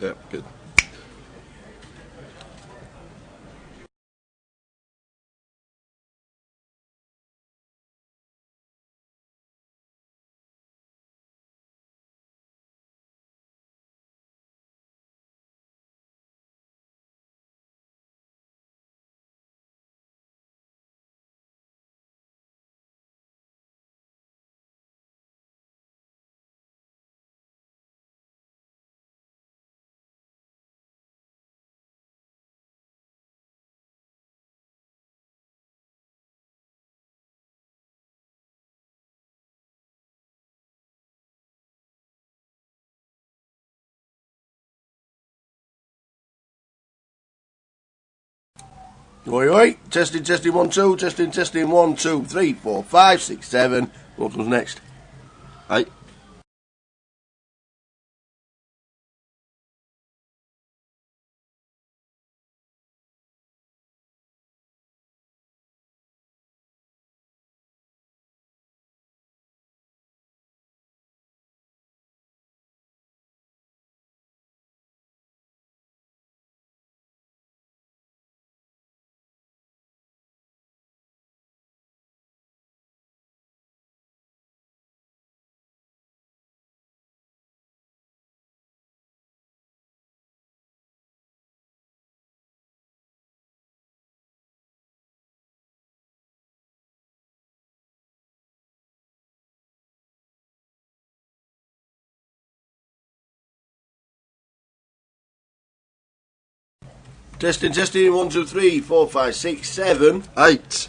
Yeah, good. Oi, oi. Testing, testing, 1, 2. Testing, testing, 1, 2, 3, 4, 5, 6, 7. What comes next? Right. Testing, testing, 1, 2, 3, 4, 5, 6, 7, 8.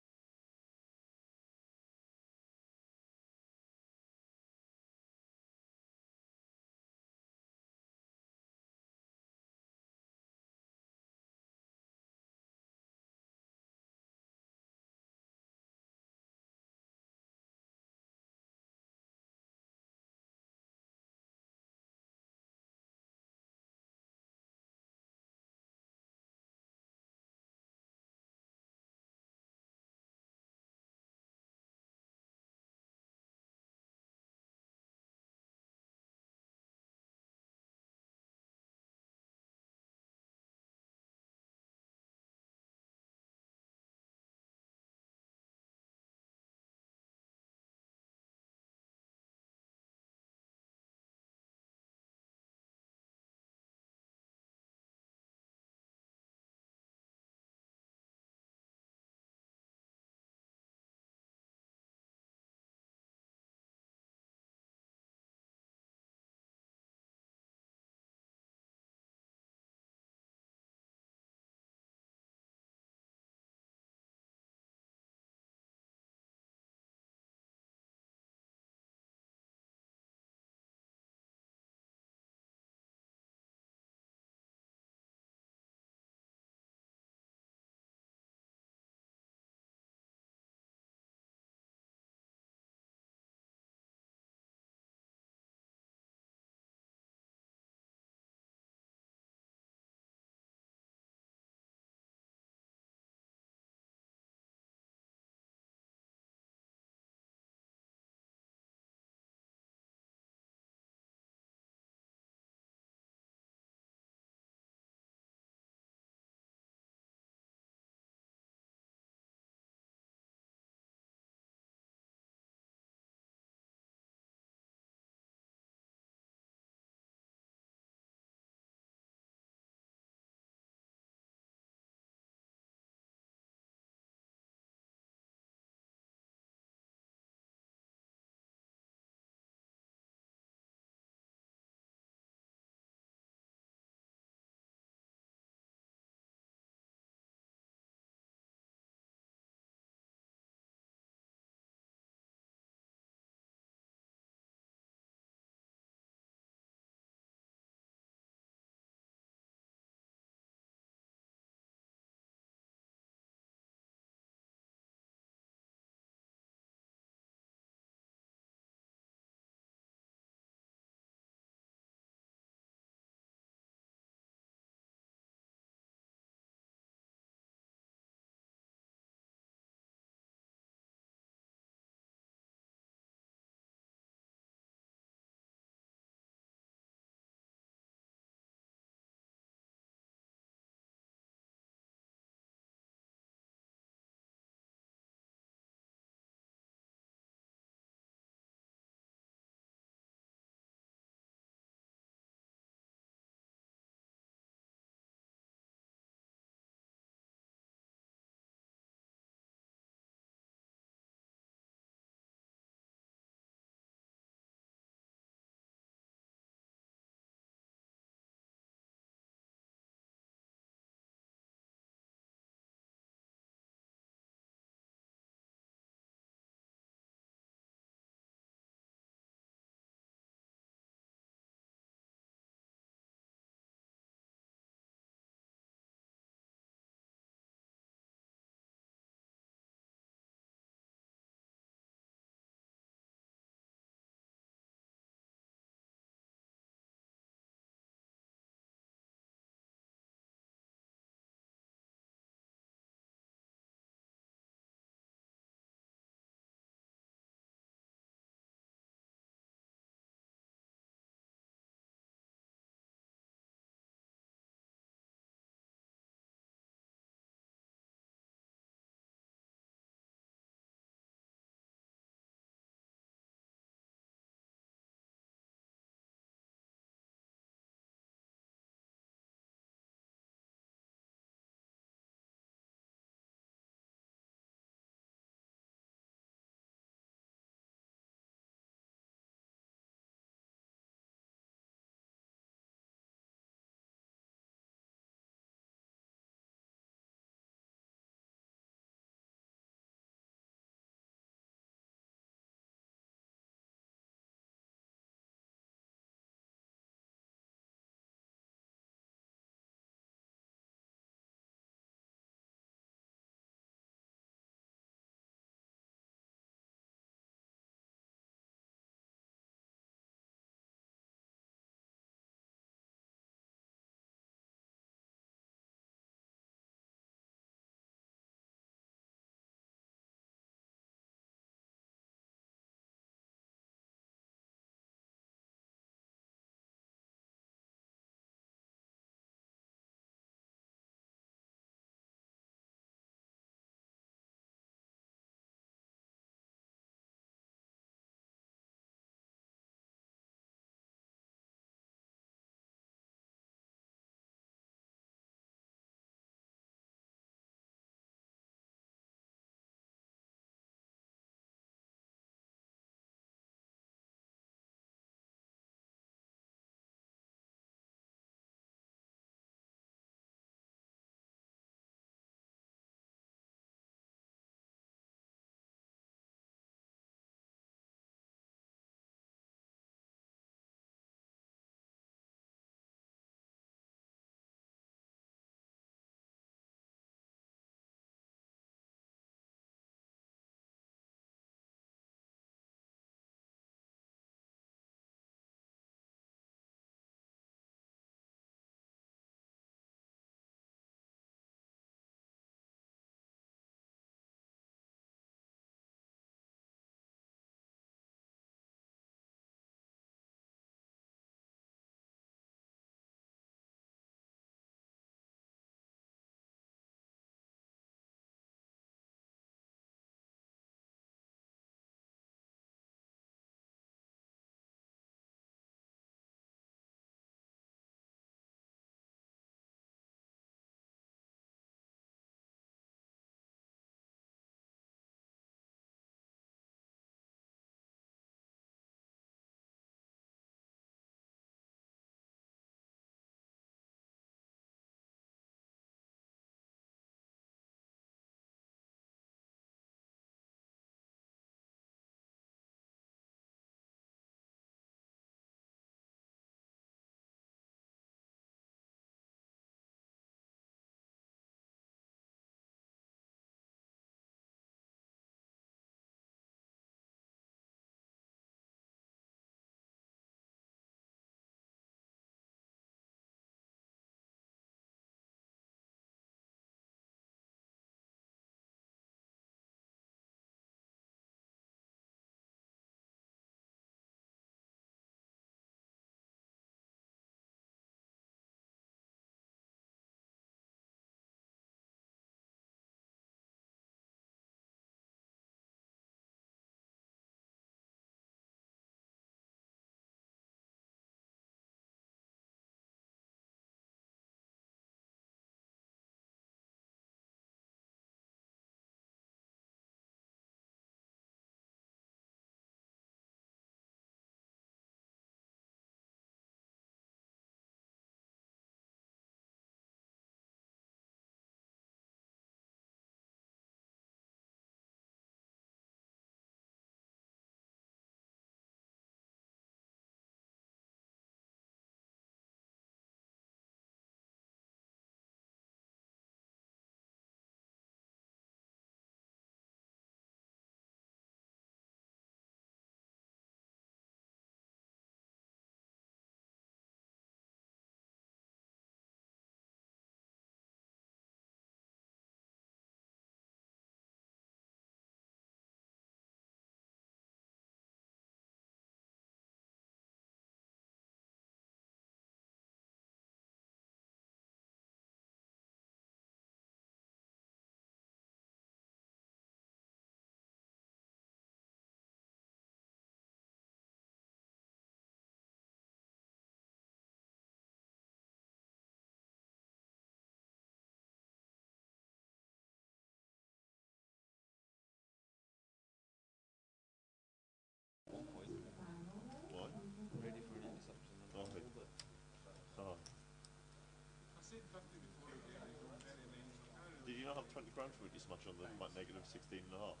not have 20 grand for it this match on the negative 16 and a half?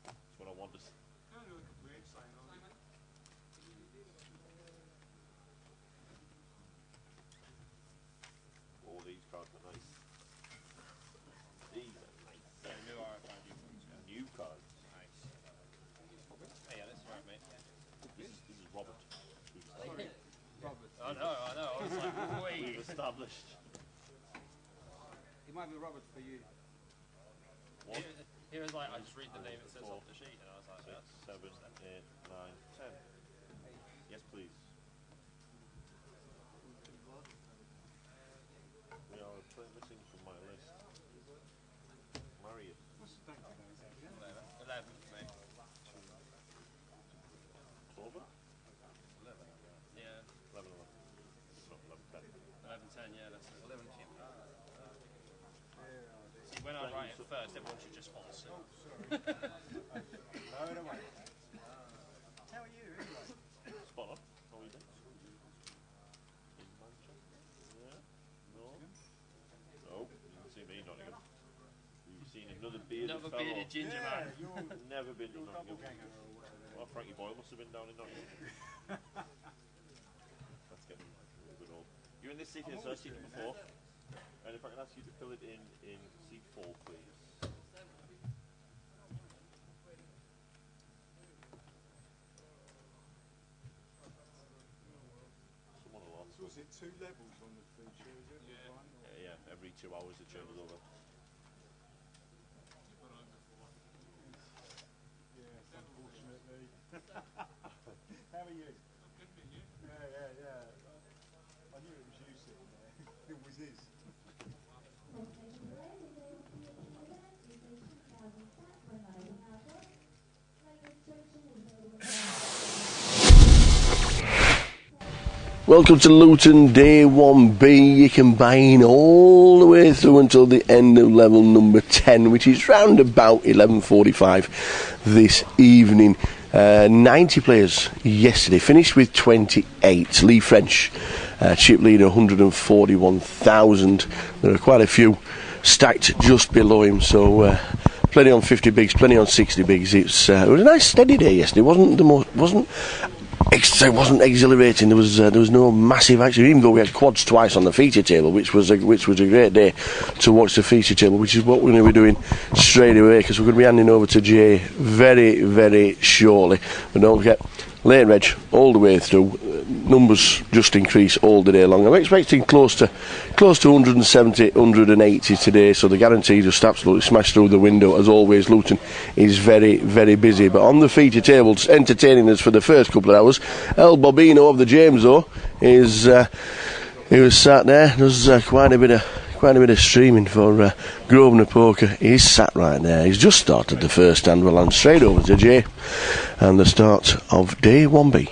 That's what I want to see. Oh, these cards are nice. These are nice. Yeah, new RFID ones, yeah. New cards. Nice. Hey, yeah, that's right, mate. This is Robert. Robert. I know. I was like, wait. We've established. It might be Robert for you. One, He was like, I just read the name it says off the sheet, and I was like, 6, 7, 8, 9, 10. Yes, please. We are missing from my list. Marriott. What's the date today? Is that again? 11th, mate. October? 11. Yeah. 11, 11. It's not 11, 10. 11:10, yeah, that's it. 11 chip. See, when I write it first, everyone should just follow suit. Oh, sorry. No, no, wait. How are you, anyway? Spot on. How are you doing? In Manchester? Yeah? No? No. You didn't see me, Nottingham. You've seen another bearded Another fellow. bearded ginger man. You're Never been to double Nottingham. ganger or whatever. Well, Frankie Boyle must have been down in Nottingham. That's getting really good old. You're in this seat here, so I've seen it before. And if I can ask you to fill it in seat 4, please. Someone will answer. So is it 2 levels on the feature, is it? Yeah, every 2 hours it changes over. Yes, unfortunately. How are you? Yeah. I knew it was you sitting there. It was his. Welcome to Luton Day 1B. You can buy in all the way through until the end of level number 10, which is round about 11:45 this evening. 90 players yesterday, finished with 28. Lee French, chip leader, 141,000. There are quite a few stacked just below him, so plenty on 50 bigs, plenty on 60 bigs. It was a nice steady day yesterday. It wasn't exhilarating. There was no massive action, even though we had quads twice on the feature table, which was a great day to watch the feature table, which is what we're going to be doing straight away, because we're going to be handing over to Jay very, very shortly. But don't forget, late reg all the way through. Numbers just increase all the day long. I'm expecting close to 170, 180 today, so the guarantee just absolutely smashed through the window. As always, Luton is very, very busy. But on the feature tables, entertaining us for the first couple of hours, El Bobino of the James, though, he was sat there. There's quite a bit of streaming for Grosvenor Poker. He's sat right there. He's just started the first hand. We'll hand straight over to Jay and the start of Day 1B.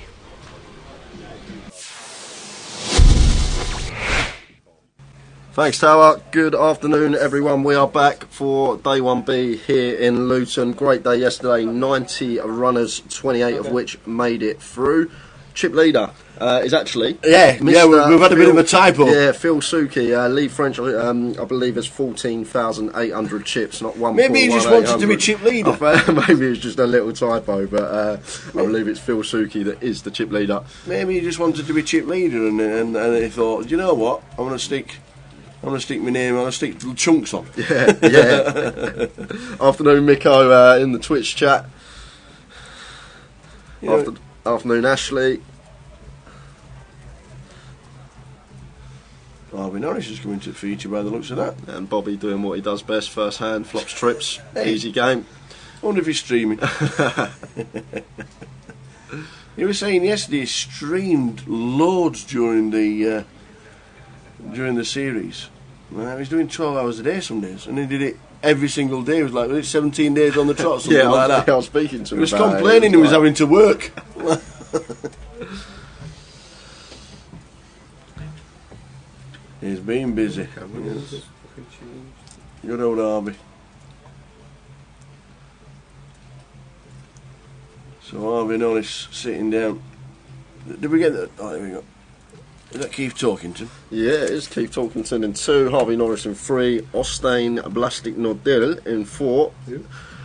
Thanks, Tower. Good afternoon, everyone. We are back for Day 1B here in Luton. Great day yesterday. 90 runners, 28 of which made it through. Chip leader is actually... we've had a bit of a typo. Yeah, Phil Suki. Lee French, I believe, has 14,800 chips, not 1. Maybe he just wanted to be chip leader. Maybe it's just a little typo, but I believe it's Phil Suki that is the chip leader. Maybe he just wanted to be chip leader, and he thought, you know what, I'm going to stick my name, I'm going to stick chunks on. Yeah. Afternoon, Miko, in the Twitch chat. Afternoon, Ashley. Harvey Norris is coming to the feature by the looks of that. And Bobby doing what he does best, first hand, flops trips, easy game. I wonder if he's streaming. You were saying yesterday he streamed loads during the series. Well, he's doing 12 hours a day some days, and he did it every single day. It was like 17 days on the trot, something like that. I was speaking to him. He was complaining he was having to work. He's been busy. Yes. Good old Harvey. So Harvey Norris sitting down. Did we get that? Oh, there we go. Is that Keith Talkington? Yeah, it is Keith Talkington in 2, Harvey Norris in 3, Ostein Blastic Nordil in 4,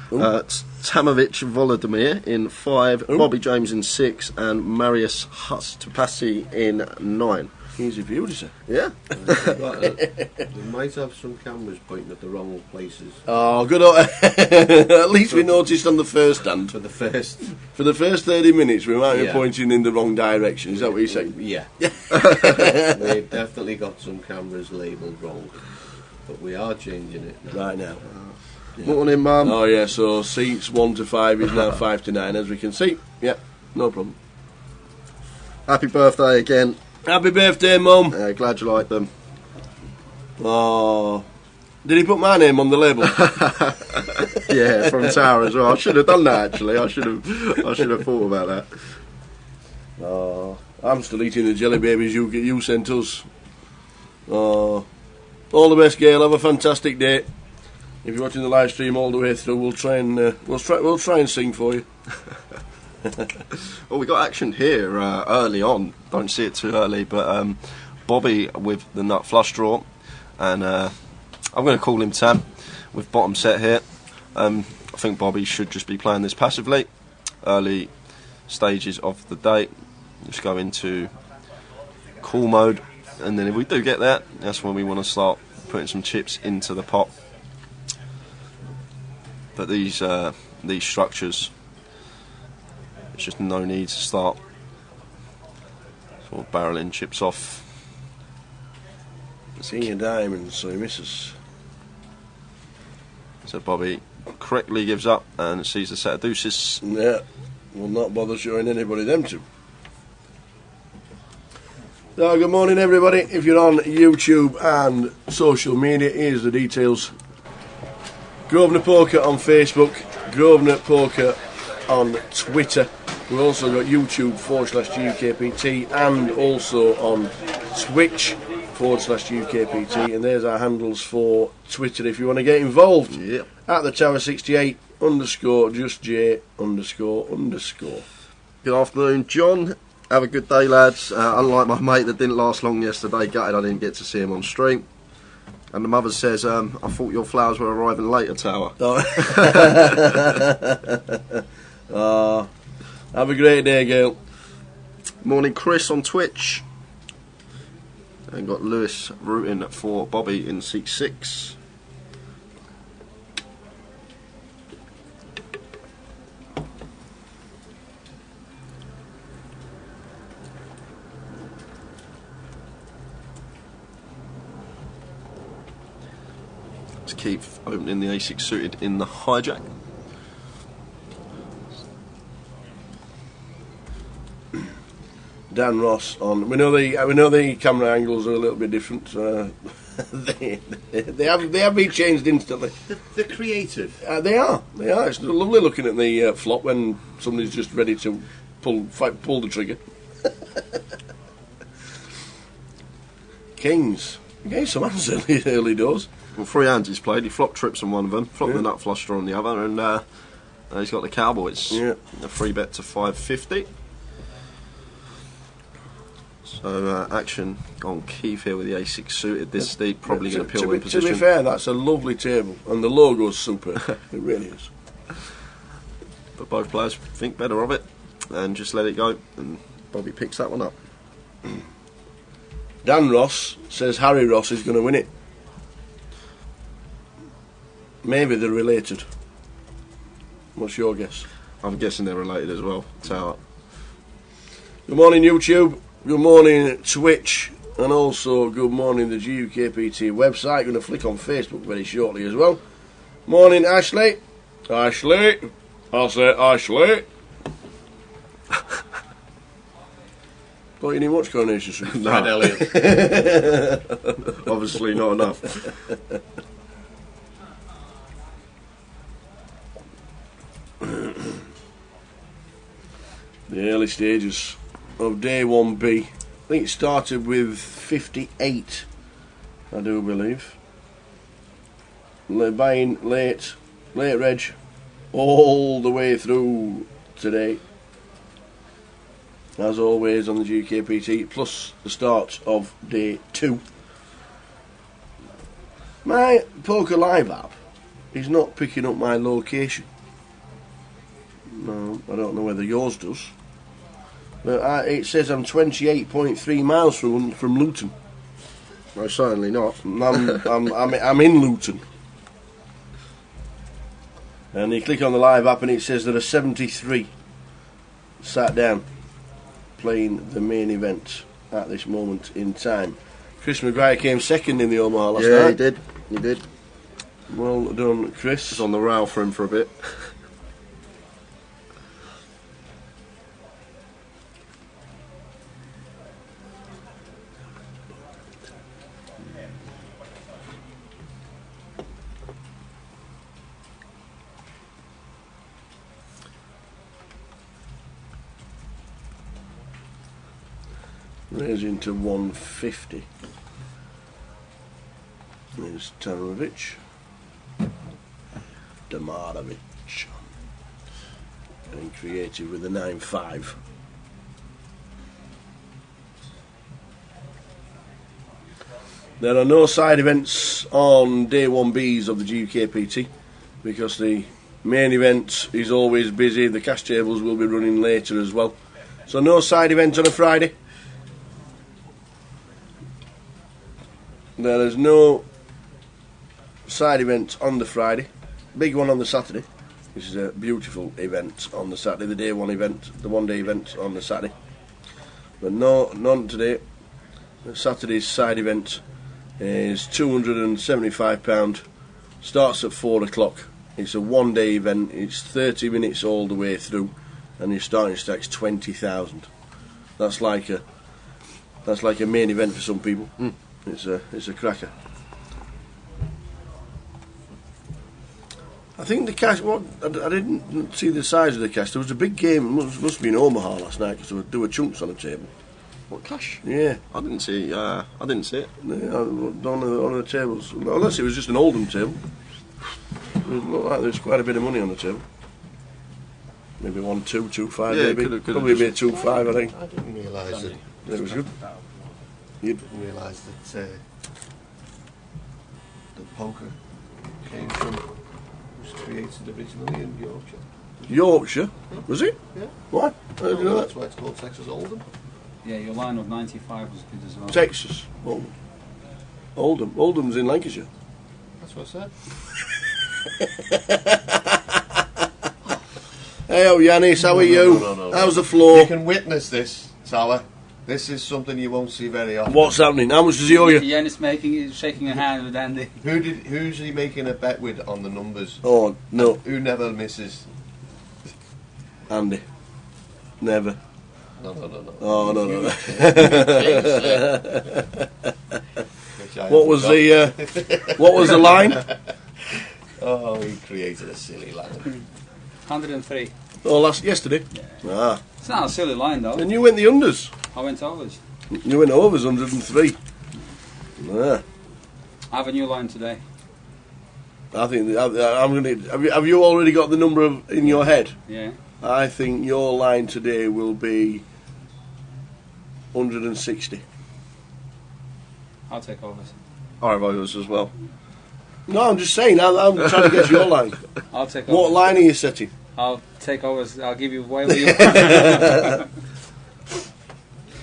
Tamovic Volodymyr in 5, Bobby James in 6, and Marius Hustapassi in 9. Easy for you to say. Yeah. They might have some cameras pointing at the wrong places. Oh, good. At least we noticed on the first stand. For the first... For the first 30 minutes, we might be Yeah. pointing in the wrong direction. Is that what you're saying? Yeah. They've definitely got some cameras labelled wrong. But we are changing it now. Right now. Morning, Mum. Oh, yeah, so seats 1 to 5 is now 5 to 9, as we can see. Yeah, no problem. Happy birthday again. Happy birthday, Mum. Glad you like them. Oh. Did he put my name on the label? Yeah, from Tower as well. I should have done that actually. I should have thought about that. Oh, I'm still eating the jelly babies you sent us. Oh, all the best, Gail. Have a fantastic day. If you're watching the live stream all the way through, we'll try and sing for you. Well, we got action here early on. Don't see it too early, but Bobby with the nut flush draw, and I'm going to call him Tam with bottom set here. I think Bobby should just be playing this passively. Early stages of the day, just go into cool mode, and then if we do get that, that's when we want to start putting some chips into the pot. But these structures, it's just no need to start sort of barreling chips off. King of diamonds, so he misses. So Bobby correctly gives up and sees the set of deuces. Yeah, will not bother showing anybody them two. So, good morning, everybody. If you're on YouTube and social media, here's the details. Grosvenor Poker on Facebook, Grosvenor Poker on Twitter. We've also got YouTube/GUKPT and also on Twitch/GUKPT, and there's our handles for Twitter if you want to get involved. Yep. At the Tower 68 _just J__. Good afternoon, John. Have a good day, lads. Unlike my mate that didn't last long yesterday, gutted I didn't get to see him on stream. And the mother says, I thought your flowers were arriving later, Tower. Oh. Have a great day, Gail. Morning, Chris on Twitch. And got Lewis rooting for Bobby in seat 6. It's Keith opening the A6 suited in the hijack. Dan Ross on. We know the camera angles are a little bit different. They have been changed instantly. They're creative. They are. It's lovely looking at the flop when somebody's just ready to pull the trigger. Kings. He gave some hands early doors. Well, 3 hands he's played. He flopped trips on one of them, flopped the nut flush draw on the other, and he's got the Cowboys. Yeah. A free bet to 550. So action on Keith here with the A6 suited. This deep, probably going to peel in position. To be fair, that's a lovely table, and the logo's super. It really is. But both players think better of it and just let it go, and Bobby picks that one up. Dan Ross says Harry Ross is going to win it. Maybe they're related. What's your guess? I'm guessing they're related as well. Tower. Good morning, YouTube. Good morning, Twitch. And also, good morning, the GUKPT website. Going to flick on Facebook very shortly as well. Morning, Ashley. Ashley. I'll say Ashley. Thought you didn't watch Coronation Street. No. Fred Elliott. Obviously not enough. The early stages of day 1B. I think it started with 58, I do believe. Buying late reg, all the way through today. as always on the GUKPT, plus the start of day 2. My Poker Live app is not picking up my location. No, I don't know whether yours does. But it says I'm 28.3 miles from Luton. No, certainly not. I'm in Luton. And you click on the live app and it says there are 73 sat down playing the main event at this moment in time. Chris Maguire came second in the Omaha last night. Yeah, he did. Well done, Chris. It's on the rail for him for a bit. Raising to 150. There's Taramovic. Damarovic. And creative with a 9-5. There are no side events on day 1Bs of the GUKPT because the main event is always busy. The cash tables will be running later as well. So no side event on a Friday. There is no side event on the Friday. Big one on the Saturday. This is a beautiful event on the Saturday. The day 1 event, the 1-day event on the Saturday. But none today. The Saturday's side event is £275. Starts at 4 o'clock. It's a 1-day event. It's 30 minutes all the way through, and your starting stack's 20,000. That's like a main event for some people. It's a cracker. I think the cash. I didn't see the size of the cash. There was a big game. Must have been Omaha last night because there were chunks on the table. What, cash? Yeah. I didn't see it. Yeah, on the tables. Unless it was just an Oldham table. It looked like there was quite a bit of money on the table. Maybe 1, 2, 2, 5. Yeah, maybe. could've Probably be 2, 5. I think. I didn't realise that. It was good. Didn't realise that the poker came from, was created originally in Yorkshire. Yorkshire, was it? Yeah. Why? I didn't know that. That's why it's called Texas Oldham. Yeah, your line of 95 was good as well. Texas. Oldham. Oldham's in Lancashire. That's what I said. Hey, Yanis, how are you? No. How's the floor? You can witness this, Tower. This is something you won't see very often. What's happening? How much does he owe you? Yen is shaking a hand with Andy. Who's he making a bet with on the numbers? Oh, no. Who never misses? Andy. Never. No. Oh, no. What was the line? Oh, he created a silly line. 103. Oh, yesterday? Yeah. Ah. It's not a silly line though. And you went the unders. I went overs. You went overs, 103. Ah. I have a new line today. I think I'm going to. Have you already got the number in your head? Yeah. I think your line today will be 160. I'll take overs. I have overs as well. No, I'm just saying. I'm trying to guess your line. I'll take overs. What line are you setting? I'll take overs. I'll give you whatever you want.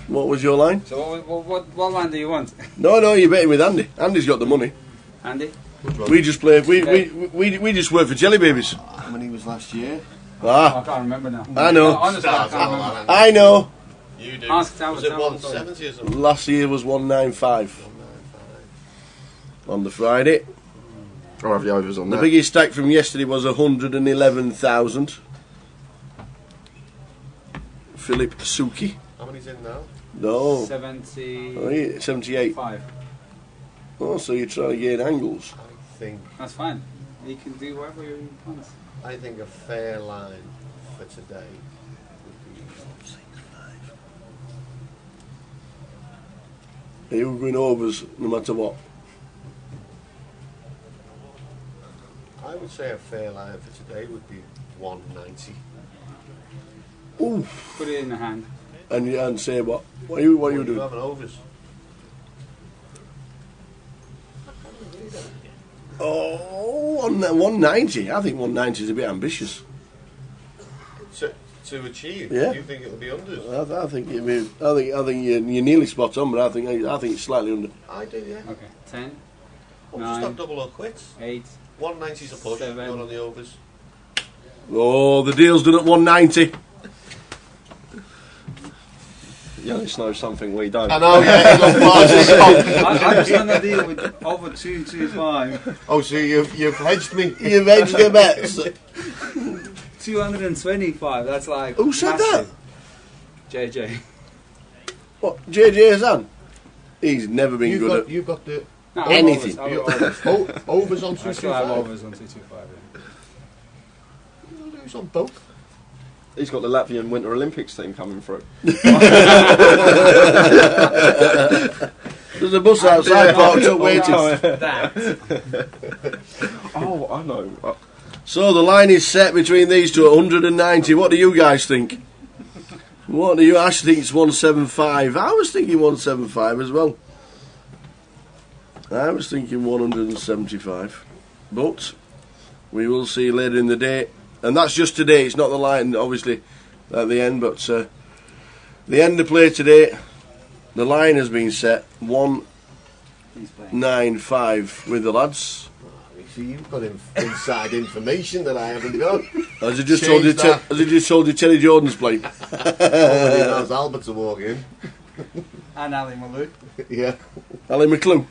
What was your line? So what line do you want? No, you're betting with Andy. Andy's got the money. Andy? We just play. We just work for Jelly Babies. How many was last year? Ah, I can't remember now. I know. Honestly, I can't remember. I know. You do. Ask Tower. Was it 170 or something? Last year was 195 on the Friday. I have the overs on The that. biggest stack from yesterday was 111,000. Philip Suki. How many's in now? No. 75. 78. Oh, so you're trying to gain angles. I think That's fine. You can do whatever you want. a fair line for today would be Are you going overs no matter what? I would say a fair line for today would be 190. Ooh. Put it in the hand. and say what are you You doing? have an overs. Oh, 190. I think 190 is a bit ambitious. To achieve? Yeah. You think it'll be unders? I think you're nearly spot on, but I think it's slightly under. I do, yeah. Okay. 10, Well, just 9, have double or quits. 8. 190's a push, 7. not on the overs. Oh, the deal's done at 190. Yanis knows something we don't. I know, yeah, he's on bars and stuff. I just done a deal with over 225. Oh, so you've hedged me. You've edged the bets. 225. That's like. Who said massive. JJ. What, JJ Hassan? He's never been good at... You've got the No, Anything. I'll overs. overs on I still have 225. overs on 225. Yeah. You'll lose on both. He's got the Latvian Winter Olympics team coming through. There's a bus outside parked up waiting. That. Oh, I know. So the line is set between these two at 190. What do you guys think? What do you? Ash thinks 175. I was thinking 175 as well. I was thinking 175. But we will see later in the day. And that's just today. It's not the line, obviously, at the end. But the end of play today, the line has been set 195 with the lads. See, you've got inside information that I haven't got. Has he just told you? Has he just told you Terry Jordan's playing? Nobody knows Albert to walk in. And Ali Malou. Yeah. Ali McClue.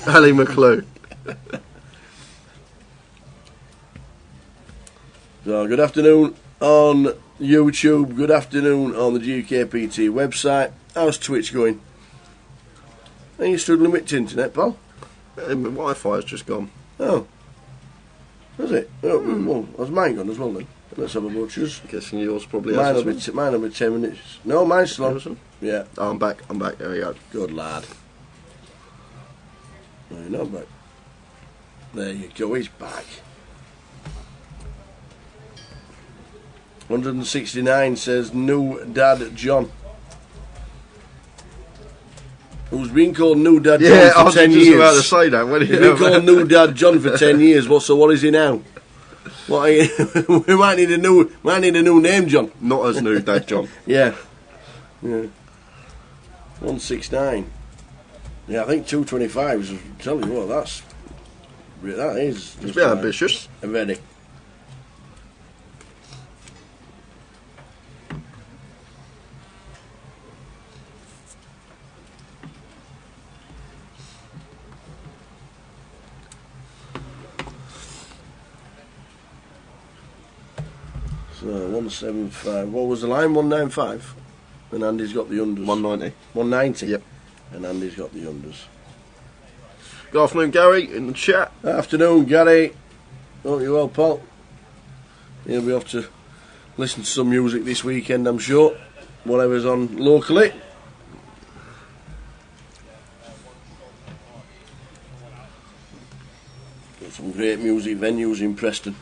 Ali McClue. So good afternoon on YouTube. Good afternoon on the GUKPT website. How's Twitch going? Are you struggling with internet, pal? My Wi-Fi's just gone. Oh. Is it? Oh, well, has mine gone as well then? Let's have a butcher's. Guessing yours probably Mine has. will be 10 minutes. No, mine's still on. Yours? Yeah. Oh, I'm back. There we go. Good lad. No, you're not back. There you go, he's back. 169 says New Dad John. Who's been called New Dad Yeah, I John was for 10 just years. about to say that. When He's been called New Dad John for 10 years. So what is he now? What? We might need a new name, John. Not as new, Dad John. Yeah. 169. Yeah, I think 225 is. Tell you what, that is. It's a bit ambitious. Very. So 175. What was the line? 195. And Andy's got the unders. 190. 190. Yep. And Andy's got the unders. Good afternoon, Gary, in the chat. Afternoon, Gary. Hope you're well, pal. You'll be off to listen to some music this weekend, I'm sure. Whatever's on locally. Got some great music venues in Preston.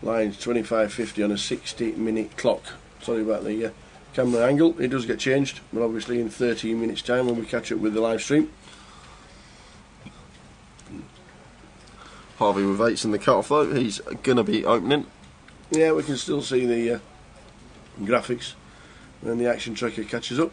Line's 25.50 on a 60-minute clock. Sorry about the camera angle. It does get changed, but obviously in 13 minutes' time when we catch up with the live stream. Harvey with 8s in the cut-off though. He's going to be opening. Yeah, we can still see the graphics when the action tracker catches up.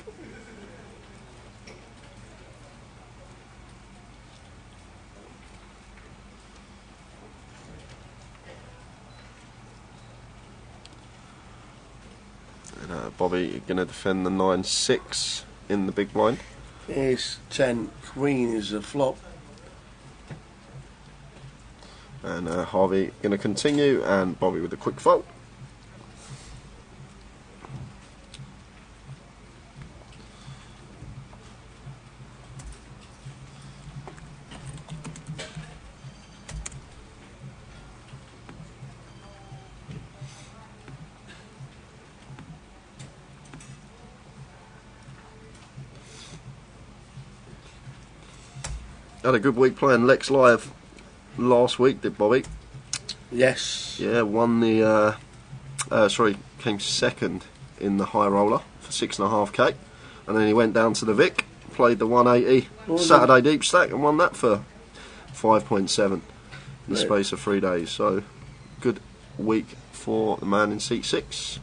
Bobby going to defend the 9-6 in the big blind. Ace 10 Queen is a flop. And Harvey going to continue, and Bobby with a quick fold. Had a good week playing Lex Live last week, did Bobby? Yes. Yeah, won the. Came second in the high roller for 6.5k, and then he went down to the Vic, played the 180 Saturday deep stack, and won that for 5.7 in the space of 3 days. So, good week for the man in seat 6.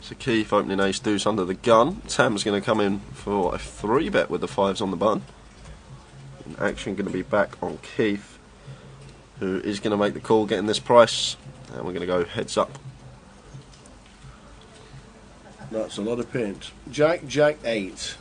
So Keith opening ace deuce under the gun. Tam's going to come in for a 3-bet with the 5s on the button. And action going to be back on Keith, who is going to make the call getting this price. And we're going to go heads up. That's a lot of paint. Jack, Jack 8.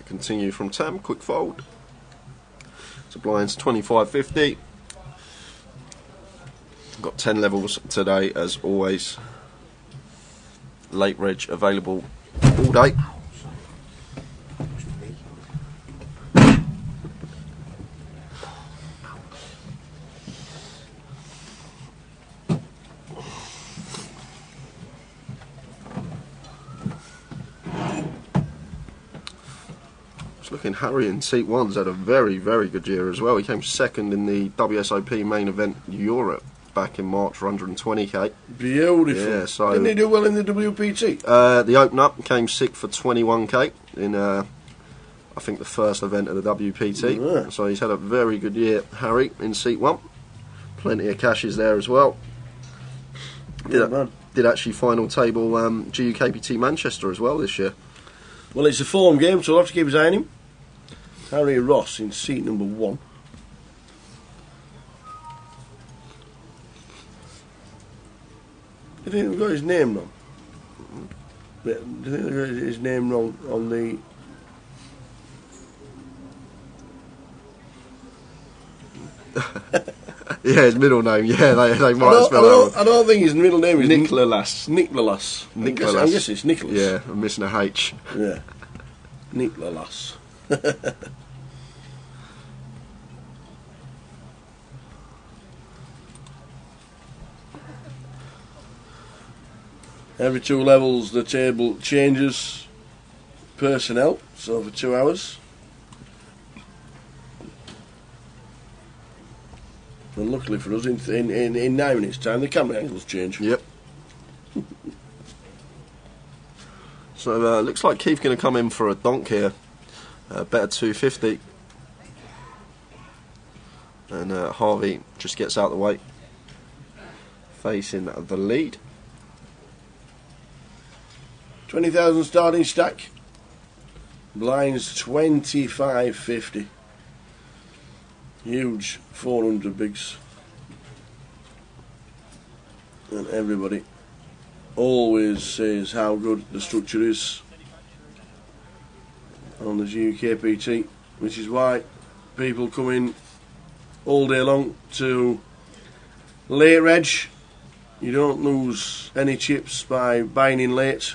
Continue from Tam, quick fold. So blinds 25.50. Got 10 levels today as always. Late reg available all day. Looking Harry in seat 1's had a very, very good year as well. He came second in the WSOP main event Europe back in March for 120k. Beautiful. Yeah, so didn't he do well in the WPT? The open up came 6th for 21k in I think the first event of the WPT. Yeah. So he's had a very good year, Harry, in seat 1. Plenty of cashes there as well. Did actually final table GUKPT Manchester as well this year. Well, it's a form game, so we'll have to keep his eye on him. Harry Ross in seat number 1. Do you think we've got his name wrong? Do you think they've got his name wrong on the... Yeah, his middle name. Yeah, they might spell that. I don't think his middle name is Nicholas. Nicholas. Nicholas. I'm guessing it's Nicholas. Yeah, I'm missing a H. Yeah. Nicholas. Every 2 levels the table changes personnel, so for 2 hours. And luckily for us, in 9 minutes' time, the camera angles change. Yep. So looks like Keith's going to come in for a donk here. Better 250. And Harvey just gets out the way, facing the lead. 20,000 starting stack. Blinds 25.50. Huge 400 bigs. And everybody always says how good the structure is on the GUKPT, which is why people come in all day long to late reg. You don't lose any chips by buying in late.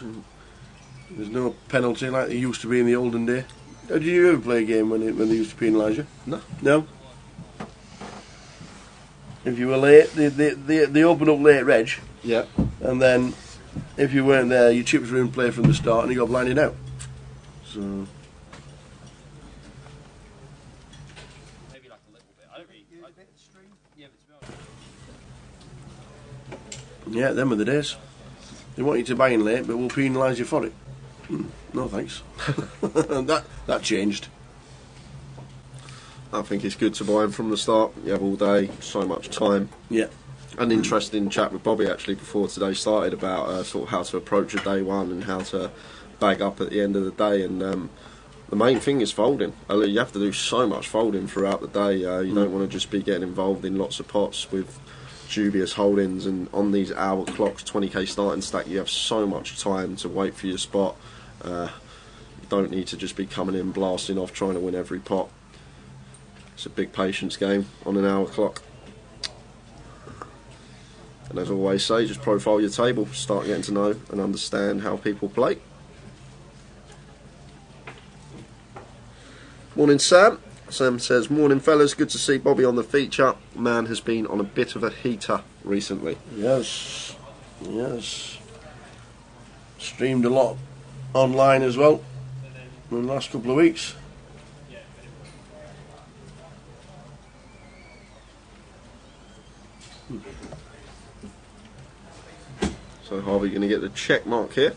There's no penalty like there used to be in the olden day. Did you ever play a game when they used to penalise you? No. No? If you were late, they opened up late reg. Yeah. And then if you weren't there, your chips were in play from the start and you got blinded out. So... Maybe like a little bit. I don't really... A bit of stream. Yeah, but to be honest... yeah, them are the days. They want you to buy in late, but we'll penalise you for it. No thanks. that changed. I think it's good to buy him from the start. You have all day, so much time. Yeah. An interesting chat with Bobby actually before today started about sort of how to approach a day one and how to bag up at the end of the day. And the main thing is folding. You have to do so much folding throughout the day. You don't want to just be getting involved in lots of pots with dubious holdings, and on these hour clocks, 20k starting stack, you have so much time to wait for your spot. You don't need to just be coming in blasting off trying to win every pot. It's a big patience game on an hour clock. And as I always say, just profile your table, start getting to know and understand how people play. Morning Sam. Sam says, morning fellas, good to see Bobby on the feature. Man has been on a bit of a heater recently. Yes, yes. Streamed a lot online as well in the last couple of weeks. So Harvey going to get the check mark here.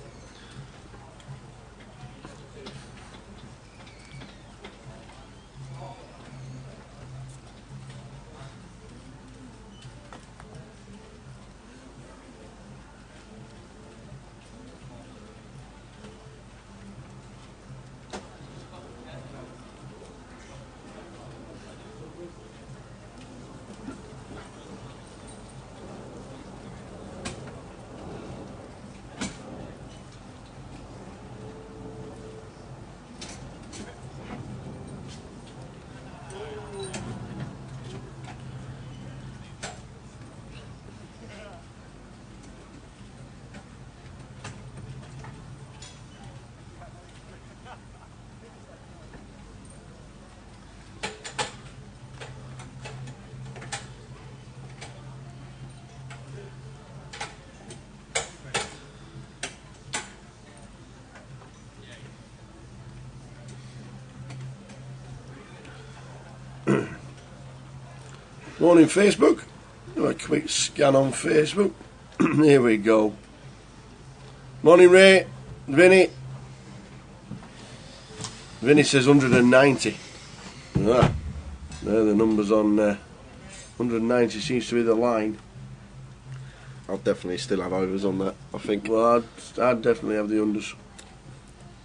Morning Facebook. Do a quick scan on Facebook. Here we go. Morning Ray. Vinny. Vinny says 190. Ah, there the numbers on 190 seems to be the line. I'll definitely still have overs on that, I think. Well, I'd definitely have the unders.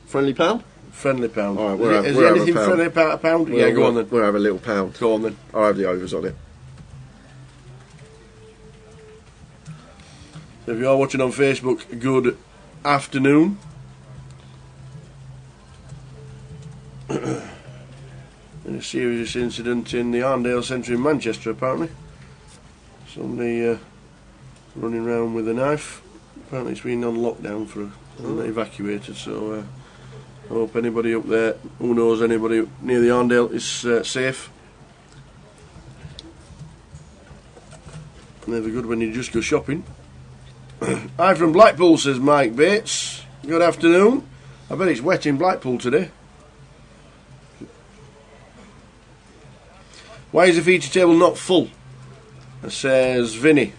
Friendly pound? Friendly pound. All right, Is we'll there have anything a pound. friendly about a pound? Yeah, go on then. We'll have a little pound. Go on then. I'll have the overs on it. So if you are watching on Facebook, good afternoon. In a serious incident in the Arndale Centre in Manchester, apparently. Somebody running around with a knife. Apparently it's been on lockdown for evacuated, so I hope anybody up there who knows anybody near the Arndale is safe. Never good when you just go shopping. Hi from Blackpool, says Mike Bates. Good afternoon. I bet it's wet in Blackpool today. Why is the feature table not full? Says Vinny.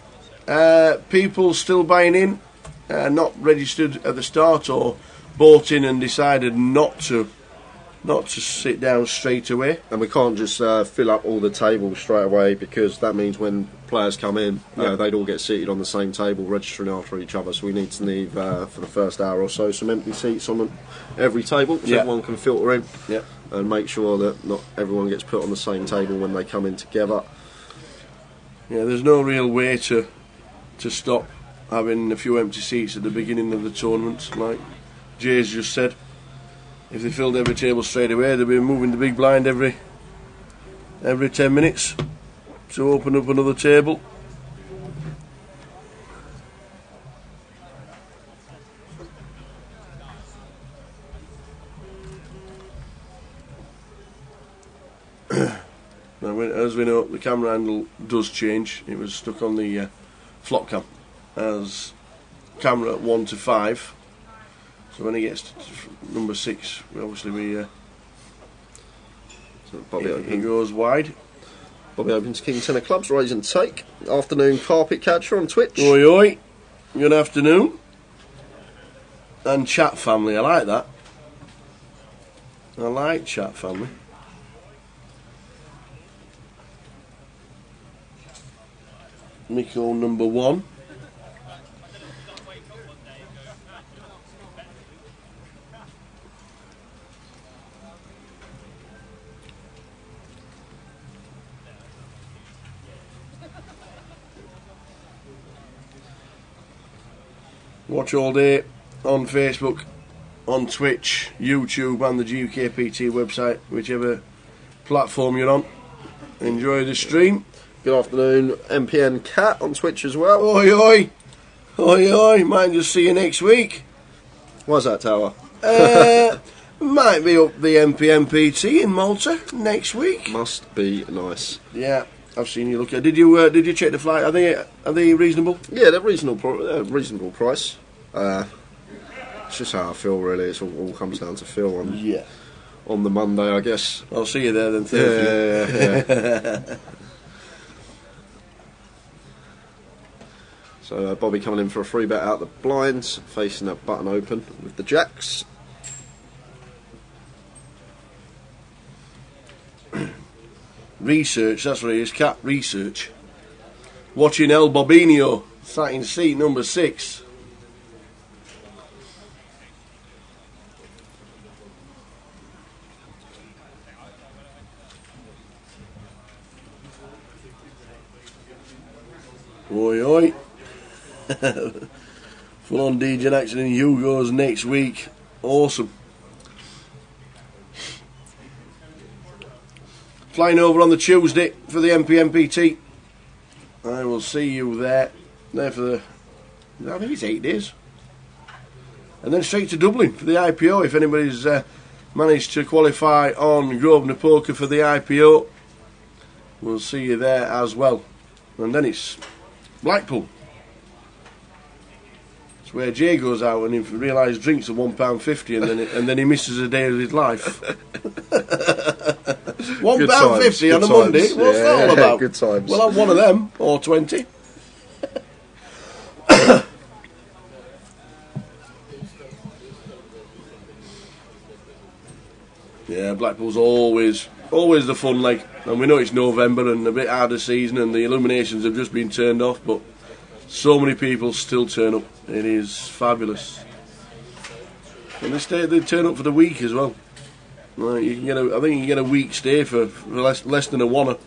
People still buying in, not registered at the start or bought in and decided not to sit down straight away. And we can't just fill up all the tables straight away, because that means when players come in, they'd all get seated on the same table, registering after each other. So we need to leave for the first hour or so some empty seats on every table, so everyone can filter in and make sure that not everyone gets put on the same table when they come in together. Yeah, there's no real way to stop having a few empty seats at the beginning of the tournament, like Jay's just said. If they filled every table straight away, they'd be moving the big blind every 10 minutes to open up another table. Now, as we know, the camera handle does change. It was stuck on the flop cam as camera 1 to 5. So when he gets to number 6, he goes wide. Bobby opens King 10 of clubs, raise and take. Afternoon carpet catcher on Twitch. Oi oi, good afternoon. And chat family, I like that. I like chat family. Miko number 1. Watch all day on Facebook, on Twitch, YouTube and the GUKPT website, whichever platform you're on. Enjoy the stream. Good afternoon, MPN Cat on Twitch as well. Oi oi! Oi oi! Might just see you next week. Why's that, Tower? Might be up the MPNPT in Malta next week. Must be nice. Yeah, I've seen you look at. Did you check the flight? Are they reasonable? Yeah, they're reasonable price. It's just how I feel, really. It all comes down to feel on the Monday, I guess. I'll see you there then Thursday. Yeah. So Bobby coming in for a free bet out the blinds, facing that button open with the jacks. Research, that's what it is, Cat Research. Watching El Bobinho, sat in seat number 6. Oi oi. Full on DJ action in Hugo's next week. Awesome. Flying over on the Tuesday for the MPNPT. I will see you there. There for the, I think it's 8 days. And then straight to Dublin for the IPO. If anybody's managed to qualify on Grosvenor Poker for the IPO, we'll see you there as well. And then it's Blackpool. It's where Jay goes out and he realises drinks are £1.50 and then he misses a day of his life. £1.50 on a Monday? What's that all about? Good times. We'll have one of them, or 20. Yeah, Blackpool's always the fun leg, and we know it's November and a bit harder season and the illuminations have just been turned off, but so many people still turn up. It is fabulous. And they turn up for the week as well. Right, you can get I think you can get a week stay for less than a wanna.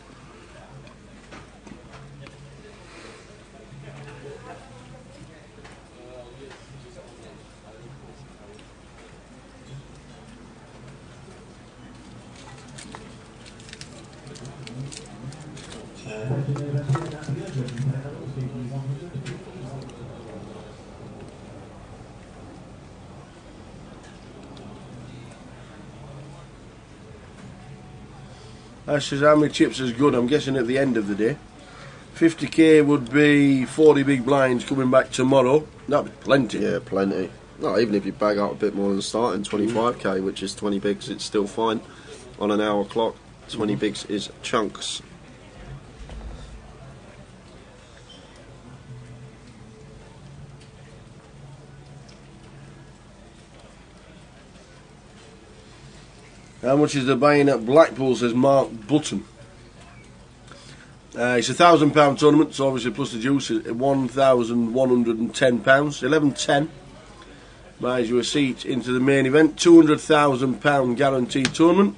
That says how many chips is good. I'm guessing at the end of the day. 50k would be 40 big blinds coming back tomorrow. That'd be plenty. Yeah, plenty. No, even if you bag up a bit more than the starting 25k, which is 20 bigs, it's still fine. On an hour clock, 20 bigs is chunks. How much is the buying at Blackpool, says Mark Button. It's a £1,000 tournament, so obviously plus the juice is £1,110. 11.10 buys you a seat into the main event. £200,000 guaranteed tournament.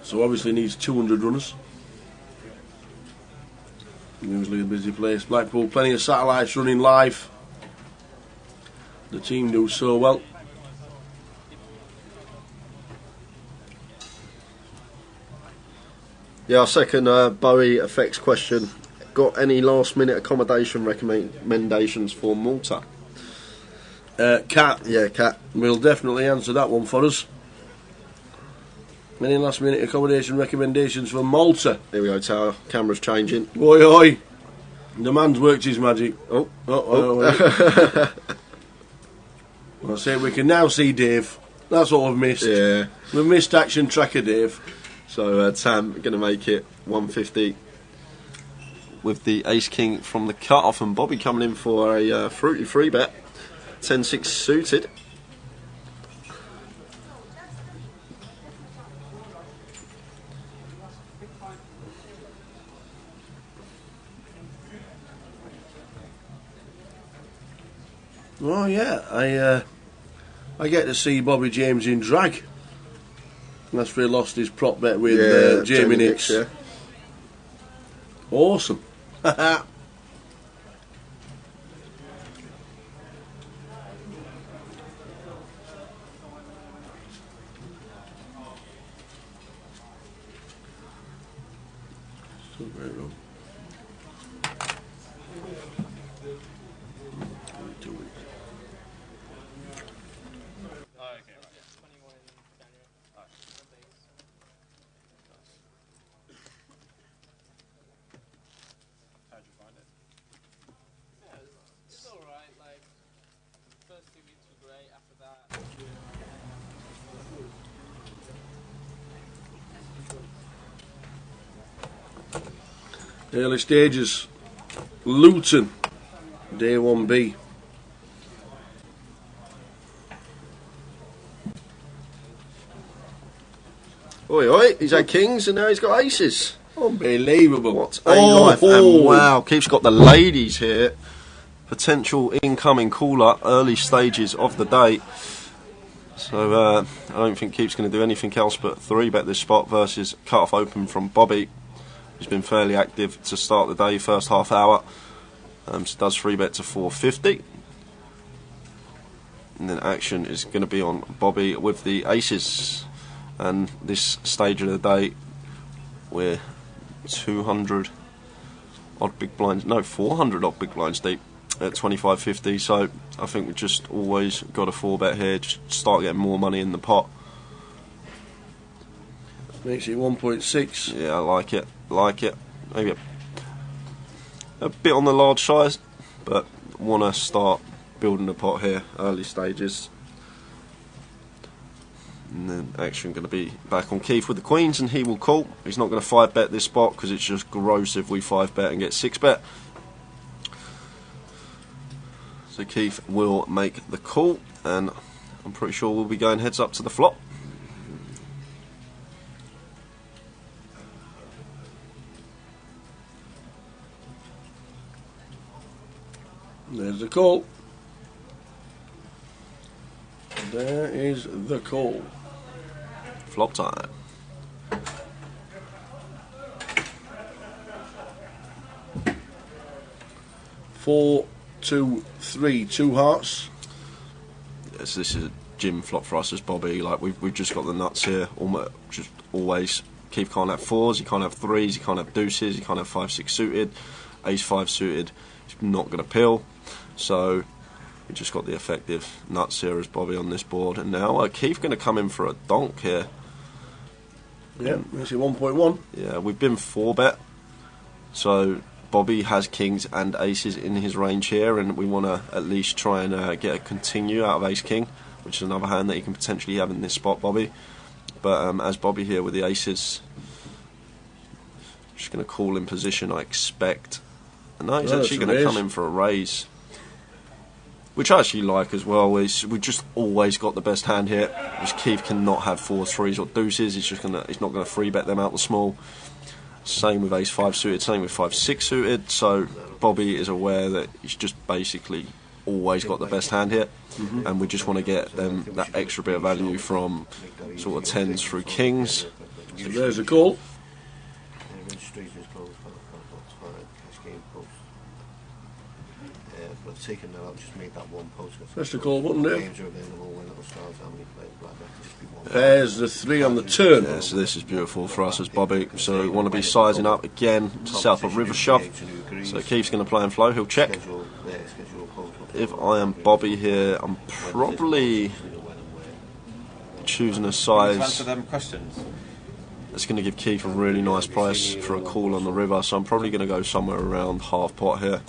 So obviously needs 200 runners. Usually a busy place. Blackpool, plenty of satellites running live. The team do so well. Yeah, our second Bowie effects question. Got any last minute accommodation recommendations for Malta? Cat. Yeah, Cat. We'll definitely answer that one for us. Any last minute accommodation recommendations for Malta? Here we go, Tower. Camera's changing. Oi oi! The man's worked his magic. Oh. I say we can now see Dave. That's what we've missed. Yeah. We've missed Action Tracker Dave. So Tam going to make it 150 with the Ace King from the cut-off, and Bobby coming in for a fruity free bet. 10-6 suited. Oh yeah, I get to see Bobby James in drag. That's where he lost his prop bet with Jamie Nicks. Yeah. Awesome. Okay, right. 21 in January. How'd you find it? Yeah, it's alright. Like, first 2 weeks were great. After that, Early stages. Luton, day 1B. Oi, oi, he's had kings and now he's got aces. Unbelievable. What a life. And wow, Keith's got the ladies here. Potential incoming caller, early stages of the day. So I don't think Keith's going to do anything else but 3-bet this spot versus cut-off open from Bobby, who's been fairly active to start the day, first half hour. So does 3-bet to 450. And then action is going to be on Bobby with the aces. And this stage of the day, we're 200 odd big blinds, no, 400 odd big blinds deep at 25.50. So I think we've just always got a 4-bet here, just start getting more money in the pot. Makes it 1.6. Yeah, I like it, maybe a bit on the large size, but want to start building the pot here, early stages. And then action going to be back on Keith with the queens, and he will call. He's not going to 5-bet this spot because it's just gross if we 5-bet and get 6-bet. So Keith will make the call, and I'm pretty sure we'll be going heads up to the flop. There's the call. There is the call. Flop time. Four, 2, 3, 2 hearts. Yes, this is a gym flop for us as Bobby. Like we've just got the nuts here. Almost, just always. Keith can't have 4s, he can't have 3s, he can't have deuces, he can't have 5-6 suited. Ace-5 suited, he's not going to pill. So we just got the effective nuts here as Bobby on this board. And now Keith going to come in for a donk here. Yeah, makes it 1.1. Yeah, we've been 4-bet. So Bobby has kings and aces in his range here, and we want to at least try and get a continue out of ace-king, which is another hand that you can potentially have in this spot, Bobby. But as Bobby here with the aces, just going to call in position, I expect. And no, he's actually going to come in for a raise, which I actually like as well. We've just always got the best hand here. Which Keith cannot have 4s, 3s or deuces. He's not going to 3-bet them out the small. Same with ace-5 suited, same with 5-6 suited. So Bobby is aware that he's just basically always got the best hand here, and we just want to get them that extra bit of value from sort of 10s through kings. So there's the call. Taken that out, just made that one post. Press the call button there. Games are available when little stars, how many players, blah, blah, just be one. There's the 3 on the turn. Yeah, so this is beautiful for us as Bobby. So we want to be sizing up again to set up a river shove. So Keith's going to play and flow, he'll check. If I am Bobby here, I'm probably choosing a size Answer them questions. that's going to give Keith a really nice price for a call on the river. So I'm probably going to go somewhere around half pot here.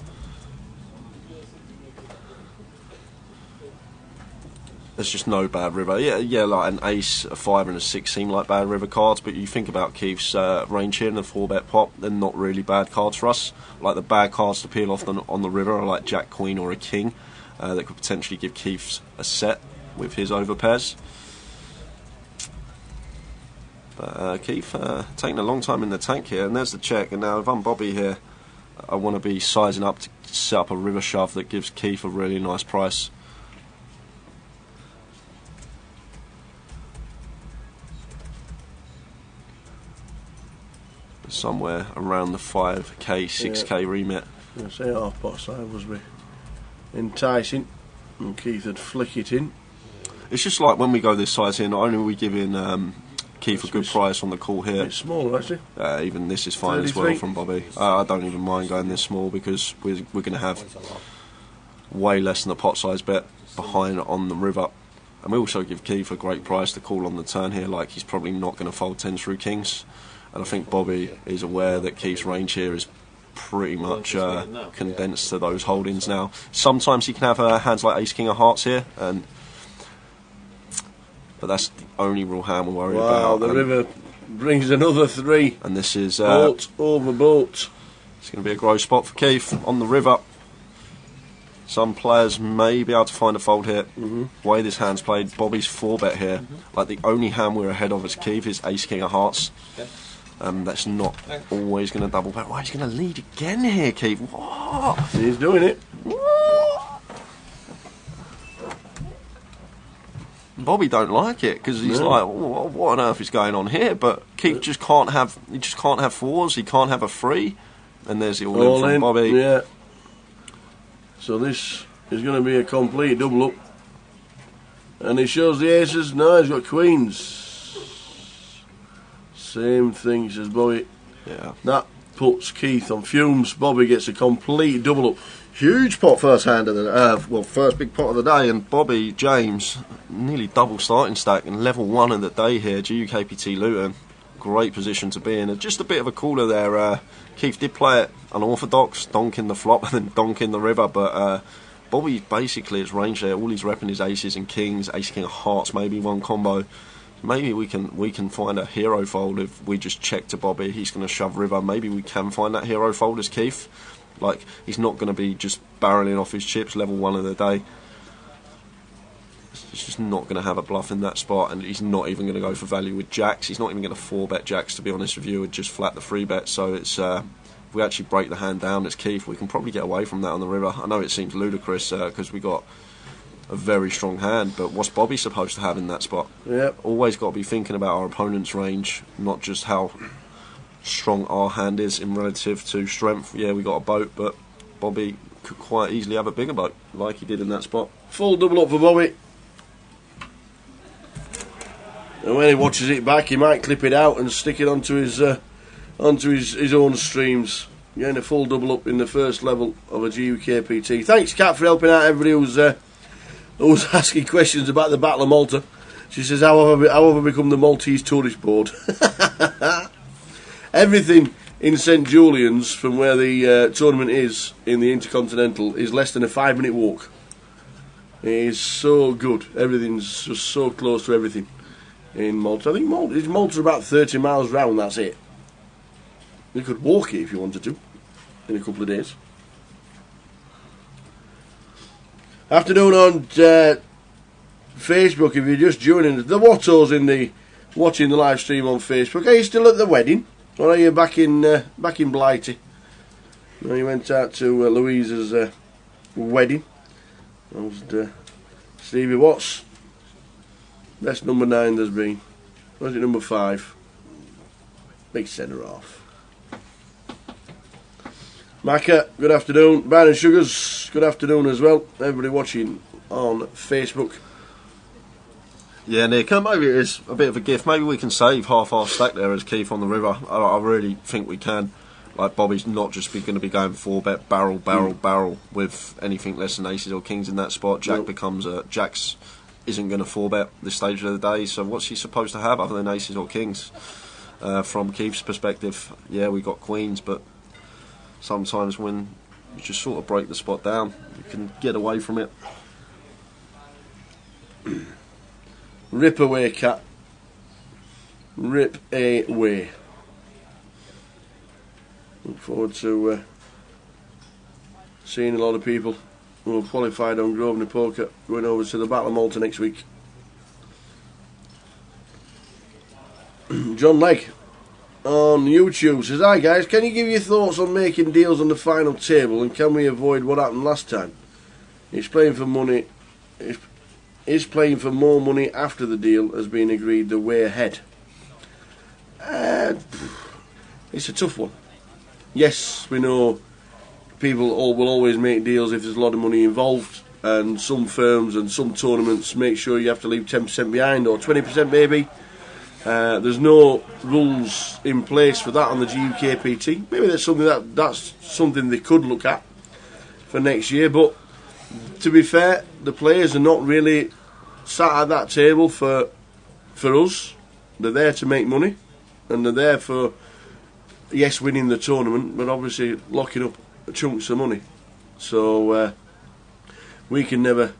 There's just no bad river. Yeah, like an ace, a 5 and a 6 seem like bad river cards, but you think about Keith's range here in the 4-bet pot, they're not really bad cards for us. Like the bad cards to peel off on the river are like Jack, Queen or a King that could potentially give Keith a set with his overpairs. But Keith taking a long time in the tank here, and there's the check. And now if I'm Bobby here, I want to be sizing up to set up a river shove that gives Keith a really nice price. Somewhere around the 5k, 6k remit. I say half pot side was be enticing, and Keith would flick it in. It's just like when we go this size here, not only are we giving Keith a good price on the call here. It's smaller actually. Even this is fine as well 33. from Bobby. I don't even mind going this small because we're going to have way less than the pot size bet behind on the river. And we also give Keith a great price to call on the turn here, like he's probably not going to fold 10s through kings. And I think Bobby is aware that Keith's range here is pretty much condensed to those holdings now. Sometimes he can have hands like ace king of hearts here, but that's the only real hand we're worried about. Wow, the river brings another 3. And this is boat over boat. It's going to be a gross spot for Keith on the river. Some players may be able to find a fold here. Way this hand's played, Bobby's 4-bet here. Like the only hand we're ahead of as Keith is ace king of hearts. That's not always going to double bet. Why, he's going to lead again here, Keith. What? He's doing it. What? Bobby don't like it because he's like, what on earth is going on here? But Keith just can't have. He just can't have 4s. He can't have a 3. And there's the all in from Bobby. Yeah. So this is going to be a complete double up. And he shows the aces. No, he's got queens. Same thing, says Bobby. Yeah. That puts Keith on fumes. Bobby gets a complete double up. Huge pot first hand of the first big pot of the day, and Bobby James nearly double starting stack and level 1 of the day here. GUKPT Luton, great position to be in. Just a bit of a cooler there. Keith did play it unorthodox, donking the flop and then donking the river, but Bobby basically his range there. All he's repping is aces and kings, ace king of hearts, maybe one combo. Maybe we can find a hero fold if we just check to Bobby. He's going to shove river. Maybe we can find that hero fold as Keith. Like, he's not going to be just barreling off his chips, level 1 of the day. He's just not going to have a bluff in that spot, and he's not even going to go for value with jacks. He's not even going to 4-bet jacks, to be honest with you, with just flat the 3-bet. So it's if we actually break the hand down as Keith, we can probably get away from that on the river. I know it seems ludicrous because we got a very strong hand, but what's Bobby supposed to have in that spot? Yep. Always got to be thinking about our opponent's range, not just how strong our hand is in relative to strength. Yeah, we got a boat, but Bobby could quite easily have a bigger boat, like he did in that spot. Full double up for Bobby. And when he watches it back, he might clip it out and stick it onto his own streams. Getting a full double up in the first level of a GUKPT. Thanks, Kat, for helping out everybody who's asking questions about the Battle of Malta. She says, how have I become the Maltese tourist board? Everything in St Julian's, from where the tournament is in the Intercontinental, is less than a 5-minute walk. It is so good. Everything's just so close to everything in Malta. I think Malta's about 30 miles round, that's it. You could walk it if you wanted to, in a couple of days. Afternoon on Facebook, if you're just joining us. The Wattos watching the live stream on Facebook. Are you still at the wedding? Or are you back in Blighty? No, you went out to Louisa's wedding. That was Stevie Watts. Best number 9 there's been. Was it number 5? Big centre off. Macca, good afternoon. Byron Sugars, good afternoon as well. Everybody watching on Facebook. Yeah, Nick, maybe it is a bit of a gift. Maybe we can save half our stack there as Keith on the river. I really think we can. Like, Bobby's not just going to be going 4-bet barrel with anything less than aces or kings in that spot. Jack becomes Jack's isn't going to 4-bet this stage of the day. So what's he supposed to have other than aces or kings? From Keith's perspective, yeah, we got queens, but sometimes when you just sort of break the spot down, you can get away from it. Rip away, Cat. Rip away. Look forward to seeing a lot of people who have qualified on Grosvenor Poker going over to the Battle of Malta next week. John Legg on YouTube says, hi guys, can you give your thoughts on making deals on the final table, and can we avoid what happened last time? He's playing for money. Is playing for more money after the deal has been agreed the way ahead. It's a tough one. Yes, we know people will always make deals if there's a lot of money involved, and some firms and some tournaments make sure you have to leave 10% behind, or 20% maybe. There's no rules in place for that on the GUKPT. Maybe that's something they could look at for next year. But to be fair, the players are not really sat at that table for us. They're there to make money, and they're there for, yes, winning the tournament, but obviously locking up chunks of money. So we can never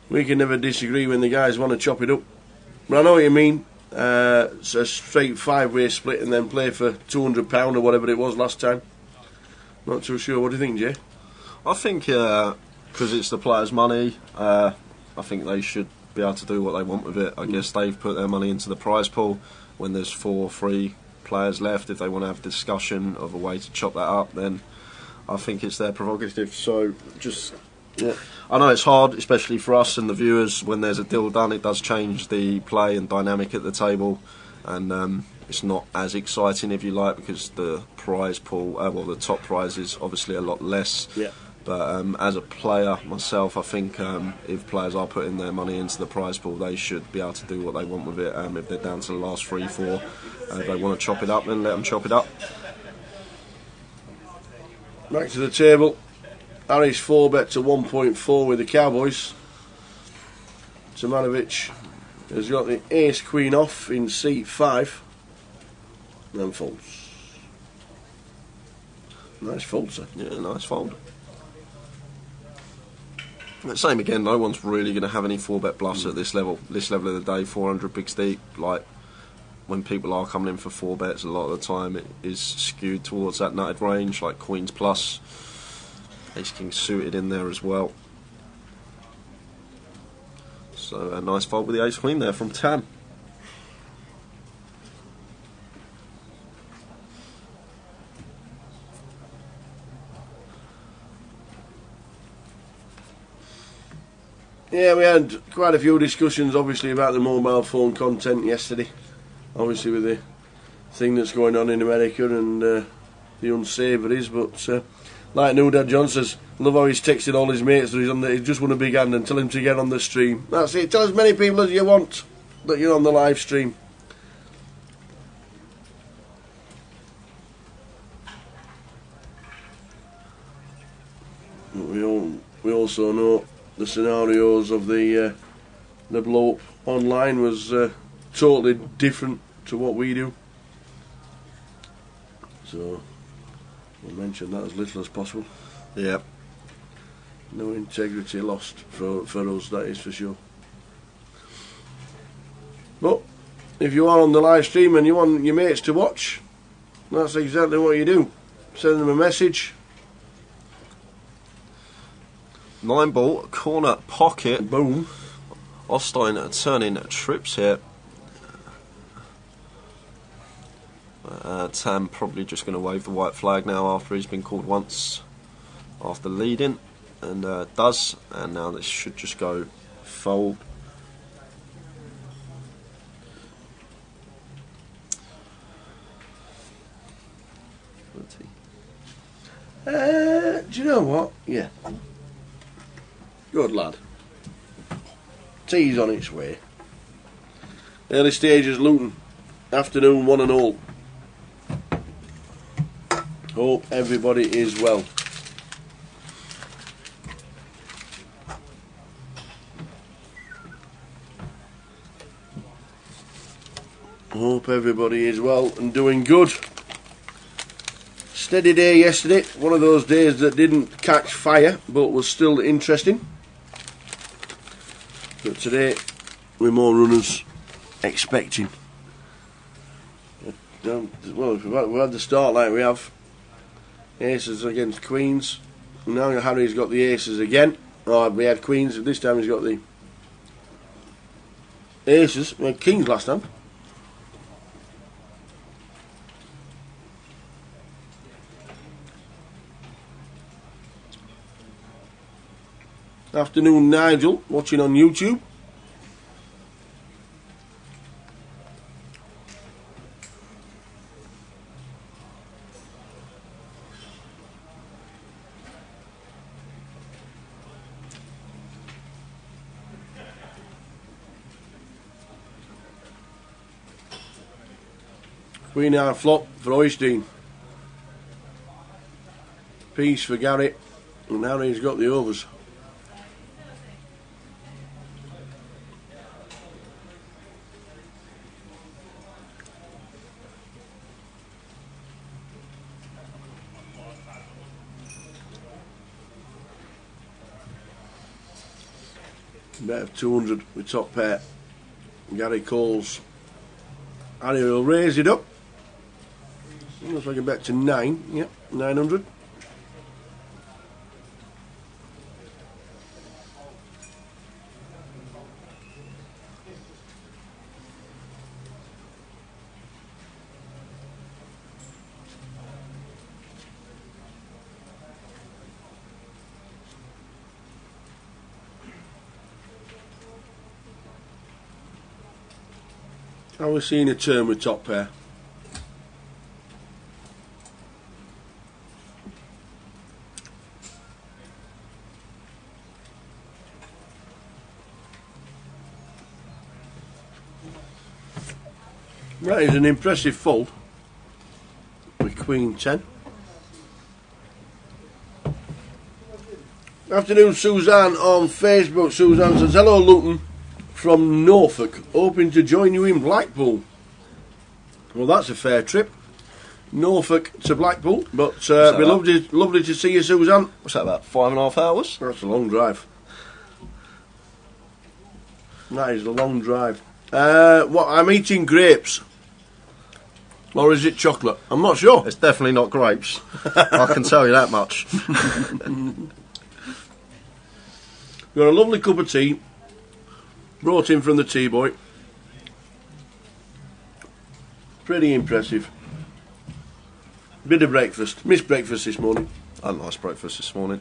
disagree when the guys want to chop it up. But I know what you mean. It's a straight 5-way split and then play for £200 or whatever it was last time. Not too sure. What do you think, Jay? I think because it's the players' money, I think they should be able to do what they want with it. I guess they've put their money into the prize pool. When there's 4 free players left, if they want to have a discussion of a way to chop that up, then I think it's their prerogative. So just, yeah. I know it's hard, especially for us and the viewers. When there's a deal done, it does change the play and dynamic at the table, and it's not as exciting, if you like, because the prize pool, well, the top prize is obviously a lot less. Yeah. But as a player myself, I think if players are putting their money into the prize pool, they should be able to do what they want with it. If they're down to the last 3, 4, if they want to chop it up, then let them chop it up. Back to the table. Harry's 4-bet to 1.4 with the Cowboys. Tomanovic has got the ace queen off in seat 5 and folds. Nice fold, sir. Yeah, nice fold. Same again, no one's really going to have any 4-bet bluffs at this level of the day. 400 big steep. Like, when people are coming in for 4-bets, a lot of the time it is skewed towards that nutted range, like queens plus, ace king suited in there as well. So a nice fold with the ace queen there from Tam. Yeah, we had quite a few discussions, obviously, about the mobile phone content yesterday. Obviously, with the thing that's going on in America and the unsavouries. But like New Dad John says, love how he's texted all his mates that he's just won a big hand and tell him to get on the stream. That's it. Tell as many people as you want that you're on the live stream. We also know the scenarios of the blow up online was totally different to what we do. So we'll mention that as little as possible. Yeah. No integrity lost for us, that is for sure. But if you are on the live stream and you want your mates to watch, that's exactly what you do. Send them a message. 9 ball, corner pocket. Boom. Ostein turning trips here. Tam probably just going to wave the white flag now after he's been called once after leading, and does, and now this should just go fold. Do you know what? Yeah. Good lad. Tea's on its way. Early stages Luton. Afternoon 1-1. Hope everybody is well. Hope everybody is well and doing good. Steady day yesterday. One of those days that didn't catch fire but was still interesting. But today, with more runners expecting. Well, we've had the start like we have. Aces against queens. Now Harry's got the aces again. Oh, we had queens. This time he's got the aces. We had kings last time. Afternoon Nigel, watching on YouTube. Queen Eye flop for Oystein. Piece for Gary. And Harry's got the overs. Bet of 200 with top pair. Gary calls. Harry will raise it up. Looks like a bet to 9. Yep, 900. How are we seeing a turn with top pair? That is an impressive fold with Queen 10. Afternoon, Suzanne on Facebook. Suzanne says, hello Luton from Norfolk, hoping to join you in Blackpool. Well, that's a fair trip. Norfolk to Blackpool, but it'd be lovely to see you, Suzanne. What's that, about 5.5 hours? That's a long drive. That is a long drive. What, I'm eating grapes. Or is it chocolate? I'm not sure. It's definitely not grapes. I can tell you that much. Got a lovely cup of tea, brought in from the tea boy. Pretty impressive. Bit of breakfast. Missed breakfast this morning. I had a nice breakfast this morning.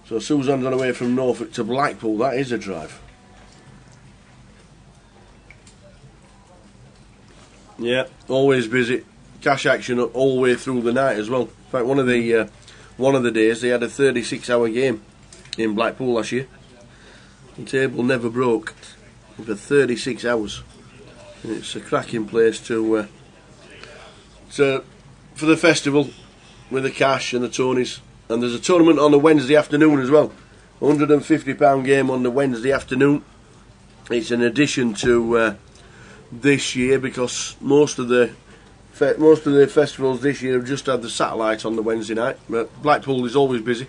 So Suzanne's on her way from Norfolk to Blackpool. That is a drive. Yeah, always busy. Cash action all the way through the night as well. In fact, one of the days they had a 36-hour game in Blackpool last year. The table never broke for 36 hours. And it's a cracking place to for the festival with the cash and the Tonys. And there's a tournament on a Wednesday afternoon as well. £150 game on the Wednesday afternoon. It's an addition to this year because most of the festivals this year have just had the satellite on the Wednesday night. But Blackpool is always busy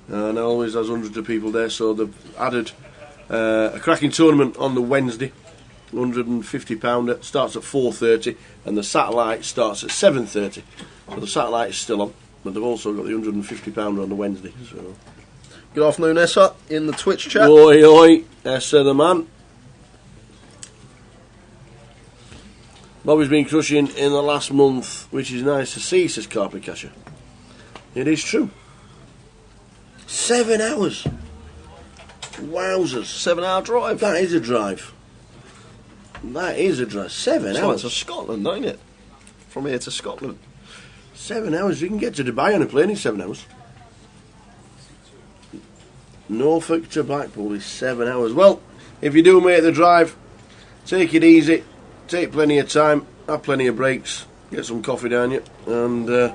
and always has hundreds of people there, so they've added a cracking tournament on the Wednesday. £150 that starts at 4:30 and the satellite starts at 7:30. So the satellite is still on, but they've also got the £150 on the Wednesday. So Good afternoon, Essa, in the Twitch chat. oi oi, Essa the man. Bobby's been crushing in the last month, which is nice to see, says Carpet Casher. It is true. 7 hours. Wowzers. 7-hour drive. That is a drive. That is a drive. 7 It's hours. like to Scotland, ain't it? From here to Scotland. 7 hours. You can get to Dubai on a plane in 7 hours. Norfolk to Blackpool is 7 hours. Well, if you do make the drive, take it easy. Take plenty of time, have plenty of breaks, get some coffee down you, and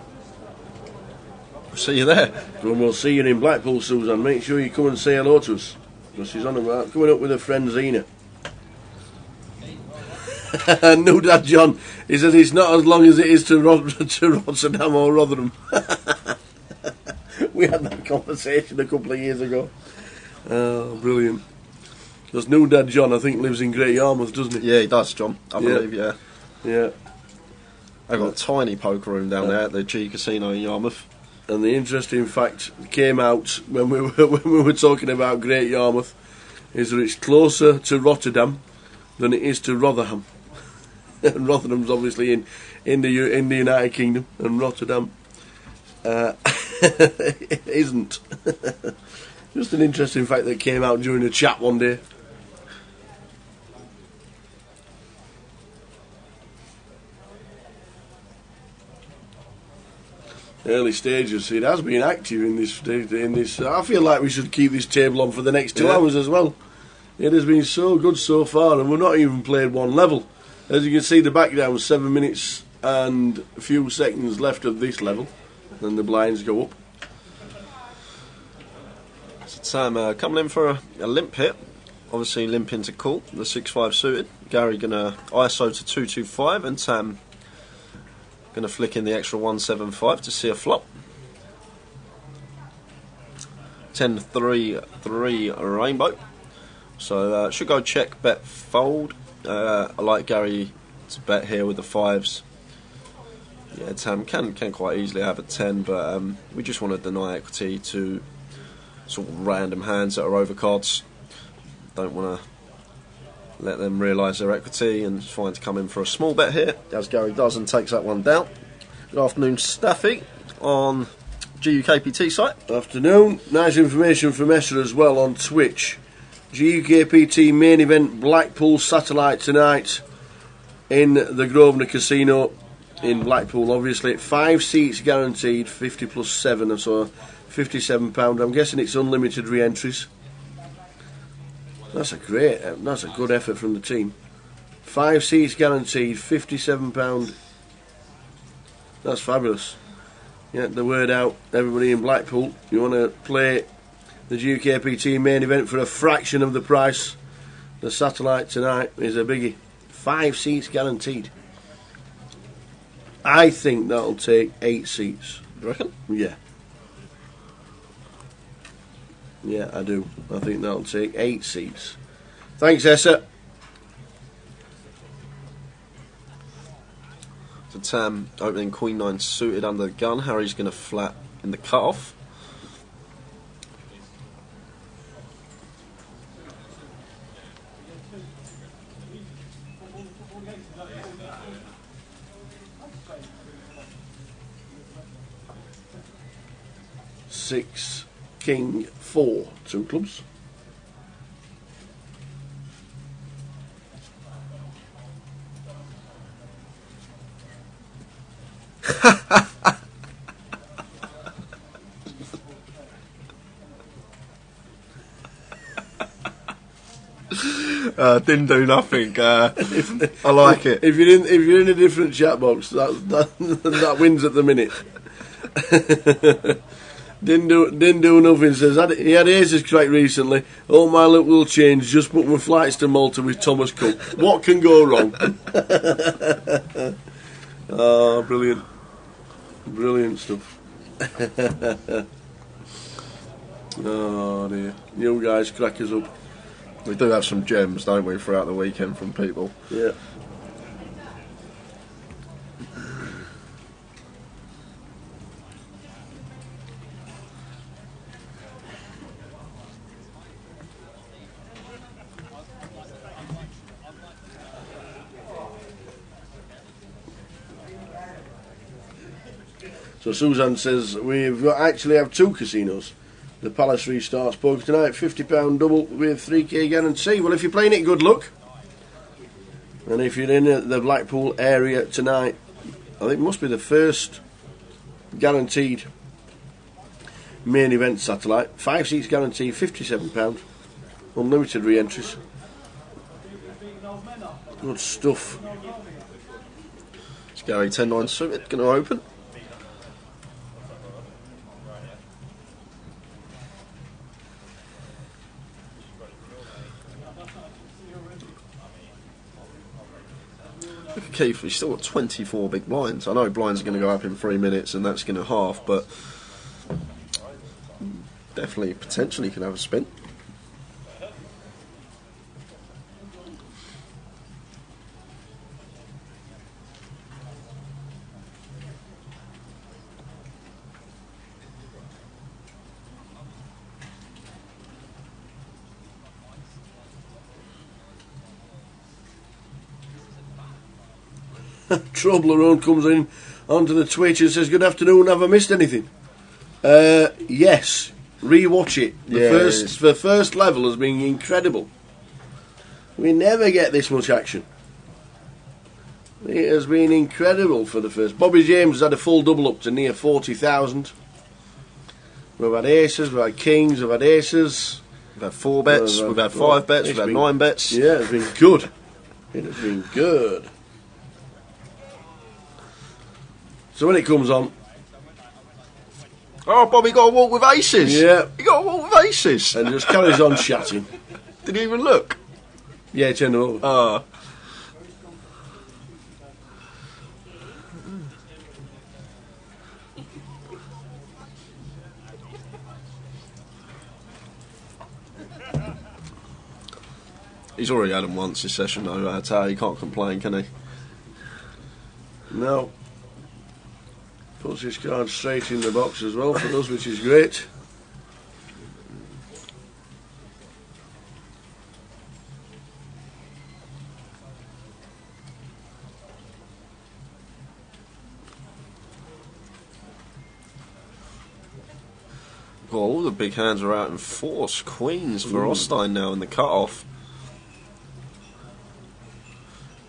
See you there. we'll see you in Blackpool, Susan. Make sure you come and say hello to us, because she's on about coming up with her friend Zena. No, Dad John, he says it's not as long as it is to Rotterdam or Rotherham. We had that conversation a couple of years ago. Oh, brilliant. Because new Dad John, I think, lives in Great Yarmouth, doesn't he? Yeah, he does, John. I believe, yeah. Yeah. They've got a tiny poker room down there at the G Casino in Yarmouth. And the interesting fact came out when we were talking about Great Yarmouth is that it's closer to Rotterdam than it is to Rotherham. And Rotherham's obviously in the United Kingdom, and Rotterdam isn't. Just an interesting fact that came out during a chat one day. Early stages. It has been active in this. I feel like we should keep this table on for the next 2 hours as well. It has been so good so far, and we've not even played one level. As you can see, the background 7 minutes and a few seconds left of this level, then the blinds go up. So Sam coming in for a limp hit. Obviously limping to call, the 6-5 suited. Gary gonna ISO to 225 and Sam gonna flick in the extra 175 to see a flop. 10-3-3 rainbow. So should go check, bet, fold. I like Gary to bet here with the 5s. Yeah, Tam can quite easily have a 10, but we just want to deny equity to sort of random hands that are overcards. Don't want to let them realise their equity, and it's fine to come in for a small bet here, as Gary does, and takes that one down. Good afternoon, Staffy, on GUKPT site. Afternoon. Nice information from Esther as well on Twitch. GUKPT main event Blackpool Satellite tonight in the Grosvenor Casino in Blackpool, obviously. 5 seats guaranteed, 50 plus 7, so £57. I'm guessing it's unlimited re-entries. That's a good effort from the team. 5 seats guaranteed, £57. That's fabulous. Get the word out, everybody in Blackpool. You want to play the GUKPT main event for a fraction of the price. The Satellite tonight is a biggie. 5 seats guaranteed. I think that'll take 8 seats. You reckon? Yeah. Yeah, I do. I think that'll take 8 seats. Thanks, Essa. So Tam opening Queen 9 suited under the gun. Harry's going to flat in the cut-off. Six, King, 4, 2 clubs. Didn't do nothing. I like it. If you're in a different chat box, that wins at the minute. Didn't do nothing. Says he had aces quite recently. Oh, my luck will change. Just booked my flights to Malta with Thomas Cook. What can go wrong? Oh, brilliant stuff. Oh dear, you guys crack us up. We do have some gems, don't we, throughout the weekend from people. Yeah. So Suzanne says actually have 2 casinos. The Palace restarts poker tonight, £50 double with 3k guarantee. Well, if you're playing it, good luck. And if you're in the Blackpool area tonight, I think it must be the first guaranteed main event Satellite. 5 seats guaranteed, £57. Unlimited re-entries. Good stuff. It's Gary 10-9 suited, going to open. Look at Keith, he's still got 24 big blinds. I know blinds are going to go up in 3 minutes and that's going to half, but definitely, potentially can have a spin. Troubler comes in onto the Twitch and says, "Good afternoon. Have I missed anything?" Yes. Rewatch it. The first level has been incredible. We never get this much action. It has been incredible for the first. Bobby James has had a full double up to near 40,000. We've had aces, we've had kings, we've had aces. We've had 4 bets, we've had 5 bets, we've had 9 bets. Yeah, it's been good. It has been good. So when it comes on, Oh, Bobby got a walk with aces. yeah, He got a walk with aces. and just carries on chatting. Did he even look? Yeah, he turned over. He's already had him once this session though, that's how he can't complain, can he? No. Puts his card straight in the box as well for us, which is great. Well, all the big hands are out in force. Queens for Ostein now in the cut-off.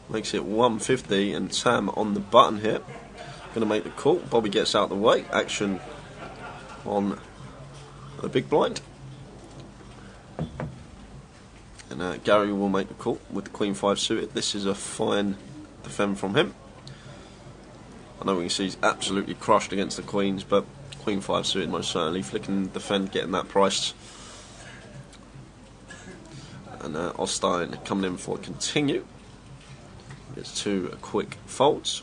Makes it 150 and Tam on the button here. Going to make the call. Bobby gets out the way. Action on the big blind. And Gary will make the call with the Queen 5 suited. This is a fine defend from him. I know we can see he's absolutely crushed against the Queens, but Queen 5 suited most certainly. Flicking defend, getting that price. And Ostein coming in for a continue. Gets two quick folds.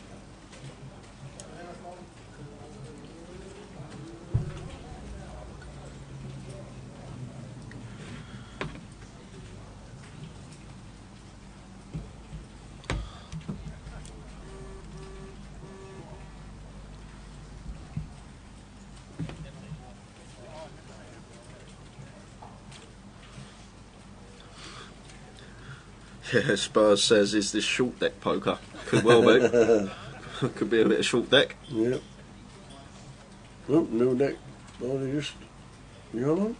Yeah, Spurs says, is this short deck poker? Could well be. Could be a bit of short deck. Yep. Oh, new deck. Oh, they just. You know?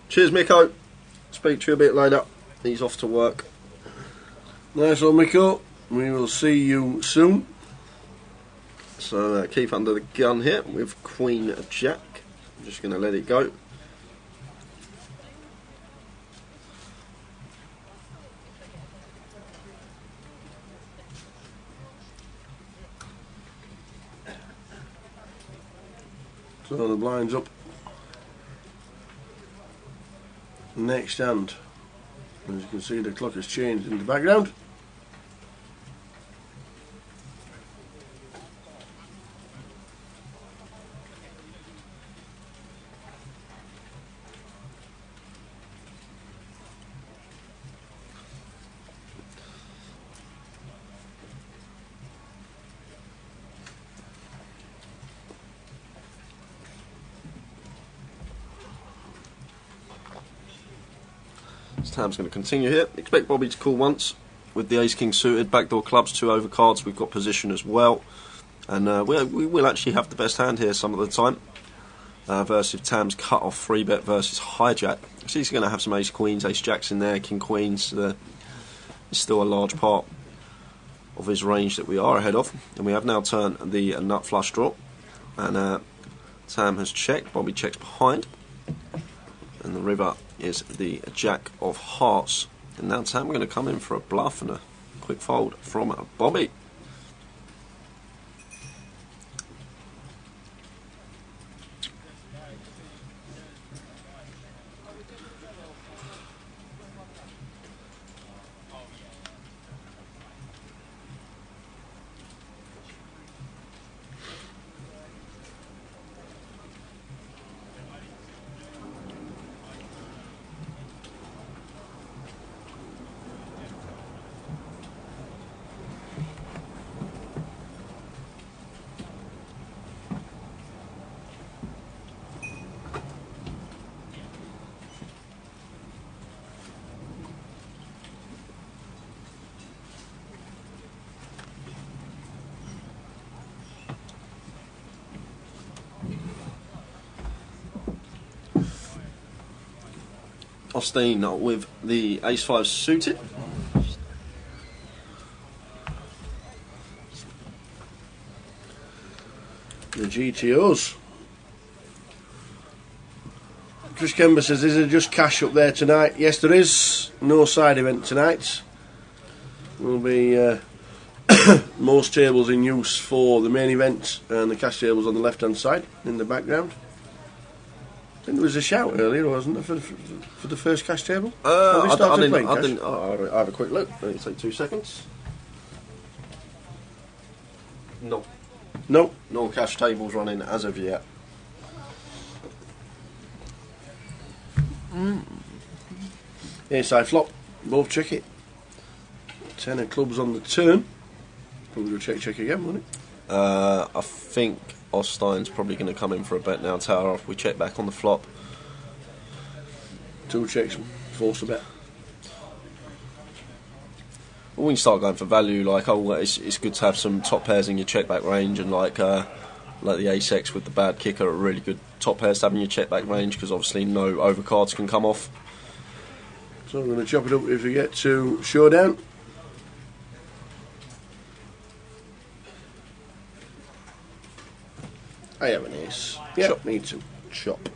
Cheers, Miko. Speak to you a bit later. He's off to work. Nice one, Miko. We will see you soon. So keep under the gun here with Queen Jack. I'm just going to let it go. So the blind's up. Next hand. As you can see, the clock has changed in the background. Tam's going to continue here. Expect Bobby to call once with the Ace-King suited, backdoor clubs, two overcards. We've got position as well. And we will actually have the best hand here some of the time. Versus Tam's cut-off 3-bet versus hijack. So he's going to have some Ace-Queens, Ace-Jacks in there, King-Queens. It's still a large part of his range that we are ahead of. And we have now turned the nut flush draw. And Tam has checked, Bobby checks behind. And the river is the Jack of Hearts. And now Tam going to come in for a bluff and a quick fold from Bobby. Austin with the ace-5 suited. The GTOs. Chris Kember says, is there just cash up there tonight? Yes, there is. No side event tonight. Will be most tables in use for the main event, and the cash tables on the left hand side in the background. I think there was a shout earlier, wasn't there, for the first cash table? I playing cash? didn't. I'll have a quick look. Let me take 2 seconds. No. No. No cash tables running as of yet. Ace side flop, both check it. 10 of clubs on the turn. Probably go check again, won't it? I think Ostein's probably going to come in for a bet now. Tower off. We check back on the flop. 2 checks, force a bet. Well, we can start going for value. Like, it's good to have some top pairs in your check back range, and like the ace X with the bad kicker are really good top pairs to have in your check back range, because obviously no overcards can come off. So we're going to chop it up if we get to showdown. I have an ace. Yeah, Chop. me too. Chop.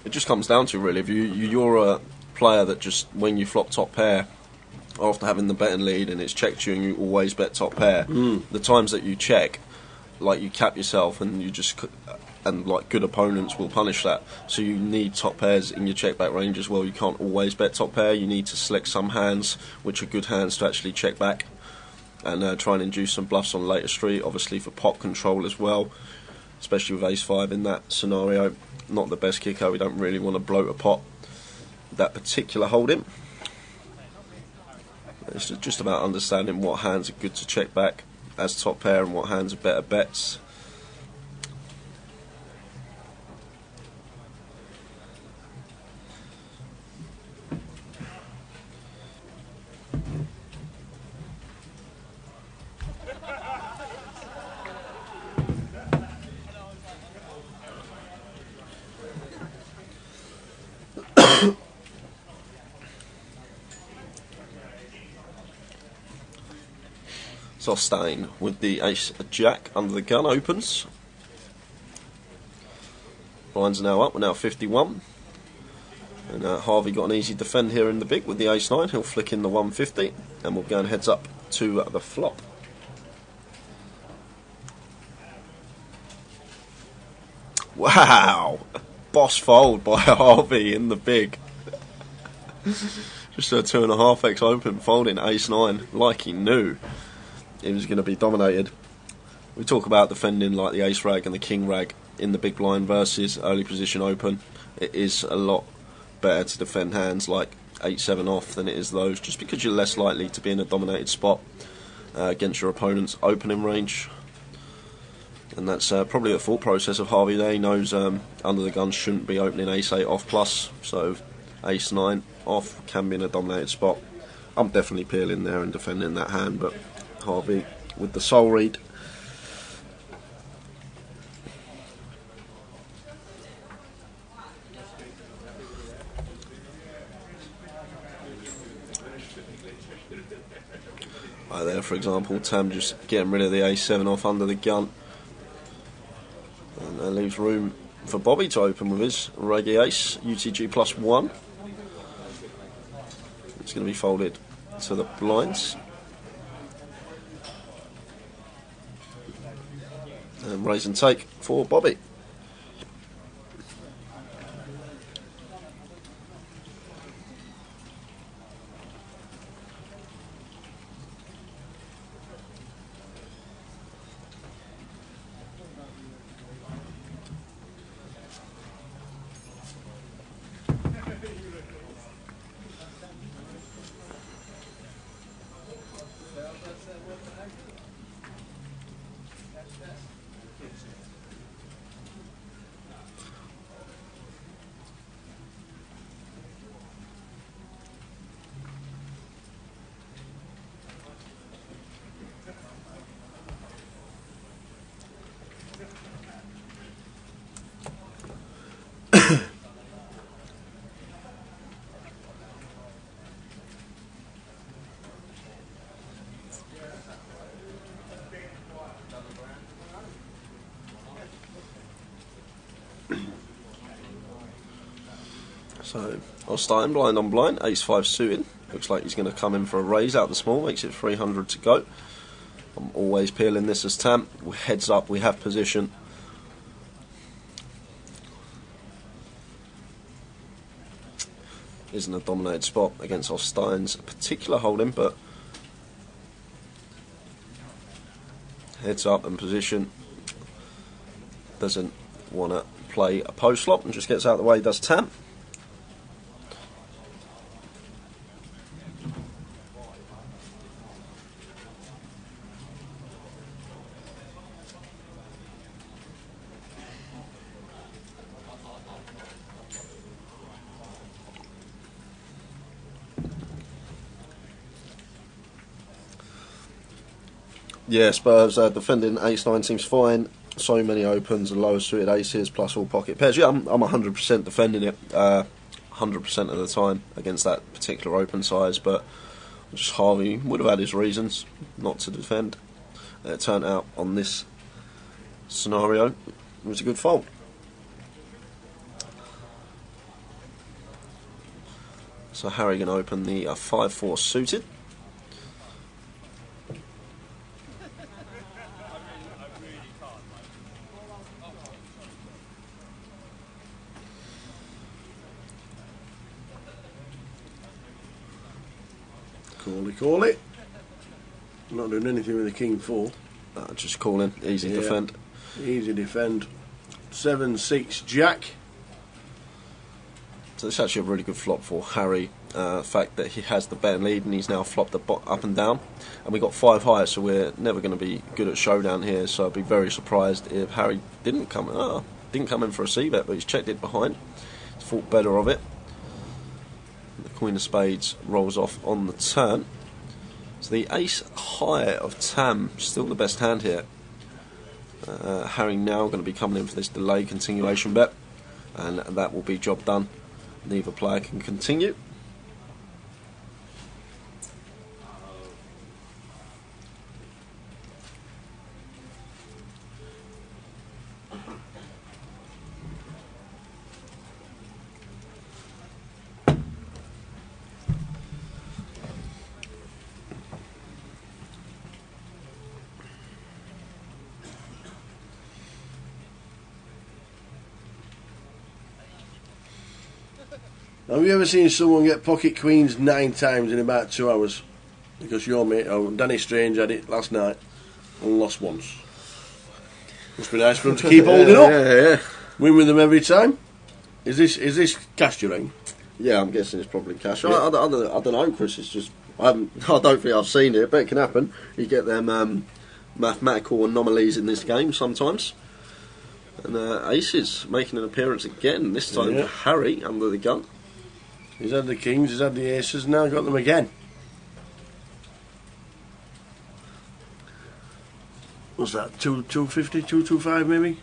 It just comes down to, really, if you're a player that just, when you flop top pair, after having the betting lead and it's checked you and you always bet top pair, the times that you check, like, you cap yourself, and you just, and like, good opponents will punish that. So you need top pairs in your check back range as well. You can't always bet top pair. You need to select some hands which are good hands to actually check back, and try and induce some bluffs on later street, obviously for pot control as well, especially with ace 5 in that scenario. Not the best kicker. We don't really want to bloat a pot that particular holding. It's just about understanding what hands are good to check back as top pair and what hands are better bets. Zostain with the ace jack under the gun opens. Blinds are now up, we're now 51. And Harvey got an easy defend here in the big with the ace 9. He'll flick in the 150, and we'll go and heads up to the flop. Wow! Boss fold by Harvey in the big. Just a 2.5x open, folding ace 9 like he knew it was going to be dominated. We talk about defending like the ace rag and the king rag in the big blind versus early position open. It is a lot better to defend hands like 8-7 off than it is those, just because you're less likely to be in a dominated spot against your opponent's opening range. And that's probably the thought process of Harvey there. He knows under the gun shouldn't be opening ace 8 off plus, so ace 9 off can be in a dominated spot. I'm definitely peeling there and defending that hand, but Harvey with the soul read. Right there, for example, Tam just getting rid of the ace 7 off under the gun, and that leaves room for Bobby to open with his reggae ace UTG +1. It's going to be folded to the blinds. And raise and take for Bobby. So I'll start him blind on blind, ace-5 suited. Looks like he's going to come in for a raise out the small, makes it 300 to go. I'm always peeling this as Tam. Heads up, we have position. Isn't a dominated spot against Ostein's particular holding, but heads up and position. Doesn't want to play a post flop and just gets out of the way, does Tam. Yeah, Spurs defending ace-9 seems fine. So many opens and lower suited aces plus all pocket pairs. Yeah, I'm 100% defending it 100% of the time against that particular open size, but just Harvey would have had his reasons not to defend. It turned out on this scenario it was a good fold. So Harry can open the 5-4 suited. Call it. Not doing anything with the king 4. Just calling, easy defend. Easy defend. 7-6 jack. So it's actually a really good flop for Harry. The fact that he has the bet lead and he's now flopped the up and down, and we got 5 high, so we're never going to be good at showdown here. So I'd be very surprised if Harry didn't come in for a C bet, but he's checked it behind. He's thought better of it. The Queen of Spades rolls off on the turn. So the ace high of Tam, still the best hand here. Harry now going to be coming in for this delay continuation bet, and that will be job done. Neither player can continue. Have you ever seen someone get pocket queens 9 times in about 2 hours? Because your mate, Danny Strange, had it last night and lost once. Must be nice for him to keep holding up. Yeah. Win with them every time. Is this cash, do you reckon? Yeah, I'm guessing it's probably cash. I don't know, Chris. It's just I don't think I've seen it, but it can happen. You get them mathematical anomalies in this game sometimes. And aces making an appearance again. This time for Harry under the gun. He's had the kings, he's had the aces, now got them again. What's that? 250, 225 maybe?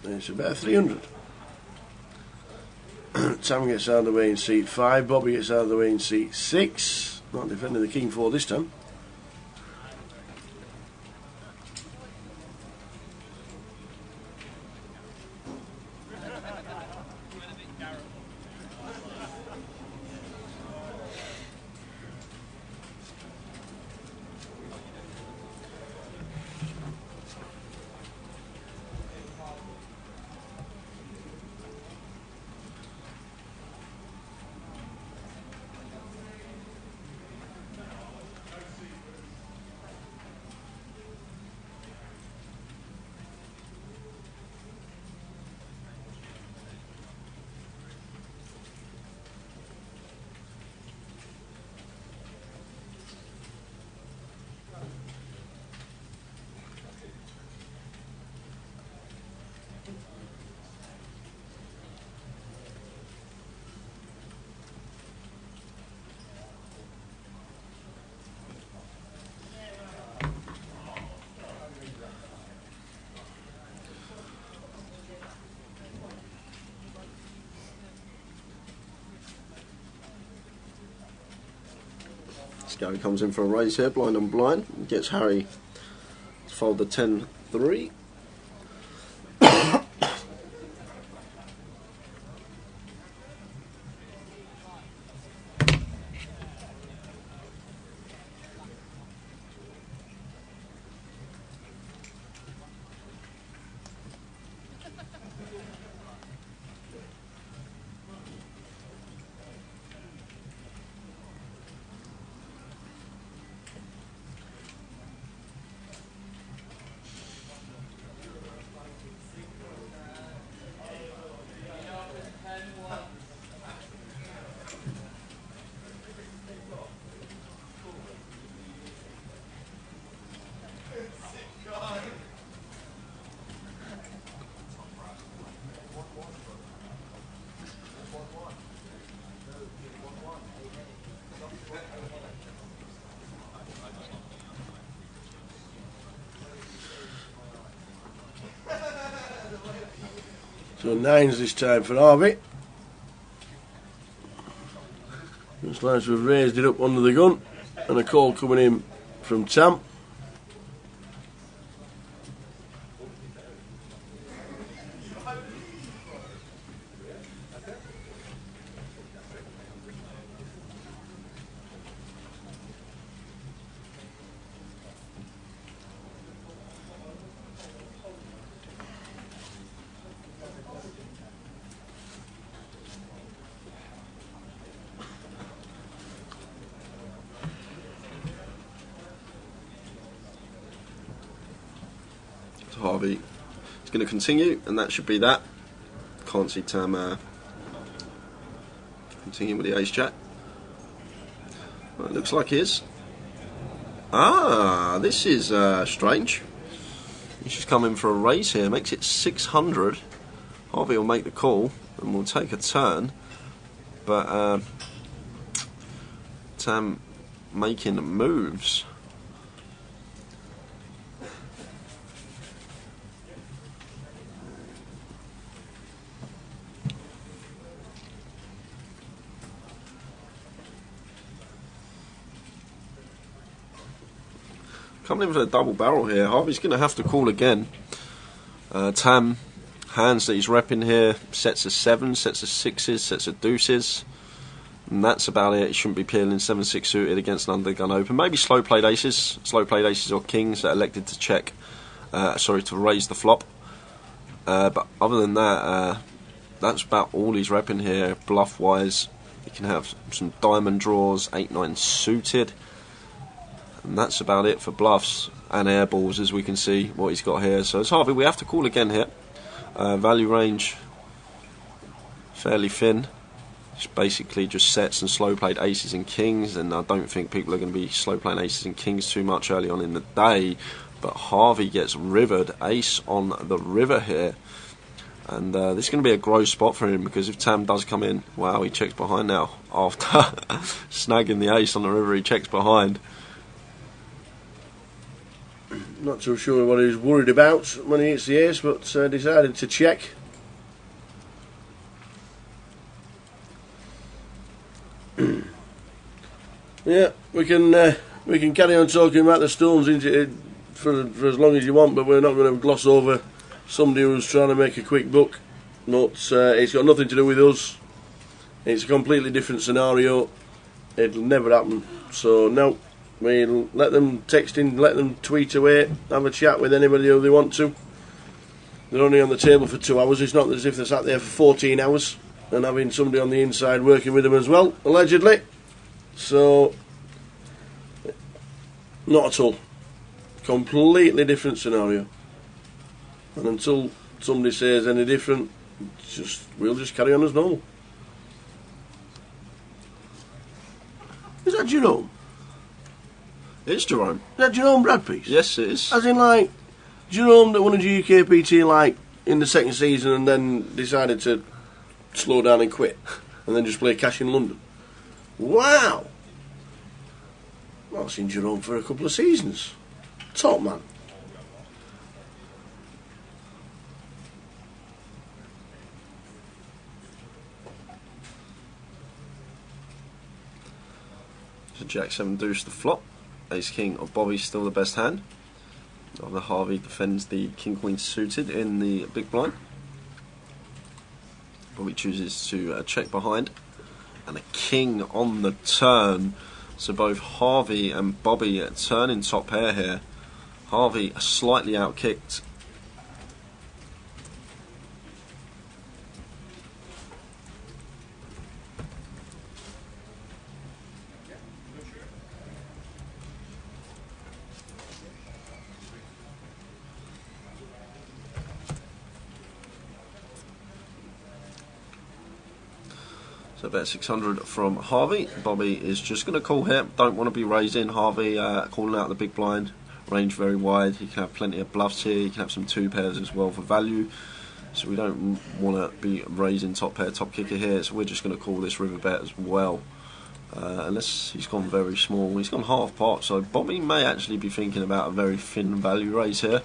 It's about 300. Tam gets out of the way in seat 5, Bobby gets out of the way in seat 6. Not defending the king 4 this time. Gary comes in for a raise here, blind on blind. Gets Harry to fold the 10-3. So 9s this time for Harvey. Looks like we've raised it up under the gun, and a call coming in from Tam. Harvey is going to continue, and that should be that. Can't see Tam continue with the ace jack. Well, it looks like he is. Ah, this is strange. He's just come in for a raise here, makes it 600. Harvey will make the call and we'll take a turn, but Tam making moves. Coming in for a double barrel here. Harvey's going to have to call again. Tam, hands that he's repping here, sets of 7s, sets of 6s, sets of deuces. And that's about it. He shouldn't be peeling 7-6 suited against an undergun open. Maybe slow played aces or kings that elected to check. To raise the flop. But other than that, that's about all he's repping here, bluff wise. He can have some diamond draws, 8-9 suited. And that's about it for bluffs and air balls, as we can see what he's got here. So it's Harvey, we have to call again here. Value range fairly thin. It's basically just sets and slow played aces and kings, and I don't think people are going to be slow playing aces and kings too much early on in the day. But Harvey gets rivered, ace on the river here. And this is going to be a gross spot for him, because if Tam does come in, wow, he checks behind now. After snagging the ace on the river, he checks behind. Not too sure what he was worried about when he hits the ace, but decided to check. Yeah, we can carry on talking about the stones for as long as you want, but we're not going to gloss over somebody who's trying to make a quick buck. But it's got nothing to do with us. It's a completely different scenario. It'll never happen. So no. We'll let them text in, let them tweet away, have a chat with anybody who they want to. They're only on the table for 2 hours. It's not as if they're sat there for 14 hours and having somebody on the inside working with them as well, allegedly. So, not at all. Completely different scenario. And until somebody says any different, we'll just carry on as normal. Is that Jerome? It's Jerome. Is that Jerome Bradpiece? Yes, it is. As in, like, Jerome that won a GUKPT, like, in the second season and then decided to slow down and quit and then just play cash in London. Wow! I've seen Jerome for a couple of seasons. Top man. So Jack 7 deuce the flop. Ace King of Bobby's still the best hand. Rather Harvey defends the King Queen suited in the big blind. Bobby chooses to check behind, and a king on the turn. So both Harvey and Bobby turning top pair here. Harvey slightly outkicked. So bet 600 from Harvey. Bobby is just going to call here. Don't want to be raising. Harvey calling out the big blind. Range very wide. He can have plenty of bluffs here. He can have some 2 pairs as well for value. So we don't want to be raising top pair, top kicker here. So we're just going to call this river bet as well. Unless he's gone very small. He's gone half pot. So Bobby may actually be thinking about a very thin value raise here.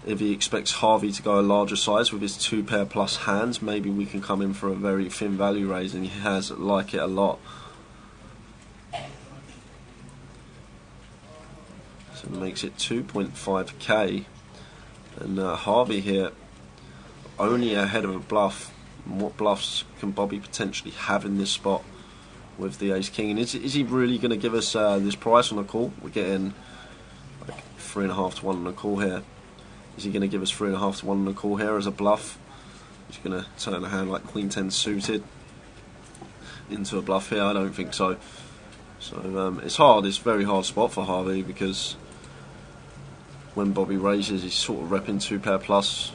If he expects Harvey to go a larger size with his 2 pair plus hands, maybe we can come in for a very thin value raise, and he has like it a lot. So it makes it 2.5k, and Harvey here only ahead of a bluff. And what bluffs can Bobby potentially have in this spot with the Ace King? And is he really going to give us this price on a call? We're getting like 3.5 to 1 on a call here. Is he going to give us 3.5 to 1 on the call here as a bluff? He's going to turn a hand like Queen 10 suited into a bluff here? I don't think so. So it's hard. It's a very hard spot for Harvey, because when Bobby raises, he's sort of repping 2 pair plus.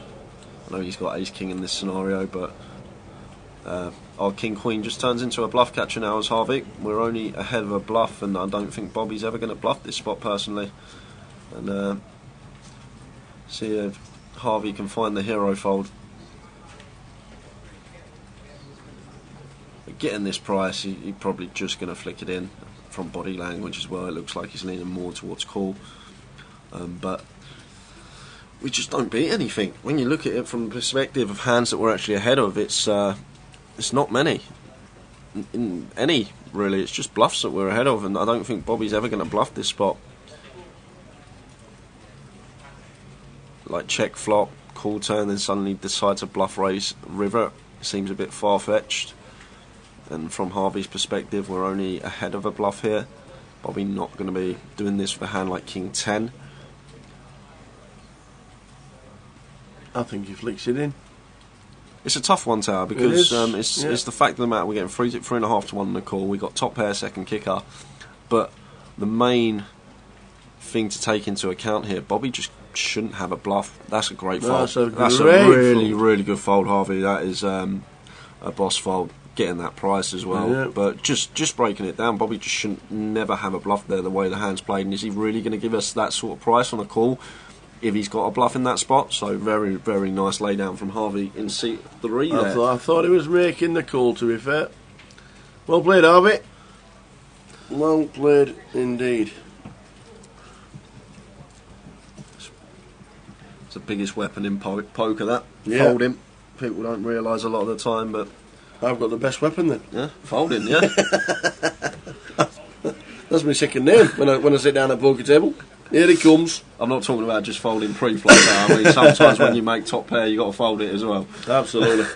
I know he's got Ace King in this scenario, but our King Queen just turns into a bluff catcher now as Harvey. We're only ahead of a bluff, and I don't think Bobby's ever going to bluff this spot personally. And see if Harvey can find the hero fold. But getting this price, he's probably just going to flick it in from body language as well. It looks like he's leaning more towards call. But we just don't beat anything. When you look at it from the perspective of hands that we're actually ahead of, it's not many. In any, really. It's just bluffs that we're ahead of, and I don't think Bobby's ever going to bluff this spot. Like check flop, call turn, then suddenly decide to bluff raise river. Seems a bit far-fetched. And from Harvey's perspective, we're only ahead of a bluff here. Bobby not going to be doing this with a hand like King 10. I think he flicks it in. It's a tough one, Tower, because it's the fact of the matter, we're getting 3.5 to 1 on the call. We got top pair, second kicker, but the main thing to take into account here, Bobby just shouldn't have a bluff. That's a great fold. That's a really, really good fold, Harvey. That is a boss fold, getting that price as well. Yeah. But just breaking it down, Bobby just shouldn't never have a bluff there the way the hand's played. And is he really going to give us that sort of price on a call if he's got a bluff in that spot? So very, very nice lay down from Harvey in seat 3 there. I thought he was making the call, to be fair. Well played, Harvey. Well played indeed. It's the biggest weapon in poker, that. Yeah. Folding. People don't realise a lot of the time, but I've got the best weapon then. yeah, folding, yeah. That's my second name when I sit down at poker table. Here he comes. I'm not talking about just folding pre-flop. I mean, sometimes when you make top pair, you got to fold it as well. Absolutely.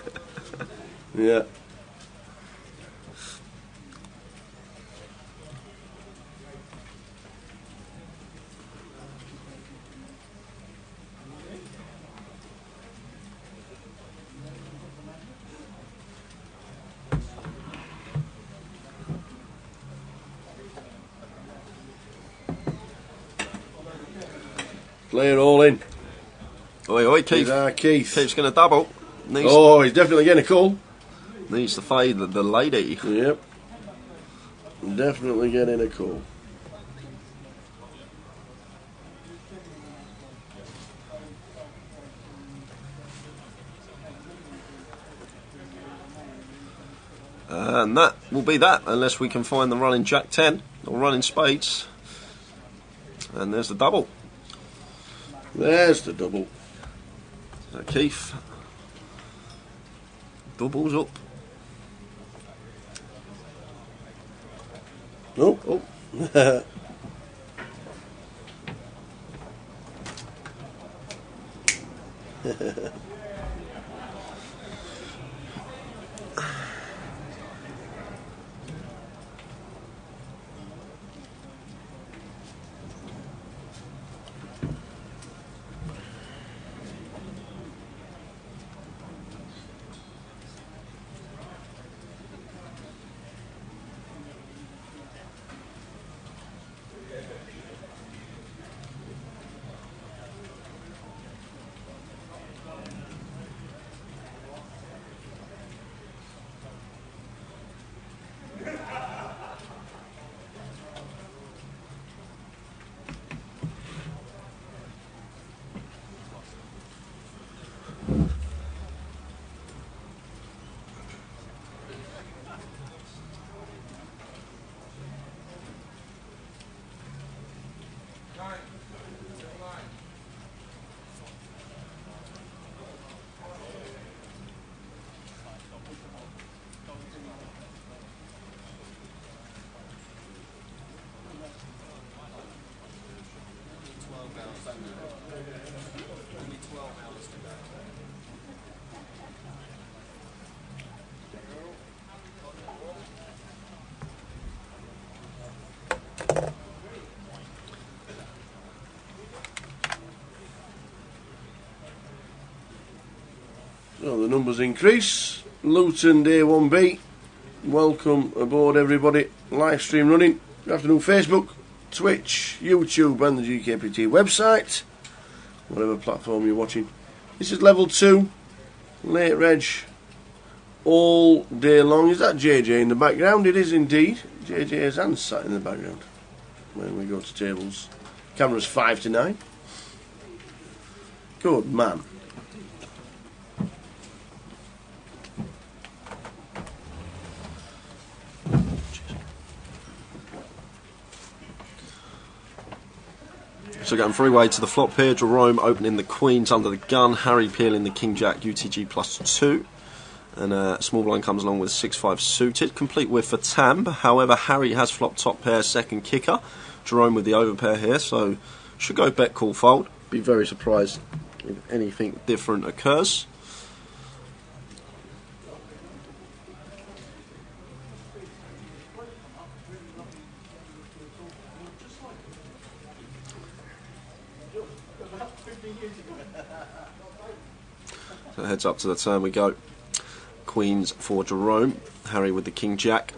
Yeah. Play it all in. Oi, oi, Keith. Keith. Keith's going to double. He's definitely getting a call. Needs to fade the lady. Yep. Definitely getting a call. And that will be that, unless we can find the running Jack 10 or running spades. And there's the double. There's the double. So Keith doubles up. No. Oh. So the numbers increase. Luton Day 1B. Welcome aboard, everybody. Live stream running. Good afternoon, Facebook, Twitch, YouTube, and the GUKPT website. Whatever platform you're watching. This is level 2. Late reg. All day long. Is that JJ in the background? It is indeed. JJ's hand sat in the background. When we go to tables. Camera's 5 to 9. Good man. So going three-way to the flop here. Jerome opening the queens under the gun. Harry peeling the king jack UTG +2. And small blind comes along with 6-5 suited. Complete with for Tam. However, Harry has flopped top pair, second kicker. Jerome with the overpair here. So should go bet, call, fold. Be very surprised if anything different occurs. So heads up to the turn we go. Queens for Jerome. Harry with the king jack.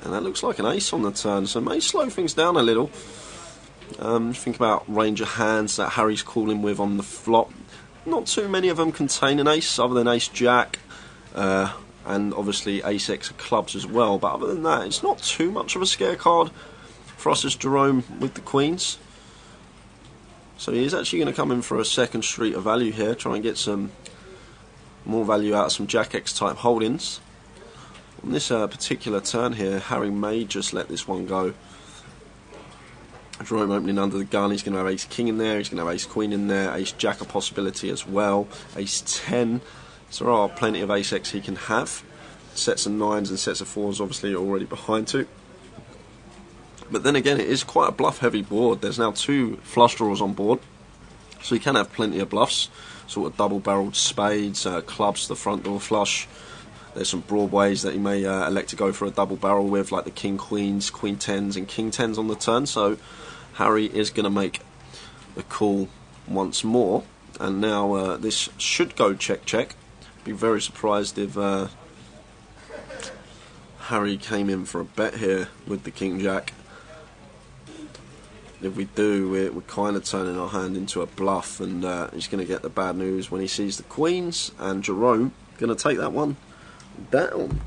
And that looks like an ace on the turn, so may slow things down a little. Think about range of hands that Harry's calling with on the flop. Not too many of them contain an ace, other than ace jack, and obviously ace x of clubs as well. But other than that, it's not too much of a scare card for us as Jerome with the queens. So he is actually going to come in for a second street of value here, try and get some more value out of some jack x type holdings. On this particular turn here, Harry may just let this one go. Jerome opening under the gun, he's going to have ace king in there, he's going to have ace queen in there, ace jack a possibility as well, ace 10. So there are plenty of ace x he can have. Sets of 9s and sets of 4s obviously are already behind two. But then again, it is quite a bluff heavy board. There's now 2 flush draws on board, so you can have plenty of bluffs. Sort of double barreled spades, clubs, the front door flush. There's some broadways that you may elect to go for a double barrel with, like the king queens, queen 10s and king 10s on the turn. So Harry is going to make the call once more, and now this should go check check. Be very surprised if Harry came in for a bet here with the king jack. If we do, we're kind of turning our hand into a bluff, and he's going to get the bad news when he sees the queens, and Jerome going to take that one down.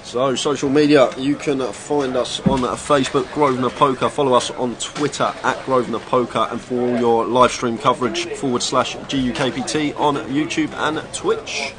So, social media, you can find us on Facebook, Grosvenor Poker. Follow us on Twitter, @Grosvenor Poker. And for all your live stream coverage, /GUKPT on YouTube and Twitch.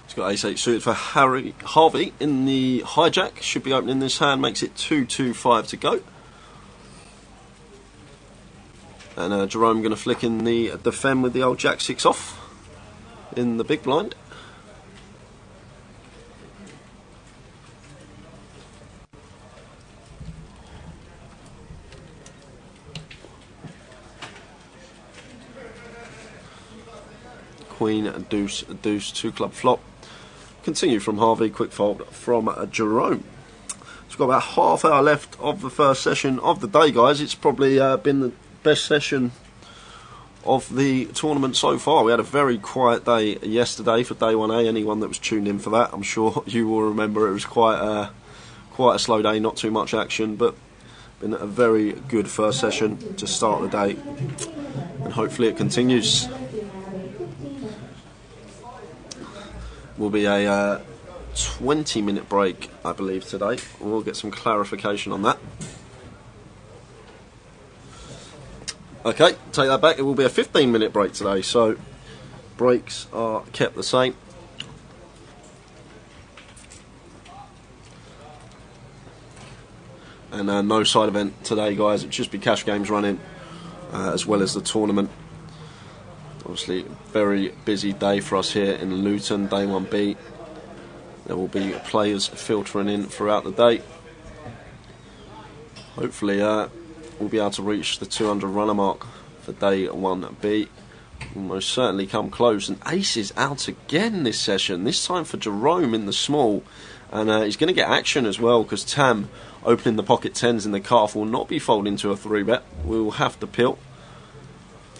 He's got ace-8 suited for Harvey in the hijack. Should be opening this hand, makes it 2-2-5 to go. And Jerome going to flick in the fem with the old jack-6 off in the big blind. Queen, deuce, deuce, 2-club flop. Continue from Harvey, quick fold from Jerome. It's got about half hour left of the first session of the day, guys. It's probably been the best session of the tournament so far. We had a very quiet day yesterday for day 1A. Anyone that was tuned in for that, I'm sure you will remember it was quite a slow day, not too much action, but been a very good first session to start the day, and hopefully it continues. Will be a 20-minute break, I believe, today. We'll get some clarification on that. Okay, take that back. It will be a 15-minute break today, so breaks are kept the same. And no side event today, guys. It'll just be cash games running, as well as the tournament. Obviously, very busy day for us here in Luton, day 1B. There will be players filtering in throughout the day. Hopefully, we'll be able to reach the 200 runner mark for day 1B. We'll most certainly come close. And ace is out again this session, this time for Jerome in the small. And he's going to get action as well, because Tam, opening the pocket 10s in the calf, will not be folding to a 3-bet. We will have to pilt.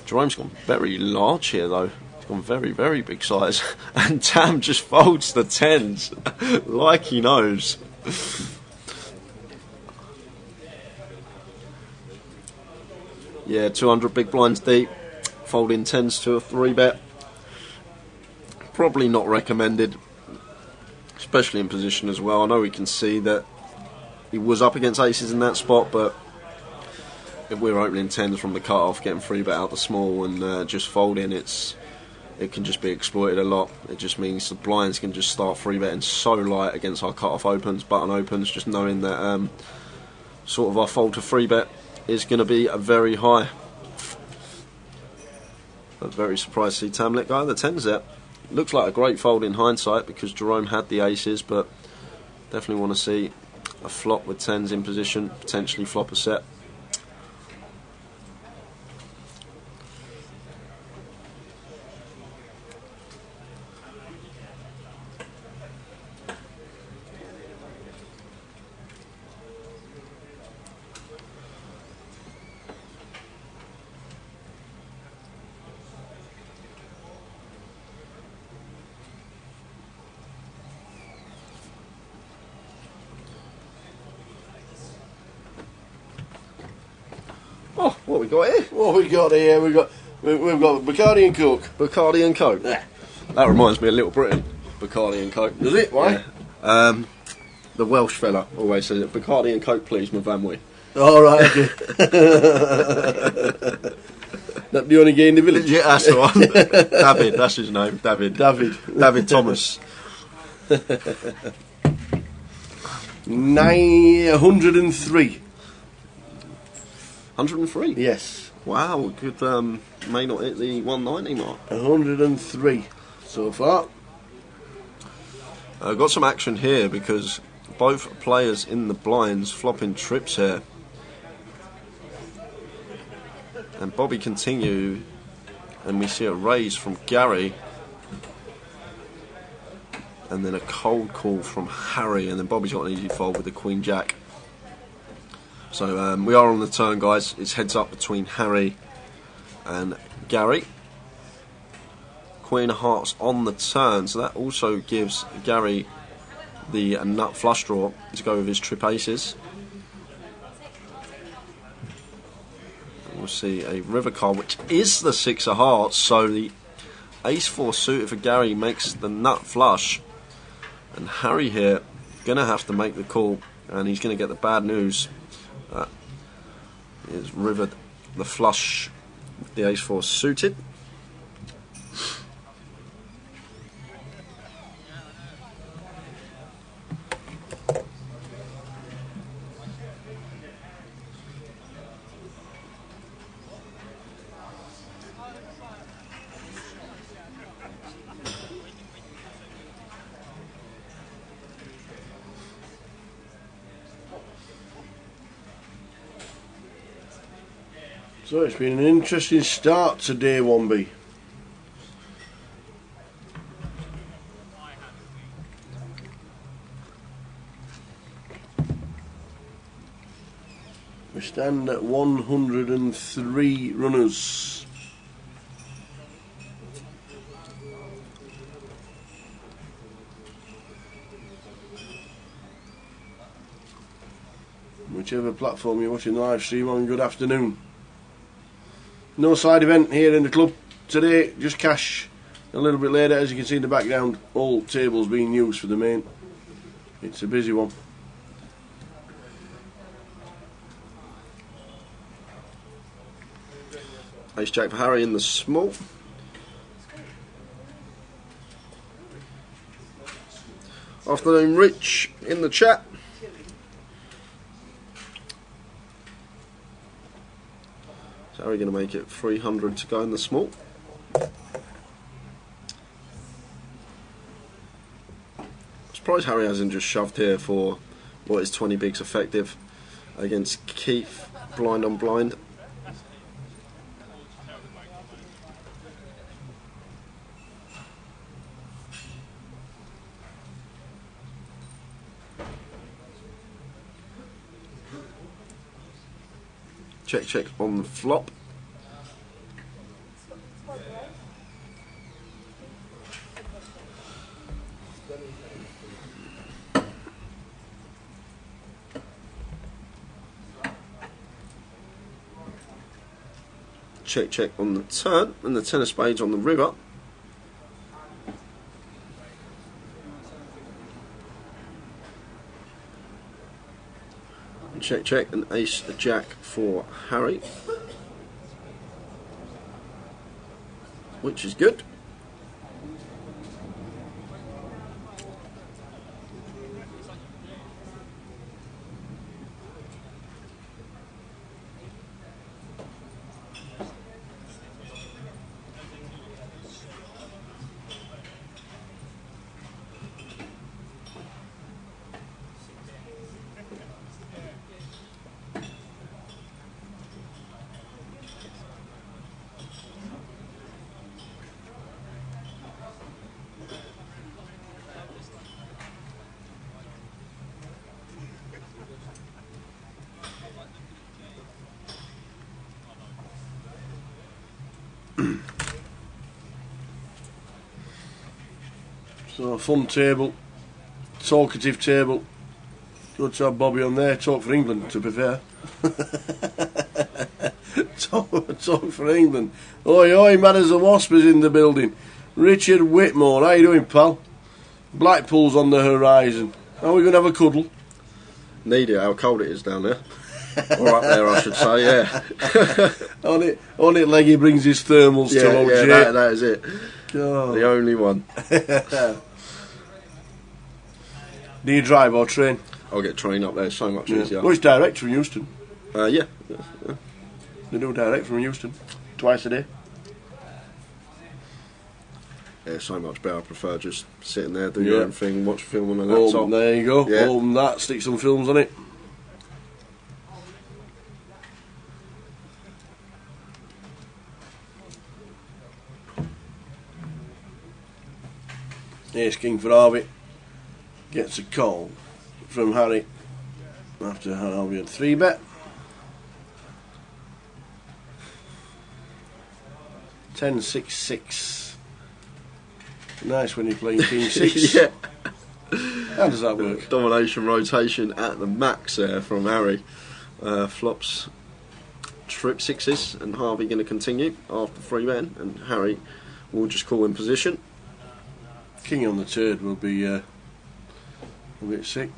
Jerome's gone very large here, though. He's gone very, very big size. And Tam just folds the 10s like he knows. Yeah, 200 big blinds deep. Folding 10s to a 3-bet. Probably not recommended, especially in position as well. I know we can see that he was up against aces in that spot, but if we're opening 10s from the cut-off, getting 3-bet out the small and just folding, it can just be exploited a lot. It just means the blinds can just start 3-betting so light against our cut-off opens, button opens, just knowing that sort of our fold to 3-bet is going to be very high. But very surprised to see Tam let go of the 10s there. Looks like a great fold in hindsight, because Jerome had the aces, but definitely want to see a flop with 10s in position, potentially flop a set. Oh, what we got here? What we got here? We've got Bacardi and Coke. Bacardi and Coke. Yeah. That reminds me of Little Britain. Bacardi and Coke. Does it? Why? Yeah. The Welsh fella always says it. Bacardi and Coke, please, my family. All right. Okay. That the only game in the village. Yeah, that's the one. David, that's his name. David Thomas. 903. 103. Yes. Wow, good. May not hit the 190 mark. 103 so far. Got some action here, because both players in the blinds flopping trips here. And Bobby continue, and we see a raise from Gary, and then a cold call from Harry, and then Bobby's got an easy fold with the Queen Jack. So we are on the turn, guys. It's heads up between Harry and Gary. Queen of Hearts on the turn, so that also gives Gary the nut flush draw to go with his trip aces. And we'll see a river card, which is the 6 of hearts, so the ace-4 suited for Gary makes the nut flush, and Harry here gonna have to make the call, and he's gonna get the bad news. Is rivered the flush with the ace-4 suited. So it's been an interesting start to day 1B. We stand at 103 runners. Whichever platform you're watching the live stream on, good afternoon. No side event here in the club today, just cash a little bit later. As you can see in the background, all tables being used for the main. It's a busy one. Ace Jack for Harry in the small. Afternoon Rich in the chat. So Harry going to make it 300 to go in the small. Surprised Harry hasn't just shoved here for what is 20 bigs effective against Keith, blind on blind. Check, check on the flop. Check, check on the turn, and the 10 of spades on the river. Check, check, and ace jack for Harry, which is good. So a fun table, talkative table. Good to have Bobby on there. Talk for England, to be fair. talk for England. Oi, oi, mad as a wasp is in the building. Richard Whitmore, how you doing, pal? Blackpool's on the horizon. Are we going to have a cuddle? Need it, how cold it is down there. Or up there, I should say, yeah. on it, Leggy brings his thermals to old yeah, Jay. that is it. Oh. The only one. Do you drive or train? I'll get train up there, so much easier. Well, it's direct from Euston. Yeah. They do direct from Euston. Twice a day. Yeah, so much better. I prefer just sitting there, doing your own thing, watch a film on a laptop. Oh, there you go. Yeah. Open that, stick some films on it. Ace King for Harvey. Gets a call from Harry after Harvey had 3-bet. 10-6-6. Nice when you're playing King 6. Yeah. How does that work? Domination rotation at the max there from Harry. Flops trip sixes, and Harvey going to continue after 3 men, and Harry will just call in position. King on the turd will be a bit sick.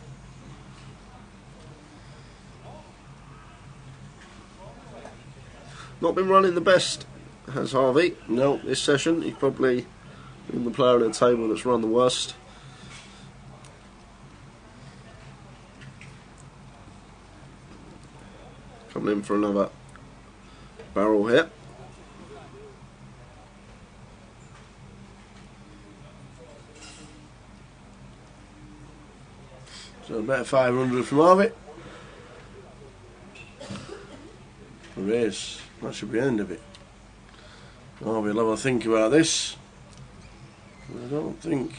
Not been running the best, has Harvey? No. This session, he's probably been the player at the table that's run the worst. Coming in for another barrel hit. So about 500 from Harvey. Raise That should be the end of it. Oh, we'll have a think about this. I don't think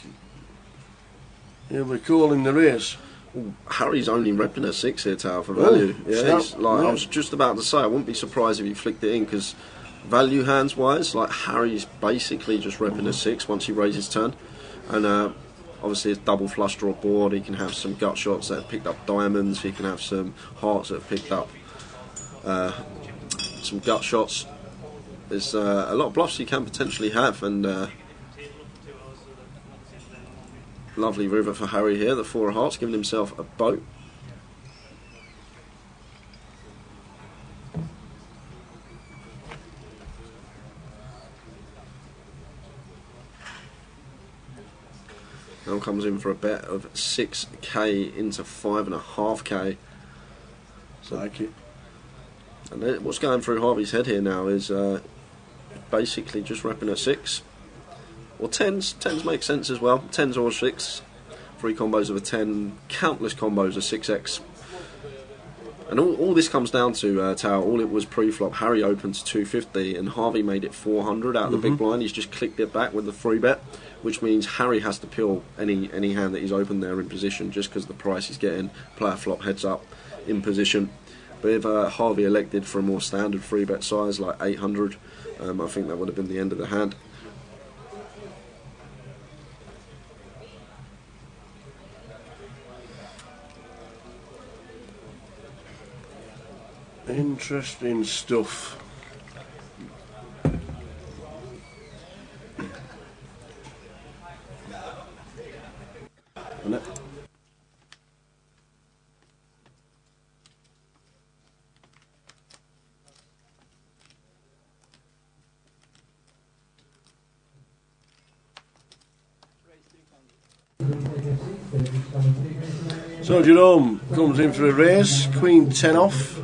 he'll be calling the race. Ooh, Harry's only repping a 6 here, Tower, for value. Yeah, he's, like, I was just about to say, I wouldn't be surprised if he flicked it in, because value hands wise, like, Harry's basically just repping a 6 once he raises turn. And obviously it's double flush draw board. He can have some gut shots that have picked up diamonds. He can have some hearts that have picked up some gut shots. There's a lot of bluffs he can potentially have, and lovely river for Harry here. The 4 of hearts, giving himself a boat. Now comes in for a bet of 6k into 5.5k. So, like it. And then what's going through Harvey's head here now is basically just repping a 6. Well, 10s. 10s make sense as well. 10s or 6. 3 combos of a 10. Countless combos of 6x. And all this comes down to, Tower, all it was pre-flop. Harry opened to 250 and Harvey made it 400 out of the big blind. He's just clicked it back with the 3 bet, which means Harry has to pill any hand that he's opened there in position, just because the price is getting player flop heads up in position. But if Harvey elected for a more standard 3 bet size like 800, I think that would have been the end of the hand. Interesting stuff. Isn't it? So Jerome comes in for a race, Queen 10 off,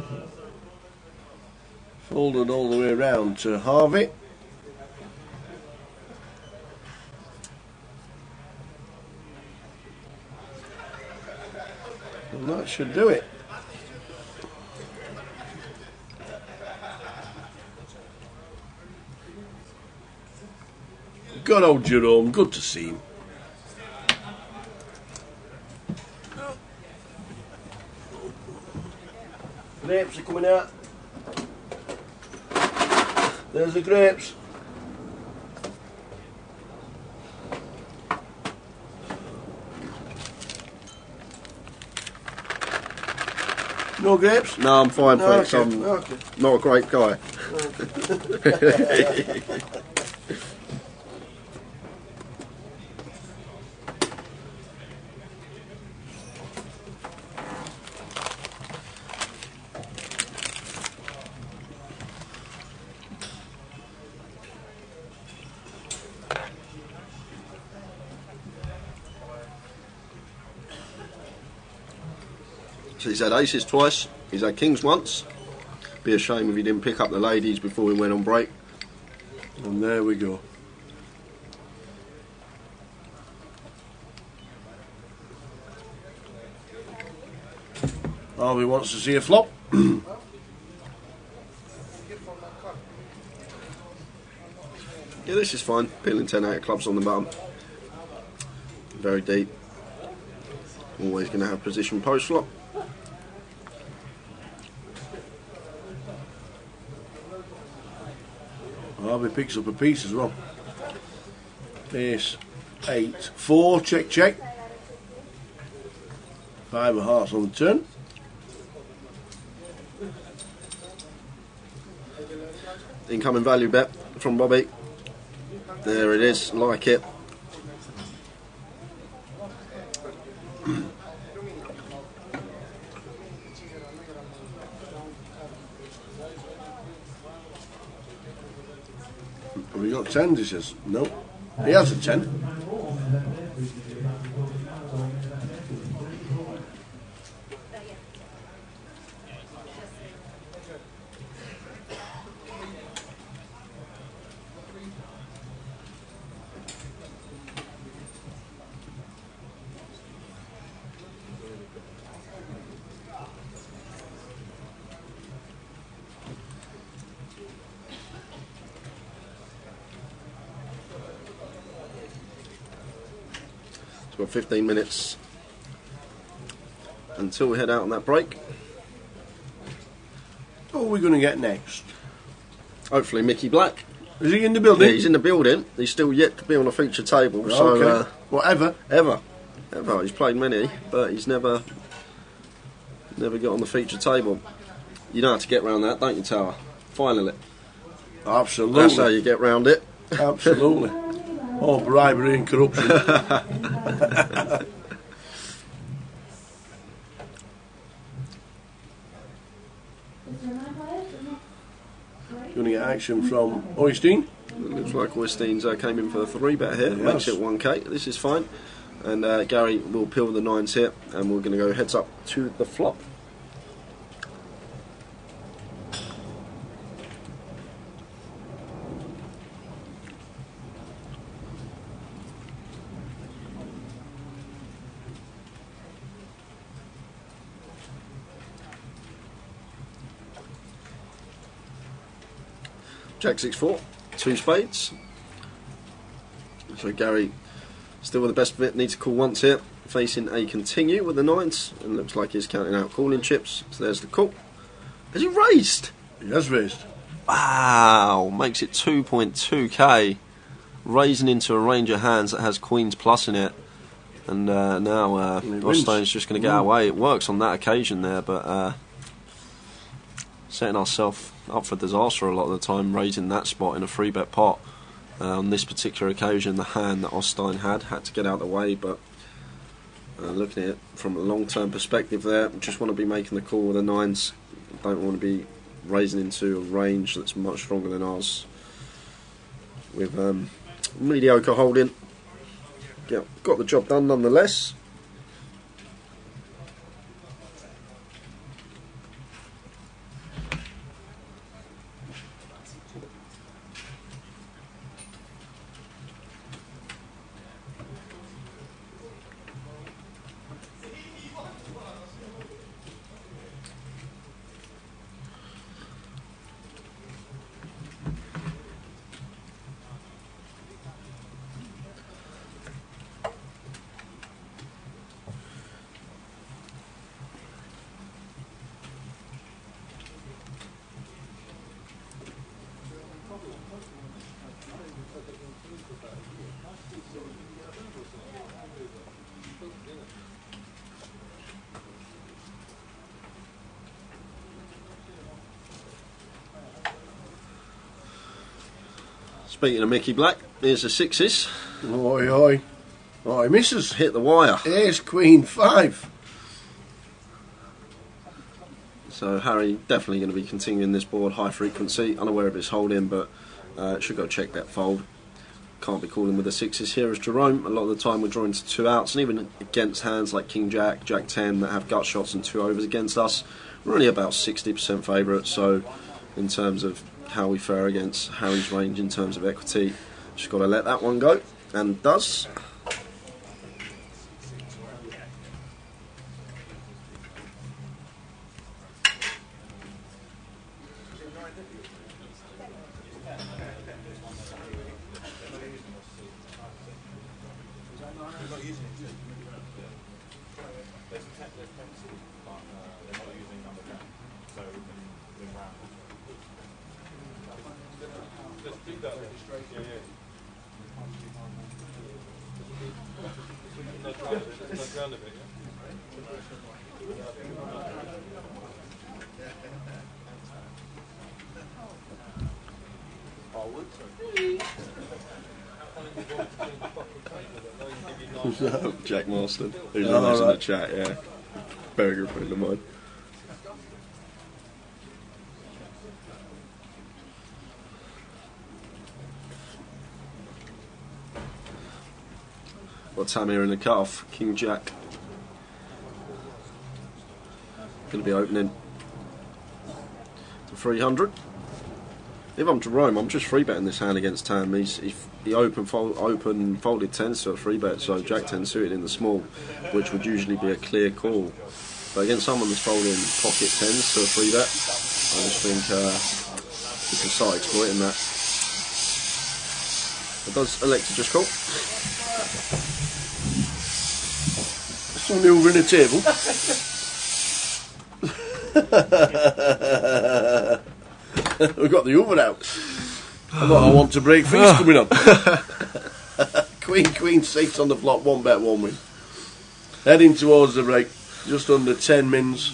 folded all the way around to Harvey. And that should do it. Good old Jerome, good to see him. Grapes are coming out. There's the grapes. No grapes? No, I'm fine, No, thanks. okay, I'm okay. not a grape guy. So he's had aces twice, he's had kings once. Be a shame if he didn't pick up the ladies before we went on break. And there we go. Harvey wants to see a flop. Yeah, this is fine. Peeling 10 out of clubs on the bottom. Very deep. Always going to have position post flop. Harvey picks up a piece as well. Ace, 8, 4, check, check. 5 of hearts on the turn. Incoming value bet from Bobby. There it is, like it. Have we got 10s? He says. No. He has a 10. we've got 15 minutes until we head out on that break. What are we going to get next? Hopefully Mickey Black. Is he in the building? Yeah, he's in the building. He's still yet to be on a feature table. Okay. So Whatever. ever. He's played many, but he's never got on the feature table. You know how to get around that, don't you, Tower? Finally. Absolutely. That's how you get round it. Absolutely. Oh, bribery and corruption. Going to get action from Oystein. It looks like Westein's came in for a 3-bet here. Yes. Makes it 1k. This is fine. And Gary will peel the 9s here, and we're going to go heads up to the flop. Jack 6-4, 2 spades. So Gary, still with the best of it, needs to call once here, facing a continue with the 9s, and looks like he's counting out calling chips. So there's the call. Has he raised? He has raised. Wow, makes it 2.2k, raising into a range of hands that has queens plus in it. And now Ostein's just going to get our way. It works on that occasion there, but setting ourselves up for disaster a lot of the time, raising that spot in a 3-bet pot. On this particular occasion, the hand that Ostein had to get out of the way, but looking at it from a long-term perspective there, just want to be making the call with the 9s. Don't want to be raising into a range that's much stronger than ours. With mediocre holding. Yeah, got the job done nonetheless. Speaking of Mickey Black, here's the 6s. Oi, oi. Oh, he misses. Hit the wire. Ace, Queen, 5. So Harry definitely going to be continuing this board high frequency, unaware of his holding, but should go check that fold. Can't be calling with the 6s here as Jerome. A lot of the time we're drawing to 2 outs, and even against hands like King Jack, Jack 10 that have gut shots and 2 overs against us, we're only about 60% favourite. So in terms of how we fare against Harry's range in terms of equity, just got to let that one go, and does. Jack Marston, who's always in the chat, yeah. Very good friend of mine. Got Tam here in the cut-off, King Jack. Going to be opening to 300. If I'm Jerome, I'm just 3-betting this hand against Tam. He open folded 10s to a 3-bet, so Jack 10 suited in the small, which would usually be a clear call. But against someone that's folding pocket 10s to a 3-bet, I just think we can start exploiting that. It does elect to just call. It's only over in a table. We've got the oven out. I want to break feast coming on. Queen 6 on the flop, 1 bet, 1 win. Heading towards the break, just under 10 mins.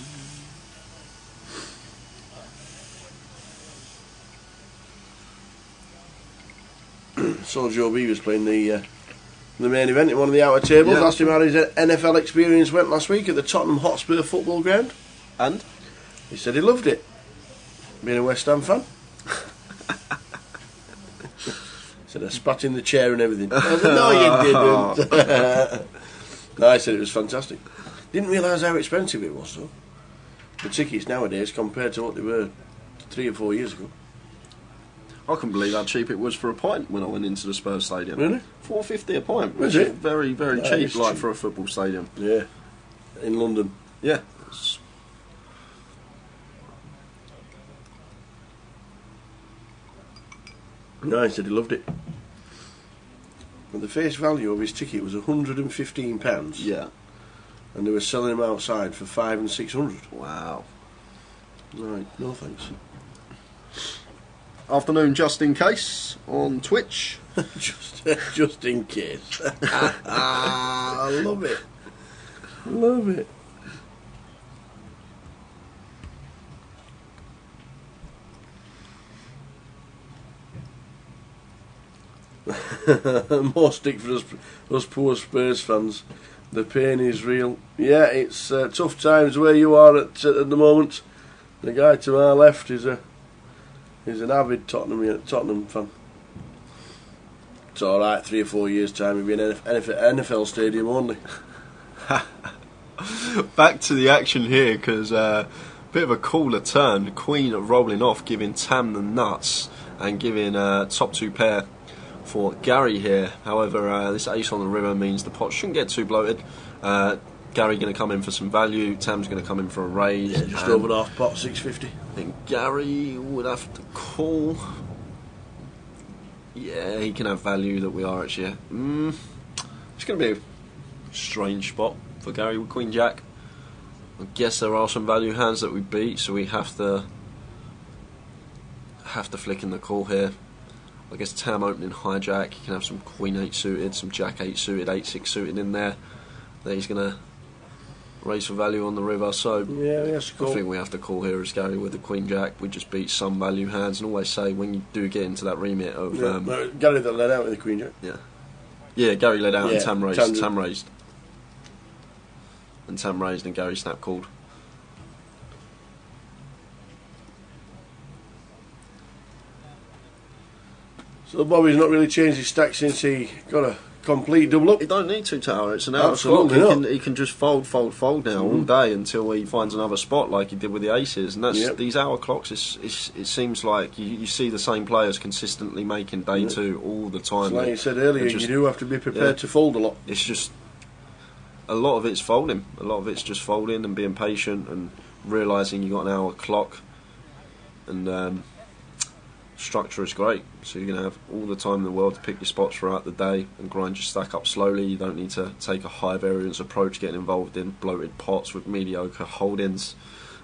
Saw Joe Beavers playing the main event in one of the outer tables. Yeah. Asked him how his NFL experience went last week at the Tottenham Hotspur football ground. And? He said he loved it. Being a West Ham fan. Said I spat in the chair and everything. I said, no, you didn't. No, I said it was fantastic. Didn't realise how expensive it was, though. The tickets nowadays compared to what they were 3 or 4 years ago. I couldn't believe how cheap it was for a pint when I went into the Spurs stadium. Really? $4.50 a pint, which Was is it? very, very That cheap, is like cheap. for a football stadium. Yeah. In London. Yeah. No, he said he loved it. And the face value of his ticket was £115. Yeah. And they were selling them outside for £500 and £600. Wow. Right, no thanks. Afternoon, just in case, on Twitch. just in case. I love it. Love it. More stick for us poor Spurs fans. The pain is real. Yeah, it's tough times where you are at the moment. The guy to our left is an avid Tottenham fan. It's all right. 3 or 4 years time, he'll be in NFL stadium only. Back to the action here, because bit of a cooler turn. Queen rolling off, giving Tam the nuts, and giving top 2 pair for Gary here. However, this ace on the river means the pot shouldn't get too bloated. Gary going to come in for some value. Tam's going to come in for a raise. Yeah, just over half pot, 650. I think Gary would have to call. Yeah, he can have value that we are actually. It's going to be a strange spot for Gary with Queen Jack. I guess there are some value hands that we beat, so we have to flick in the call here. I guess Tam opening hijack. He can have some Queen 8 suited, some Jack 8 suited, 8-6 suited in there. That he's going to raise for value on the river. So Yeah, yes, I cool. think we have to call here as Gary with the Queen Jack. We just beat some value hands, and always say when you do get into that remit of No, Gary that led out with the Queen Jack. yeah, Gary led out Yeah, and Tam raised. Tam Tam raised and Gary snap called. So Bobby's not really changed his stack since he got a complete double up. He don't need to tower. It's an out Absolutely clock. not. He can just fold now all day until he finds another spot like he did with the aces. And that's Yep. these hour clocks. It seems like you see the same players consistently making day 2 all the time. Like you said earlier, just- you do have to be prepared to fold a lot. It's just a lot of it's folding. A lot of it's just folding and being patient and realising you got an hour clock. And structure is great, so you're going to have all the time in the world to pick your spots throughout the day and grind your stack up slowly. You don't need to take a high variance approach, getting involved in bloated pots with mediocre holdings.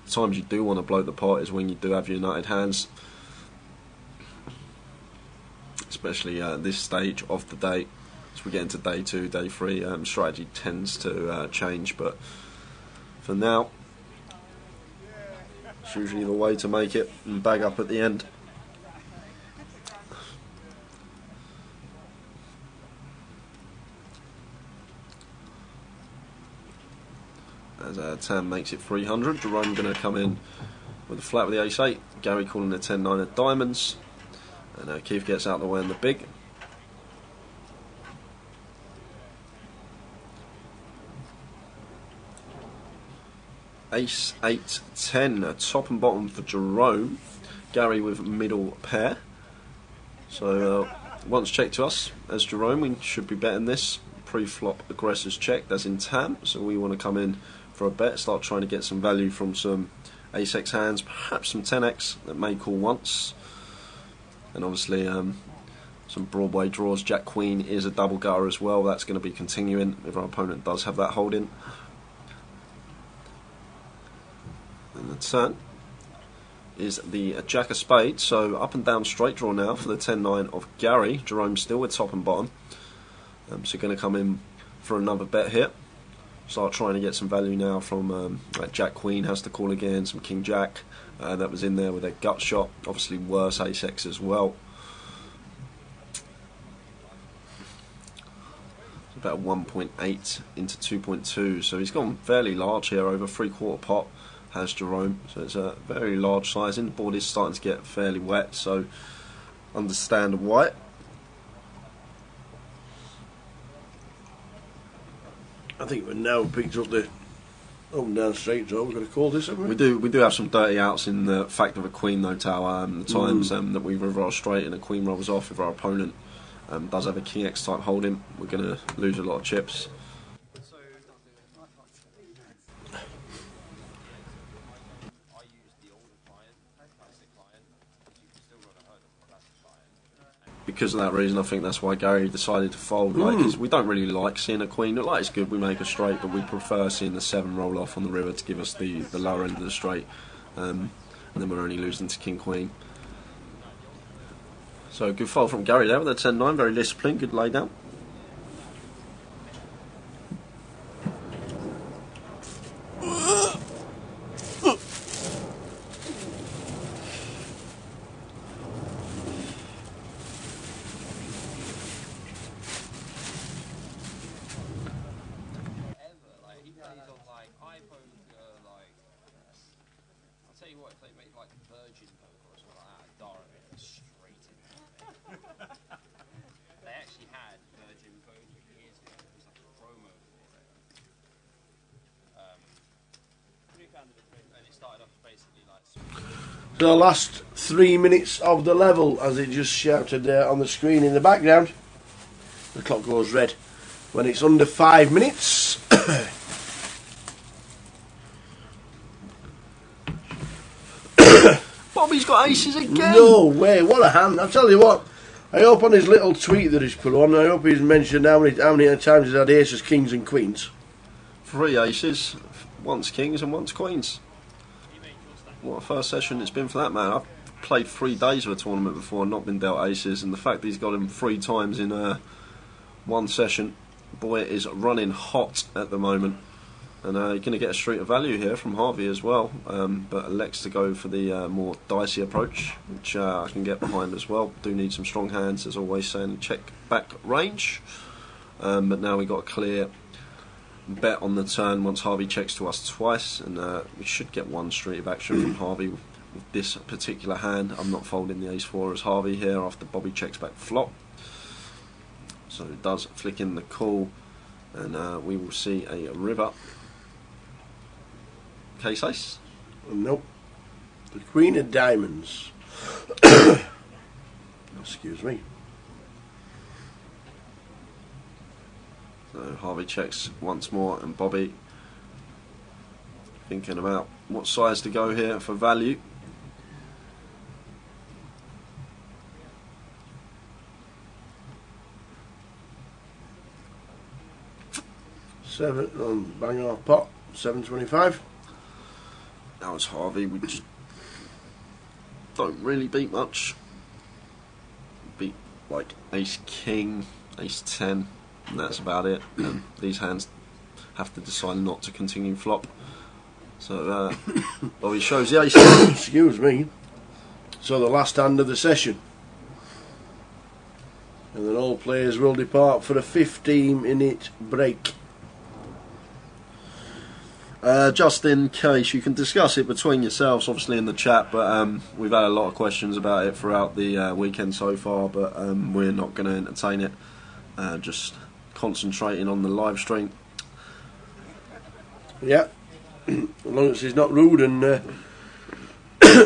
The times you do want to bloat the pot is when you do have united hands, especially at this stage of the day. As we get into day 2, day 3, strategy tends to change, but for now it's usually the way to make it and bag up at the end. As Tam makes it 300, Jerome going to come in with a flat with the ace 8, Gary calling the 10-9 of diamonds, and Keith gets out the way in the big. Ace 8 10, top and bottom for Jerome, Gary with middle pair. So once checked to us as Jerome, we should be betting this. Pre-flop aggressors checked as in Tam, so we want to come in for a bet, start trying to get some value from some ace-x hands, perhaps some 10x that may call once, and obviously some Broadway draws. Jack Queen is a double gutter as well. That's going to be continuing if our opponent does have that holding. turn is the Jack of Spades. So up and down straight draw now for the 10-9 of Gary. Jerome still with top and bottom. So going to come in for another bet here. Start trying to get some value now from like Jack Queen has to call again, some King Jack that was in there with a gut shot. Obviously worse Ace-X as well. It's about 1.8 into 2.2, so he's gone fairly large here, over 3/4 pot has Jerome. So it's a very large size. In the board is starting to get fairly wet, so understand why. I think we've now picked up the up and down straight draw. We're going to call this, haven't we? We do have some dirty outs in the fact of a queen though, Tower. The times that we reverse straight and a queen rolls off if our opponent does have a king X type holding, we're going to lose a lot of chips. Because of that reason, I think that's why Gary decided to fold. Like, we don't really like seeing a queen. Like, it's good we make a straight, but we prefer seeing the 7 roll off on the river to give us the lower end of the straight, and then we're only losing to king queen. So good fold from Gary there with a 10-9, very disciplined, good lay down. The last 3 minutes of the level, as it just shouted there on the screen in the background. The clock goes red when it's under 5 minutes. Bobby's got aces again! No way, what a hand. I'll tell you what, I hope on his little tweet that he's put on, I hope he's mentioned how many times he's had aces, kings and queens. 3 aces, once kings and once queens. What a first session it's been for that man. I've played 3 days of a tournament before and not been dealt aces, and the fact that he's got him 3 times in one session, boy, it is running hot at the moment. And you're going to get a street of value here from Harvey as well, but elects to go for the more dicey approach, which I can get behind as well. Do need some strong hands, as always, saying check back range, but now we've got a clear bet on the turn once Harvey checks to us twice, and we should get 1 street of action from Harvey with this particular hand. I'm not folding the ace-4 as Harvey here after Bobby checks back flop, so it does flick in the call, and we will see a river. Case ace? Nope. The queen of diamonds. Excuse me. So Harvey checks once more, and Bobby thinking about what size to go here for value. Seven on bang off pot. 725. Now it's Harvey. We just don't really beat much. Beat like ace king, ace 10. And that's about it. These hands have to decide not to continue flop. So, well, he shows the ace. Excuse me. So the last hand of the session, and then all players will depart for a 15-minute break. Just in case, you can discuss it between yourselves, obviously in the chat. But we've had a lot of questions about it throughout the weekend so far. But we're not going to entertain it. Just concentrating on the live stream. Yeah, as long as he's not rude and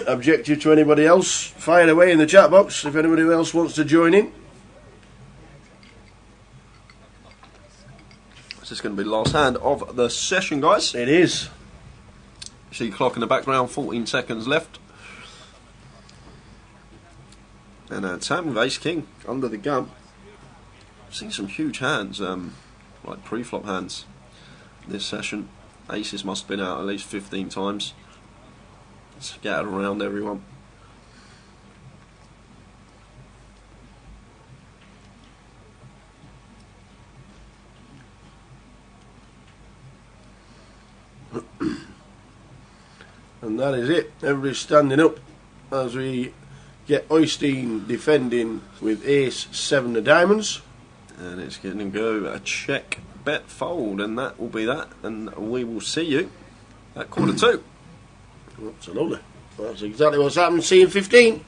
objective to anybody else, fire away in the chat box if anybody else wants to join in. This is going to be the last hand of the session, guys. It is. See clock in the background, 14 seconds left. And Tam with ace king under the gun. I've seen some huge hands, like pre-flop hands this session. Aces must have been out at least 15 times. scattered around everyone. And that is it. Everybody's standing up as we get Oystein defending with ace 7 of diamonds. And it's going to go a check, bet, fold, and that will be that. And we will see you at quarter 2. Absolutely. That's exactly what's happened. See you in 15.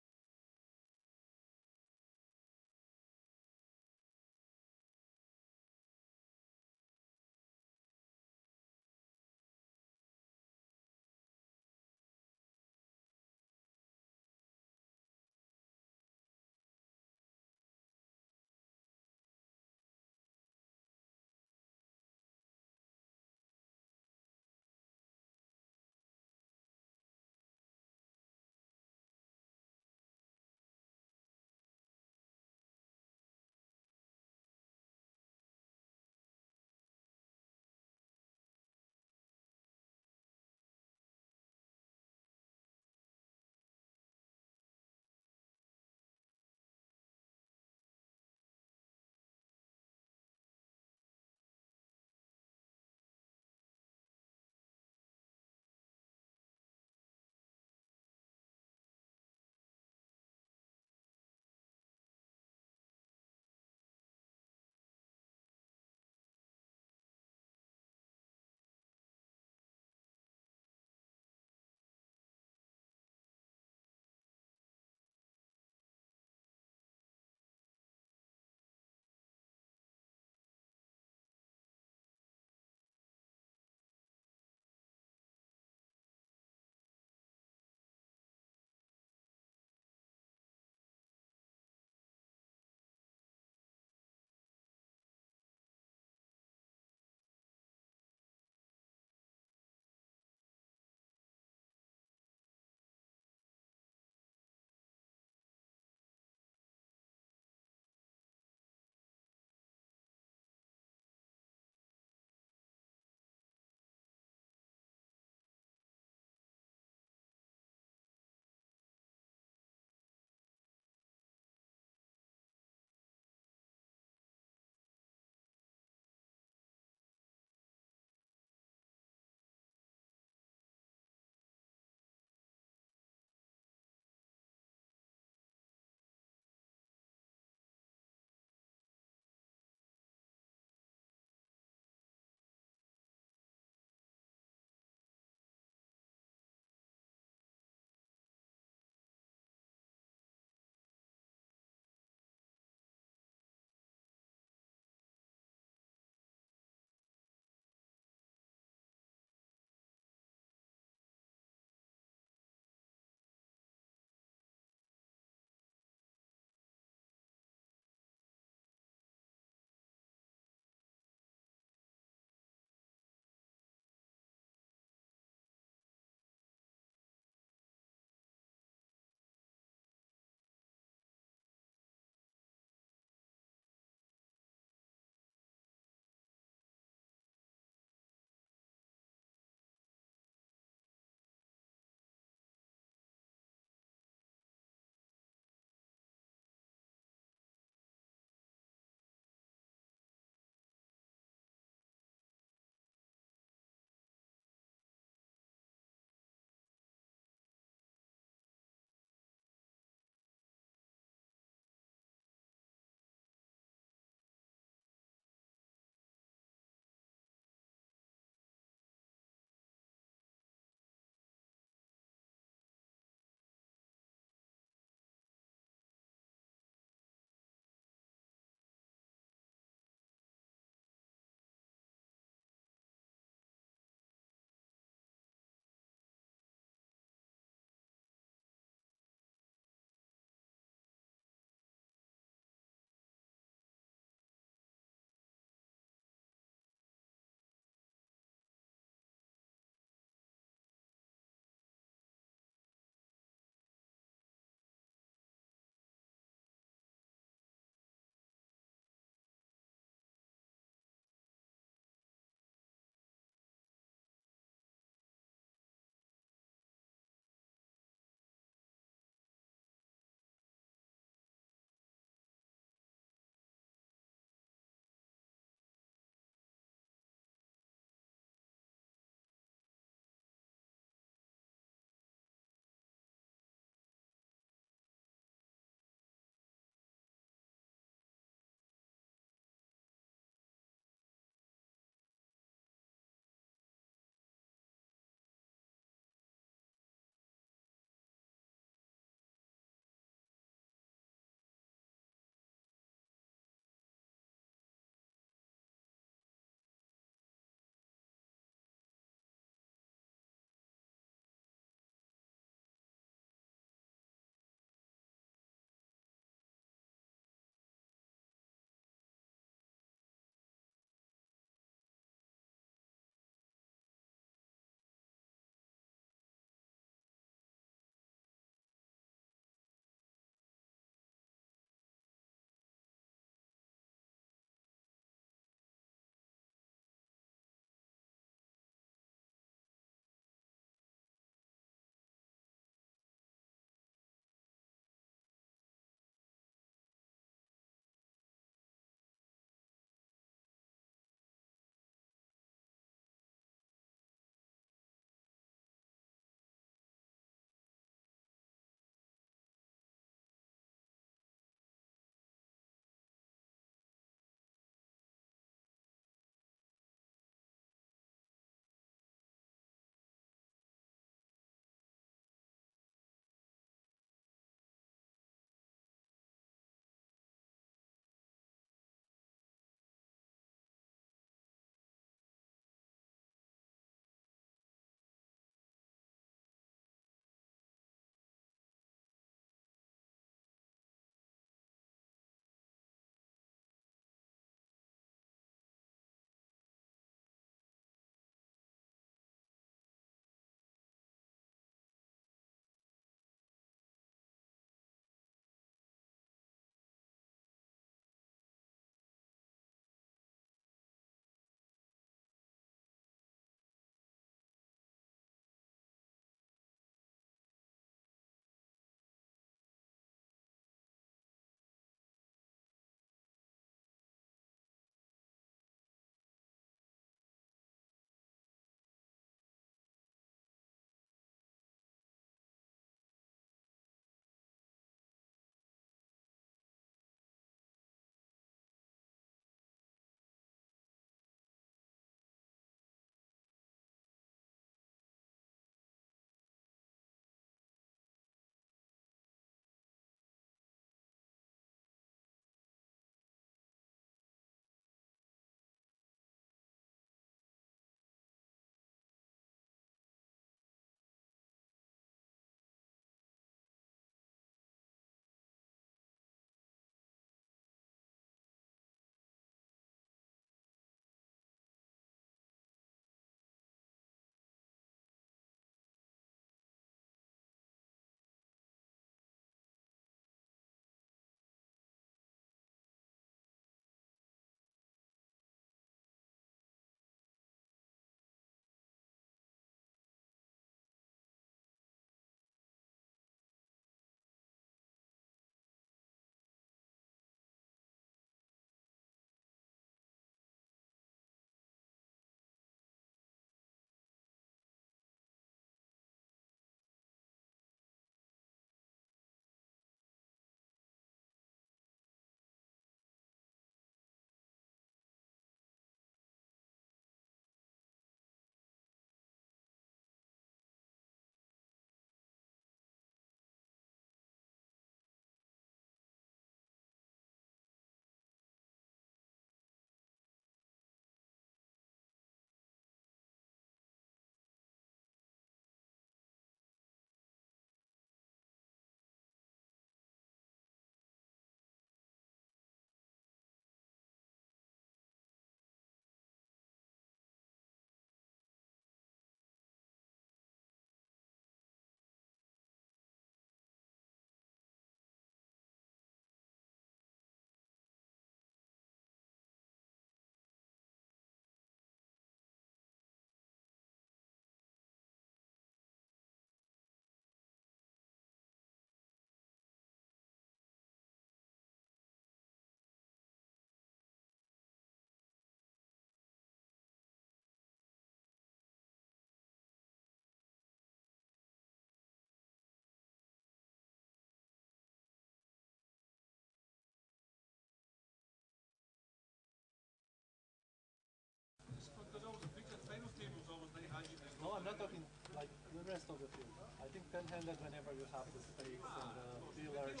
talking like the rest of the field. I think 10-handed whenever you have the stakes and the pillars.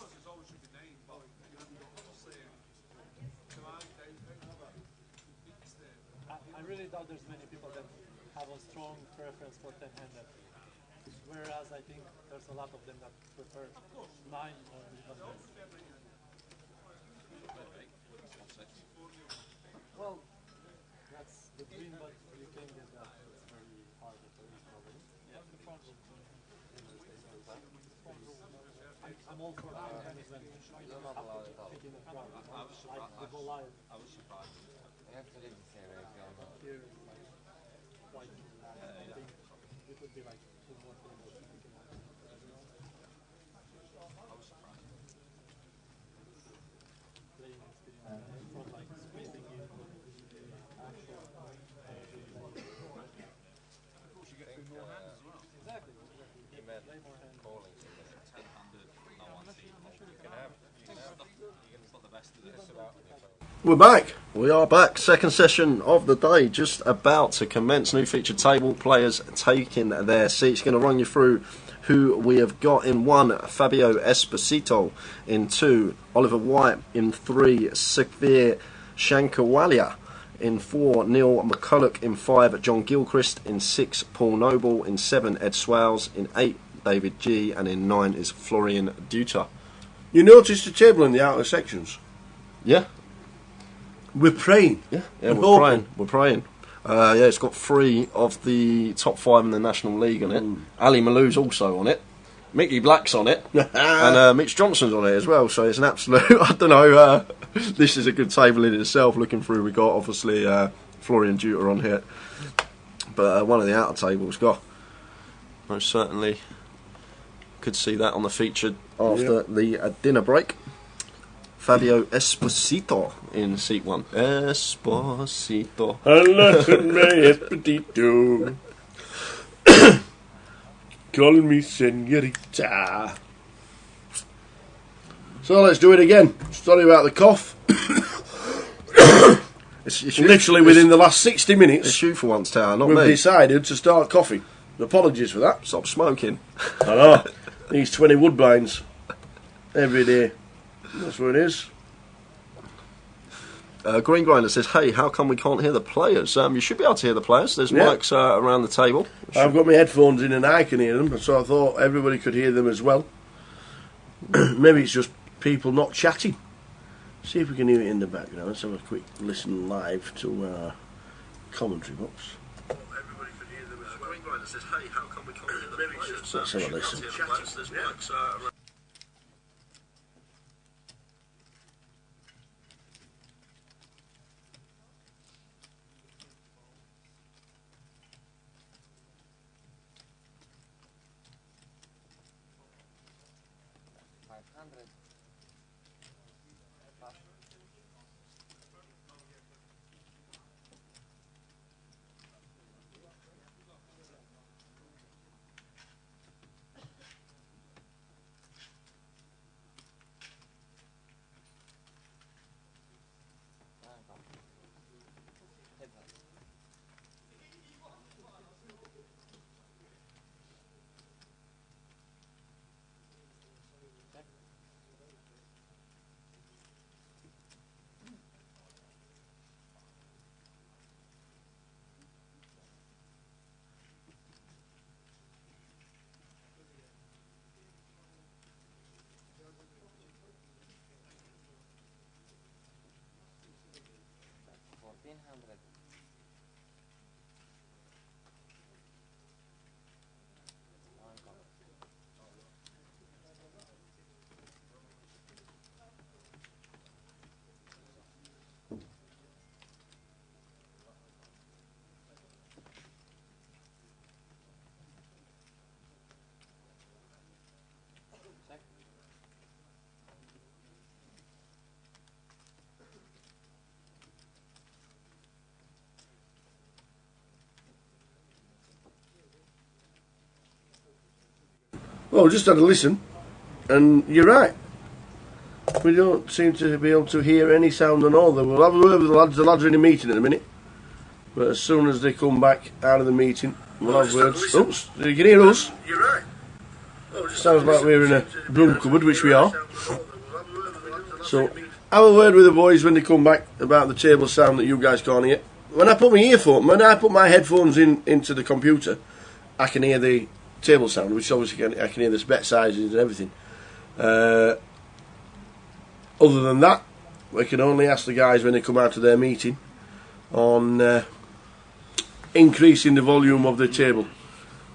I really doubt there's many people that have a strong preference for 10-handed. Whereas I think there's a lot of them that prefer 9 or even less. Well, that's the dream, but you can get that. It's very hard to reach probably. Yeah, the front room. I'm all for that. You're not allowed at all. Like the Goliath. I was surprised. You have to leave the same way here, like, quite I think it would be like 2 more tables. I was surprised. Playing experience from like squeezing in the actual Of course, you get 2 more hands as well. exactly. You meant play more hands. Calling 10-handed, no one team. You can stop the best of this. We're back. We are back. Second session of the day, just about to commence. New feature table, players taking their seats. Going to run you through who we have got. In 1, Fabio Esposito. In 2, Oliver White. In 3, Sigvir Shankawalia. In 4, Neil McCulloch. In 5, John Gilchrist. In 6, Paul Noble. In 7, Ed Swales. In 8, David G. And in 9 is Florian Duta. You noticed the table in the outer sections? Yeah. We're praying. Yeah, We're we're hoping. praying. We're praying. Yeah, it's got 3 of the top 5 in the National League on it. Ali Malou's also on it. Mickey Black's on it. And Mitch Johnson's on it as well. So it's an absolute, I don't know, this is a good table in itself. Looking through, we got obviously Florian Duta on here. But one of the outer tables got, most certainly, could see that on the featured after the dinner break. Fabio Esposito in seat 1. Esposito. Esposito. Call me senorita. So let's do it again. Sorry about the cough. It's Literally within the last 60 minutes, It's you for once, Tower, not we've me. decided to start coughing. Apologies for that. Stop smoking. I know. These 20 woodbines every day. That's what it is. Green Grinder says, hey, how come we can't hear the players? You should be able to hear the players. There's Yeah. mics around the table. I've got my headphones in and I can hear them, so I thought everybody could hear them as well. Maybe it's just people not chatting. See if we can hear it in the background. Let's have a quick listen live to our commentary box. Everybody could hear them as well. Green Grinder says, hey, how come we can't hear the players? Let's have a listen. There's mics around. Well, we just had a listen, and you're right. We don't seem to be able to hear any sound at all. We'll have a word with the lads. The lads are in a meeting in a minute, but as soon as they come back out of the meeting, We'll have words. Oops, you can hear us. Sounds like we're in a broom cupboard, which we are. So, have a word with the boys when they come back about the table sound that you guys can't hear. When I put my headphones into the computer, I can hear the table sound, which obviously I can hear the bet sizes and everything. Other than that, we can only ask the guys when they come out of their meeting on increasing the volume of the table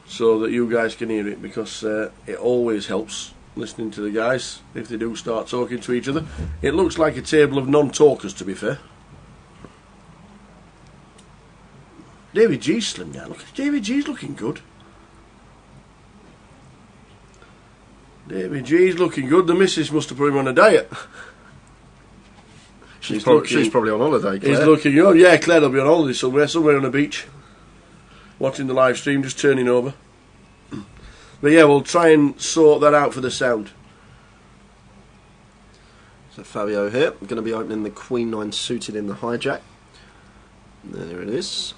so that you guys can hear it, because it always helps listening to the guys if they do start talking to each other. It looks like a table of non-talkers, to be fair. David G's slim now. Look, David G's looking good. David G's looking good. The missus must have put him on a diet. She's probably on holiday, Claire. He's looking good. Yeah, Claire will be on holiday somewhere on the beach, watching the live stream, just turning over. But yeah, we'll try and sort that out for the sound. So Fabio here, I'm going to be opening the Queen 9 suited in the hijack. There it is.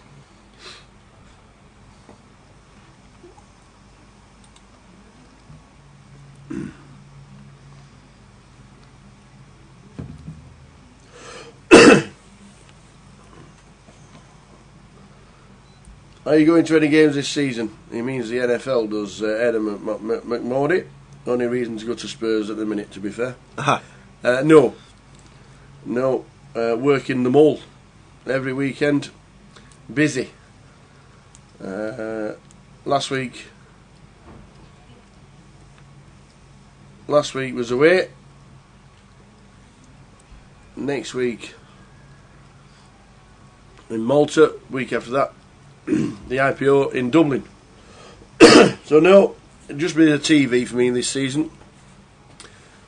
Are you going to any games this season? He means the NFL does. Adam McMordy. Only reason to go to Spurs at the minute, to be fair. No. Working them all every weekend. Busy. Last week was away. Next week in Malta. Week after that, the IPO in Dublin. So no, it'll just be the TV for me this season.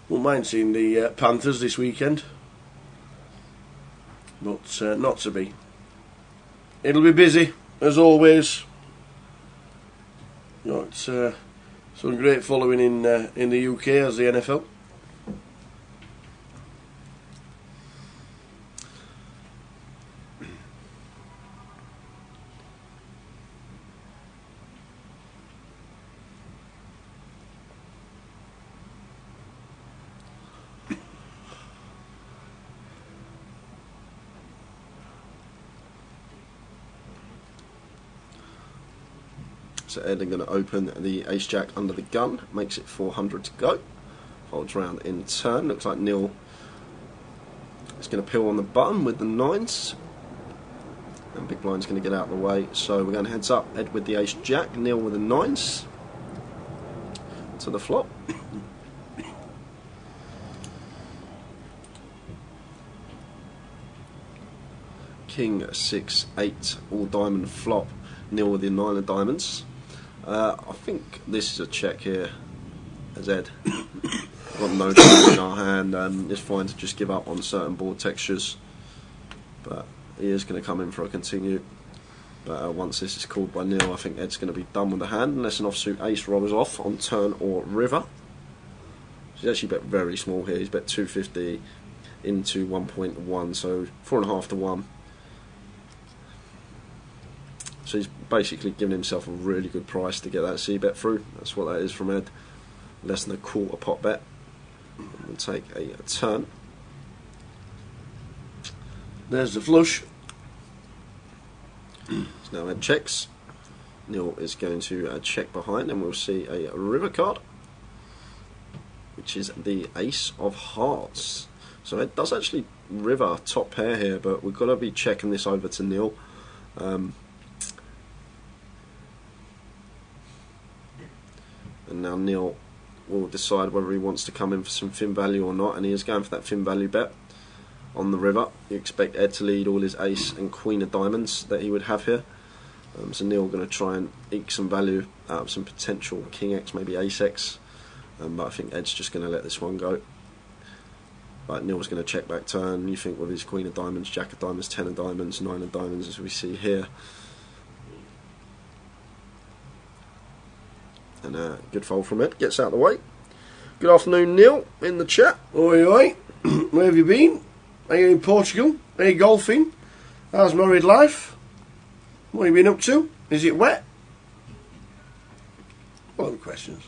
Won't mind seeing the Panthers this weekend, but not to be. It'll be busy as always. Got some great following in the UK as the NFL. So Ed are going to open the ace jack under the gun, makes it 400 to go. Folds round in turn. Looks like Neil is going to peel on the button with the nines, and big blind's going to get out of the way. So we're going heads up. Ed with the ace jack, Neil with the nines to the flop. King 6 8 all diamond flop. Neil with the 9 of diamonds. I think this is a check here, as Ed. Got no time in our hand. It's fine to just give up on certain board textures, but he is going to come in for a continue. But once this is called by Neil, I think Ed's going to be done with the hand, unless an offsuit ace robbers off on turn or river. He's actually bet very small here. He's bet 250 into 1.1, so 4.5 to 1. So he's basically given himself a really good price to get that C-bet through. That's what that is from Ed. Less than a quarter pot bet. We'll take a turn. There's the flush. So now Ed checks. Neil is going to check behind, and we'll see a river card, which is the Ace of Hearts. So Ed does actually river top pair here, but we've got to be checking this over to Neil. And now Neil will decide whether he wants to come in for some thin value or not, and he is going for that thin value bet on the river. You expect Ed to lead all his ace and queen of diamonds that he would have here. So Neil going to try and eke some value out of some potential king x, maybe ace x, but I think Ed's just going to let this one go. But Neil's going to check back turn. You think with his queen of diamonds, jack of diamonds, 10 of diamonds, 9 of diamonds, as we see here. And good fold from Ed, gets out of the way. Good afternoon, Neil, in the chat. Oi, oi. Where have you been? Are you in Portugal? Are you golfing? How's married life? What have you been up to? Is it wet? A lot of questions.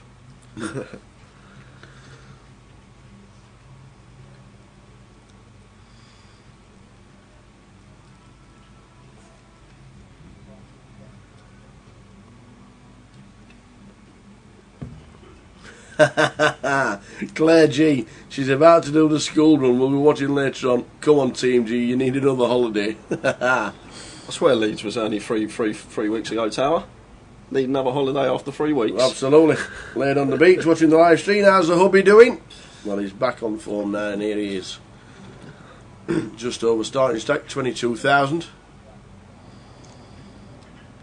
Claire G, she's about to do the school run. We'll be watching later on. Come on, Team G, you need another holiday. I swear Leeds was only three weeks ago, Tower. Need another holiday after 3 weeks. Absolutely. Laid on the beach watching the live stream. How's the hubby doing? Well, he's back on form now, and here he is. Just over starting stack, 22,000.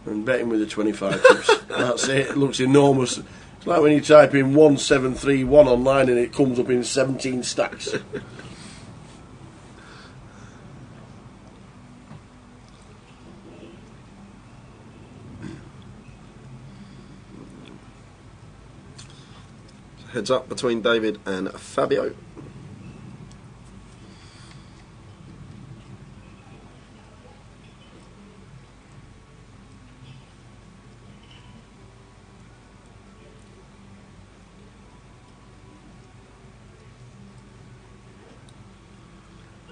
And betting with the 25 tips. That's it. It looks enormous. It's like when you type in 1731 online and it comes up in 17 stacks. Heads up between David and Fabio.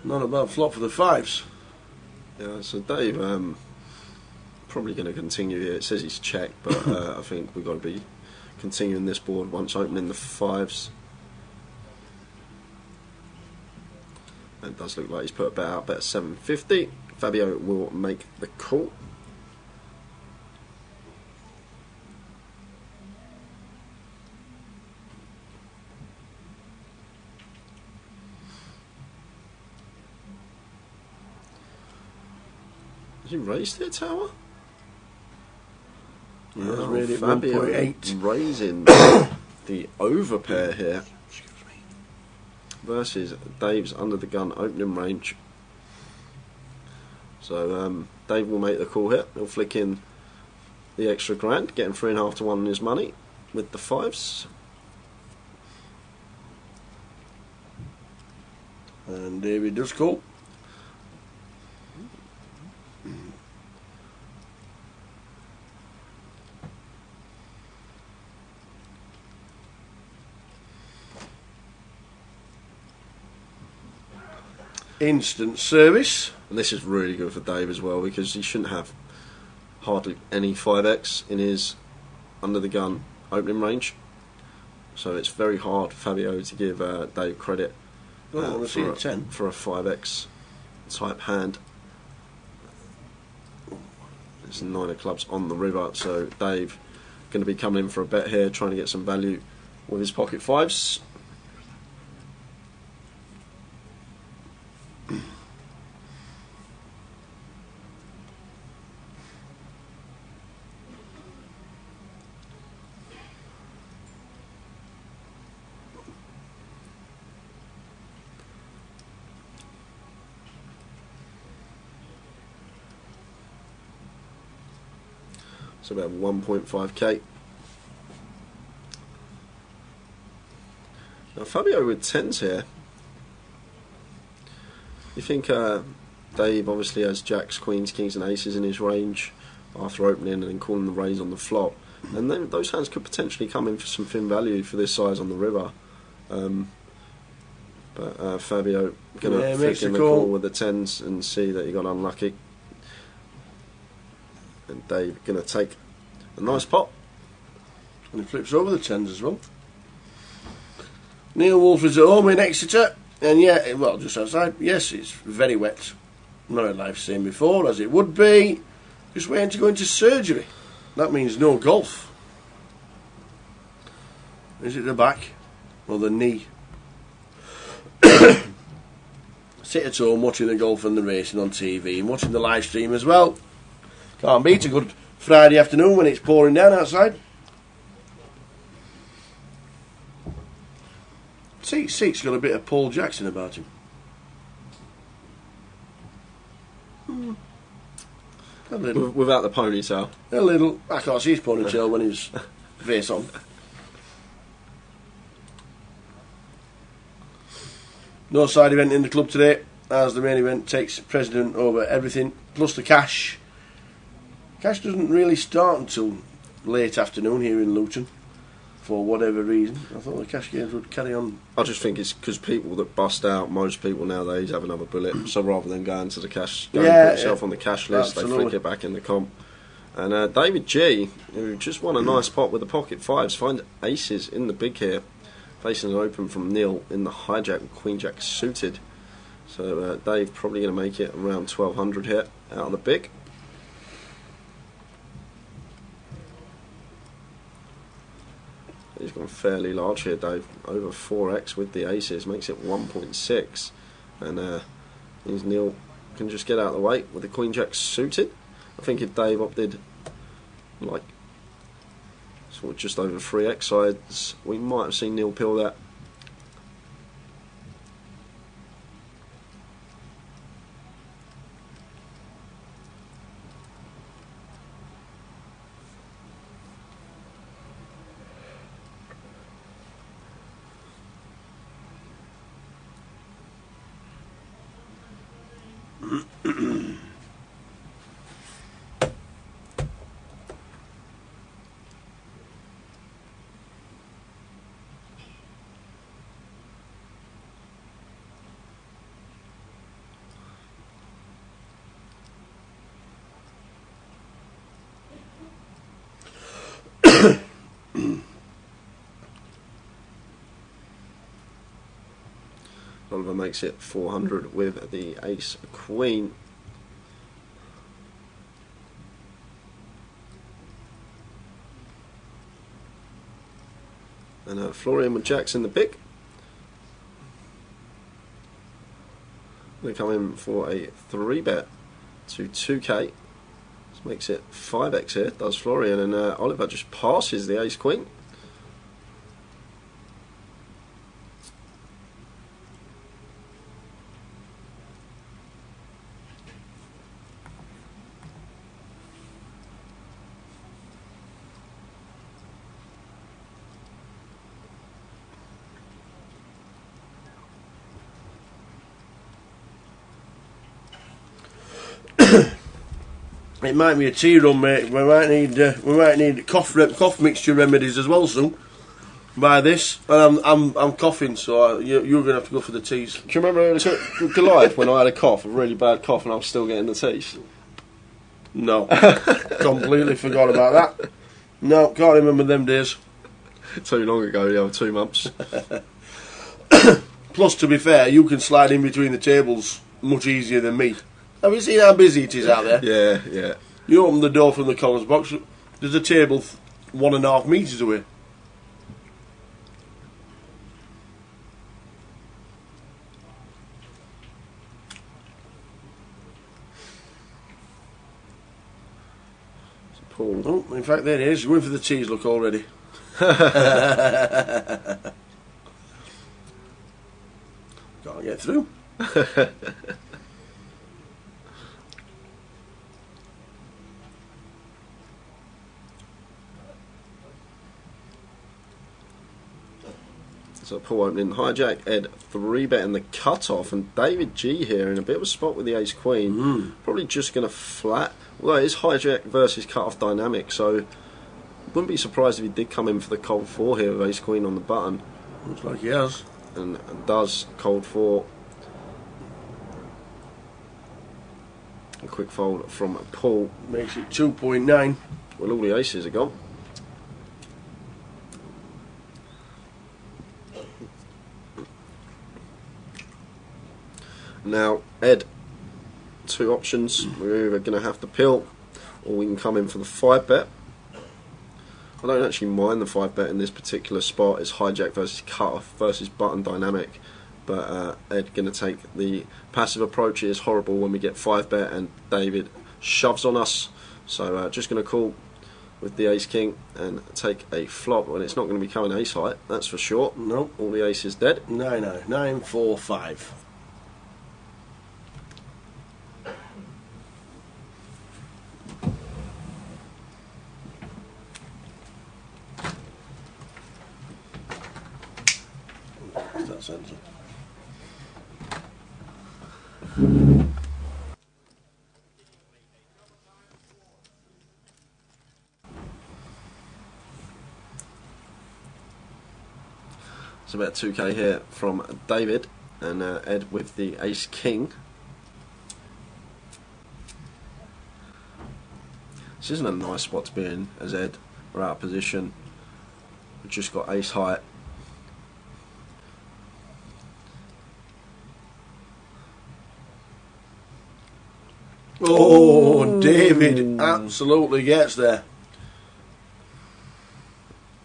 Not a bad flop for the fives. Yeah, so Dave, probably going to continue here. It says he's checked, but I think we've got to be continuing this board once opening the fives. It does look like he's put a bet out, bet 750. Fabio will make the call. Has he raised it, Tower? Yeah, it's raised it 1.8. Raising the overpair here. Versus Dave's under the gun opening range. So Dave will make the call here. He'll flick in the extra grand, getting 3.5 to 1 on his money with the fives. And David does call. Instant service. And this is really good for Dave as well, because he shouldn't have hardly any 5x in his under the gun opening range. So it's very hard for Fabio to give Dave credit for a 5x type hand. It's 9 of clubs on the river, so Dave going to be coming in for a bet here, trying to get some value with his pocket fives. It's about 1.5k. Now Fabio with 10s here. You think Dave obviously has jacks, queens, kings and aces in his range after opening and then calling the raise on the flop, and then those hands could potentially come in for some thin value for this size on the river. But Fabio going to flick in the call with the 10s and see that he got unlucky. And Dave going to take a nice pot. And he flips over the 10s as well. Neil Wolf is at home in Exeter. And yeah, well, just outside. Yes, it's very wet. Not a live stream before, as it would be. Just waiting to go into surgery. That means no golf. Is it the back or the knee? Sit at home watching the golf and the racing on TV and watching the live stream as well. Can't beat a good Friday afternoon when it's pouring down outside. Seat's got a bit of Paul Jackson about him. A little. Without the ponytail. A little. I can't see his ponytail when he's face on. No side event in the club today, as the main event takes precedent over everything, plus the cash. Cash doesn't really start until late afternoon here in Luton. for whatever reason. I thought the cash games would carry on. I just think it's because people that bust out, most people nowadays have another bullet. So rather than going to the cash, go and put yourself on the cash list, they flick it back in the comp. And David G, who just won a nice pot with the pocket fives, find aces in the big here, facing an open from Neil in the hijack and queen jack suited. So Dave probably going to make it around 1200 here out of the big. He's gone fairly large here, Dave. Over 4x with the aces, makes it 1.6. And means Neil can just get out of the way with the queen jack suited. I think if Dave opted like sort of just over 3x sides, we might have seen Neil pill that. Oliver makes it 400 with the ace queen. And Florian with jacks in the big. They come in for a 3-bet to 2k. This makes it 5x here, does Florian, and Oliver just passes the ace queen. It might be a tea run, mate. We might need cough mixture remedies as well soon. By this, and I'm coughing, so you're gonna have to go for the teas. Do you remember Goliath when I had a cough, a really bad cough, and I was still getting the teas? No, completely forgot about that. No, can't remember them days. Too long ago, yeah, 2 months. Plus, to be fair, you can slide in between the tables much easier than me. Have you seen how busy it is out there? Yeah, yeah. You open the door from the comms box, there's a table 1.5 metres away. Paul. Oh, in fact, there it is. You're going for the teas, look, already. Can't get through. So Paul opening hijack, Ed 3-betting the cut-off, and David G here in a bit of a spot with the ace queen. Probably just going to flat. Well, it is hijack versus cut-off dynamic, so wouldn't be surprised if he did come in for the cold 4 here with ace queen on the button. Looks like he has. And does cold 4. A quick fold from Paul. Makes it 2.9. Well, all the aces are gone. Now, Ed, 2 options. We're either going to have to pill, or we can come in for the 5-bet. I don't actually mind the 5-bet in this particular spot. It's hijack versus cut-off versus button dynamic. But Ed going to take the passive approach. It is horrible when we get 5-bet and David shoves on us. So just going to call with the ace-king and take a flop. Well, it's not going to be coming ace-height, that's for sure. Nope. All the aces dead. 9, 4, 5. That sensor. It's about 2k here from David, and Ed with the ace king. This isn't a nice spot to be in, as Ed. We're out of position. We've just got ace high. Oh, David absolutely gets there.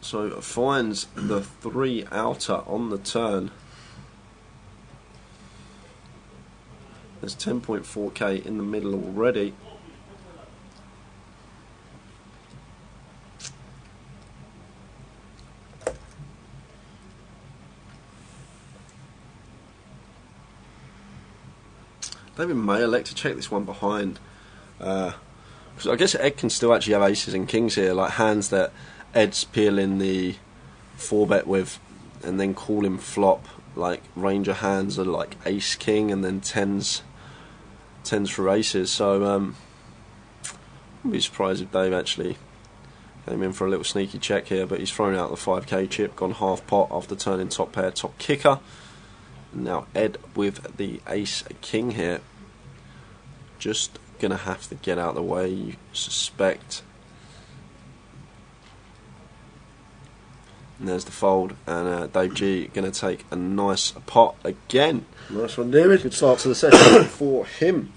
So finds the 3 outer on the turn. There's 10.4k in the middle already. David may elect to check this one behind, because I guess Ed can still actually have aces and kings here, like hands that Ed's peeling the 4-bet with, and then call him flop. Like ranger hands are like ace king, and then tens for aces. So I'd be surprised if Dave actually came in for a little sneaky check here, but he's thrown out the 5k chip, gone half pot after turning top pair, top kicker. And now Ed with the ace king here. Just gonna have to get out of the way, you suspect. And there's the fold, and Dave G gonna take a nice pot again. Nice one, David. Good start to the session for him.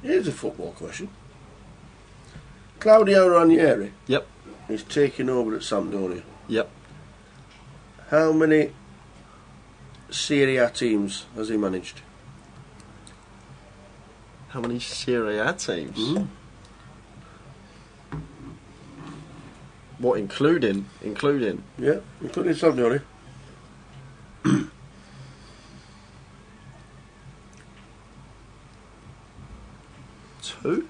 Here's a football question. Claudio Ranieri Yep, is taking over at Sampdoria. yep. How many Serie A teams has he managed? How many Serie A teams? What, including? Yeah, including Sampdoria. 2?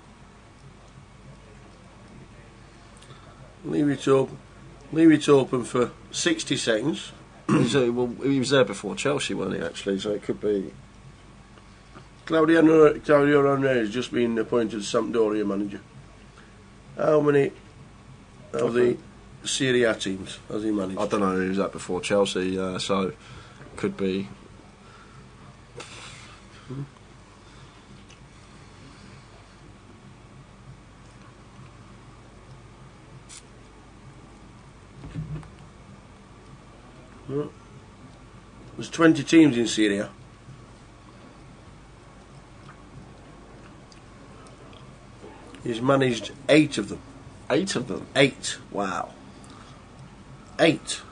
Leave it open for 60 seconds. Well, he was there before Chelsea, wasn't he, actually? So it could be... Claudio Ranieri has just been appointed Sampdoria manager. How many of the Serie A teams has he managed? I don't know who was that before Chelsea, so could be... No. There's 20 teams in Serie A. He's managed 8 of them. 8 of them? 8. Wow. 8.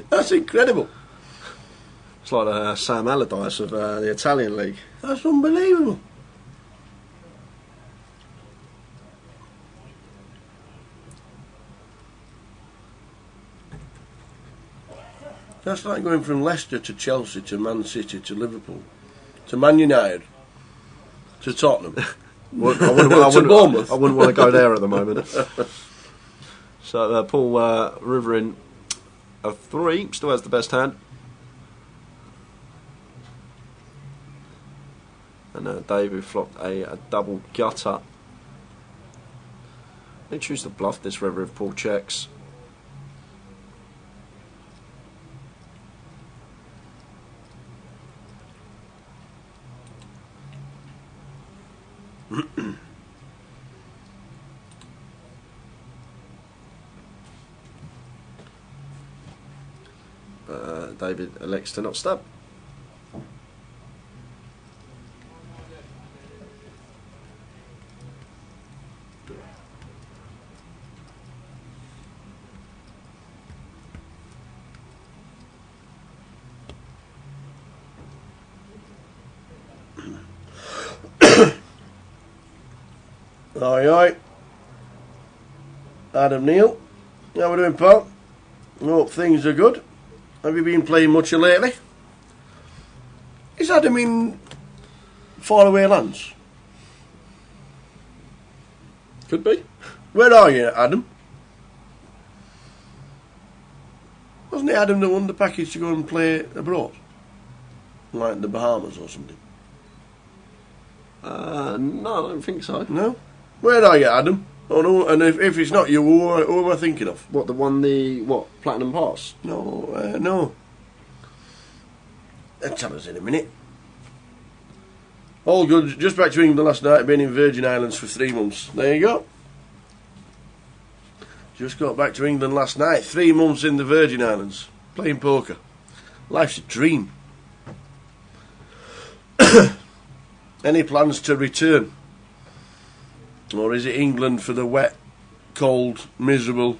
That's incredible. It's like Sam Allardyce of the Italian league. That's unbelievable. That's like going from Leicester to Chelsea to Man City to Liverpool to Man United to Tottenham Well, to Bournemouth. I wouldn't want to go there at the moment. So Paul Riverin a 3, still has the best hand. And Dave, who flopped a double gutter. They choose to bluff this river if Paul checks. David elects to not stab. Oi, oi. Adam Neal. How we doing, pal? Hope things are good. Have you been playing much lately? Is Adam in faraway lands? Could be. Where are you, Adam? Wasn't it Adam that won the package to go and play abroad? Like the Bahamas or something? No, I don't think so. No? Where are you, Adam? Oh no, and if it's not you, who am I thinking of? What, the one, what, Platinum Pass? No, no. Tell us in a minute. All good, just back to England last night, been in Virgin Islands for 3 months. There you go. Just got back to England last night, 3 months in the Virgin Islands, playing poker. Life's a dream. Any plans to return? Or is it England for the wet, cold, miserable,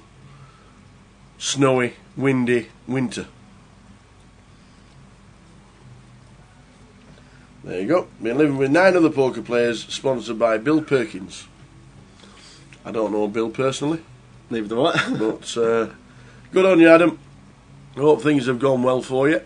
snowy, windy winter? There you go. Been living with 9 other poker players, sponsored by Bill Perkins. I don't know Bill personally. Neither do I. But good on you, Adam. I hope things have gone well for you.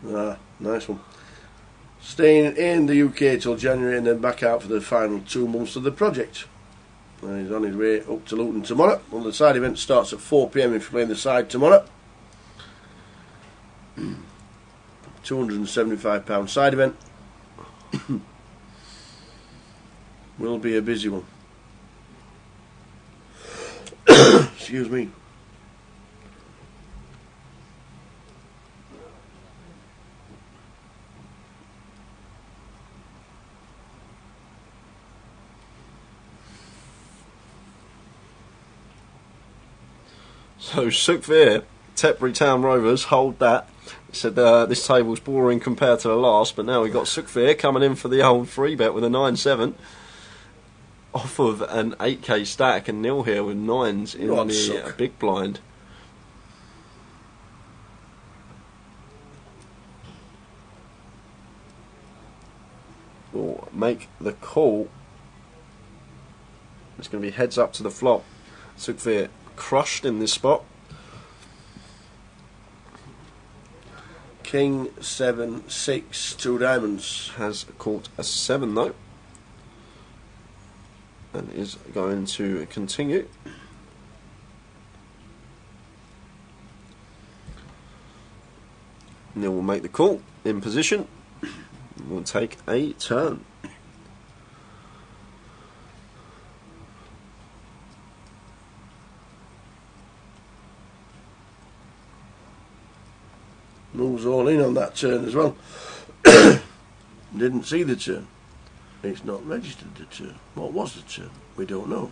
Ah, nice one. Staying in the UK till January and then back out for the final 2 months of the project. And he's on his way up to Luton tomorrow. Well, the side event starts at 4 PM if you're playing the side tomorrow. £275 side event. Will be a busy one. Excuse me. So, Sukvir, Tetbury Town Rovers, hold that. He said this table's boring compared to the last, but now we've got Sukvir coming in for the old free bet with a 9-7 off of an 8k stack, and Neil here with 9s in the big blind. Will make the call. It's going to be heads up to the flop. Sukvir crushed in this spot. King 7 6 2 diamonds. Has caught a 7 though, and is going to continue. Neil will make the call in position. We'll take a turn. Moves all in on that turn as well. Didn't see the turn. It's not registered the turn. What was the turn? We don't know.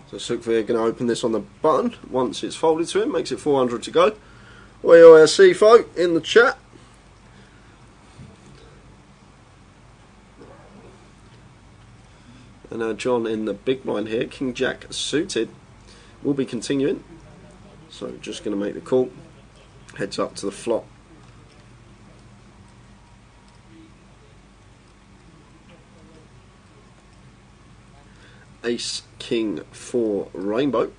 So Sukvir going to open this on the button. Once it's folded to him, makes it 400 to go. We are see folk in the chat. And John in the big blind here, King Jack suited, will be continuing. So just going to make the call. Heads up to the flop. Ace, King, 4, Rainbow.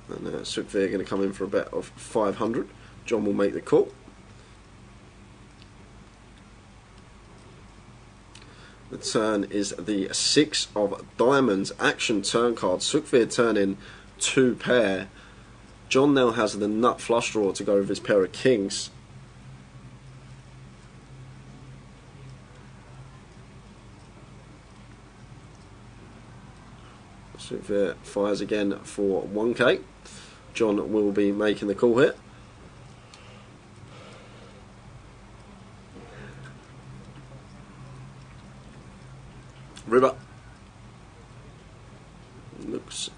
And Sukvir going to come in for a bet of 500. John will make the call. The turn is the 6 of diamonds. Action turn card. Sukvir turning 2 pair. John now has the nut flush draw to go with his pair of kings. Sukvir fires again for 1k. John will be making the call here. River looks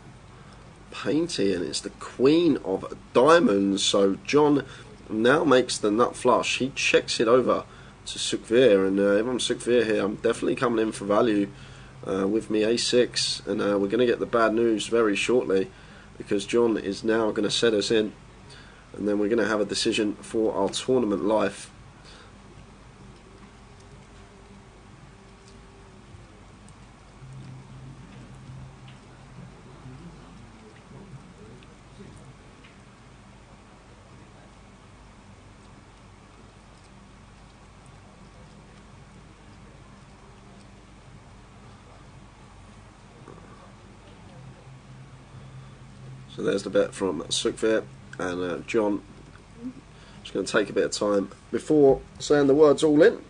painty, and it's the Queen of Diamonds. So John now makes the nut flush. He checks it over to Sukvir, and if I'm Sukvir here, I'm definitely coming in for value with me A6, and we're going to get the bad news very shortly, because John is now going to set us in, and then we're going to have a decision for our tournament life. So there's the bet from Sukvir, and John just going to take a bit of time before saying the words all in.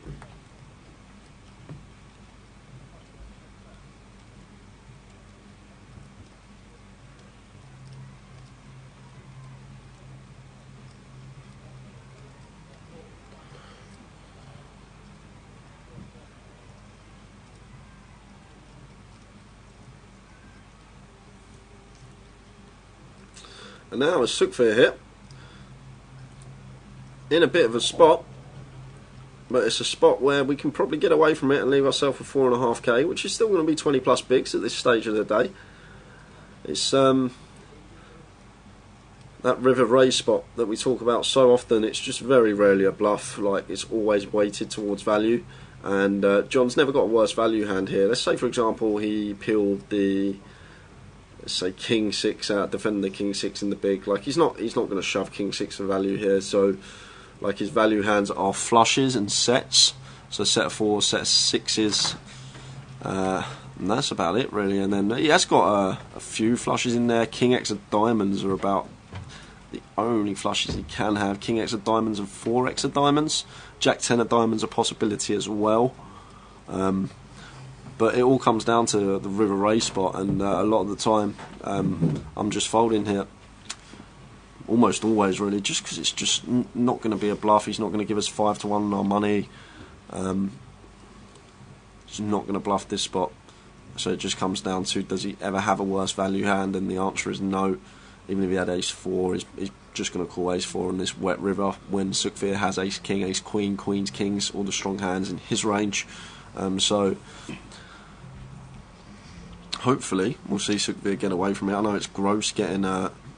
And now it's Sukvir here, in a bit of a spot, but it's a spot where we can probably get away from it and leave ourselves with 4.5k, which is still going to be 20 plus bigs at this stage of the day. It's that river raise spot that we talk about so often. It's just very rarely a bluff, like it's always weighted towards value, and John's never got a worse value hand here. Let's say for example he peeled the, let's say King 6 out, defending the King 6 in the big. Like he's not going to shove King 6 for value here. So like his value hands are flushes and sets. So set of 4s, set of 6s, and that's about it really. And then he has got a few flushes in there. King X of diamonds are about the only flushes he can have. King X of diamonds and 4x of diamonds. Jack 10 of diamonds a possibility as well. But it all comes down to the river raise spot, and a lot of the time I'm just folding here, almost always really, just because it's just not going to be a bluff. He's not going to give us 5 to 1 on our money. He's not going to bluff this spot, so it just comes down to, does he ever have a worse value hand? And the answer is no. Even if he had ace 4, he's just going to call ace 4 on this wet river, when Sukvir has ace king, ace queen, queens, kings, all the strong hands in his range. So hopefully we'll see Sukvir get away from it. I know it's gross getting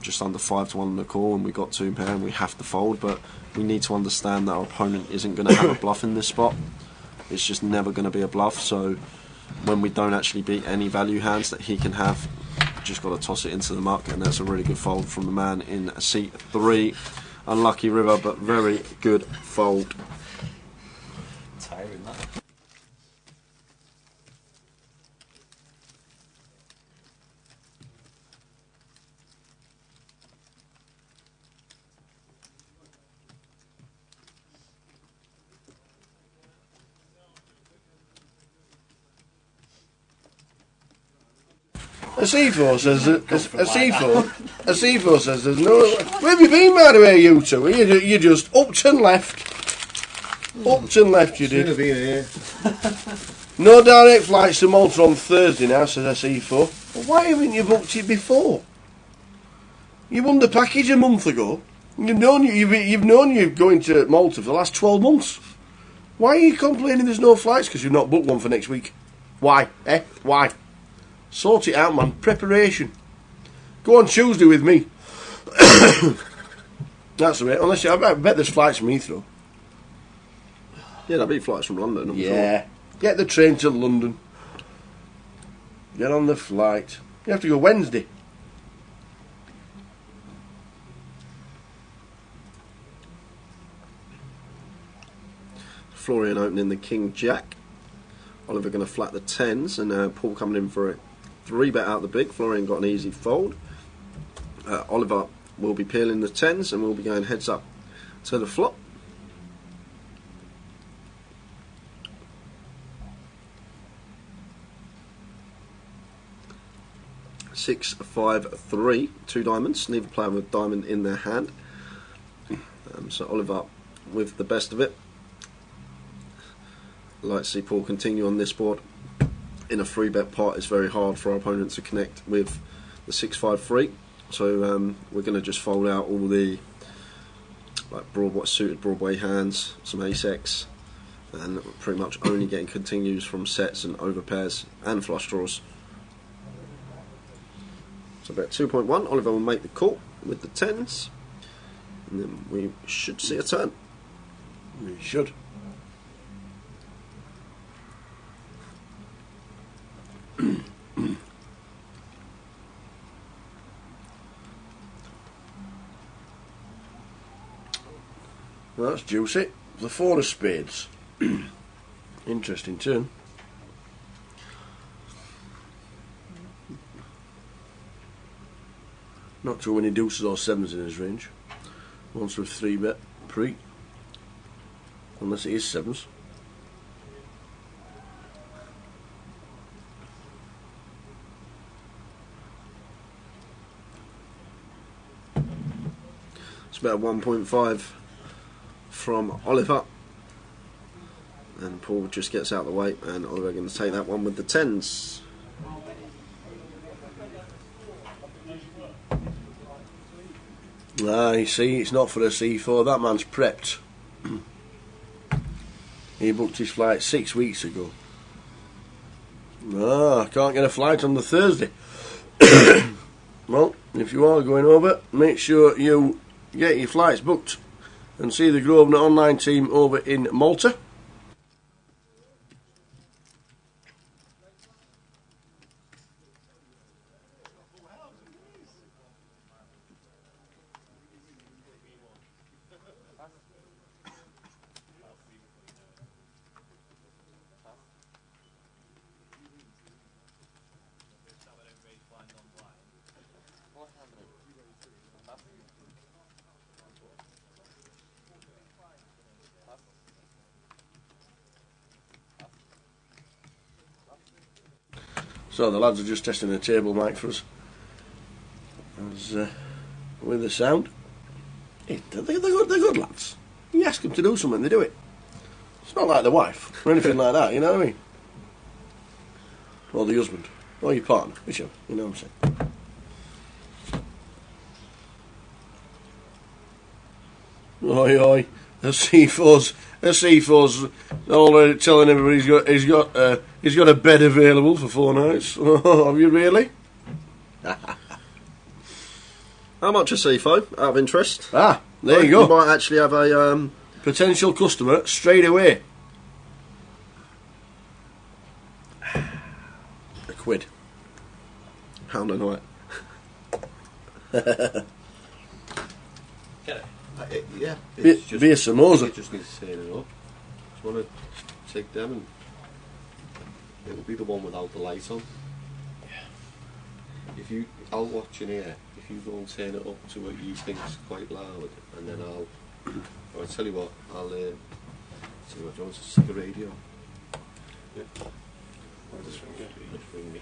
just under 5 to 1 on the call, and we got 2 pair and we have to fold, but we need to understand that our opponent isn't going to have a bluff in this spot. It's just never going to be a bluff. So when we don't actually beat any value hands that he can have, just got to toss it into the muck, and that's a really good fold from the man in seat 3. Unlucky river, but very good fold. Tiring that. A C4 says a C4 says there's no. Where have you been, by the way, you two? You just upped and left. Upped and left, you Should did. have been here. No direct flights to Malta on Thursday now, says SE4. Well, why haven't you booked it before? You won the package a month ago. You've known you're going to Malta for the last 12 months. Why are you complaining there's no flights? Because you've not booked one for next week. Why? Why? Sort it out, man. Preparation. Go on Tuesday with me. That's the way. Unless I bet there's flights from Heathrow. Yeah, there'll be flights from London, I'm Yeah. sure. Get the train to London. Get on the flight. You have to go Wednesday. Florian opening the King Jack. Oliver going to flat the 10s, and Paul coming in for a 3-bet out the big. Florian got an easy fold. Oliver will be peeling the 10s, and we'll be going heads up to the flop. Six, 5, 3, 2 diamonds. Neither player with a diamond in their hand. So Oliver with the best of it. I'd like to see Paul continue on this board. In a 3-bet pot, it's very hard for our opponent to connect with the 6-5-3. So we're going to just fold out all the suited Broadway hands, some ace-x, and pretty much only getting continues from sets and overpairs and flush draws. So bet 2.1, Oliver will make the call with the 10s, and then we should see a turn. We should. Well, that's juicy. The 4 of spades. Interesting turn. Not sure when he deuces or 7s in his range. Wants with 3-bet pre. Unless it is 7s. It's about 1.5 from Oliver, and Paul just gets out of the way, and Oliver going to take that one with the 10s. Ah, you see, it's not for a C4. That man's prepped. He booked his flight 6 weeks ago. Ah, can't get a flight on the Thursday. Well, if you are going over, make sure you get your flights booked and see the Grosvenor online team over in Malta. So the lads are just testing the table mic for us. As, with the sound. They're good lads. You ask them to do something, they do it. It's not like the wife or anything like that, you know what I mean? Or the husband. Or your partner, whichever, you know what I'm saying. Oi oi. A C4's already telling everybody he's got a bed available for 4 nights. Have you really? How much a CFO, out of interest? Ah, there you go. You might actually have a potential customer straight away. £1. pound a night. Yeah, Be it's just, a samosa. you just need to turn it up. Just want to take them, and it'll be the one without the light on. If you, I'll watch in here. If you go and turn it up to what you think's quite loud, and then I'll tell you what, I'll tell you what, do you want to stick the radio? Yeah. I'll just ring me.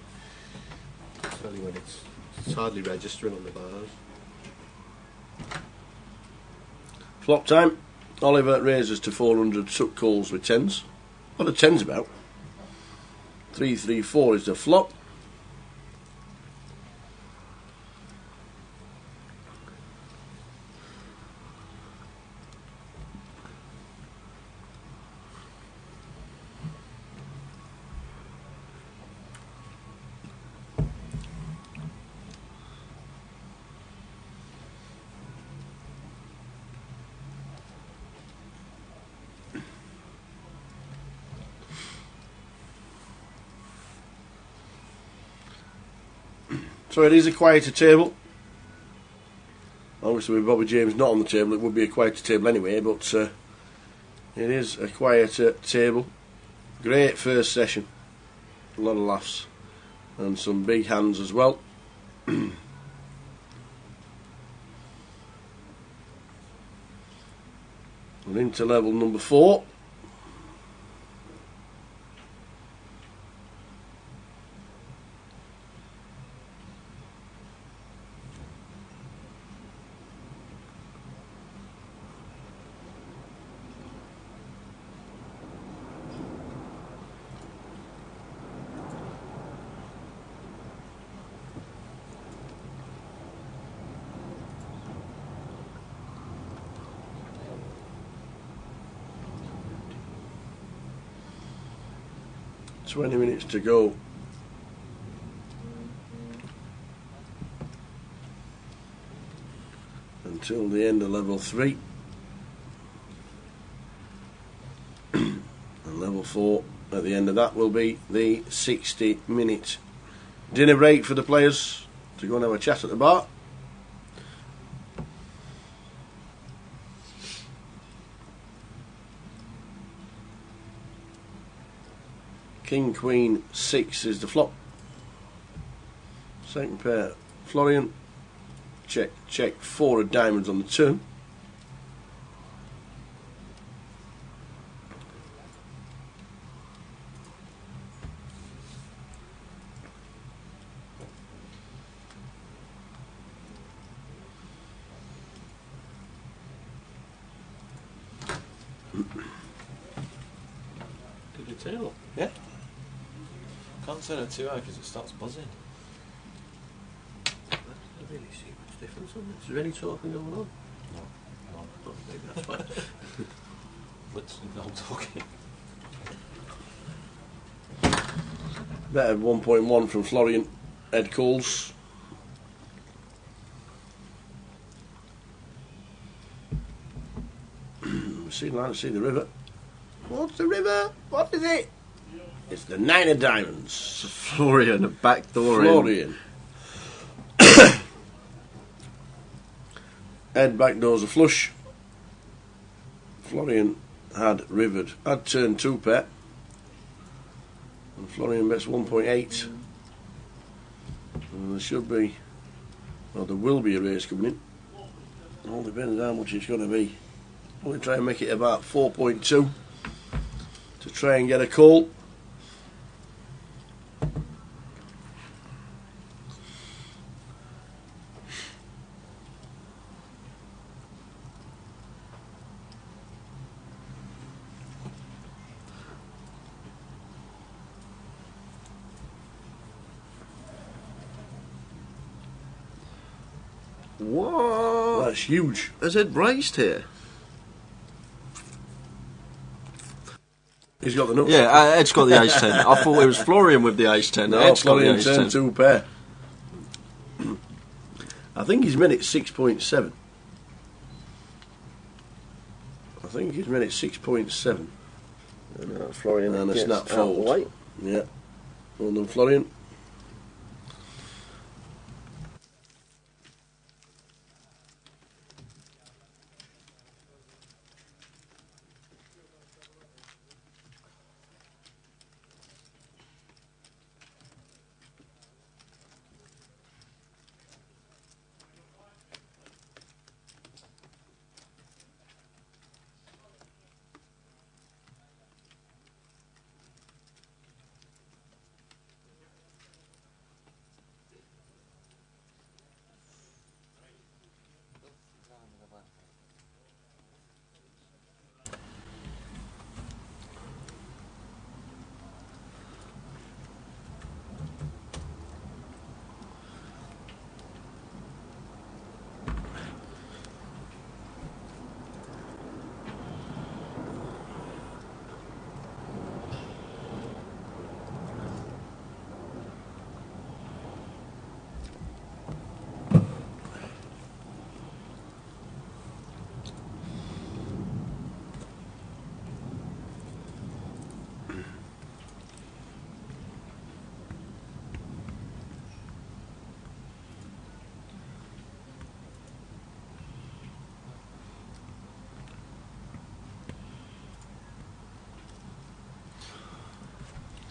I'll tell you when it's hardly registering on the bars. Flop time. Oliver raises to 400, took calls with 10s. What are 10s about? 3-3-4 is the flop. So it is a quieter table. Obviously with Bobby James not on the table it would be a quieter table anyway, but it is a quieter table. Great first session. A lot of laughs and some big hands as well. We're into level number 4. Twenty minutes to go. Until the end of level 3. And level 4 at the end of that will be the 60-minute dinner break for the players to go and have a chat at the bar. King, Queen, 6 is the flop. Second pair, Florian. Check, check, 4 of diamonds on the turn. Did you tell? Yeah. Can't turn it too high because it starts buzzing. I don't really see much difference on this. Is there any talking going on? No. Oh, maybe that's fine. Literally no talking. Better 1.1 from Florian. Ed calls. See the river. What's the river? What is it? It's the 9 of diamonds. Florian, a backdoor Florian. Ed backdoors a flush. Florian had rivered. Had turned 2 pair. And Florian bets 1.8. And there should be, well, there will be a race coming in. It all depends how much it's going to be. We'll try and make it about 4.2 to try and get a call. What? That's huge. Has Ed raced here? He's got the nuts. Yeah, Ed's got the ace 10. I thought it was Florian with the ace 10. No, Ed's got the Florian ace turned 10. 2 pair. I think he's made it 6.7. I think he's made it 6.7. And Florian And a gets snap out the fold. way. Yeah. Well done, Florian.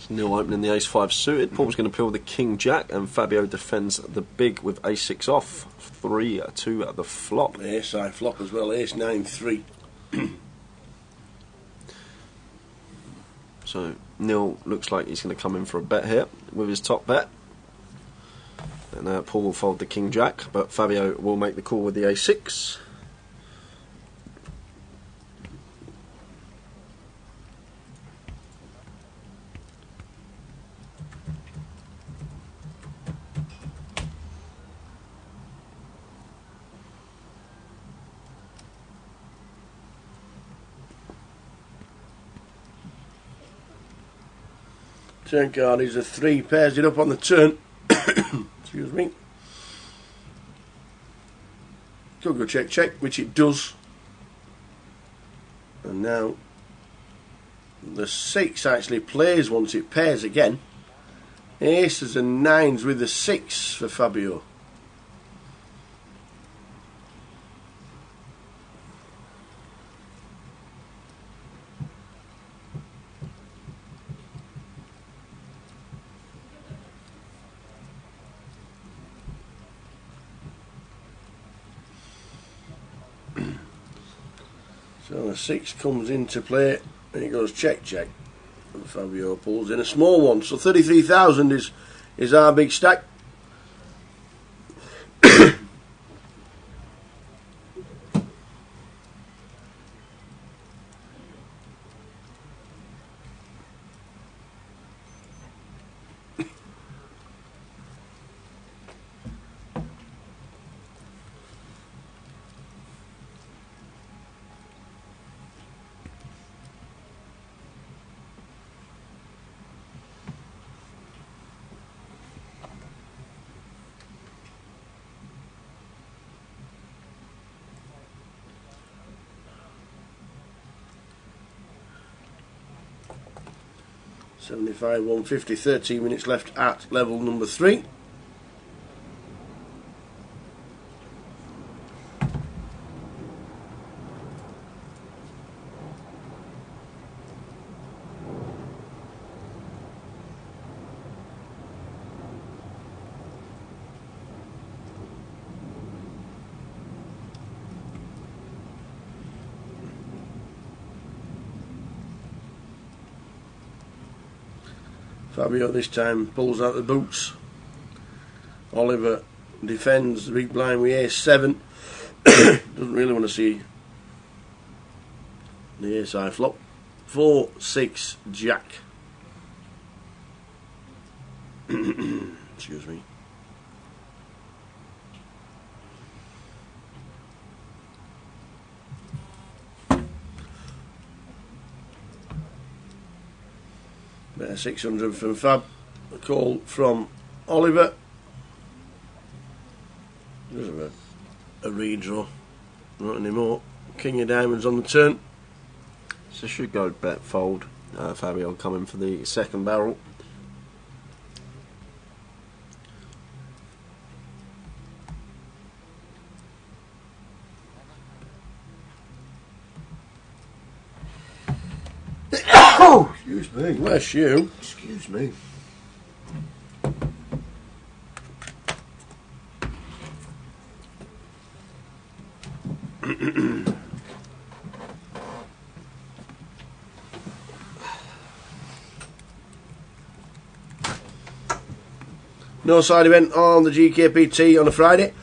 Neil opening the ace-5 suited. Paul's going to peel the king-jack, and Fabio defends the big with ace-6 off. 3-2 at the flop. Ace-high flop as well, ace-9-3. So Neil looks like he's going to come in for a bet here with his top bet. And Paul will fold the king-jack, but Fabio will make the call with the ace-6. Turn card is a 3, pairs it up on the turn. Excuse me. Could go check, check, which it does. And now the 6 actually plays once it pairs again. Aces and 9s with the 6 for Fabio. So the 6 comes into play and it goes check, check. And Fabio pulls in a small one. So 33,000 is our big stack. $75, 150, 13 minutes left at level number 3. Fabio this time pulls out the boots. Oliver defends the big blind with ace-7. Doesn't really want to see the ace-high flop. 4, 6, jack. Excuse me. Better 600 from Fab. A call from Oliver. There's a redraw. Not anymore. King of diamonds on the turn. So should go bet fold. Fabio coming for the second barrel. Oh, excuse me. Bless you. Excuse me. No side event on the GUKPT on a Friday.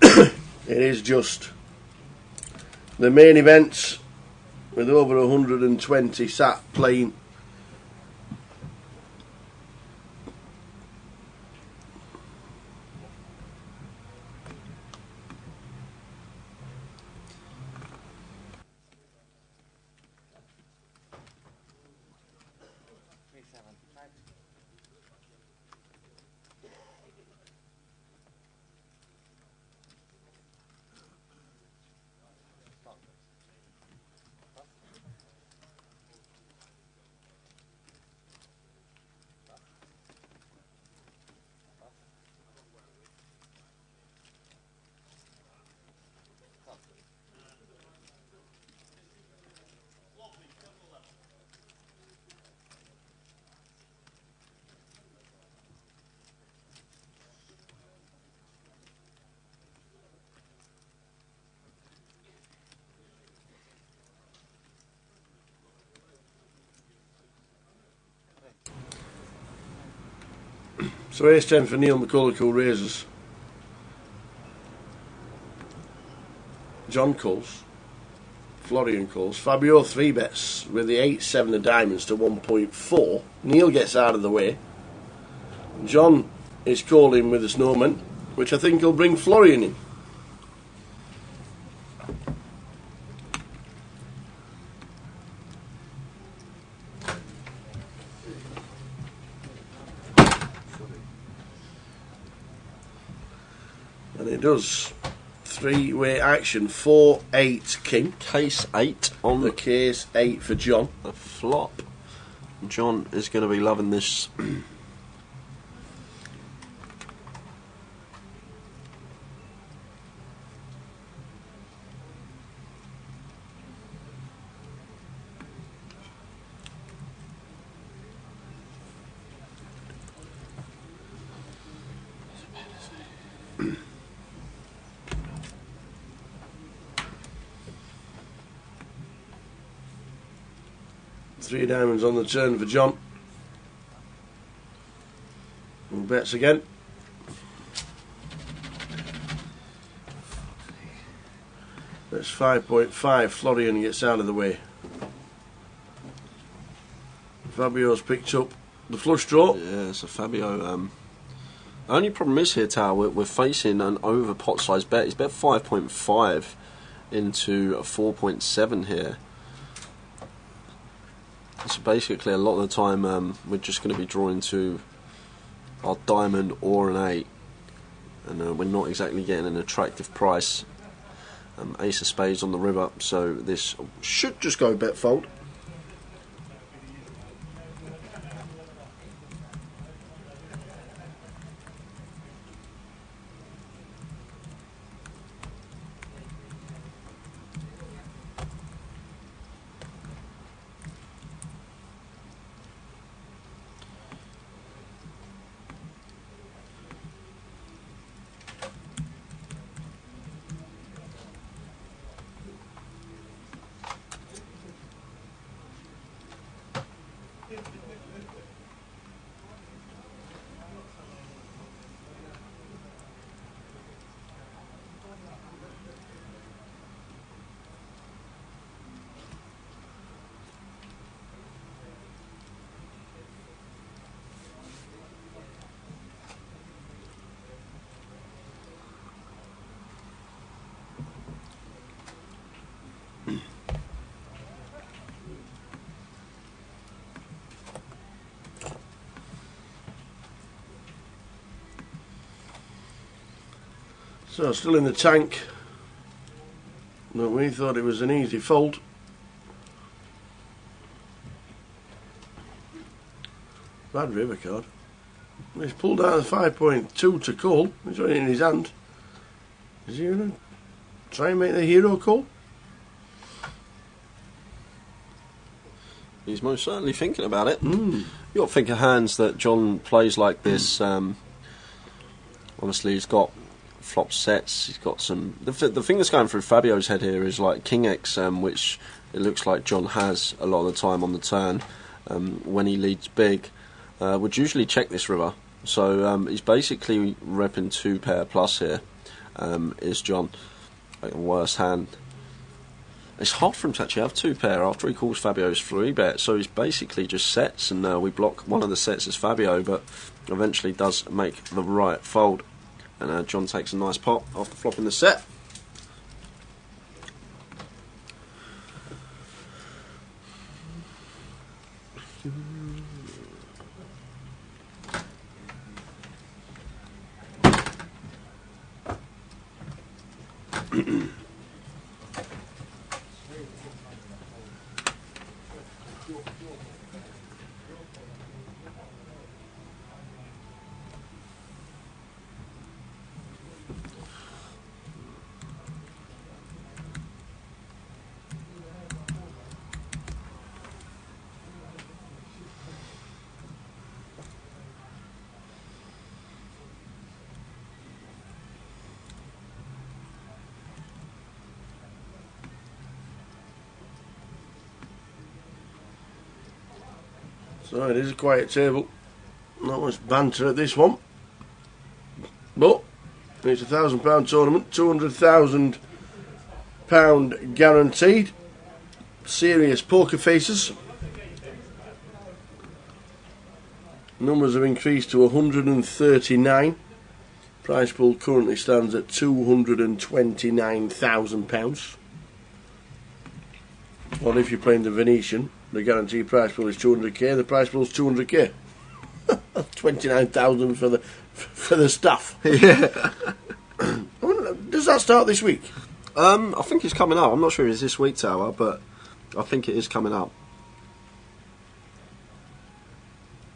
It is just the main events with over 120 sat playing. So ace 10 for Neil McCulloch, who raises. John calls. Florian calls. Fabio 3 bets with the 8-7 of diamonds to 1.4. Neil gets out of the way. John is calling with the snowman, which I think will bring Florian in. And it does. 3-way action, 4-8 king. Case 8 on The case 8 for John. the flop. John is going to be loving this. Three diamonds on the turn for John. And bets again. That's 5.5. Florian gets out of the way. Fabio's picked up the flush draw. Yeah, so Fabio. The only problem is here, Tao, we're facing an over pot size bet. He's bet 5.5 into a 4.7 here. So basically, a lot of the time, we're just going to be drawing to our diamond or an 8, and we're not exactly getting an attractive price. Ace of spades on the river, so this should just go bet fold. So still in the tank. No, we thought it was an easy fold. Bad river card. He's pulled out the 5.2 to call. He's got it in his hand. Is he going to try and make the hero call? He's most certainly thinking about it. You've got to think of hands that John plays like this. Obviously, he's got flop sets. He's got some. The thing that's going through Fabio's head here is like King X, which it looks like John has a lot of the time on the turn when he leads big. Would usually check this river. So he's basically repping 2 pair plus here. Is John like a worse hand? It's hard for him to actually have 2 pair after he calls Fabio's 3 bet. So he's basically just sets, and we block one of the sets as Fabio, but eventually does make the right fold. And John takes a nice pot after flopping the set. So it is a quiet table. Not much banter at this one. But it's a £1,000 tournament, £200,000 guaranteed. Serious poker faces. Numbers have increased to 139. Prize pool currently stands at £229,000. Well, if you're playing the Venetian, the guaranteed prize pool is 200k. The prize pool is 200k. 29,000 for the staff. Yeah. Does that start this week? I think it's coming up. I'm not sure it's this week, Tower, but I think it is coming up.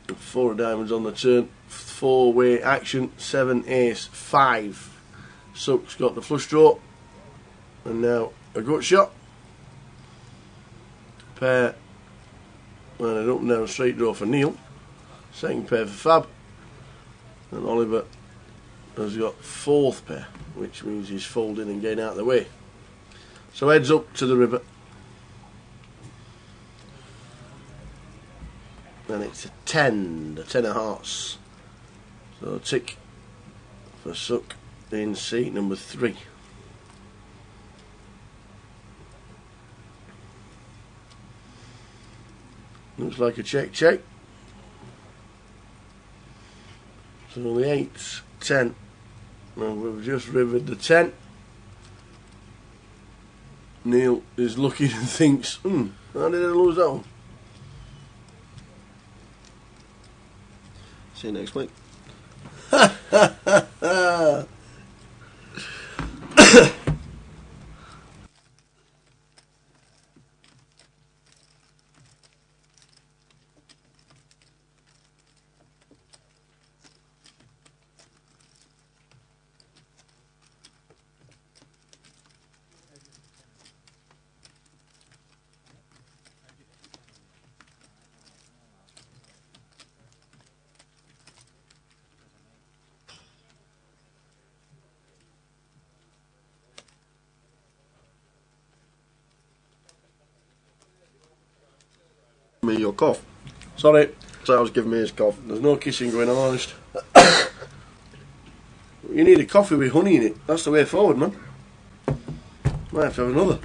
4 of diamonds on the turn. 4-way action. 7 ace 5. Suck's got the flush draw, and now a gut shot. Pair and an up and down straight draw for Neil. Second pair for Fab, and Oliver has got 4th pair, which means he's folding and getting out of the way. So heads up to the river, and it's a 10, the 10 of hearts. So tick for Suck in seat number 3. Looks like a check. So the 8's 10. Well, we've just rivered the 10. Neil is looking and thinks, how did I lose that one? See you next week. Me your cough. Sorry, So I was giving me his cough. there's no kissing going on, honest. You need a coffee with honey in it. That's the way forward, man. Might have to have another.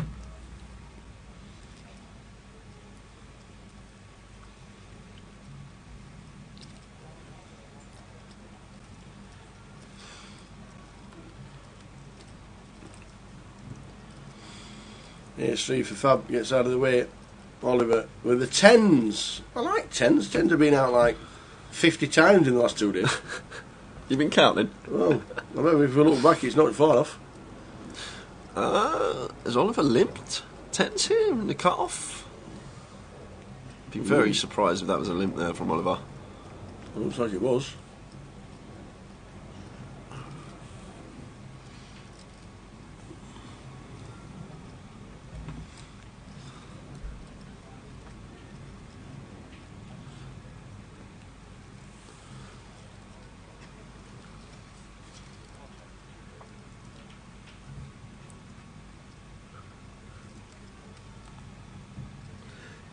Here's 3 for Fab, gets out of the way. Oliver with the 10s. I like 10s. 10s have been out like 50 times in the last 2 days. You've been counting? Well, I know if we look back, it's not far off. Has Oliver limped? 10s here in the cut-off? Be very surprised if that was a limp there from Oliver. Looks like it was.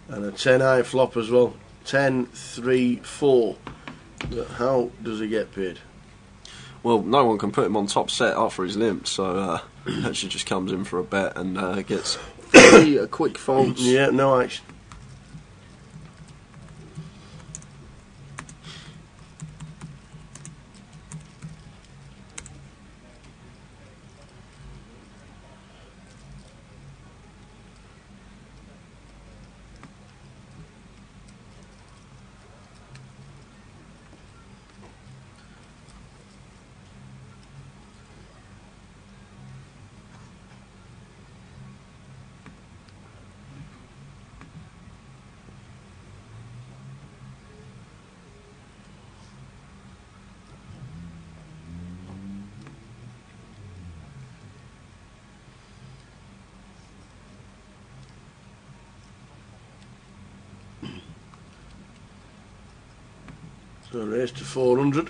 And a 10-eye flop as well. 10, 3, 4. But how does he get paid? Well, no one can put him on top set after his limp, so actually just comes in for a bet and gets 3 quick folds. Yeah, no action. So raise to 400.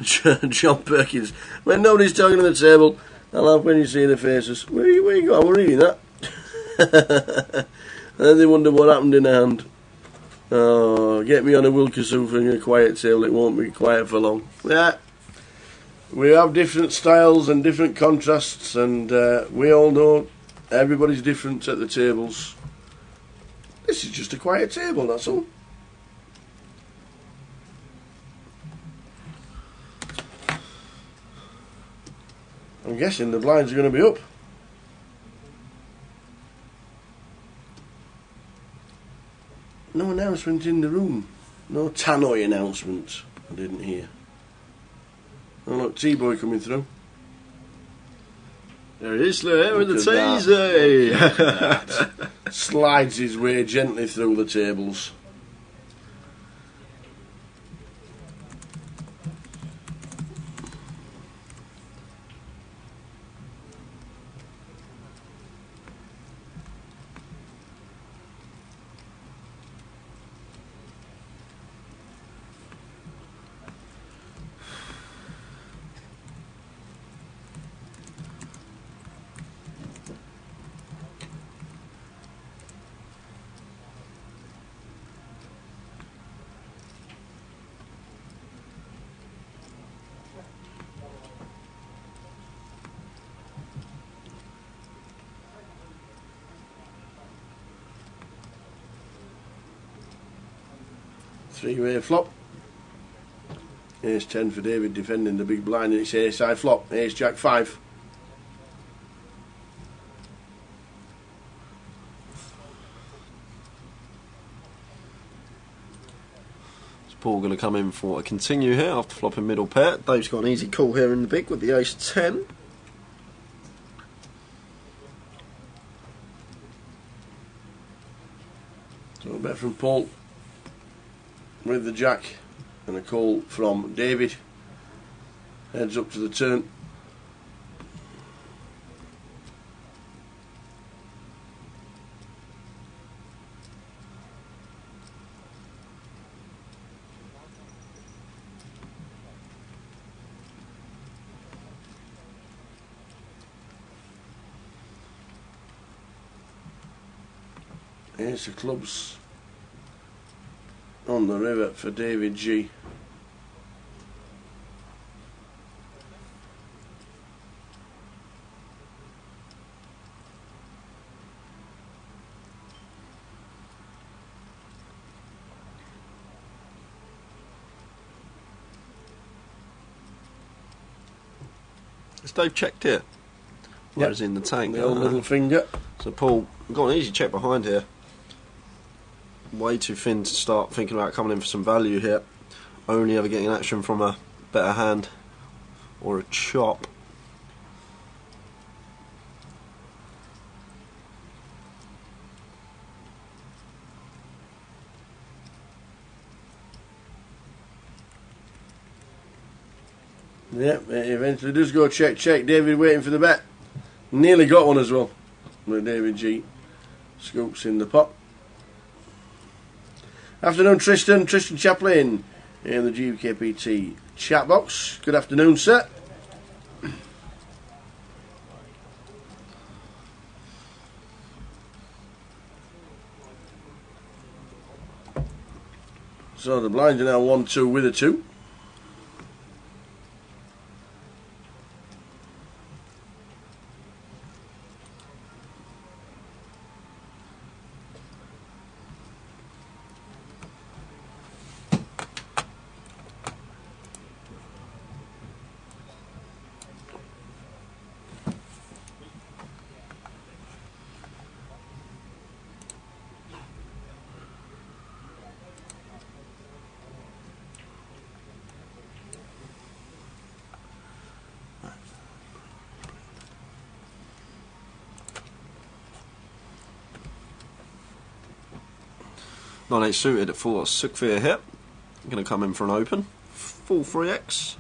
John Perkins. When nobody's talking at the table, I laugh when you see their faces. Where you go? We're reading that. And then they wonder what happened in the hand. Oh, get me on a Wilkie sofa and a quiet table, it won't be quiet for long. Yeah. We have different styles and different contrasts, and we all know everybody's different at the tables. This is just a quiet table, that's all. I'm guessing the blinds are going to be up. No announcement in the room. No tannoy announcement. I didn't hear. Oh look, T-Boy coming through. There he is, there with the Look at teasy. Slides his way gently through the tables. Three-way flop. Ace 10 for David defending the big blind, and it's ace side flop. Ace Jack 5. Is Paul going to come in for a continue here after flopping middle pair? Dave's got an easy call here in the big with the ace 10. So a bet from Paul with the jack, and a call from David. Heads up to the turn. Ace of clubs on the river for David G. Has Dave checked here? Where's in the tank? The old little finger. So Paul, got an easy check behind here. Way too thin to start thinking about coming in for some value here. Only ever getting action from a better hand or a chop. Yep, it eventually does go check. David waiting for the bet. Nearly got one as well. With David G. Scoops in the pot. Afternoon, Tristan Chaplin in the GUKPT chat box. Good afternoon, sir. So the blinds are now 1-2 with a 2. Nine eight suited at 4 Sukfir here. Going to come in for an open. Full 3x.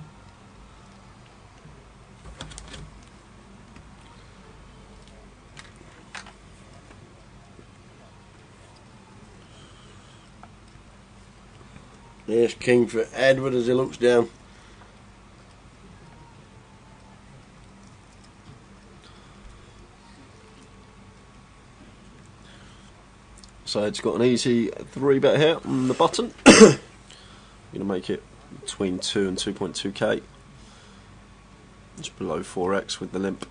Ace King for Edward as he looks down. So it's got an easy 3-bet here on the button. Going to make it between 2 and 2.2k. Just below 4x with the limp.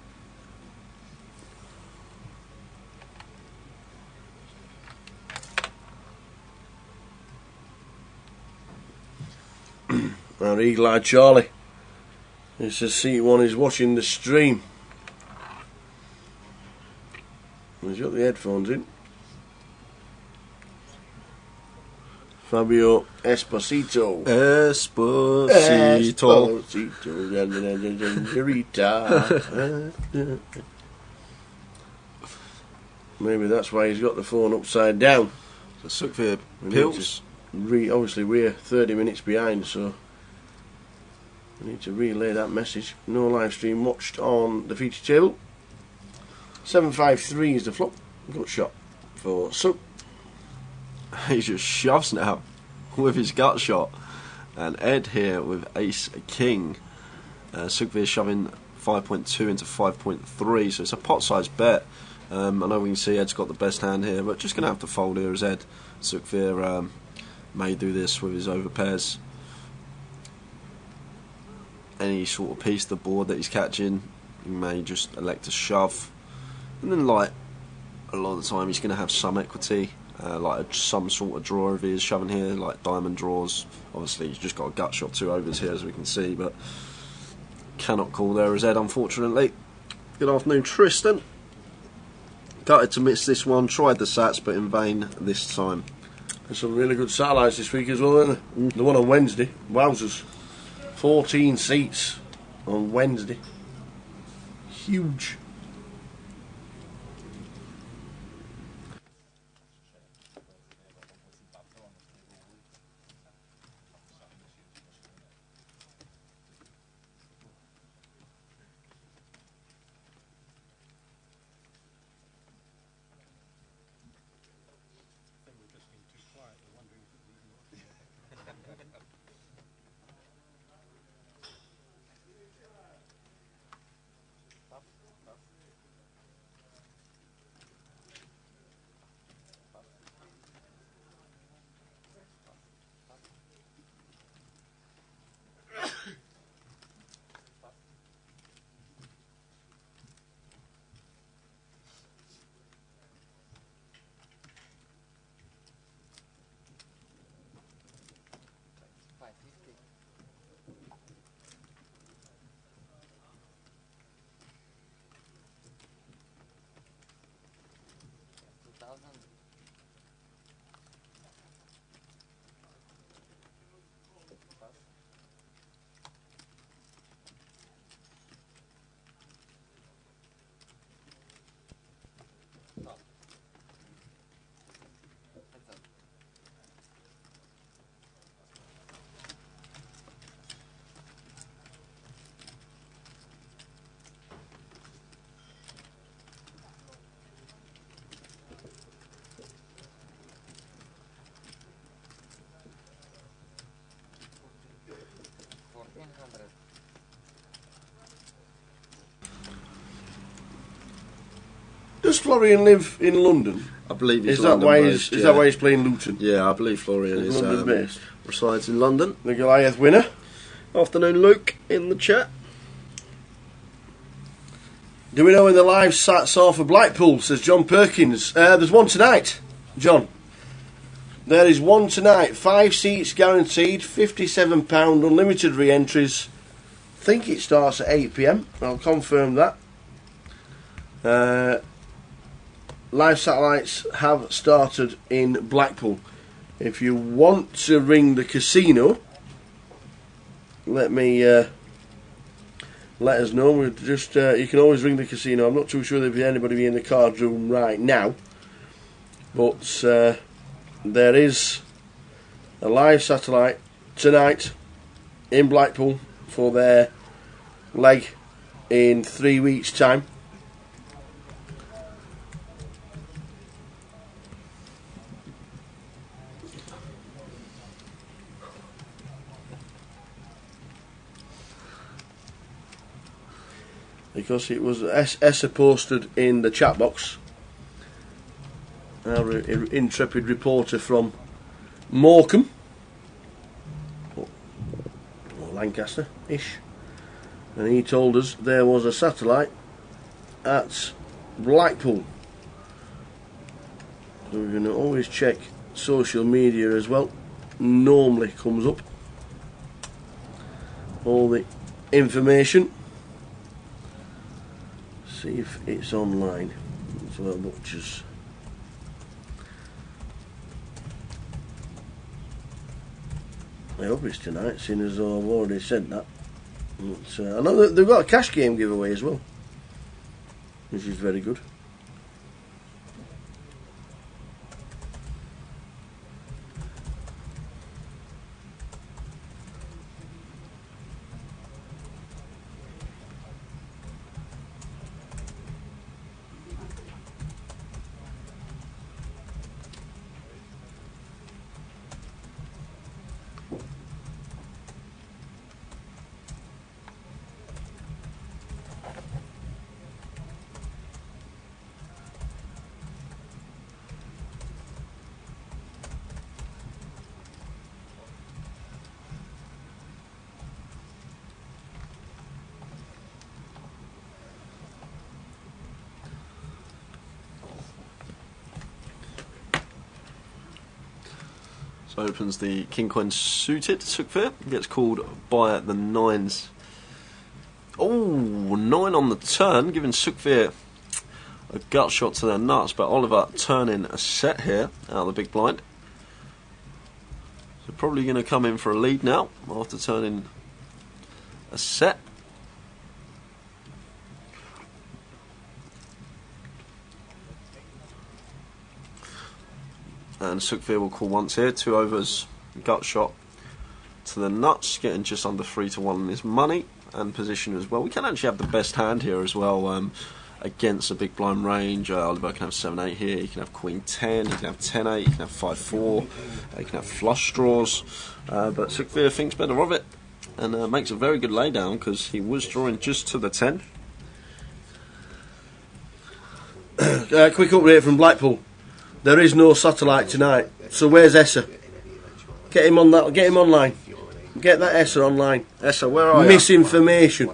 Our eagle-eyed Charlie. It's a C1 is watching the stream. He's got the headphones in. Fabio Esposito. Esposito. Maybe that's why he's got the phone upside down. So Sukvir pills. Obviously we're 30 minutes behind, so we need to relay that message. No live stream watched on the feature table. 753 is the flop. Good shot for Suk. He just shoves now with his gut shot. And Ed here with Ace King. Sukvir shoving 5.2 into 5.3, so it's a pot sized bet. I know we can see Ed's got the best hand here, but just going to have to fold here as Ed. Sukvir may do this with his overpairs. Any sort of piece of the board that he's catching, he may just elect to shove. And then, like, a lot of the time he's going to have some equity, like some sort of draw if he is shoving here, like diamond draws. Obviously he's just got a gut shot 2 overs here, as we can see, but cannot call there as Ed, unfortunately. Good afternoon, Tristan. Gutted to miss this one, tried the sats, but in vain this time. There's some really good satellites this week as well, isn't there? The one on Wednesday, wowzers. 14 seats on Wednesday. Huge. Does Florian live in London? I believe he's Is that why he's London-based, is that why he's playing Luton? Yeah, I believe Florian He's is London based. resides in London. The Goliath winner. Afternoon, Luke, in the chat. Do we know when the live sats are for Blackpool? Says John Perkins. There's one tonight, John. There is one tonight. 5 seats guaranteed. £57 unlimited re-entries. I think it starts at 8 PM. I'll confirm that. Live satellites have started in Blackpool. If you want to ring the casino, let us know. We'll just you can always ring the casino. I'm not too sure there'll be anybody in the card room right now, but there is a live satellite tonight in Blackpool for their leg in 3 weeks' time. Because it was Essa posted in the chat box. our intrepid reporter from Morecambe, or Lancaster-ish, and he told us there was a satellite at Blackpool. So we're going to always check social media as well. Normally comes up all the information. See if it's online. So that watches. I hope it's tonight, seeing as though I've already said that. But, I know that they've got a cash game giveaway as well, which is very good. So opens the King Queen suited Sukfir, gets called by the nines. Oh, 9 on the turn, giving Sukfir a gut shot to their nuts, but Oliver turning a set here out of the big blind. So probably going to come in for a lead now after turning a set. And Sukfir will call once here, 2 overs, gut shot to the nuts, getting just under 3-1 in his money and position as well. We can actually have the best hand here as well against a big blind range. Oliver can have 7-8 here, he can have Queen 10, he can have 10-8, he can have 5-4, he can have flush draws. But Sukfir thinks better of it and makes a very good laydown because he was drawing just to the 10. Quick update from Blackpool. There is no satellite tonight. So where's Essa? Get him on that. Get him online. Get that Essa online. Essa, where are you? Misinformation.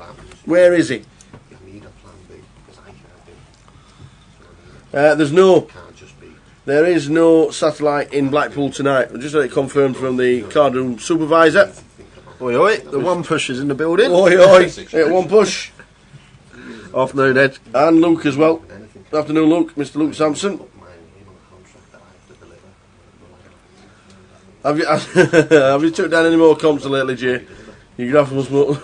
Where is he? There is no satellite in Blackpool tonight. I just had it confirmed from the card room supervisor. Oi oi, the one push is in the building. Oi oi, one push. Afternoon, Ed. And Luke as well. Afternoon, Luke. Mr. Luke Sampson. Have you took down any more comps lately, Jay? Your graph must look.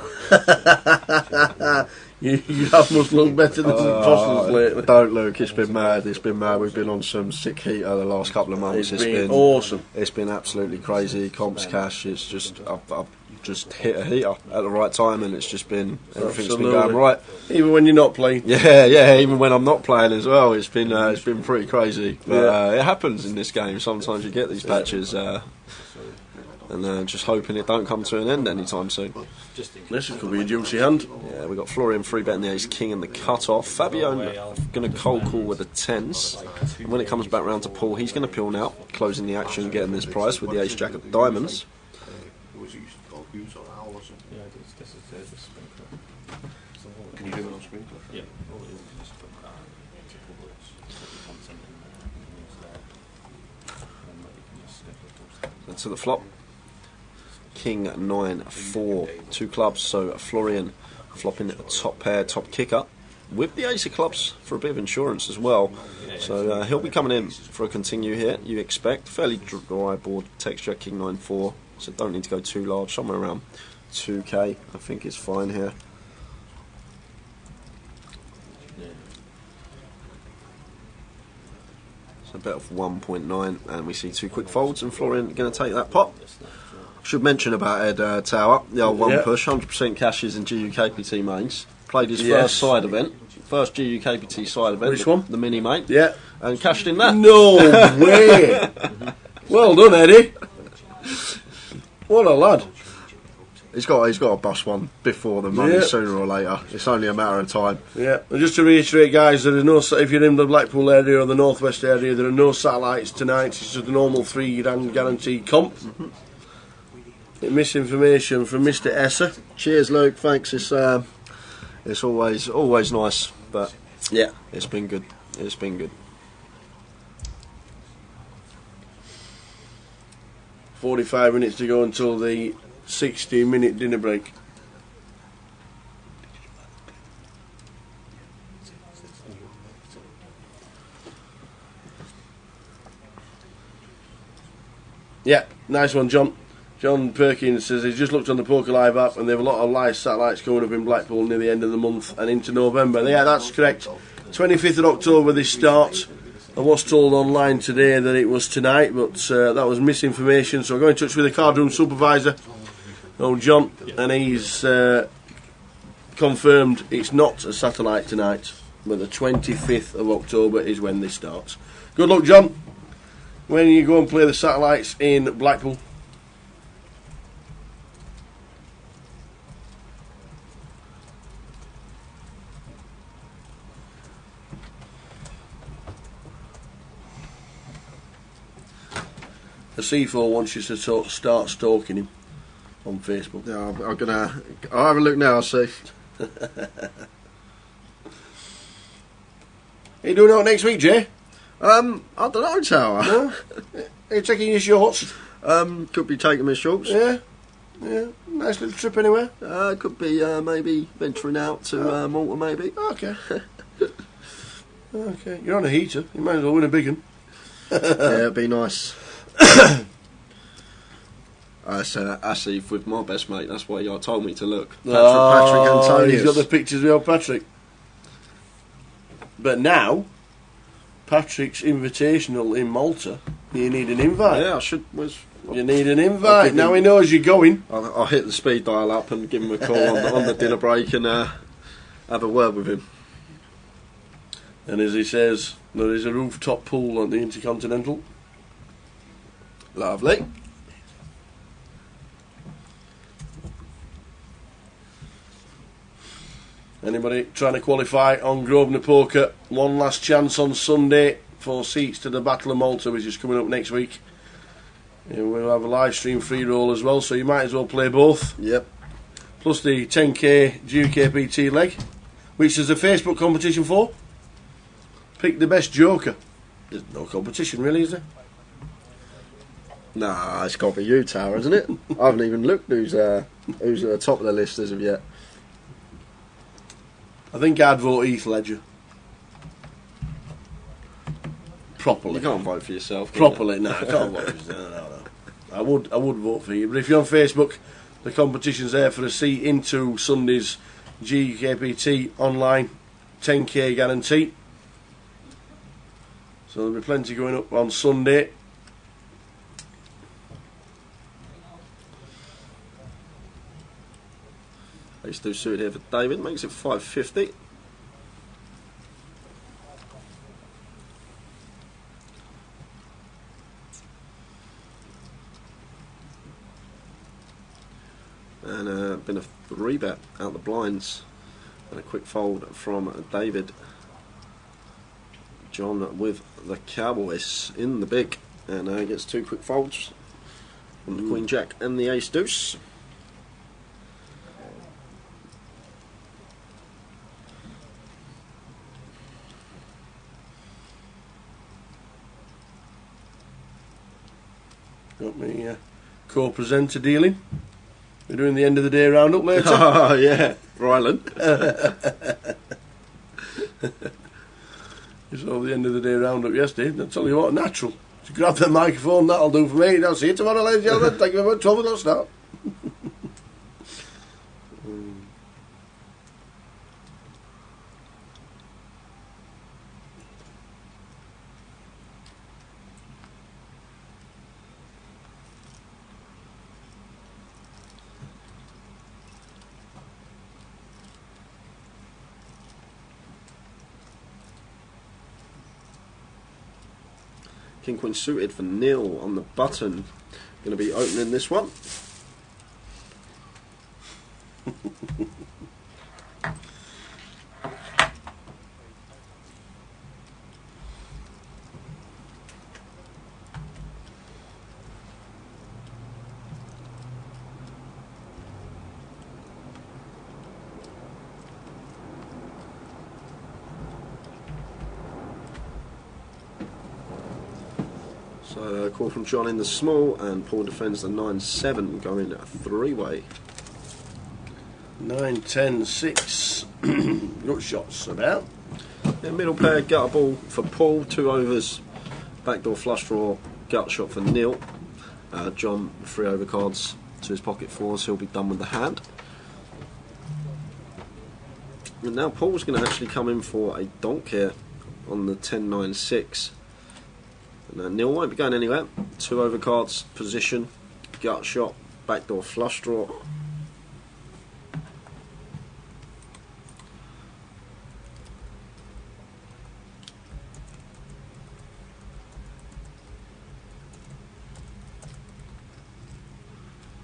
Your graph must look better than Foster's lately. Don't look. It's been mad. It's been mad. We've been on some sick heat over the last couple of months. It's been awesome. It's been absolutely crazy. Comps cash. It's just I've just hit a heater at the right time, and it's just been everything's been going right. Even when you're not playing. Yeah. Even when I'm not playing as well, it's been pretty crazy. But it happens in this game. Sometimes you get these patches. And just hoping it don't come to an end anytime soon. This could be a juicy hand. Yeah, we got Florian free betting the ace king and the cut off. Fabio going to cold call with the tens. And when it comes back round to Paul, he's going to peel now, closing the action, getting this price with the ace jack of diamonds. Can you do it on screen? Yeah. And to the flop. King 9-4, 2 clubs, so Florian flopping a top pair, top kicker with the ace of clubs for a bit of insurance as well. So he'll be coming in for a continue here, you expect. Fairly dry board texture, King 9-4, so don't need to go too large, somewhere around 2k I think is fine here. So a bet of 1.9 and we see 2 quick folds and Florian going to take that pot. Should mention about Ed Tower, the old one push, 100% cashes in GUKPT mains. Played his first side event, first GUKPT side event. Which one? The mini main. Yeah. And cashed in that. No way! Well done, Eddie. What a lad. He's got to bust one before the money, sooner or later. It's only a matter of time. Yeah, and just to reiterate, guys, there is no. If you're in the Blackpool area or the northwest area, there are no satellites tonight. It's just a normal £3 guaranteed comp. Misinformation from Mr. Esser. Cheers, Luke. Thanks. It's always nice, but yeah, it's been good. It's been good. 45 minutes to go until the 60-minute dinner break. Yeah, nice one, John. John Perkins says he's just looked on the Poker Live app and they have a lot of live satellites coming up in Blackpool near the end of the month and into November. Yeah, that's correct. 25th of October this starts. I was told online today that it was tonight, but that was misinformation. So I got in touch with the card room supervisor, old John, and he's confirmed it's not a satellite tonight, but the 25th of October is when this starts. Good luck, John, when you go and play the satellites in Blackpool. The C4 wants you to start stalking him on Facebook. Yeah, I'll have a look now. I'll see. Are you doing out next week, Jay? I don't know, Tower. No? Are you taking your shorts? Could be taking my shorts. Yeah. Nice little trip anywhere. Could be maybe venturing out to Malta, maybe. Okay. Okay. You're on a heater. You might as well win a big one. Yeah, it'd be nice. I said actually with my best mate. That's why you told me to look. Patrick Antonius. He's got the pictures of old Patrick. But now, Patrick's Invitational in Malta. You need an invite. Yeah, you need an invite. Now he knows you're going. I'll hit the speed dial up and give him a call on the dinner break and have a word with him. And as he says, there is a rooftop pool on the Intercontinental. Lovely. Anybody trying to qualify on Grosvenor Poker? One last chance on Sunday for seats to the Battle of Malta, which is coming up next week. And we'll have a live stream free roll as well, so you might as well play both. Yep. Plus the 10k GUKPT leg, which is a Facebook competition for. Pick the best joker. There's no competition really, is there? Nah, it's got to be you, Tower, isn't it? I haven't even looked who's at the top of the list as of yet. I think I'd vote Heath Ledger. Properly. You can't vote for yourself. Properly, no, I can't vote for yourself. No. I would vote for you, but if you're on Facebook, the competition's there for a seat into Sunday's GUKPT online 10k guarantee. So there'll be plenty going up on Sunday. Ace 2 suited here for David, makes it 550. And been a 3-bet out the blinds. And a quick fold from David. John with the Cowboys in the big. And gets 2 quick folds from the Queen Jack and the Ace Deuce. Got me co-presenter dealing. We're doing the end of the day roundup later. Oh yeah, Ryland. You saw the end of the day roundup yesterday. I'll tell you what, natural. Just grab the microphone, that'll do for me. I'll see you tomorrow, ladies and gentlemen. Thank you very much. 12 o'clock start. King Queen suited for Neil on the button. Going to be opening this one. So call from John in the small, and Paul defends the 9-7, going a three-way. 9, 10, 6. Gut shots about. Yeah, middle pair, gutter ball for Paul, 2 overs, backdoor flush draw, gut shot for Neil. John, 3 over cards to his pocket fours, he'll be done with the hand. And now Paul's going to actually come in for a donk here on the 10, 9, 6. And Neil won't be going anywhere. 2 over cards, position, gut shot, backdoor flush draw.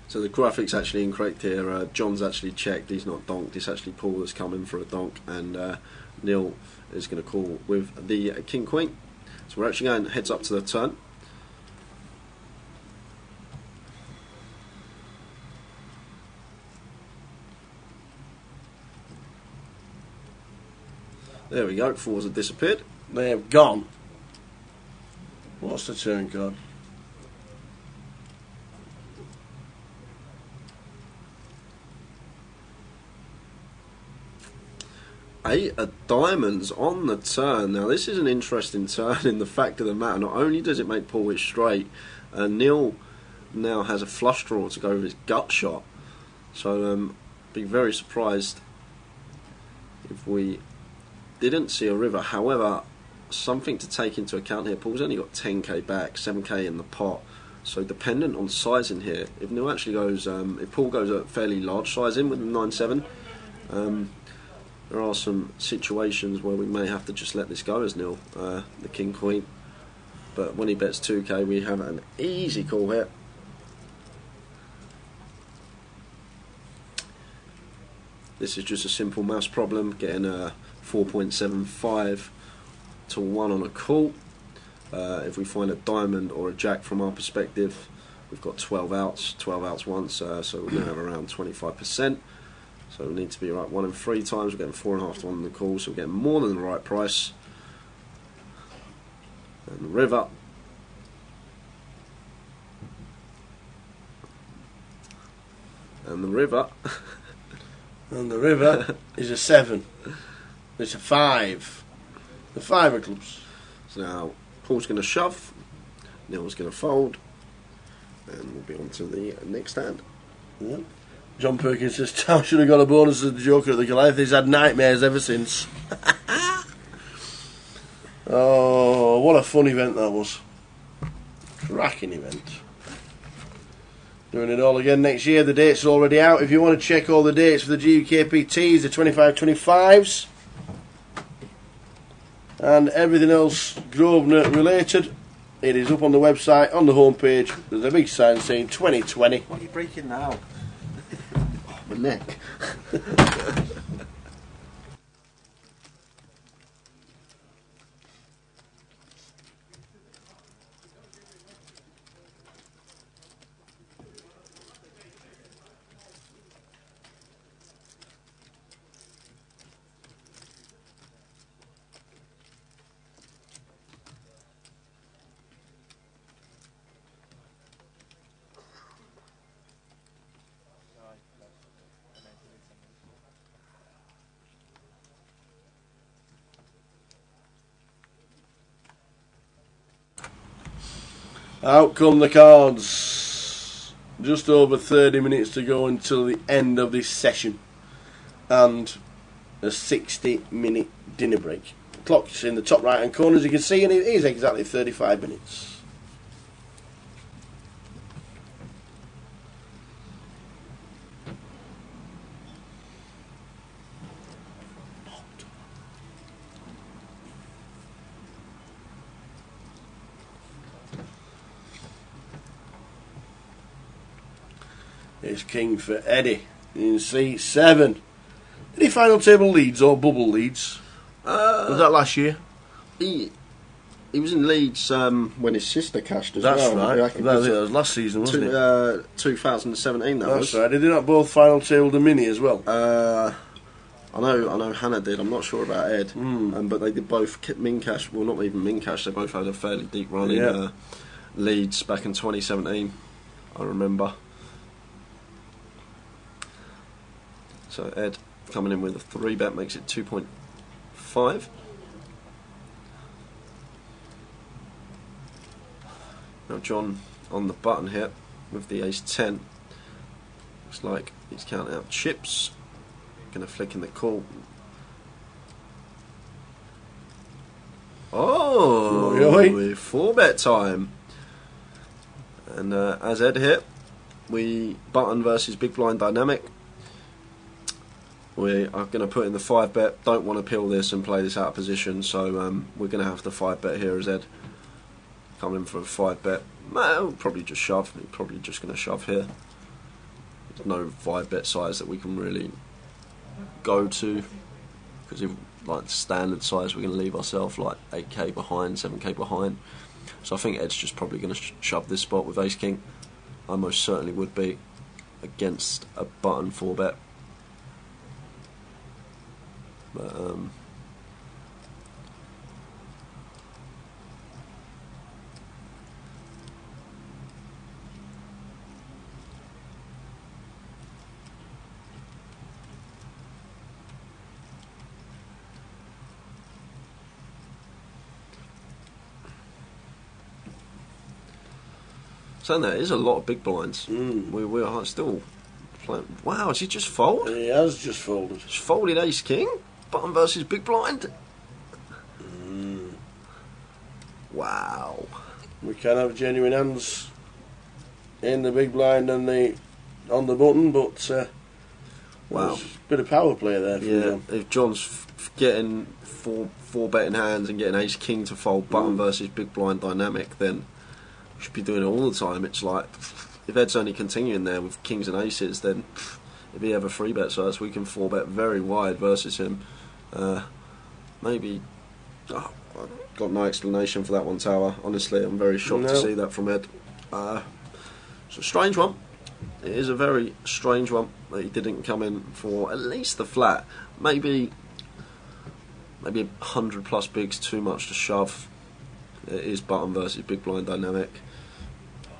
So the graphics actually incorrect here. John's actually checked, he's not donked. It's actually Paul that's come in for a donk, and Neil is going to call with the King Queen. So we're actually going heads up to the turn. There we go, fours have disappeared. They have gone. What's the turn card? Eight of diamonds on the turn. Now this is an interesting turn in the fact of the matter. Not only does it make Paul it straight, Neil now has a flush draw to go with his gut shot. So be very surprised if we didn't see a river. However, something to take into account here, Paul's only got 10k back, 7k in the pot. So dependent on sizing here, if Neil actually goes, if Paul goes a fairly large size in with the 9-7, there are some situations where we may have to just let this go as Neil, the King Queen. But when he bets 2k, we have an easy call here. This is just a simple mouse problem, getting a 4.75 to 1 on a call. If we find a diamond or a jack from our perspective, we've got 12 outs once, so we're going to have around 25%. So we need to be right 1 and 3 times. We're getting 4.5 to 1 on the call, so we're getting more than the right price. And the river. And the river. And the river is a 7. It's a 5. The 5 of clubs. So now Paul's going to shove, Neil's going to fold, and we'll be on to the next hand. Yep. John Perkins says, Town should have got a bonus as the Joker at the Goliath. He's had nightmares ever since. Oh, what a fun event that was. Cracking event. Doing it all again next year. The dates are already out. If you want to check all the dates for the GUKPTs, the 25-25s, and everything else Grosvenor related, it is up on the website, on the homepage. There's a big sign saying 2020. What are you breaking now? Oh, my neck. Out come the cards. Just over 30 minutes to go until the end of this session, and a 60-minute dinner break. The clock's in the top right hand corner, as you can see, and it is exactly 35 minutes. It's king for Eddie. in seat 7. Any final table leads or bubble leads? Was that last year? He was in Leeds when his sister cashed as That's well. right. Back in That was last season, wasn't it? 2017. That was. That's right. They did not both final table the mini as well. I know Hannah did. I'm not sure about Ed, but they did both. Mincash, well, not even Mincash. They both had a fairly deep run in Leeds back in 2017. I remember. So Ed coming in with a 3-bet makes it 2.5. Now John on the button here with the ace 10. Looks like he's counting out chips. Going to flick in the call. Oh, 4-bet time. And as Ed hit, we button versus big blind dynamic. We are going to put in the 5-bet. Don't want to peel this and play this out of position, so we're going to have the 5-bet here as Ed coming in for a 5-bet. Well, probably just shove. He's probably just going to shove here. There's no 5-bet size that we can really go to, because if like standard size we're going to leave ourselves like 8k behind, 7k behind. So I think Ed's just probably going to shove this spot with ace king. I most certainly would be against a button 4-bet. But so there is a lot of big blinds. We are still playing. Wow, did he just fold? He has just folded. Just folded ace king. Button versus big blind. Wow. We can have genuine hands in the big blind and on the button, but Wow. there's a bit of power play there. Yeah, John. if John's getting four betting hands and getting ace king to fold button versus big blind dynamic, then we should be doing it all the time. It's like, if Ed's only continuing there with kings and aces, then if he ever 3-bets us, we can 4-bet very wide versus him. Maybe. Oh, I've got no explanation for that one, Tower. Honestly, I'm very shocked to see that from Ed. It's a strange one. It is a very strange one that he didn't come in for at least the flat. Maybe 100 plus bigs too much to shove. It is button versus big blind dynamic.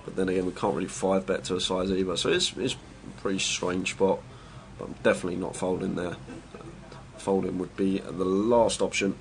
But then again, we can't really 5-bet to a size either. So it's a pretty strange spot. But I'm definitely not folding there. Folding would be the last option.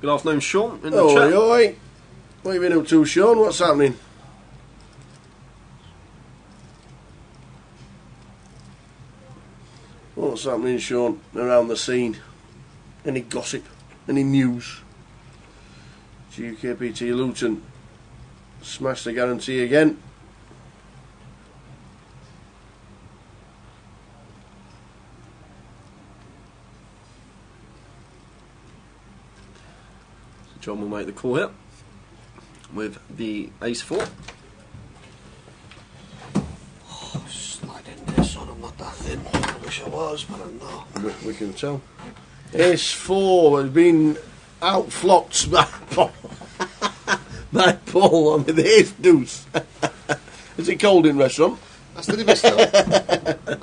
Good afternoon, Sean, in the chat. Oi. What have you been up to, Sean? What's happening? What's happening, Sean, around the scene? Any gossip? Any news? GUKPT Luton smashed the guarantee again. John will make the call here with the ace-4. Oh, sliding this on, I'm not that thin. I wish I was, but I'm not. We can tell. Ace-4 has been outflopped by Paul on the ace-deuce. Is it cold in restaurant? That's the best though.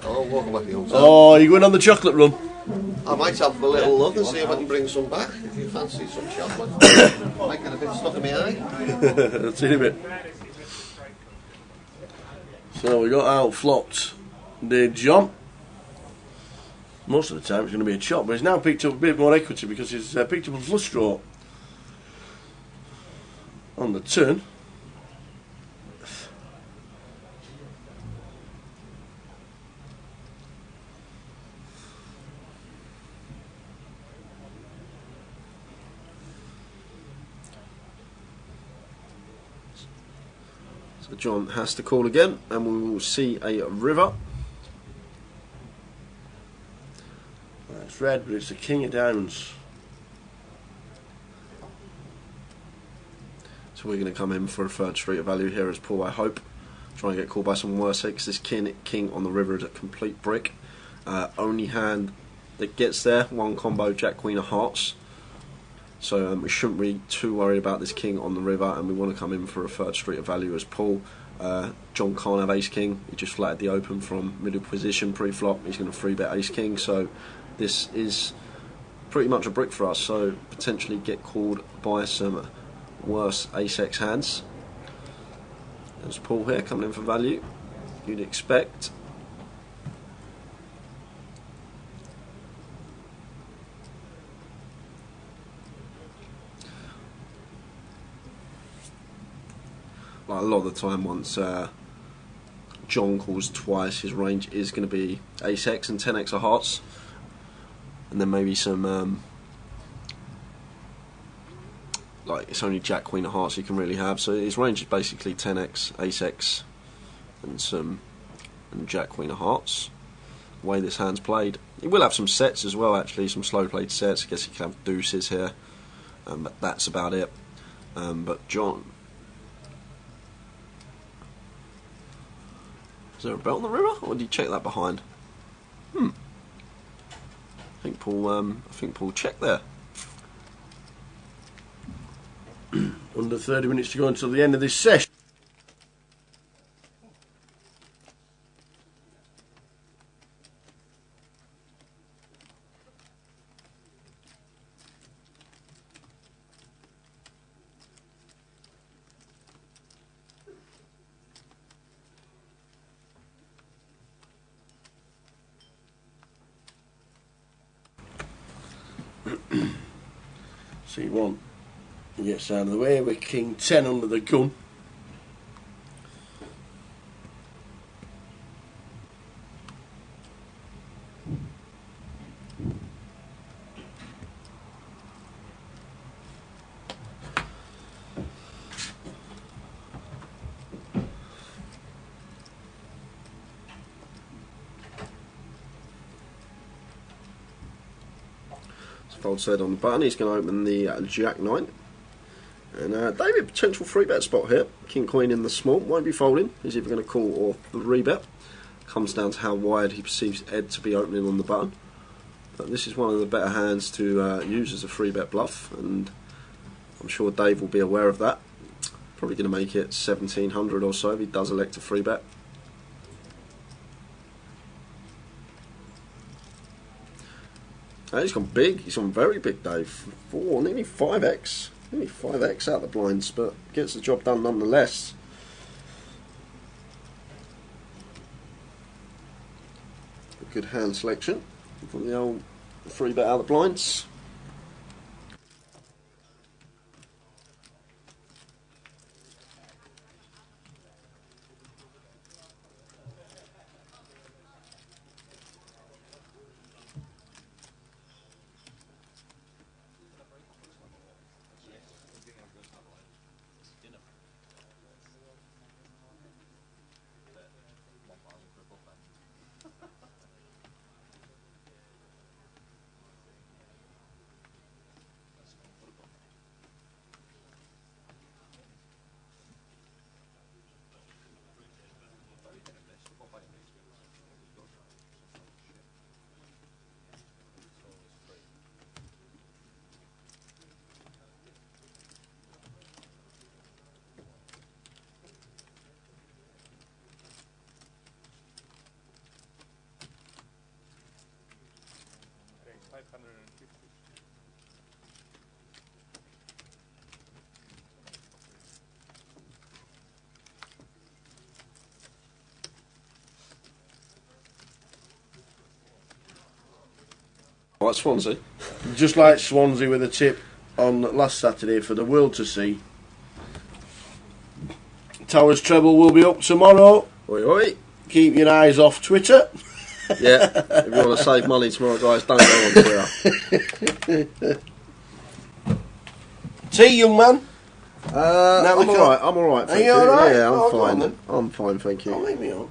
I'll walk away from you. Oh, you're going on the chocolate run? I might have a little look and see if I can bring some back, if you fancy some chocolate. Might get a bit stuck in my eye. Let's see a bit. So we got outflopped. Did John? Most of the time it's going to be a chop, but he's now picked up a bit more equity because he's picked up a flush draw on the turn. So John has to call again, and we will see a river. It's red, but it's the king of diamonds. So we're going to come in for a third street of value here as Paul, I hope. Try and get called by someone worse because this king on the river is a complete brick. Only hand that gets there, one combo, Jack, Queen of Hearts. So we shouldn't be too worried about this king on the river, and we want to come in for a third street of value as Paul. John can't have ace king. He just flatted the open from middle position pre-flop. He's going to 3-bet ace king, so this is pretty much a brick for us. So potentially get called by some worse ace-x hands. There's Paul here coming in for value. You'd expect. Like a lot of the time, once John calls twice, his range is going to be ace-x and 10x of hearts, and then maybe some like it's only Jack, Queen of Hearts he can really have. So his range is basically 10x, ace-x, and Jack, Queen of Hearts. The way this hand's played, he will have some sets as well. Actually, some slow played sets. I guess he can have deuces here, but that's about it. But John. Is there a belt on the river, or did you check that behind? I think Paul checked there. Under 30 minutes to go until the end of this session. C1 gets out of the way with king 10 under the gun. Fold said on the button, he's going to open the Jack 9. And David, potential 3-bet spot here. King Queen in the small, won't be folding. He's either going to call or the rebet. Comes down to how wide he perceives Ed to be opening on the button. But this is one of the better hands to use as a 3-bet bluff, and I'm sure Dave will be aware of that. Probably going to make it 1700 or so if he does elect a 3-bet. He's gone big, he's gone very big, Dave. 4, nearly 5x. Nearly 5x out the blinds, but gets the job done nonetheless. A good hand selection from the old 3-bet out the blinds. Right, Swansea. Just like Swansea with a tip on last Saturday for the world to see. Towers treble will be up tomorrow. Oi, oi. Keep your eyes off Twitter. Yeah, if you want to save money tomorrow, guys, don't go on Twitter. Tea, young man. I'm alright, I'm alright, thank you. you alright? Yeah, Oh, I'm go on fine. then. I'm fine, thank you. Oh, leave me on.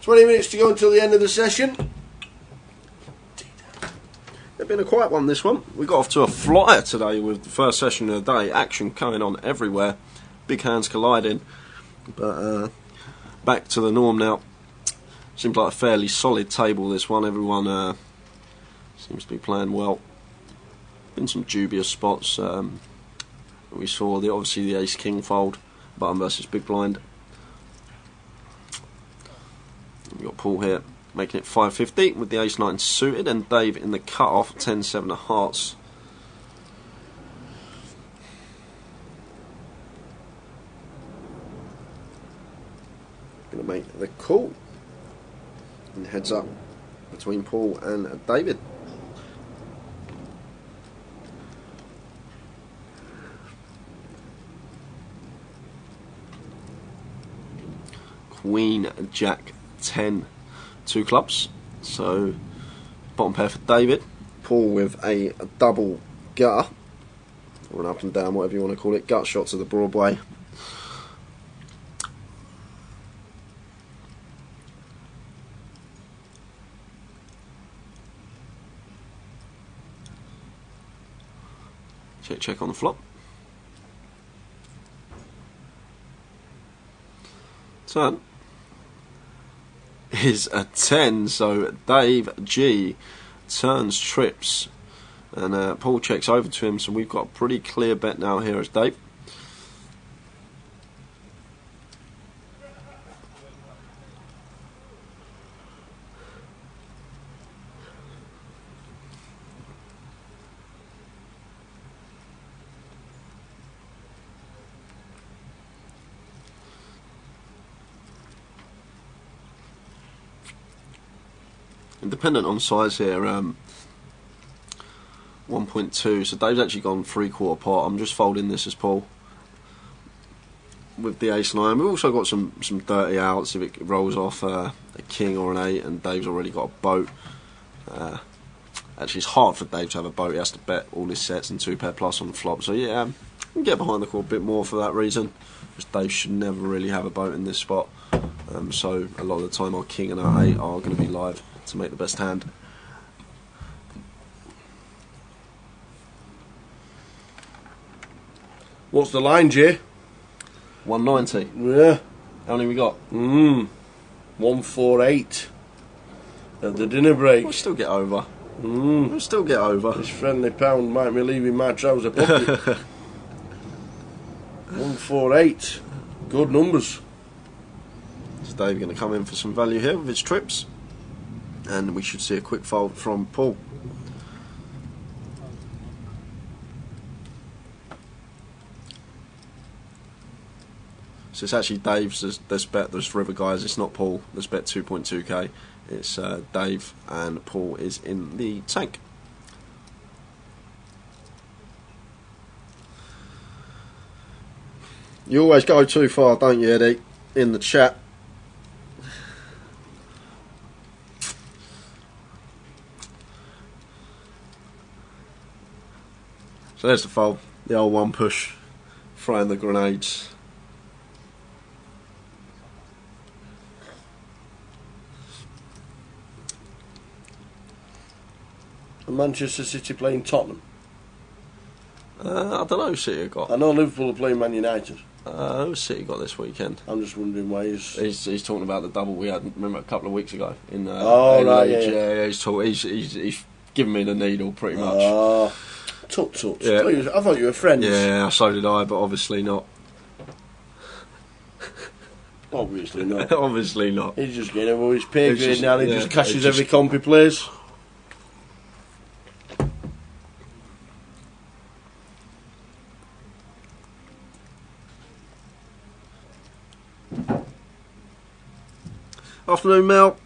20 minutes to go until the end of the session. It's been a quiet one, this one. We got off to a flyer today with the first session of the day. Action going on everywhere. Big hands colliding. But back to the norm now. Seems like a fairly solid table, this one. Everyone seems to be playing well. Been some dubious spots. We saw obviously the ace-king fold. Button versus big blind. We've got Paul here making it 550 with the ace-9 suited, and Dave in the cut-off 10-7 of hearts. Going to make the call. And heads up between Paul and David. Queen, Jack, 10, 2 clubs. So bottom pair for David. Paul with a double gutter, or an up and down, whatever you want to call it. Gut shot to the Broadway. Check, check on the flop. Turn is a 10, so Dave G turns trips, and Paul checks over to him, so we've got a pretty clear bet now here as Dave. Dependent on size here, 1.2, so Dave's actually gone 3/4 pot. I'm just folding this as Paul with the ace-9. We've also got some dirty outs if it rolls off a king or an 8, and Dave's already got a boat. Actually, it's hard for Dave to have a boat. He has to bet all his sets and 2 pair plus on the flop, so yeah, I can get behind the court a bit more for that reason, because Dave should never really have a boat in this spot. So a lot of the time our king and our 8 are going to be live to make the best hand. What's the line, Jay? 190. Yeah. How many we got? 148 at the dinner break. We'll still get over. We'll still get over. This friendly pound might be leaving my trouser pocket. 148. Good numbers. So Dave going to come in for some value here with his trips, and we should see a quick fold from Paul. So it's actually Dave's that's bet this river, guys. It's not Paul that's bet 2.2k. It's Dave, and Paul is in the tank. You always go too far, don't you, Eddie? In the chat. So there's the fold, the old one push, throwing the grenades. And Manchester City playing Tottenham. I don't know who City have got. I know Liverpool are playing Man United. Who's City got this weekend? I'm just wondering why He's talking about the double we had, remember, a couple of weeks ago in right, Leeds. yeah. He's giving me the needle pretty much. Tut. Yeah. I thought you were friends. Yeah, so did I, but obviously not. Obviously not. Obviously not. He's just getting over his pay It's grade just- now. He yeah, just cashes it's just- every comp he plays. Afternoon, Mel.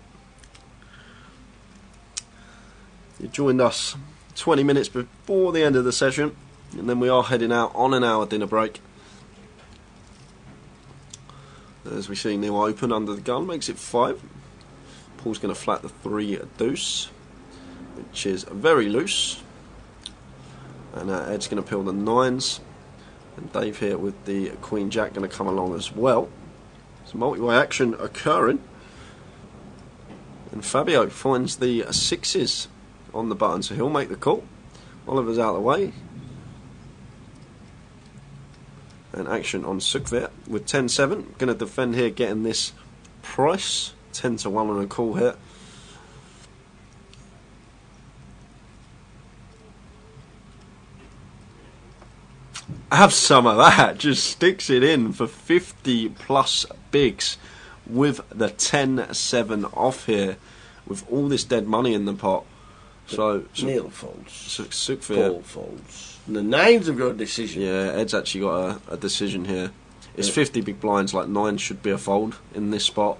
You joined us 20 minutes before the end of the session, and then we are heading out on an hour dinner break. As we see, Neil open under the gun, makes it 5. Paul's going to flat the 3 deuce, which is very loose. And Ed's going to peel the 9s. And Dave here with the Queen Jack going to come along as well. Some multi-way action occurring. And Fabio finds the 6s on the button, so he'll make the call. Oliver's out of the way. And action on Sukvir with 10-7. Going to defend here, getting this price. 10-1 on a call here. Have some of that. Just sticks it in for 50 plus bigs with the 10-7 off here, with all this dead money in the pot. So Neil folds. Sukvir. Paul folds. And the 9s have got a decision. Yeah, Ed's actually got a decision here. It's 50 big blinds, like 9 should be a fold in this spot.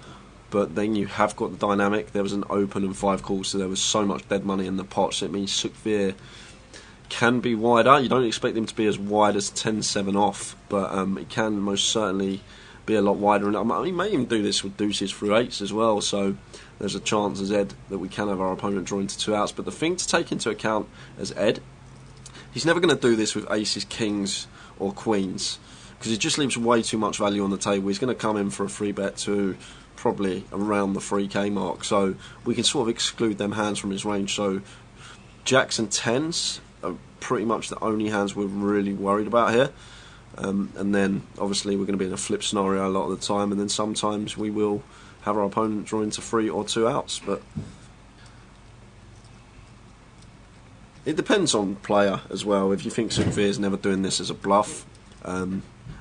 But then you have got the dynamic. There was an open and 5 calls, so there was so much dead money in the pot. So it means Sukvir can be wider. You don't expect him to be as wide as 10-7 off, but it can most certainly be a lot wider. And he may even do this with deuces through 8s as well. So there's a chance as Ed that we can have our opponent draw into 2 outs. But the thing to take into account as Ed, he's never going to do this with aces, kings, or queens, because it just leaves way too much value on the table. He's going to come in for a free bet to probably around the 3k mark, so we can sort of exclude them hands from his range. So jacks and 10s are pretty much the only hands we're really worried about here. And then obviously we're going to be in a flip scenario a lot of the time, and then sometimes we will have our opponent draw into 3 or 2 outs. But it depends on player as well. If you think Sukvir is never doing this as a bluff,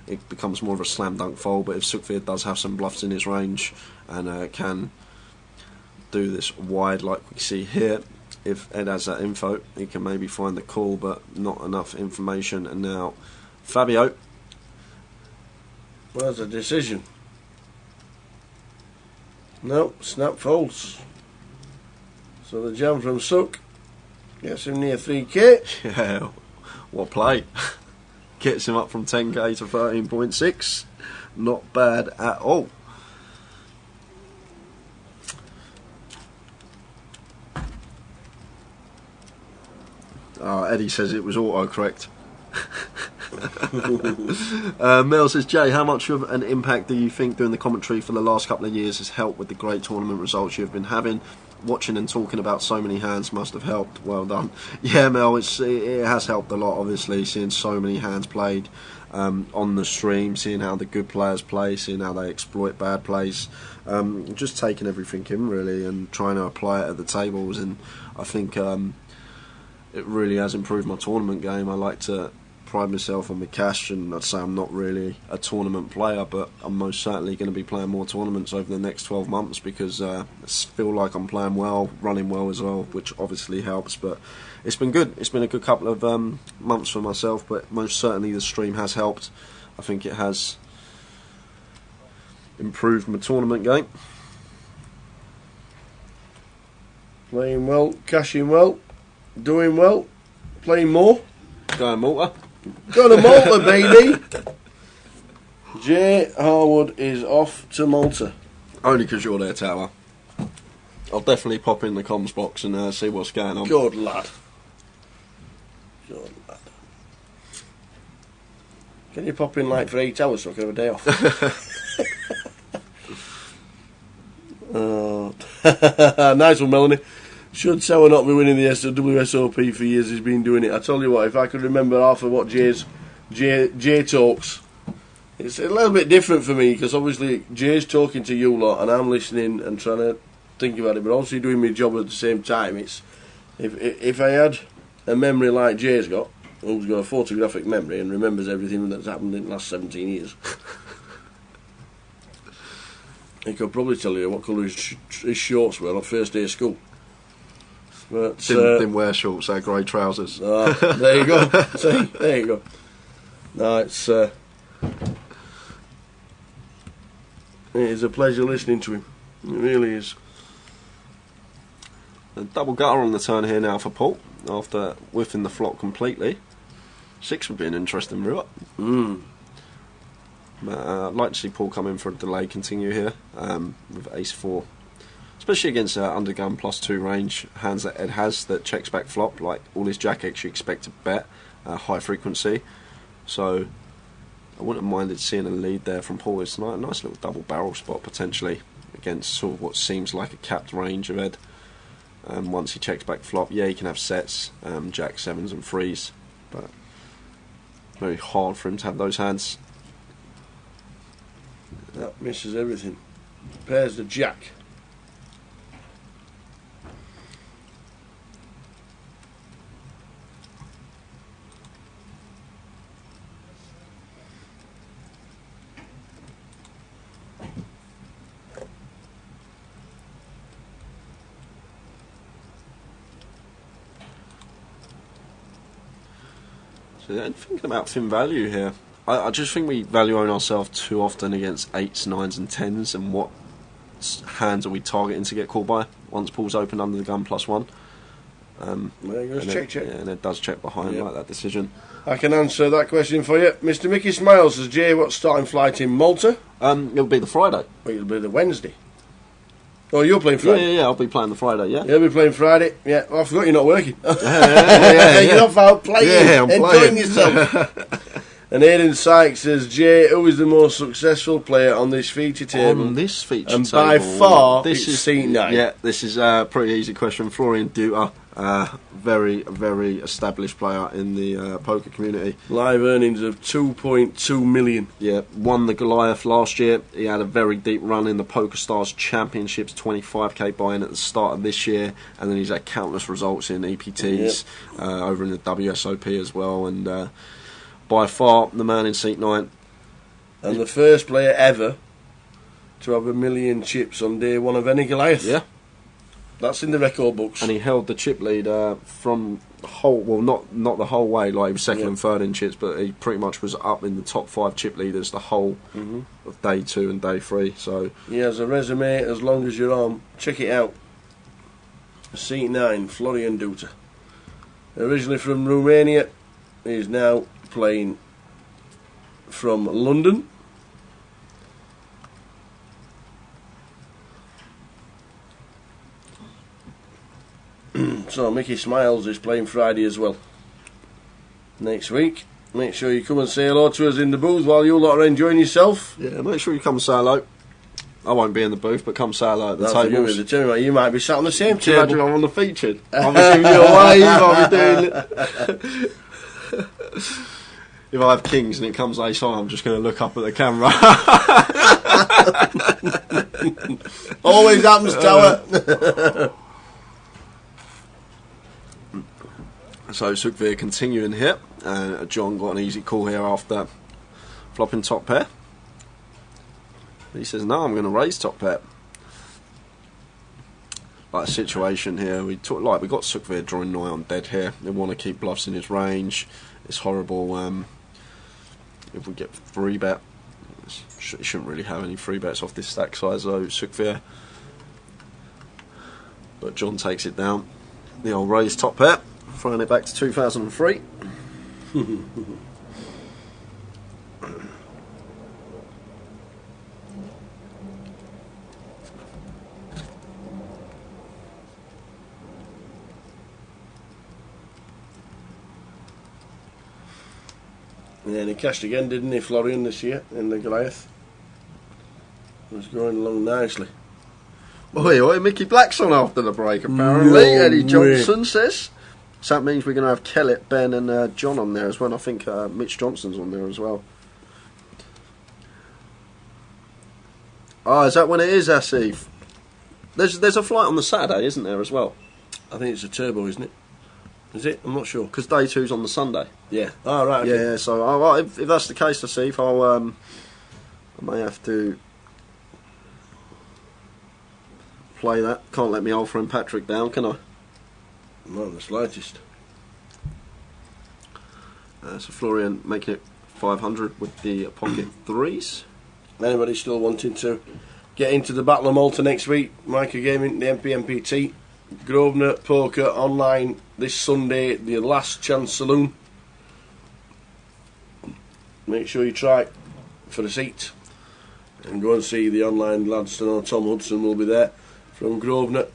it becomes more of a slam dunk fold. But if Sukvir does have some bluffs in his range and can do this wide like we see here, if Ed has that info, he can maybe find the call, but not enough information. And now Fabio. Well, that's a decision. No, snap folds. So the jam from Suk gets him near 3k. Yeah, what play. Gets him up from 10k to 13.6. Not bad at all. Eddie says it was auto-correct. Mel says, Jay, how much of an impact do you think doing the commentary for the last couple of years has helped with the great tournament results you've been having? Watching and talking about so many hands must have helped. Well done. Yeah, Mel, it has helped a lot, obviously, seeing so many hands played on the stream, seeing how the good players play, seeing how they exploit bad plays. Just taking everything in, really, and trying to apply it at the tables. And I think it really has improved my tournament game. I like to pride myself on my cash, and I'd say I'm not really a tournament player, but I'm most certainly going to be playing more tournaments over the next 12 months because I feel like I'm playing well, running well as well, which obviously helps. But it's been good. It's been a good couple of months for myself, but most certainly the stream has helped. I think it has improved my tournament game. Playing well, cashing well, doing well, playing more. Going Malta. Go to Malta, baby. Jay Harwood is off to Malta. Only because you're there, Tower. I'll definitely pop in the comms box and see what's going on. Good lad. Good lad. Can you pop in like for 8 hours so I can have a day off? Nice one, Melanie. Should Sour not be winning the WSOP for years he's been doing it? I tell you what, if I could remember half of what Jay talks, it's a little bit different for me because obviously Jay's talking to you lot and I'm listening and trying to think about it, but also doing my job at the same time. It's if I had a memory like Jay's got, who's got a photographic memory and remembers everything that's happened in the last 17 years, he could probably tell you what colour his shorts were on first day of school. But, didn't wear shorts, they're grey trousers. There you go. See, there you go. No, it is a pleasure listening to him. It really is. A double gutter on the turn here now for Paul after whiffing the flop completely. 6 would be an interesting route. I'd like to see Paul come in for a delay continue here with ace-4. Especially against undergun +2 range hands that Ed has that checks back flop, like all his jack X you expect to bet high frequency. So I wouldn't mind it seeing a lead there from Paul. It's a nice little double barrel spot potentially against sort of what seems like a capped range of Ed. Once he checks back flop, yeah, he can have sets, jack 7s and 3s, but very hard for him to have those hands. That misses everything. Pairs the jack. So I'm thinking about thin value here. I just think we value own ourselves too often against 8s, 9s and 10s, and what hands are we targeting to get called by once Paul's open under the gun +1. There he goes, check. Yeah, and it does check behind like that decision. I can answer that question for you. Mr. Mickey Smiles says, Jay, what's starting flight in Malta? It'll be the Friday. Well, it'll be the Wednesday. Oh, you're playing Friday? Yeah, I'll be playing the Friday, yeah. You'll be playing Friday. Yeah, well, I forgot you're not working. Yeah. You're off out playing, Yeah, I'm enjoying playing. yourself. And Aidan Sykes says, Jay, who is the most successful player on this feature table? On this feature and table, by far, this it's C9. Yeah, this is a pretty easy question. Florian Duter, very established player in the poker community. Live earnings of 2.2 million. Yeah, won the Goliath last year. He had a very deep run in the Poker Stars Championships, 25k buy-in at the start of this year, and then he's had countless results in EPTs, over in the WSOP as well, and by far the man in seat 9. And the first player ever to have 1 million chips on day one of any Goliath. Yeah. That's in the record books. And he held the chip lead from the whole, well, not the whole way, like he was second and third in chips, but he pretty much was up in the top 5 chip leaders the whole of day 2 and day 3. So he has a resume as long as your arm. Check it out. Seat 9, Florian Duter. Originally from Romania, he is now playing from London. So Mickey Smiles is playing Friday as well. Next week. Make sure you come and say hello to us in the booth while you lot are enjoying yourself. yeah, make sure you come say hello. I won't be in the booth, but come say hello at the That's tables. the tournament. You might be sat on the same Can you imagine table. I'm on the featured? I'll be giving you a wave, I'll be doing it. If I have kings and it comes ace high, I'm just going to look up at the camera. Always happens, Tower. So Sukvir continuing here. John got an easy call here after flopping top pair. He says, no, I'm going to raise top pair. Like a situation here, we got Sukvir drawing nigh on dead here. They want to keep bluffs in his range. It's horrible. If we get 3-bet, he shouldn't really have any 3-bets off this stack size though, Sukvir. But John takes it down. The old raise top pair, throwing it back to 2003. Yeah, and he cashed again, didn't he, Florian, this year in the Goliath? It was going along nicely. Oi, Mickey Black's on after the break, apparently. No Eddie way. Johnson says. So that means we're going to have Kellett, Ben and John on there as well. I think Mitch Johnson's on there as well. Is that when it is, Asif? There's a flight on the Saturday, isn't there, as well? I think it's a turbo, isn't it? Is it? I'm not sure. Because day 2's on the Sunday. Yeah. Oh, right. Okay. Yeah, so if that's the case, Asif, I may have to play that. Can't let me old friend Patrick down, can I? Not the slightest. So Florian making it 500 with the pocket 3s. Anybody still wanting to get into the Battle of Malta next week? Micah Gaming, the MPMPT, Grosvenor Poker online this Sunday, the Last Chance Saloon. Make sure you try for a seat and go and see the online lads. To know Tom Hudson will be there from Grosvenor.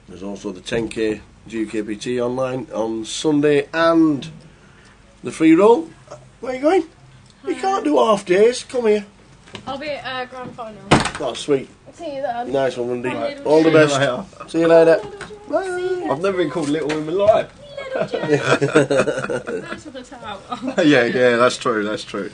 There's also the 10k GUKPT online on Sunday and the free roll. Where are you going? You can't do half days. Come here. I'll be at grand final. Oh, sweet. See you then. Nice one, Rundy. Bye. All the best. See you later. I've never been called little in my life. Nice with the towel. Yeah, that's true, that's true.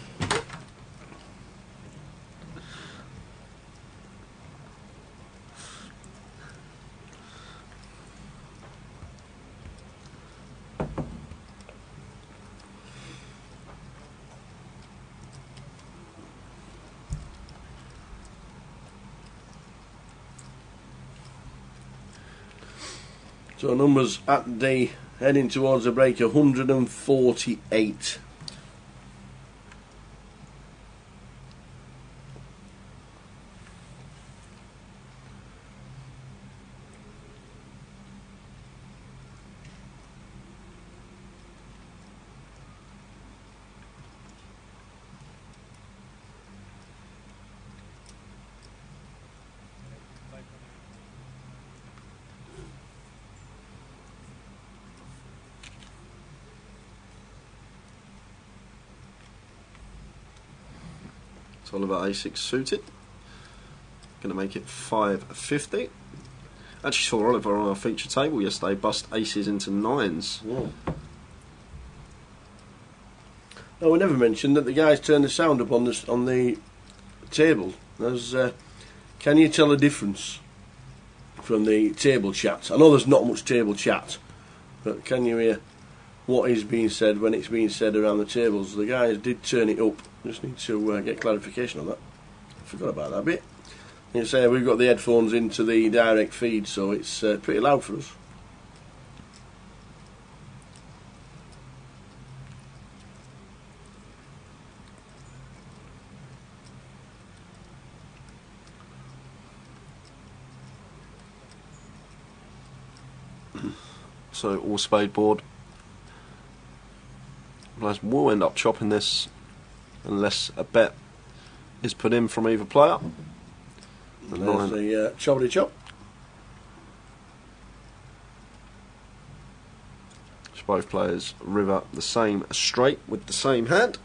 So numbers at the heading towards the break, 148. It's all about A6 suited. Going to make it 550. Actually saw Oliver on our feature table yesterday bust aces into nines. Oh, we never mentioned that the guys turned the sound up on the table. There's, can you tell a difference from the table chat? I know there's not much table chat, but can you hear what is being said when it's being said around the tables? The guys did turn it up. Just need to get clarification on that. I forgot about that bit. You say we've got the headphones into the direct feed, so it's pretty loud for us. So all spade board. Players will end up chopping this unless a bet is put in from either player. And there's the choppity chop. So both players river the same straight with the same hand.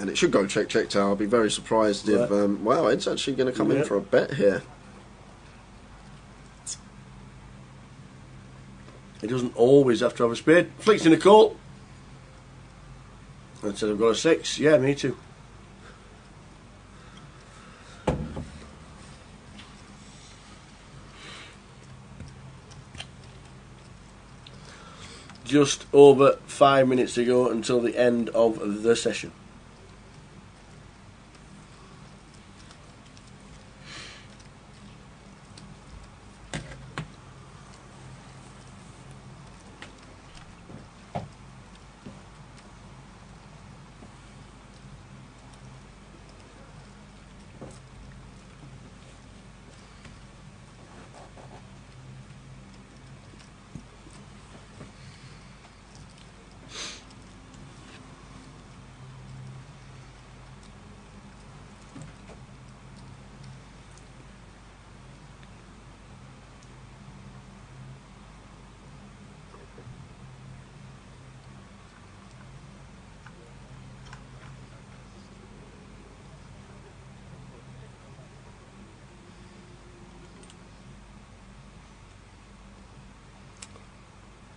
And it should go check tower. I'll be very surprised if wow, it's actually going to come in for a bet here. He doesn't always have to have a spade. Flicks in a call. And said I've got a 6. Yeah, me too. Just over 5 minutes to go until the end of the session.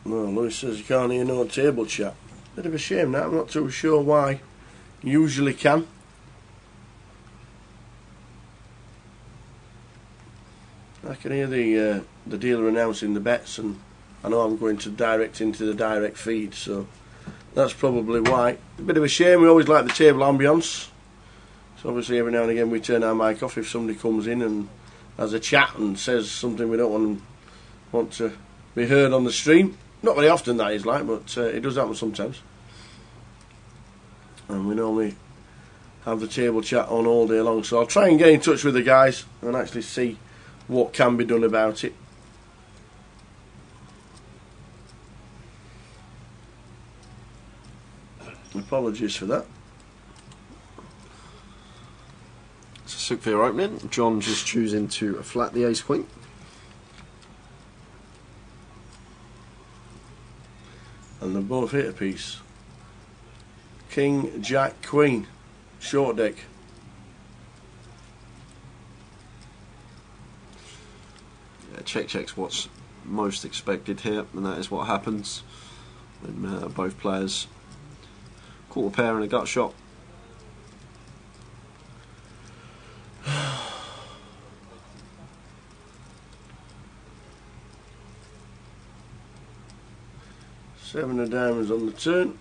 No, Lewis says you can't hear no table chat. Bit of a shame that. I'm not too sure why. You usually can. I can hear the dealer announcing the bets, and I know I'm going to direct into the direct feed, so that's probably why. A bit of a shame. We always like the table ambience. So obviously every now and again we turn our mic off if somebody comes in and has a chat and says something we don't want to be heard on the stream. Not very often that is like, but it does happen sometimes. And we normally have the table chat on all day long, so I'll try and get in touch with the guys and actually see what can be done about it. Apologies for that. It's a Sukvir opening. John just choosing to flat the ace queen. And they've both hit a piece. King, Jack, Queen. Short deck. Yeah, check's what's most expected here, and that is what happens when both players quarter pair in a gut shot. Seven of diamonds on the turn.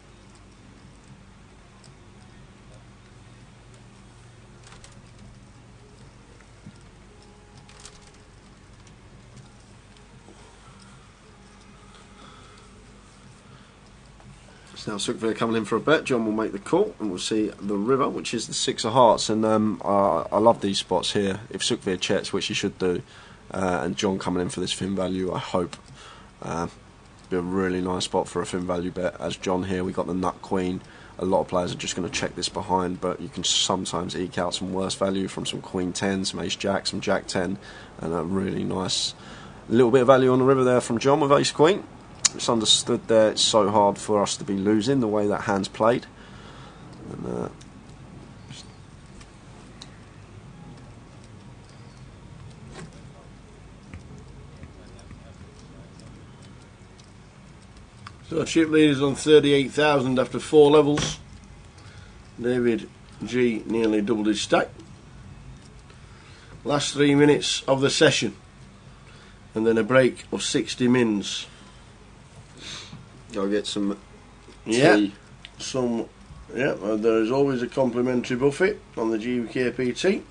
So now Sukvir coming in for a bet. John will make the call, and we'll see the river, which is the six of hearts. And I love these spots here. If Sukvir checks, which he should do, and John coming in for this fin value, I hope be a really nice spot for a fin value bet. As John here, we got the nut queen. A lot of players are just going to check this behind, but you can sometimes eke out some worse value from some queen 10, some ace jack, some jack 10, and a really nice little bit of value on the river there from John with ace queen. It's understood there it's so hard for us to be losing the way that hand's played. And, So chip leaders on 38,000 after 4 levels. David G nearly doubled his stack. Last 3 minutes of the session, and then a break of 60 mins. go get some tea. Yeah, some. Yeah, there is always a complimentary buffet on the GUKPT.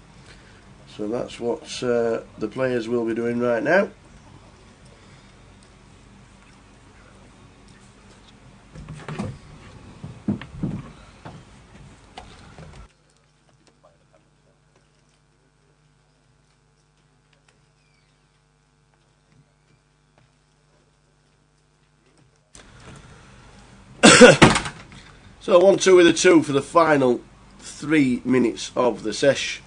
So that's what the players will be doing right now. So 1-2 with a 2 for the final 3 minutes of the sesh,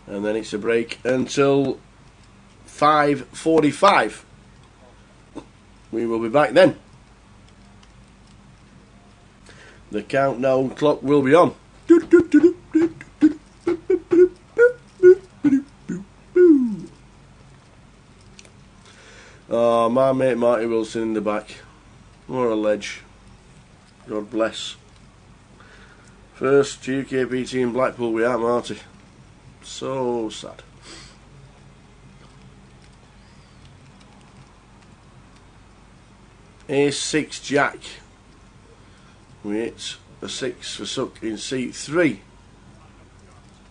and then it's a break until 5:45. We will be back then. The countdown clock will be on. Oh, my mate Marty Wilson in the back. What a ledge. God bless. First GUKPT in Blackpool without Marty. So sad. Ace 6 Jack. We hit a 6 for Suck in seat 3.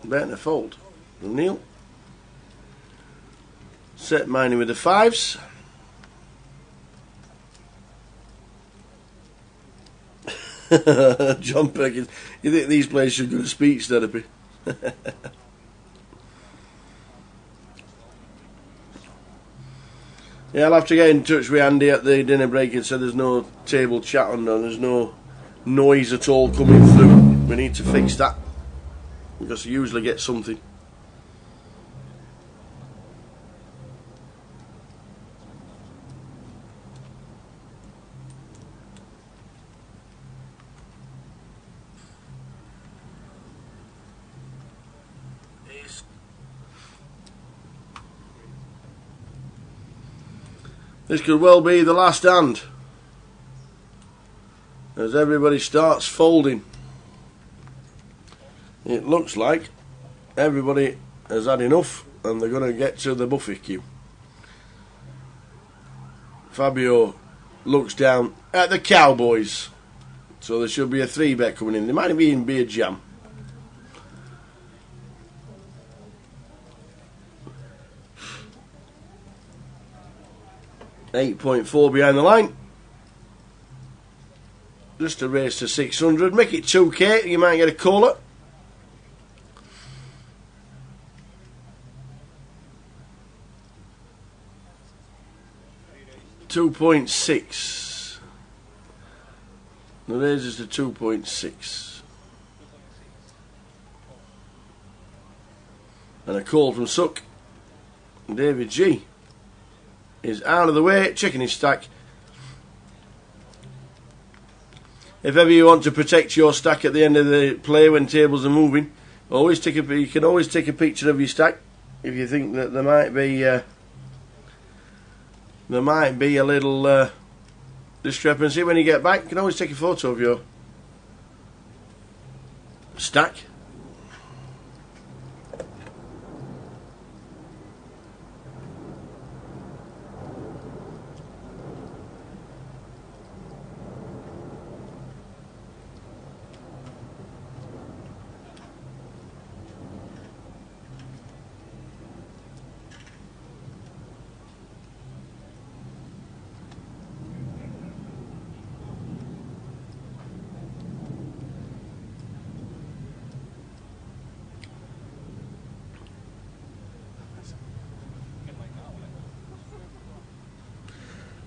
Better fold. Neil. Set mining with the 5s. John Perkins, you think these players should go to speech therapy? Yeah, I'll have to get in touch with Andy at the dinner break and say there's no table chat on there, there's no noise at all coming through. We need to fix that, because you usually get something. This could well be the last hand, as everybody starts folding. It looks like everybody has had enough and they're going to get to the buffet queue. Fabio looks down at the Cowboys, so there should be a 3-bet coming in. There might even be a jam. $8.4 behind the line. Just a race to 600. Make it 2k, you might get a caller. $2.6. The raises to 2.6. And a call from Suck. David G is out of the way, checking his stack. If ever you want to protect your stack at the end of the play when tables are moving, you can always take a picture of your stack if you think that there might be a little discrepancy. When you get back, you can always take a photo of your stack.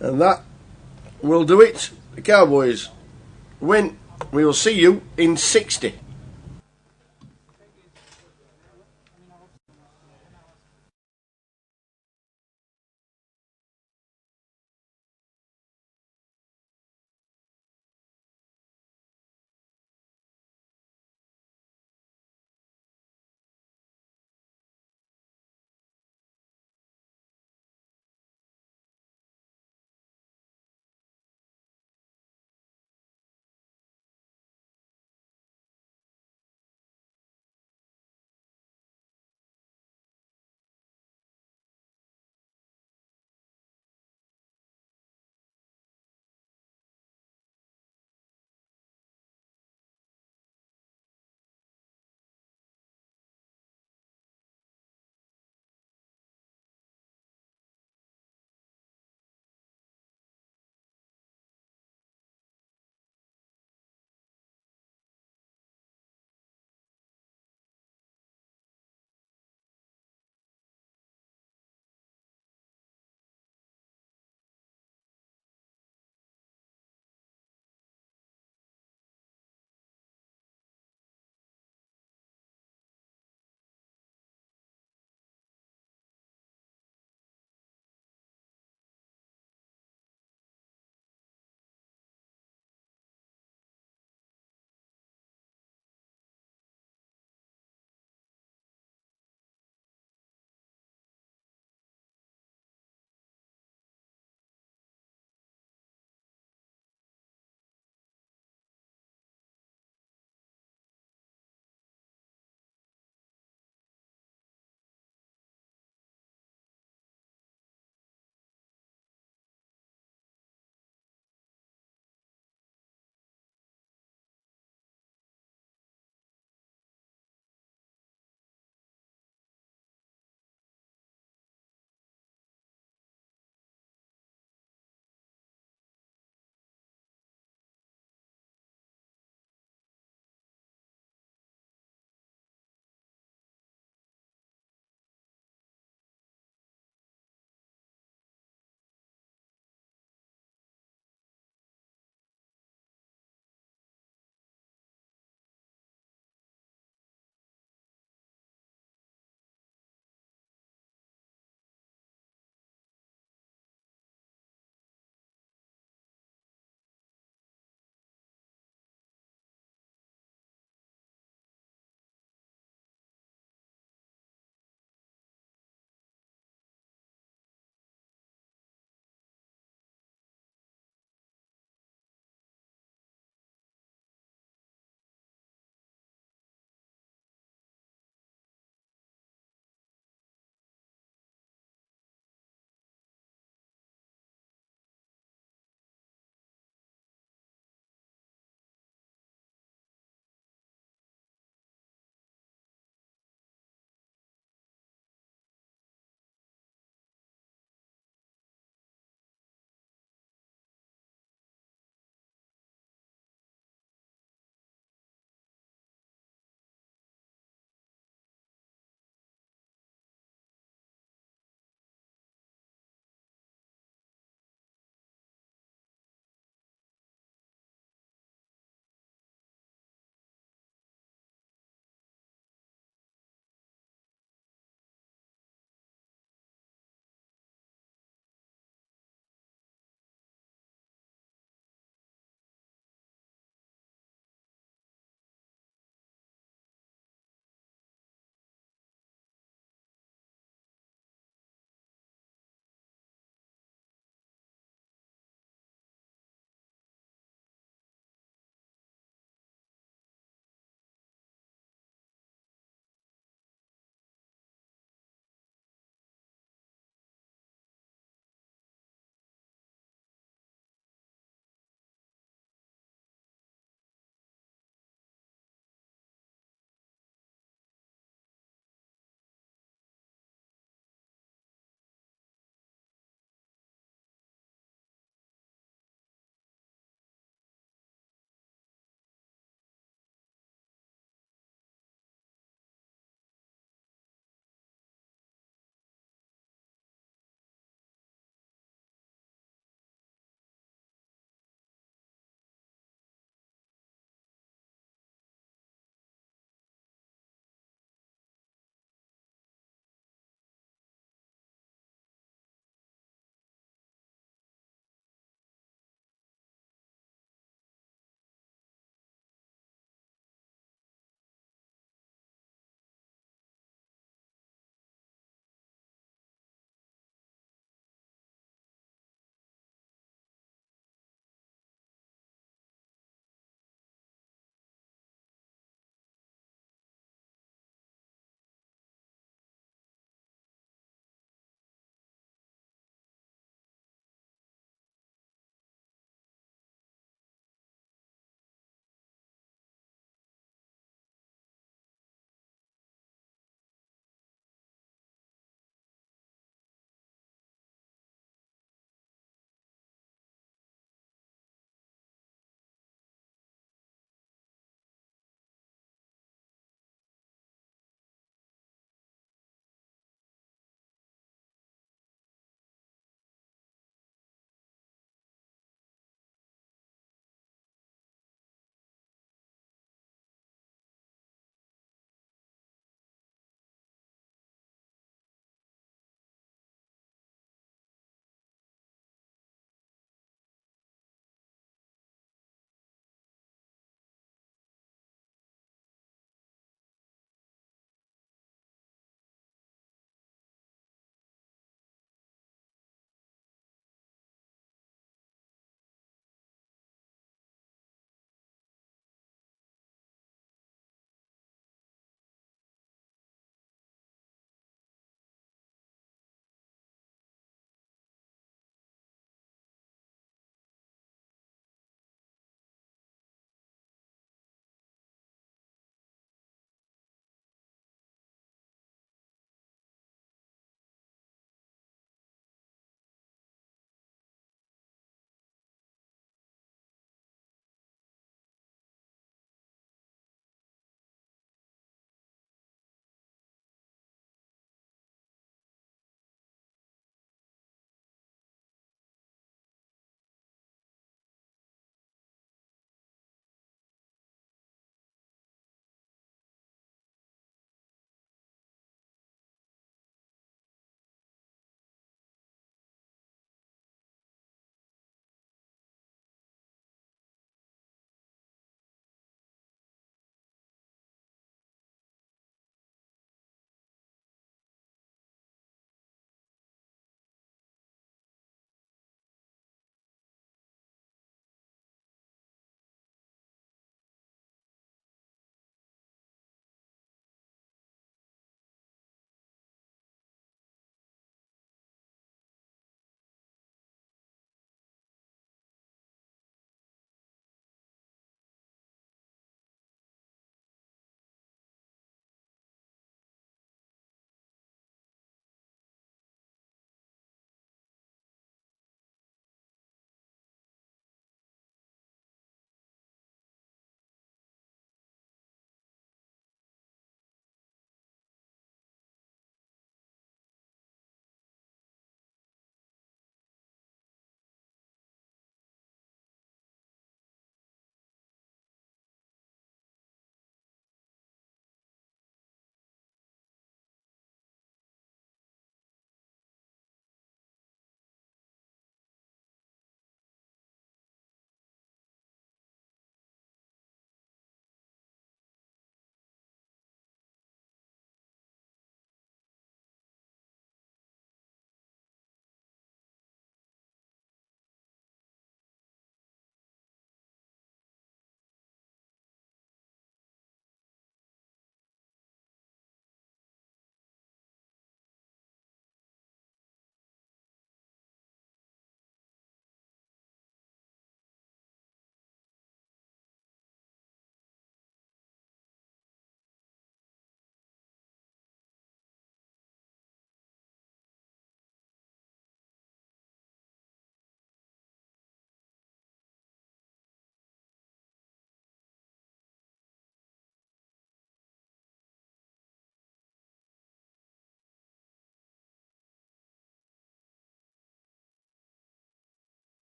And that will do it. The Cowboys win. We will see you in 60.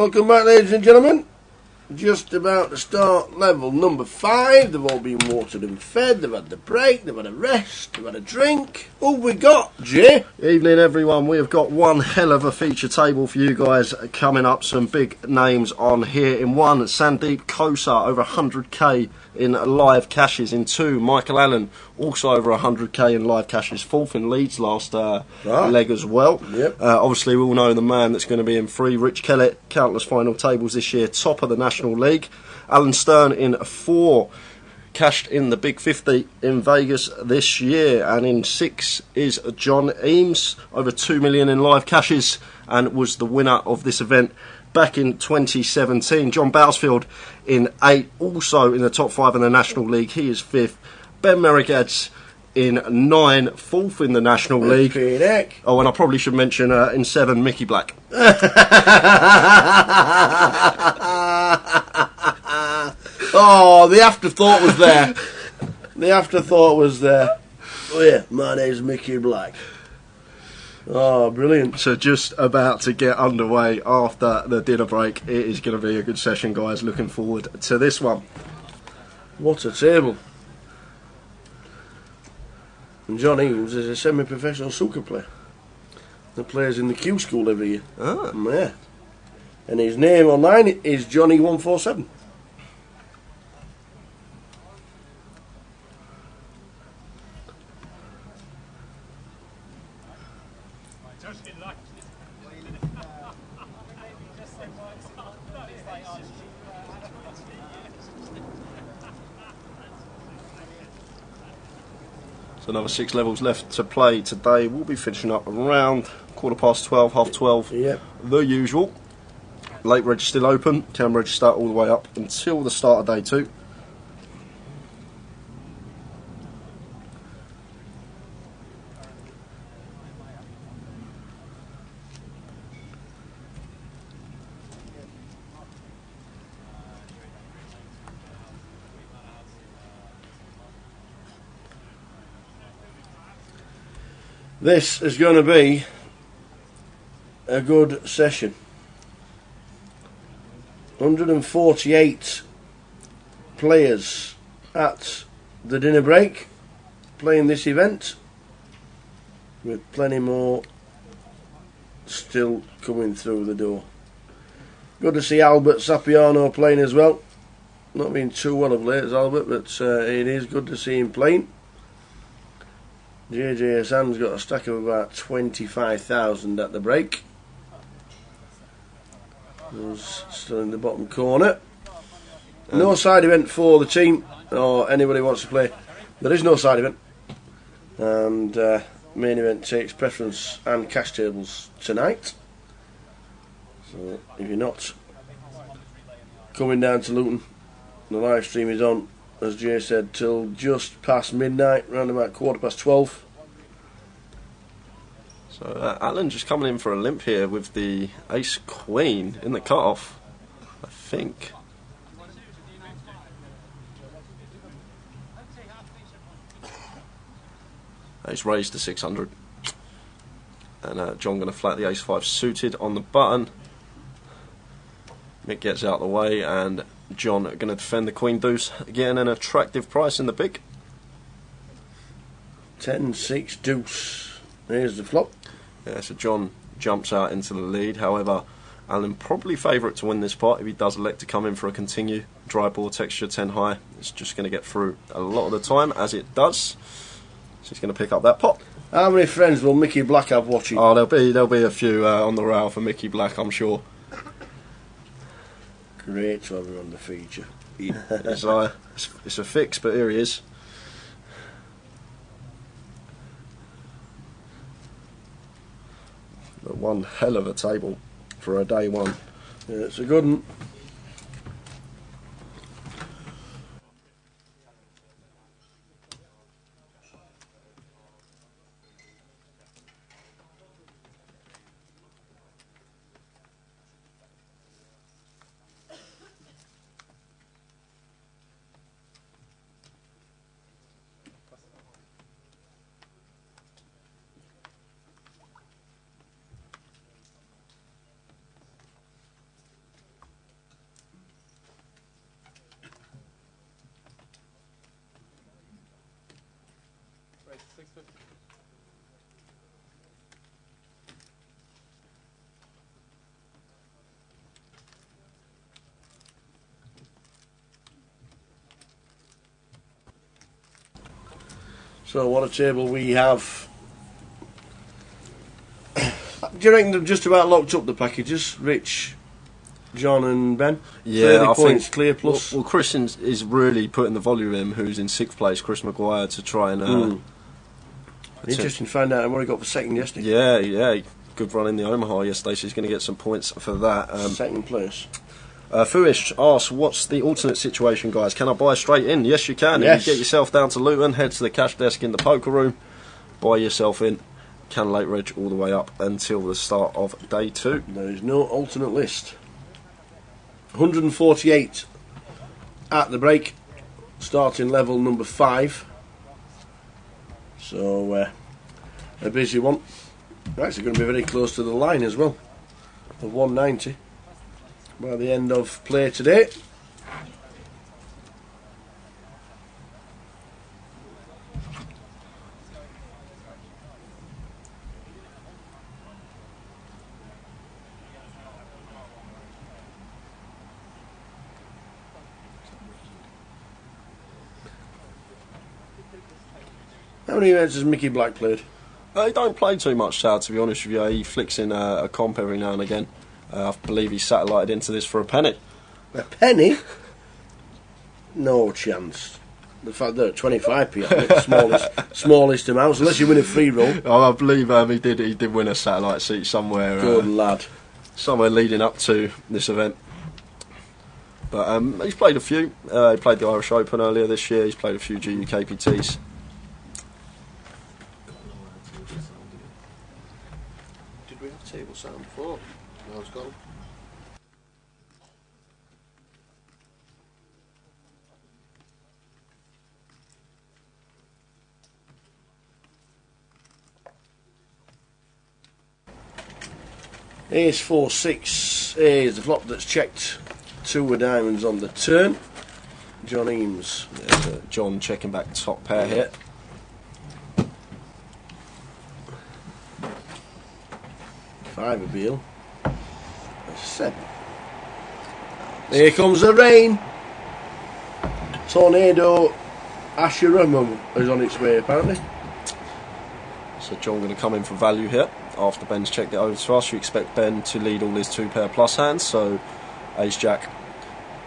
Welcome back, ladies and gentlemen. Just about to start level number 5. They've all been watered and fed. They've had the break. They've had a rest. They've had a drink. All we got, Jay? Evening, everyone. We have got one hell of a feature table for you guys coming up. Some big names on here. In 1, Sandeep Kosar, over 100k in live cashes. In 2, Michael Allen, also over 100k in live cashes. 4th in Leeds last leg as well. Yep. Obviously, we all know the man that's going to be in 3, Rich Kellett, countless final tables this year, top of the National League. Alan Stern in 4, cashed in the Big 50 in Vegas this year. And in 6 is John Eames, over 2 million in live cashes, and was the winner of this event back in 2017. John Bousfield in 8, also in the top 5 in the National League. He is 5th. Ben Merrigad's in 9, 4th in the National League. Oh, and I probably should mention in 7, Mickey Black. Oh, the afterthought was there. The afterthought was there. Oh yeah, my name's Mickey Black. Oh, brilliant. So just about to get underway after the dinner break. It is going to be a good session, guys. Looking forward to this one. What a table. And John Eames is a semi-professional snooker player that plays in the Q School every year. Ah. Yeah. And his name online is Johnny147. So another 6 levels left to play today. We'll be finishing up around 12:15, half 12. Yep. The usual. Late reg still open. Can register all the way up until the start of day 2. This is going to be a good session. 148 players at the dinner break playing this event, with plenty more still coming through the door. Good to see Albert Sapiano playing as well. Not been too well of late as Albert, but it is good to see him playing. JJ Hassan's got a stack of about 25,000 at the break. Who's still in the bottom corner. No side event for the team or anybody who wants to play. There is no side event. And main event takes preference and cash tables tonight. So if you're not coming down to Luton, the live stream is on, as Jay said, till just past midnight, round about 12:15. So Alan just coming in for a limp here with the ace queen in the cut-off, I think. Ace raised to 600. And John going to flat the ace 5 suited on the button. Mick gets out of the way, and John going to defend the queen deuce, getting an attractive price in the big. 10-6 deuce. Here's the flop. Yeah, so John jumps out into the lead. However, Alan probably favourite to win this pot if he does elect to come in for a continue. Dry board texture 10 high. It's just going to get through a lot of the time, as it does. So he's going to pick up that pot. How many friends will Mickey Black have watching? Oh, there'll be a few on the rail for Mickey Black, I'm sure. Great to have him on the feature. It's a fix, but here he is. But one hell of a table for a day one. Yeah, it's a good one. 650. So what a table we have. Do you reckon they've just about locked up the packages, Rich, John and Ben? Yeah, 30 I points think clear plus. Well, Chris is really putting the volume in. Who's in 6th place? Chris Maguire to try and. Interesting to find out what he got for second yesterday. Yeah, good run in the Omaha yesterday. So he's going to get some points for that. Second place. Fuish asks, what's the alternate situation, guys? Can I buy straight in? Yes, you can. Yes. If you get yourself down to Luton, head to the cash desk in the poker room, buy yourself in, can late reg all the way up until the start of day 2. There is no alternate list. 148 at the break, starting level number 5. So a busy one. We're actually going to be very close to the line as well, of 190 by the end of play today. How many events has Mickey Black played? He don't play too much, Chad, to be honest with you. He flicks in a comp every now and again. I believe he satellited into this for a penny. A penny? No chance. The fact that 25p, I think, the smallest amounts, unless you win a free roll. Oh, I believe he did win a satellite seat somewhere. Good lad. Somewhere leading up to this event. But he's played a few. He played the Irish Open earlier this year. He's played a few GUKPTs. Did we have table sound before? No, it's gone. Ace 4-6 is the flop that's checked. 2 of diamonds on the turn. John Eames. There's John checking back top pair here. Five of Beal. That's 7. Here comes the rain. Tornado Asherah is on its way apparently. So John going to come in for value here. After Ben's checked it over to us, you expect Ben to lead all his 2-pair plus hands, so Ace Jack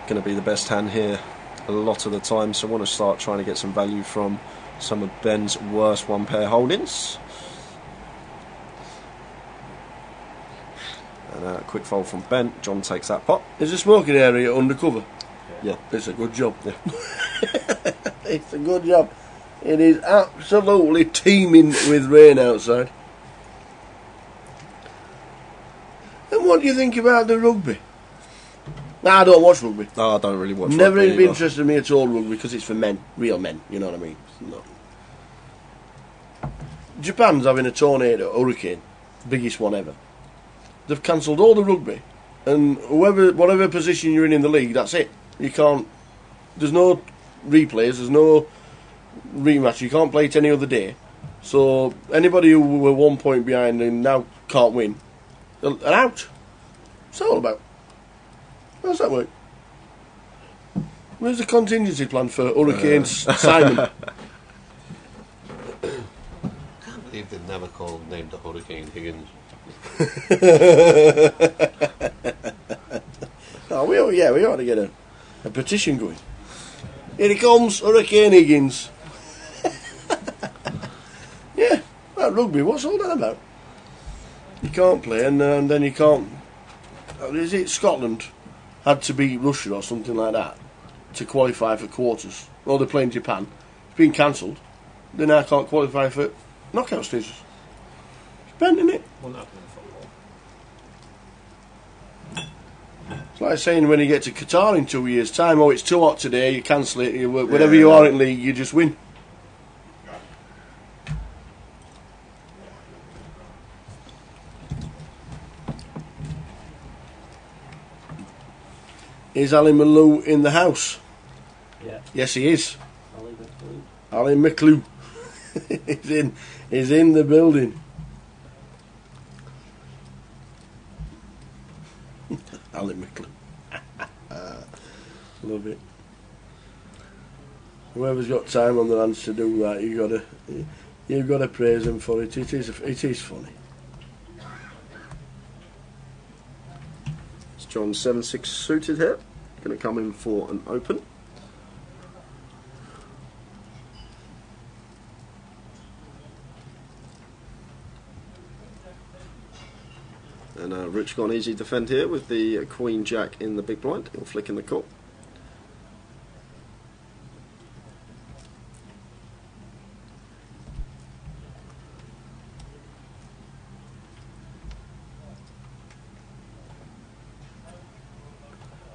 going to be the best hand here a lot of the time, so I want to start trying to get some value from some of Ben's worst 1-pair holdings. And a quick fold from Ben. John takes that pot. Is the smoking area undercover? Yeah. It's a good job. Yeah. It's a good job. It is absolutely teeming with rain outside. And what do you think about the rugby? Nah, I don't watch rugby. No, I don't really watch Never rugby been either. interested in me at all, rugby, because it's for men, real men, you know what I mean? No. Japan's having a tornado, hurricane, biggest one ever. They've cancelled all the rugby, and whatever position you're in the league, that's it. You can't, there's no replays, there's no rematch, you can't play it any other day. So anybody who were 1 point behind and now can't win, are out. What's that all about? How does that work? Where's the contingency plan for Hurricane Simon? I can't believe they've never named the Hurricane Higgins. Oh, we ought to get a petition going. Here he comes, Hurricane Higgins. Yeah, that rugby, what's all that about? You can't play, and then you can't. Is it Scotland had to beat Russia or something like that to qualify for quarters? Well, they're playing Japan. It's been cancelled. They now can't qualify for knockout stages. It's bent, isn't it? It's like saying when you get to Qatar in 2 years' time, oh, it's too hot today, you cancel it, whatever you are in league, you just win. Is Ali Malou in the house? Yeah. Yes, he is. I'll leave it for you. Ali McClue. He's in the building. Alan Micklem. Love it. Whoever's got time on their hands to do that, you've got to praise them for it. It is funny. It's John 7-6 suited here. Going to come in for an open. And Rich got an easy defend here with the Queen Jack in the big blind. He'll flick in the call.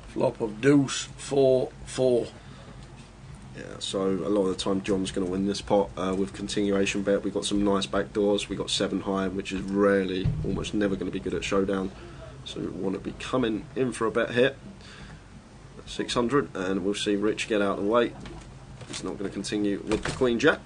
Flop of deuce, 4-4. Yeah, so a lot of the time John's going to win this pot with continuation bet. We've got some nice back doors. We've got 7 high, which is rarely, almost never going to be good at showdown. So we want to be coming in for a bet here. 600, and we'll see Rich get out of the way. He's not going to continue with the Queen Jack.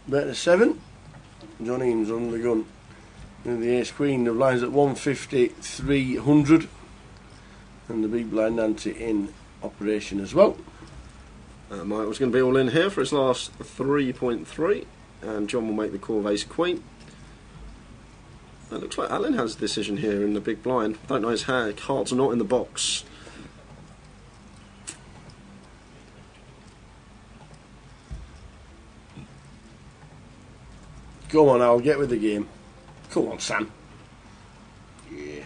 Bet of 7. John Eames on the gun. And the ace queen, the blinds at 150, 300. And the big blind ante in operation as well. Michael's going to be all in here for his last 3.3. And John will make the call of ace queen. It looks like Alan has a decision here in the big blind. Don't know his hand. Cards are not in the box. Go on, Al, get with the game. Come on, Sam. Yeah.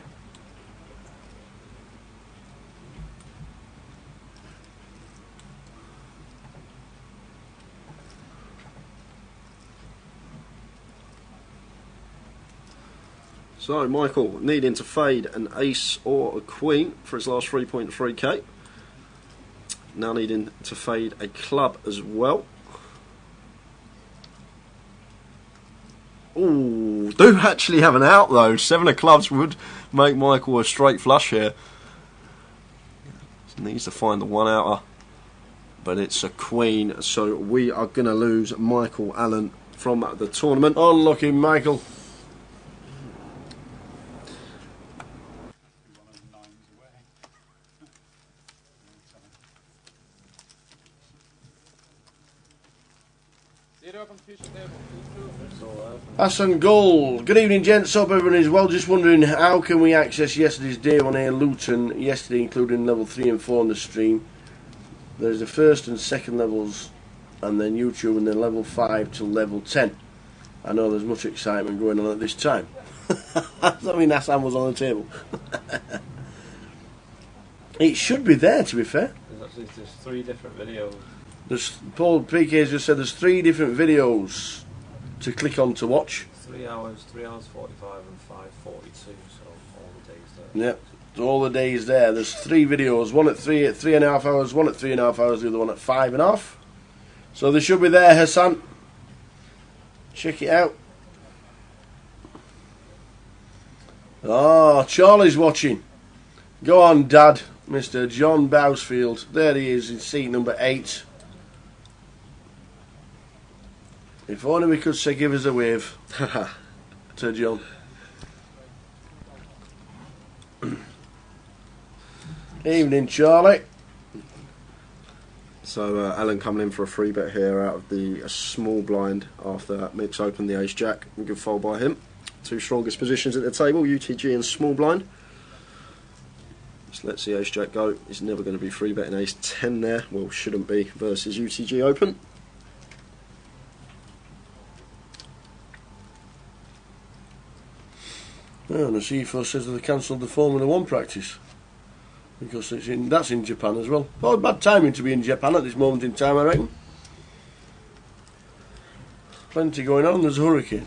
So Michael needing to fade an ace or a queen for his last 3.3k. Now needing to fade a club as well. Ooh, do actually have an out though. 7 of clubs would make Michael a straight flush here. Needs to find the one outer, but it's a queen, so we are going to lose Michael Allen from the tournament. Unlucky, Michael. Hassan Gold. Good evening, gents. Hope everyone is well. Just wondering, how can we access yesterday's day on air Luton yesterday, including level 3 and 4 on the stream? There's the first and second levels, and then YouTube, and then level 5 to level 10. I know there's much excitement going on at this time. I mean, Hassan was on the table. It should be there, to be fair. There's 3 different videos. Paul PK just said there's 3 different videos to click on to watch. 3 hours, 3 hours 45 and 5:42, so all the days there. Yep, so all the days there. There's 3 videos, one at 3.5 hours, one at 3.5 hours, the other one at 5.5. So they should be there, Hassan. Check it out. Oh, Charlie's watching. Go on, Dad. Mr. John Bousfield. There he is in seat number 8. If only we could say give us a wave to John. Evening, Charlie. So Alan coming in for a free bet here out of the small blind after that mix open the ace jack. We can fold by him. Two strongest positions at the table, UTG and small blind. So let's see ace jack go. He's never going to be free betting ace 10 there. Well, shouldn't be versus UTG open. Oh, and the CFO says that they cancelled the Formula 1 practice because that's in Japan as well. Oh, bad timing to be in Japan at this moment in time, I reckon. Plenty going on, there's a hurricane.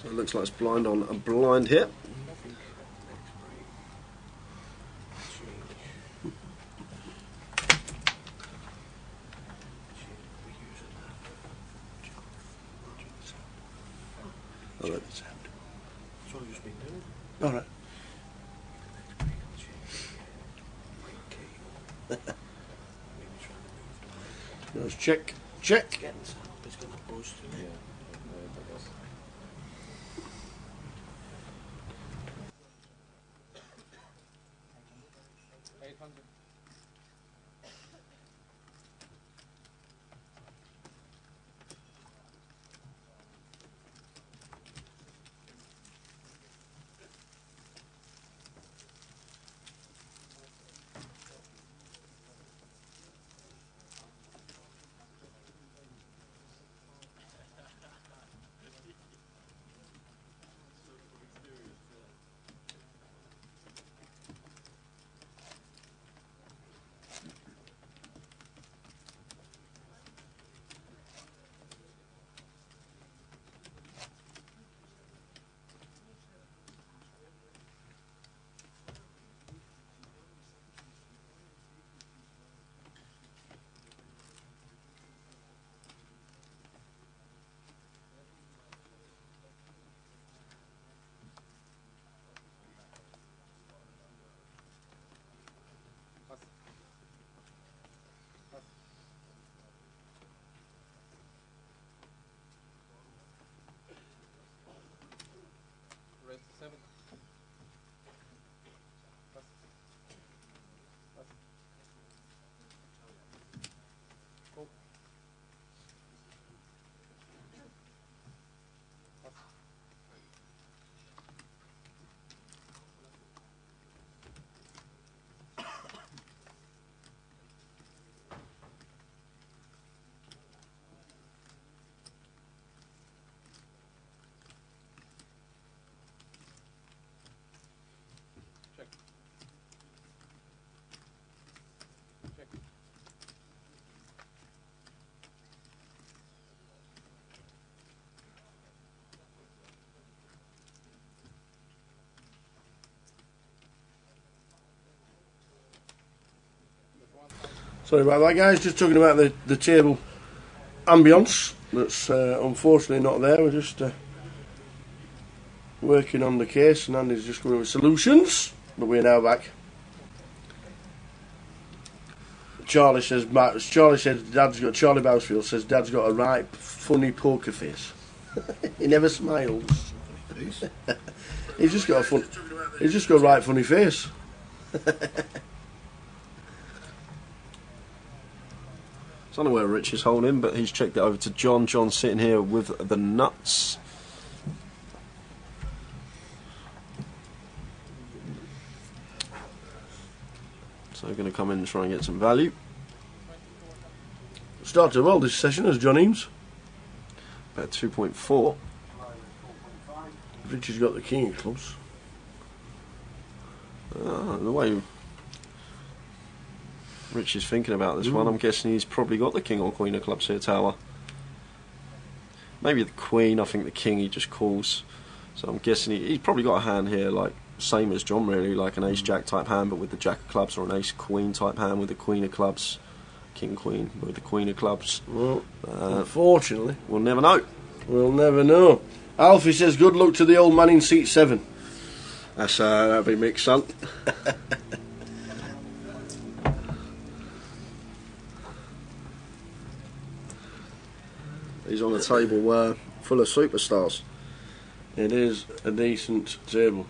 So it looks like it's blind on a blind here. Alright. Let's check. Check. Red 7. Pass. Pass. Go. Pass. Check. Check. Sorry about that, guys. Just talking about the table ambience. That's unfortunately not there. We're just working on the case, and Andy's just coming with solutions. But we're now back. Charlie says, Charlie Bousfield says, Dad's got a right funny poker face. He never smiles. He's just got a right funny face. I don't know where Rich is holding, but he's checked it over to John. John's sitting here with the nuts. So we're going to come in and try and get some value. Started well this session as John Eames. About 2.4. Richard's got the king of clubs. The way Rich is thinking about this one, I'm guessing he's probably got the king or queen of clubs here, Tower. Maybe the queen. I think the king he just calls. So I'm guessing he's probably got a hand here like same as John really, like an ace-jack type hand but with the jack of clubs, or an ace-queen type hand with the queen of clubs, king-queen with the queen of clubs. Well, unfortunately, We'll never know. we'll never know. Alfie says, good luck to the old man in seat 7. That's that'll be Mick's son. He's on a table full of superstars. It is a decent table.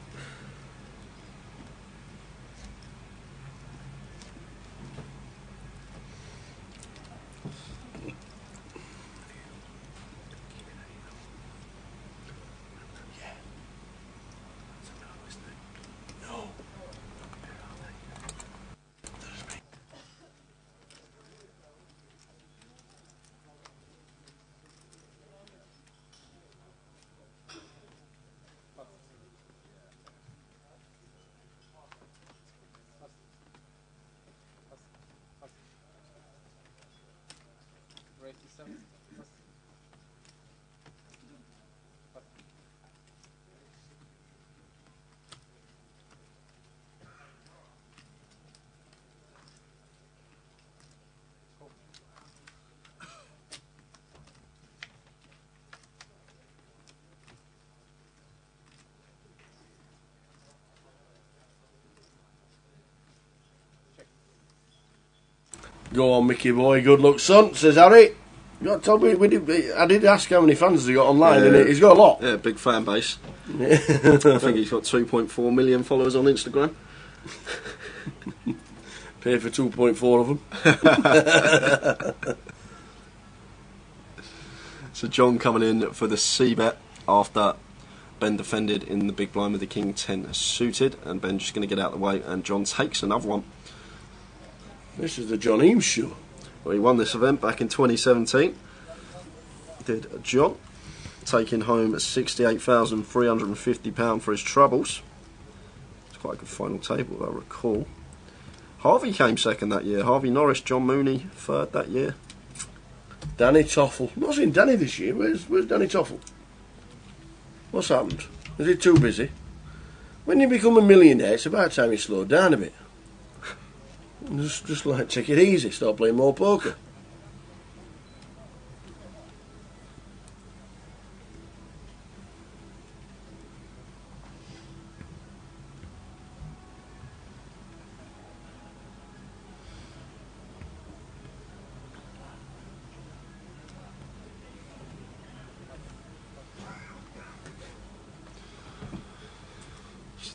Raise to 7. Go on, Mickey boy. Good luck, son, says Harry. You got to tell me, I did ask how many fans has he got online, and he's got a lot. Yeah, big fan base. I think he's got 2.4 million followers on Instagram. Pay for 2.4 of them. So John coming in for the C-bet after Ben defended in the big blind with the king 10 suited, and Ben just going to get out of the way, and John takes another one. This is the John Eames show. Well, he won this event back in 2017. Did John, taking home £68,350 for his troubles. It's quite a good final table, I recall. Harvey came second that year. Harvey Norris, John Mooney third that year. Danny Toffel. I'm not seeing Danny this year. Where's Danny Toffel? What's happened? Is he too busy? When you become a millionaire, it's about time you slow down a bit. Just like take it easy. Start playing more poker.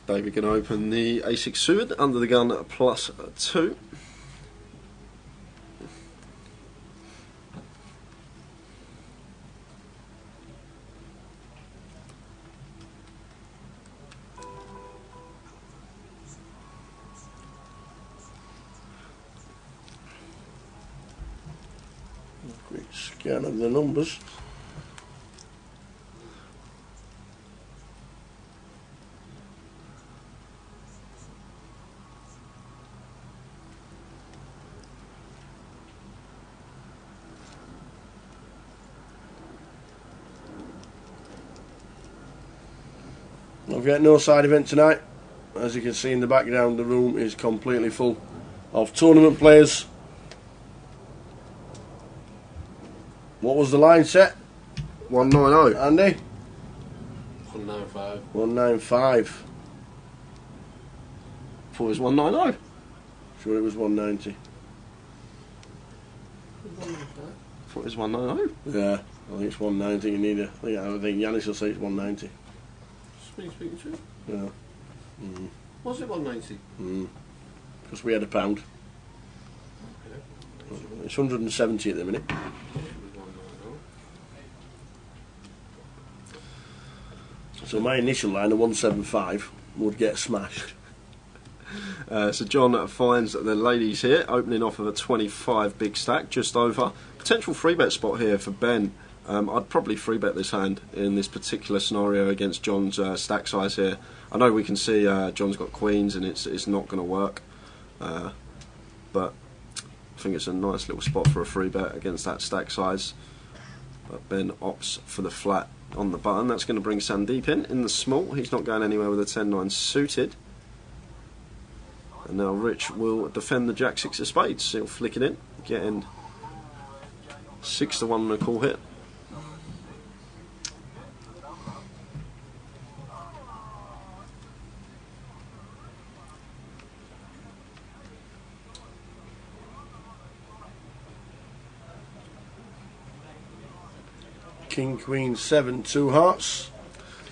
David can open the A6 suited under the gun +2. Quick scan of the numbers. I've got no side event tonight. As you can see in the background, the room is completely full of tournament players. What was the line set? 190. Andy? 195. 195. Thought it was 190. Sure it was 190. Thought it was 190. Yeah, I think it's 190. You need a. I think Yanis will say it's 190. Speaking true. Yeah. Was it 190? Because we had a pound. It's 170 at the minute. So my initial line of 175 would get smashed. So John finds the ladies here, opening off of a 25 big stack, just over. Potential free bet spot here for Ben. I'd probably free bet this hand in this particular scenario against John's stack size here. I know we can see John's got queens and it's not going to work, but I think it's a nice little spot for a free bet against that stack size. But Ben opts for the flat on the button. That's going to bring Sandeep in the small. He's not going anywhere with a 10-9 suited. And now Rich will defend the Jack-6 of spades. He'll flick it in, getting 6-1 on a call hit. King, Queen, 7, 2 hearts.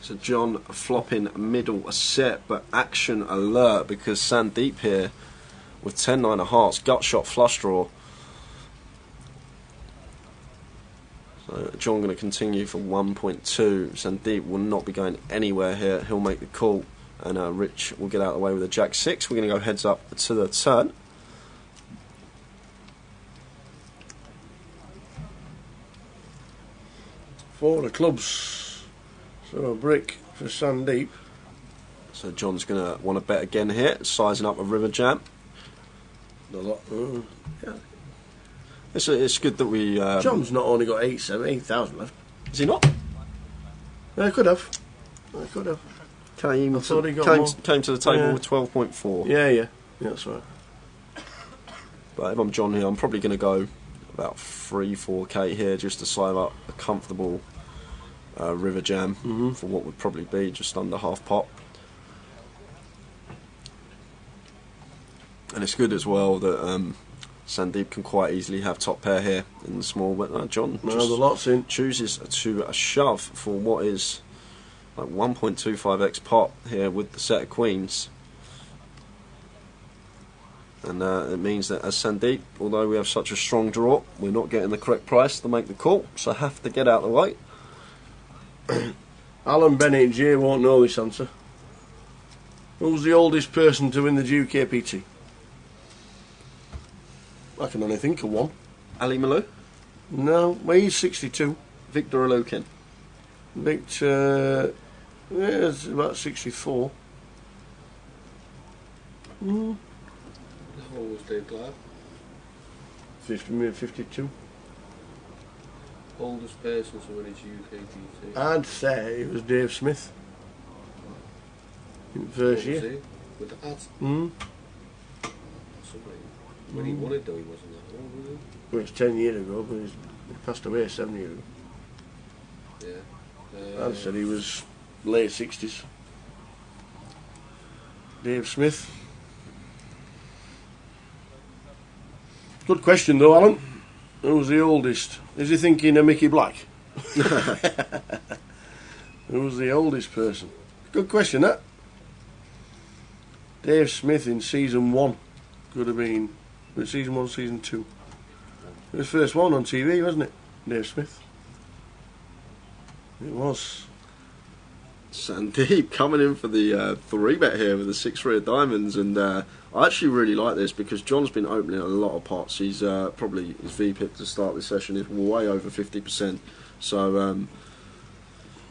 So John flopping middle set, but action alert because Sandeep here with 10-9 of hearts, gut shot flush draw. So John going to continue for 1.2. Sandeep will not be going anywhere here. He'll make the call, and Rich will get out of the way with a Jack-6. We're going to go heads up to the turn. Four of clubs. So a brick for Sandeep. So John's going to want to bet again here, sizing up a river jam. A lot. Yeah. It's good that we... John's not only got 8,000 left. Is he not? I could have. Came I thought to, he got came, more. came to the table Yeah. with 12.4. Yeah, that's right. But if I'm John here, I'm probably going to go about 3-4k here just to size up a comfortable river jam for what would probably be just under half pot. And it's good as well that Sandeep can quite easily have top pair here in the small, but John No, just the lot's in. chooses to shove for what is like 1.25x pot here with the set of queens. And it means that as Sandeep, although we have such a strong draw, we're not getting the correct price to make the call, so I have to get out of the way. Alan, Bennett and Jay won't know this answer. Who's the oldest person to win the GUKPT? I can only think of one. Ali Malou, No, well, he's 62. Victor Alukin. Victor, yeah, it's about 64. How old was Dave Glad? 52. Oldest person to win his UKPT. I'd say it was Dave Smith. In the first What was year. he? With the ads? Mm. Somebody. When he won it though, he wasn't that old, was Well, it's 10 years ago, but he passed away 7 years ago. he? Yeah. I'd said he was late 60s. Dave Smith. Good question though, Alan. Who's the oldest? Is he thinking of Mickey Black? Who's the oldest person? Good question, that. Dave Smith in season 1. Could have been. Was it season 1, season 2? It was the first one on TV, wasn't it? Dave Smith. It was. Sandeep coming in for the 3-bet here with the 6-3 of diamonds, and I actually really like this because John's been opening a lot of pots. He's probably his VPIP to start this session is way over 50%. So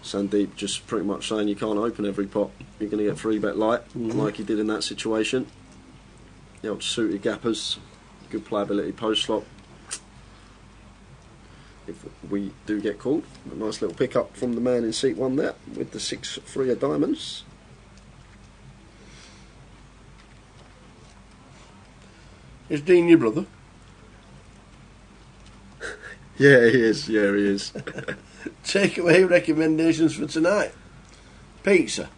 Sandeep just pretty much saying you can't open every pot. You're going to get 3-bet light like he did in that situation. The old suited gappers, good playability post flop. If we do get called, a nice little pick up from the man in seat 1 there with the 6-3 of diamonds. Is Dean your brother? Yeah, he is. Yeah, he is. Takeaway recommendations for tonight. Pizza.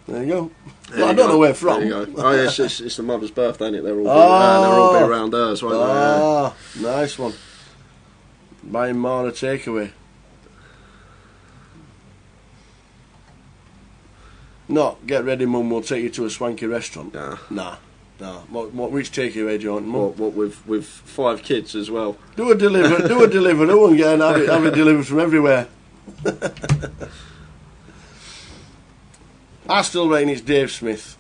There you go. There Well, I you don't go. know where from. There you go. Oh, yeah, it's the mother's birthday, isn't it? They'll all be around hers, won't they? Ah, nice one. Buying Mara takeaway. No, get ready, Mum. We'll take you to a swanky restaurant. Nah. Nah. Which takeaway do you want, Mum? What with 5 kids as well. Do a Deliveroo and get have it delivered from everywhere. I still reckon it's Dave Smith,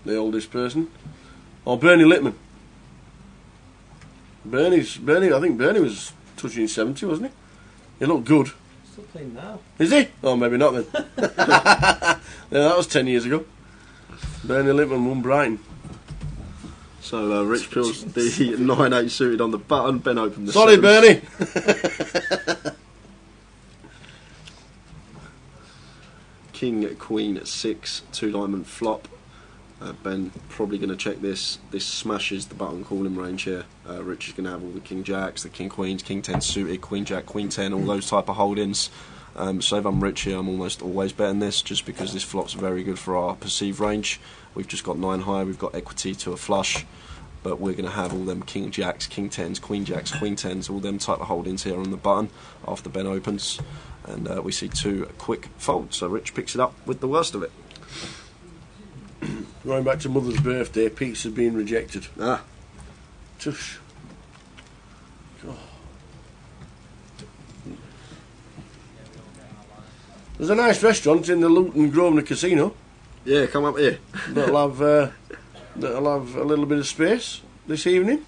the oldest person, or Bernie Littman. Bernie. I think Bernie was touching 70, wasn't he? He looked good. Still playing now. Is he? Oh, maybe not then. Yeah, that was 10 years ago. Bernie Littman won Brighton. So Rich Pills the 9-8 suited on the button. Ben opened the Sorry, sevens. Bernie. King, Queen, 6, 2 diamond flop. Ben probably going to check this. This smashes the button calling range here. Rich is going to have all the King Jacks, the King Queens, King 10 suited, Queen Jack, Queen 10, all those type of holdings. So if I'm Rich here, I'm almost always betting this, just because this flop's very good for our perceived range. We've just got 9 high, we've got equity to a flush, but we're going to have all them King Jacks, King 10s, Queen Jacks, Queen 10s, all them type of holdings here on the button after Ben opens. And we see 2 quick folds, so Rich picks it up with the worst of it. Going back to Mother's birthday, pizza being rejected. Ah. Tush. God. There's a nice restaurant in the Luton Grosvenor Casino. Yeah, come up here. that'll have a little bit of space this evening.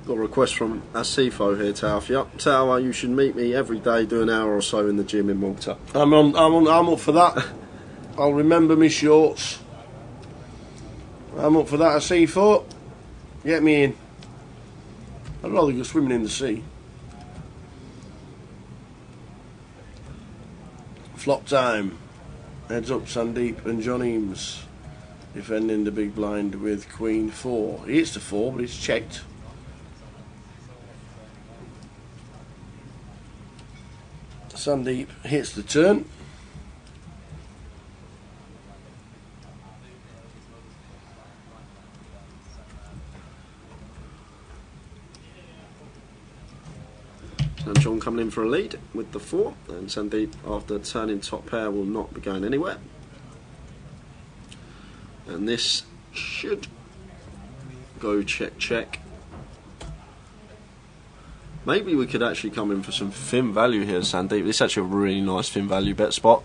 Got a request from Asifo here, Tao. Tao, you should meet me every day, do an hour or so in the gym in Malta. I'm up for that. I'll remember me shorts. I'm up for that. C4. Get me in. I'd rather go swimming in the sea. Flop time. Heads up, Sandeep and John Eames defending the big blind with Queen 4. He hits the 4, but it's checked. Sandeep hits the turn. So John coming in for a lead with the 4, and Sandeep, after turning top pair, will not be going anywhere. And this should go check check. Maybe we could actually come in for some thin value here, Sandeep. It's actually a really nice thin value bet spot,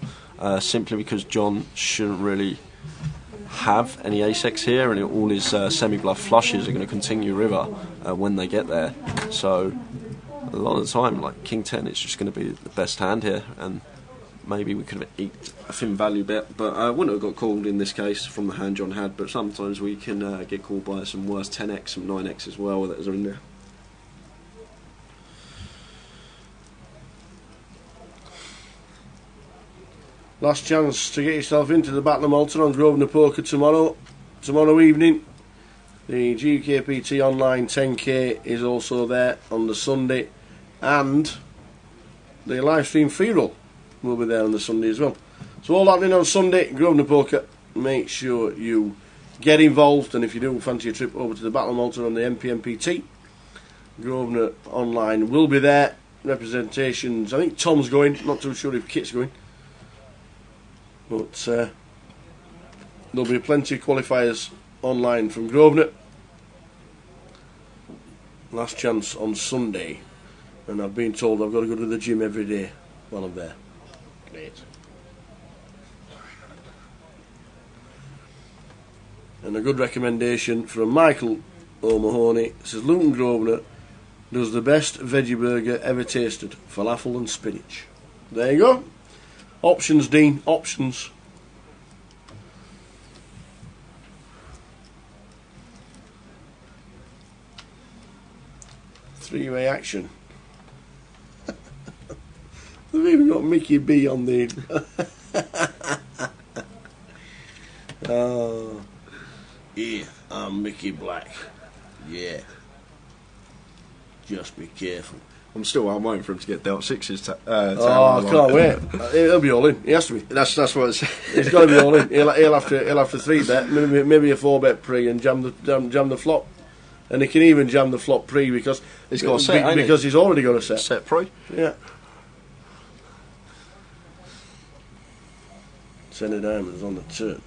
simply because John shouldn't really have any ace-x here, and all his semi-bluff flushes are going to continue river when they get there. So a lot of the time, like King 10, it's just going to be the best hand here, and maybe we could have eat a thin value bet, but I wouldn't have got called in this case from the hand John had. But sometimes we can get called by some worse 10x, some 9x as well that are in there. Last chance to get yourself into the Battle of Malta on Grosvenor Poker tomorrow evening. The GUKPT online 10k is also there on the Sunday, and the live stream free roll will be there on the Sunday as well. So all happening on Sunday, Grosvenor Poker. Make sure you get involved, and if you do fancy a trip over to the Battle of Malta on the MPMPT, Grosvenor online will be there. Representations, I think Tom's going, not too sure if Kit's going. But there'll be plenty of qualifiers online from Grosvenor. Last chance on Sunday, and I've been told I've got to go to the gym every day while I'm there. Great. And a good recommendation from Michael O'Mahony. It says Luton Grosvenor does the best veggie burger ever tasted, falafel and spinach. There you go. Options, Dean, options. Three-way action. They've even got Mickey B on the... Oh, yeah, I'm Mickey Black. Yeah. Just be careful. I'm waiting for him to get dealt 6s. I can't wait. He'll be all in. He has to be. That's what it's. He's got to be all in. He'll have to 3-bet, maybe a 4-bet pre, and jam the flop. And he can even jam the flop pre because he's got a set, because he's already got a set. Set pre. Yeah. 10 of diamonds on the turn.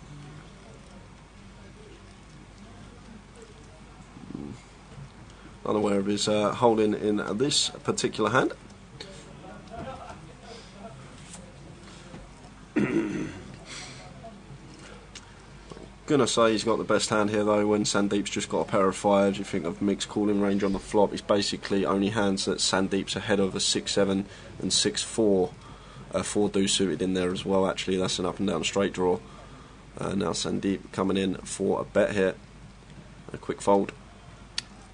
unaware of his holding in this particular hand. Gonna say he's got the best hand here though. When Sandeep's just got a pair of fives, you think of Mick's calling range on the flop. He's basically only hands that Sandeep's ahead of a 6-7 and 6-4. 4 suited in there as well. Actually, that's an up and down straight draw. Now Sandeep coming in for a bet here. A quick fold.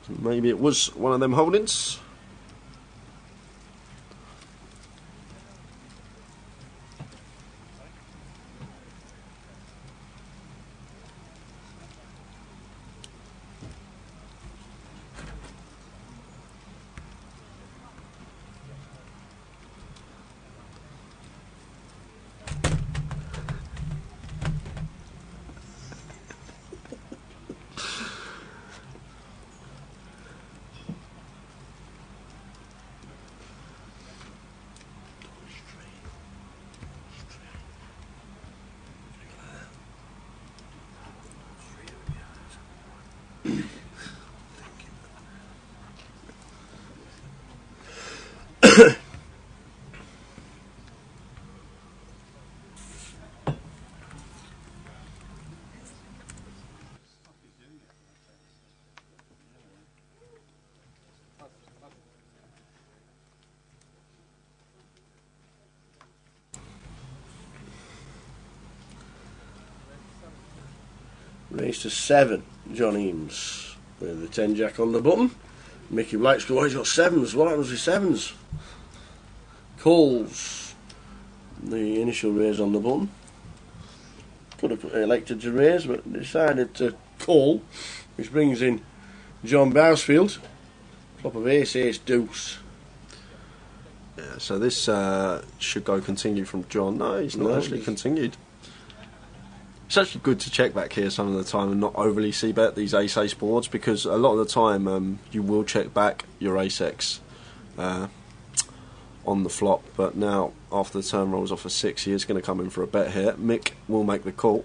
So maybe it was one of them holdings. Race to 7, John Eames with the 10 jack on the button. Mickey Black's go, oh, he's got 7s. What happens with 7s? Calls the initial raise on the button. Could have elected to raise, but decided to call, which brings in John Bousfield. Flop of ace, ace, deuce. Yeah, so this should go continue from John. No, he's not actually continued. It's actually good to check back here some of the time and not overly c-bet these ace-ace boards, because a lot of the time you will check back your ace-x on the flop. But now, after the turn rolls off a 6, he is going to come in for a bet here. Mick will make the call.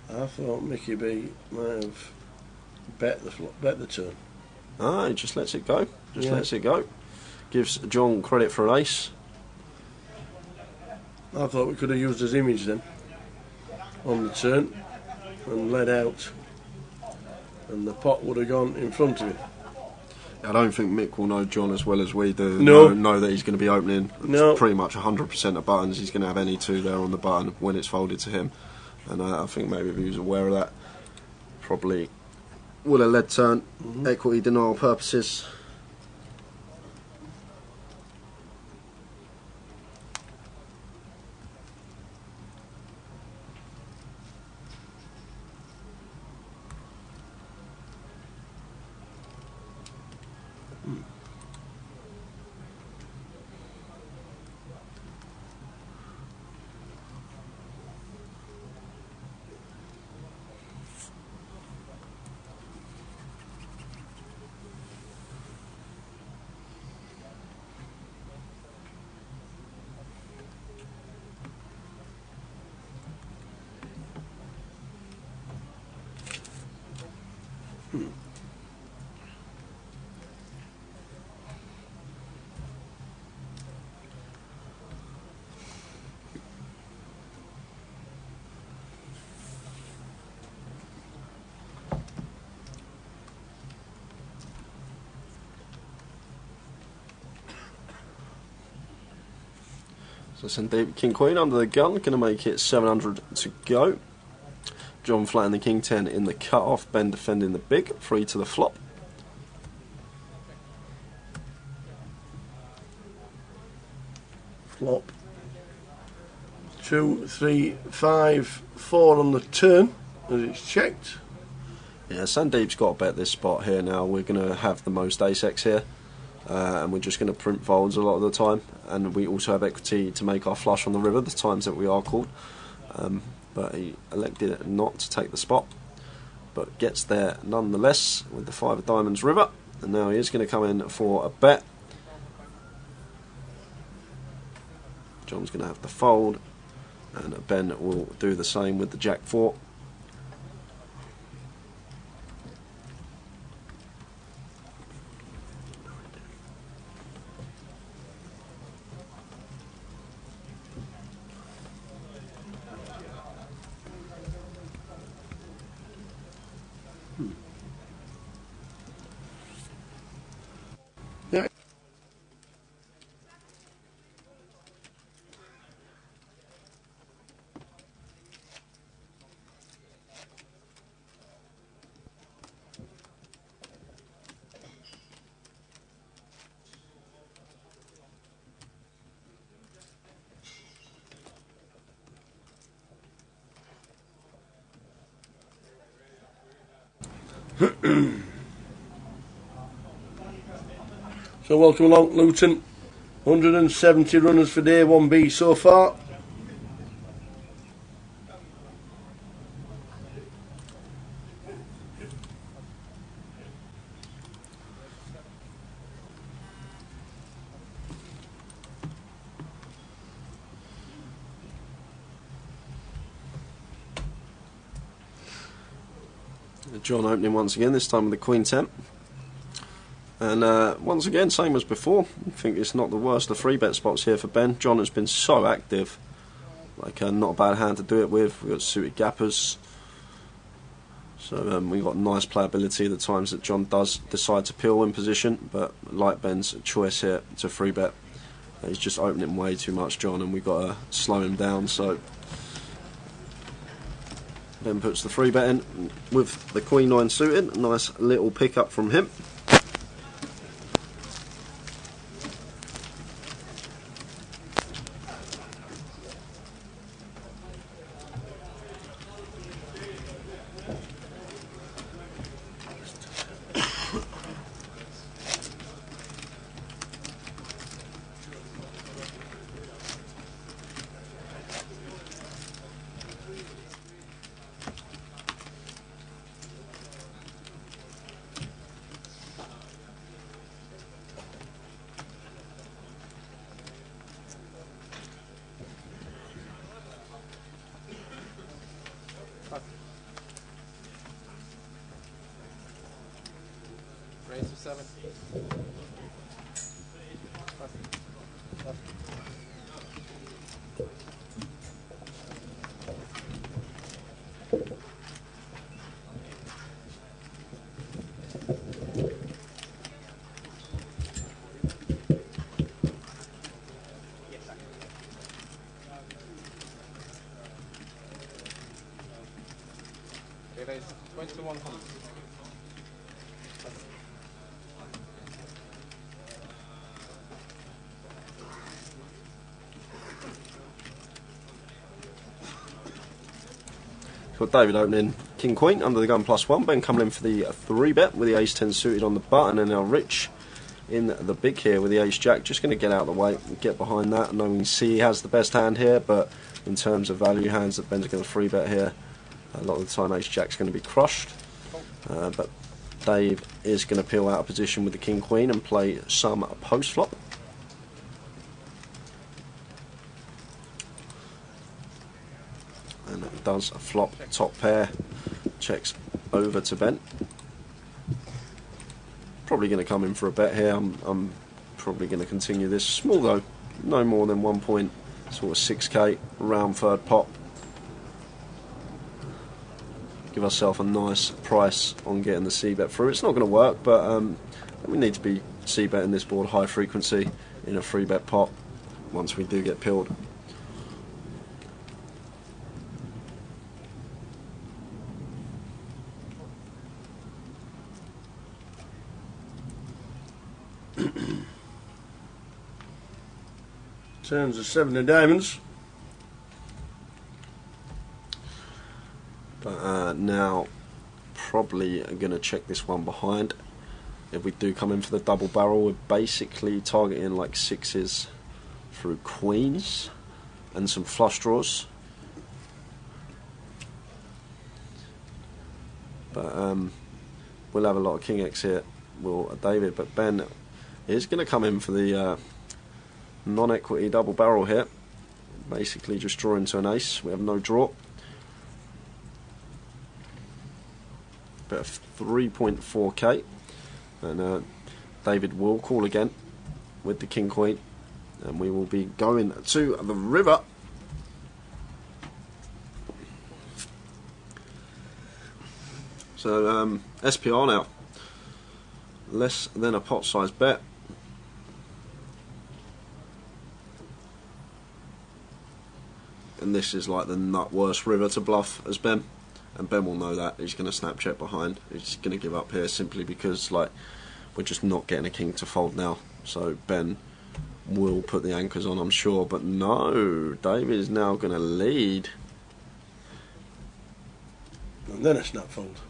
I thought Mickey B might have bet the flop, bet the turn. Ah, he just lets it go. Just lets it go. Gives John credit for an ace. I thought we could have used his image then on the turn and led out, and the pot would have gone in front of him. I don't think Mick will know John as well as we do. No. Know that he's going to be opening No. pretty much 100% of buttons. He's going to have any 2 there on the button when it's folded to him. And I think maybe if he was aware of that, probably would have led turn. Equity denial purposes. So Sandeep King Queen under the gun, going to make it 700 to go. John flat and the King 10 in the cut off. Ben defending the big, 3 to the flop. Flop 2, 3, 5, 4 on the turn as it's checked. Yeah, Sandeep's got to bet this spot here now. We're going to have the most ace-x here. And we're just going to print folds a lot of the time, and we also have equity to make our flush on the river the times that we are called, but he elected not to take the spot, but gets there nonetheless with the 5 of diamonds river, and now he is going to come in for a bet. John's going to have the fold, and Ben will do the same with the jack 4. So welcome along, Luton. 170 runners for day 1B so far. John opening once again, this time with the Queen 10. And once again, same as before, I think it's not the worst of 3-bet spots here for Ben. John has been so active, like not a bad hand to do it with. We've got suited gappers, so we've got nice playability the times that John does decide to peel in position, but like Ben's choice here to 3-bet, he's just opening way too much, John, and we've got to slow him down. So Ben puts the 3-bet in with the Queen 9 suited. Nice little pickup from him. Raise to 7. Okay, raise 21. Got David opening King Queen under the gun +1. Ben coming in for the 3-bet with the Ace 10 suited on the button, and now Rich in the big here with the Ace Jack. Just going to get out of the way and get behind that. Knowing we see he has the best hand here, but in terms of value hands that Ben's going to 3-bet here, a lot of the time Ace Jack's going to be crushed. But Dave is going to peel out of position with the King Queen and play some post flop. And it does a flop top pair, checks over to Ben. Probably going to come in for a bet here. I'm probably going to continue this. Small though, no more than 1.6k round third pot. Give ourselves a nice price on getting the C-bet through. It's not going to work, but we need to be C-betting this board high frequency in a 3-bet pot once we do get peeled. Turns a 7 of diamonds. But now probably going to check this one behind. If we do come in for the double barrel, we're basically targeting like 6s through queens and some flush draws. But we'll have a lot of King X here, will David, but Ben is going to come in for the non-equity double barrel here, basically just draw into an ace. We have no draw. Bit of 3.4k, and David will call again with the King Queen, and we will be going to the river. So SPR now, less than a pot size bet. And this is like the nut worst river to bluff as Ben, and Ben will know that. He's going to snap check behind. He's going to give up here simply because like we're just not getting a king to fold now. So Ben will put the anchors on, I'm sure, but no, David is now going to lead. And then a snap fold.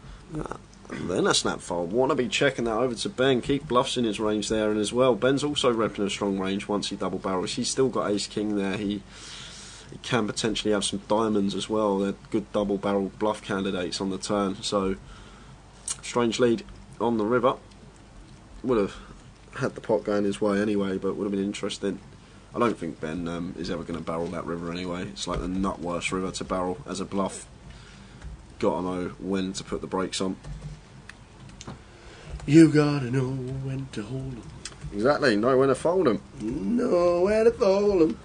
And then a snap fold. Wannabe checking that over to Ben. Keep bluffs in his range there, and as well, Ben's also repping a strong range once he double barrels. He's still got ace king there. He can potentially have some diamonds as well. They're good double barrel bluff candidates on the turn. So strange lead on the river. Would have had the pot going his way anyway, but would have been interesting. I don't think Ben is ever going to barrel that river anyway. It's like the nut worst river to barrel as a bluff. Got to know when to put the brakes on. You gotta know when to hold 'em. Exactly, know when to fold them. Know where to fold 'em.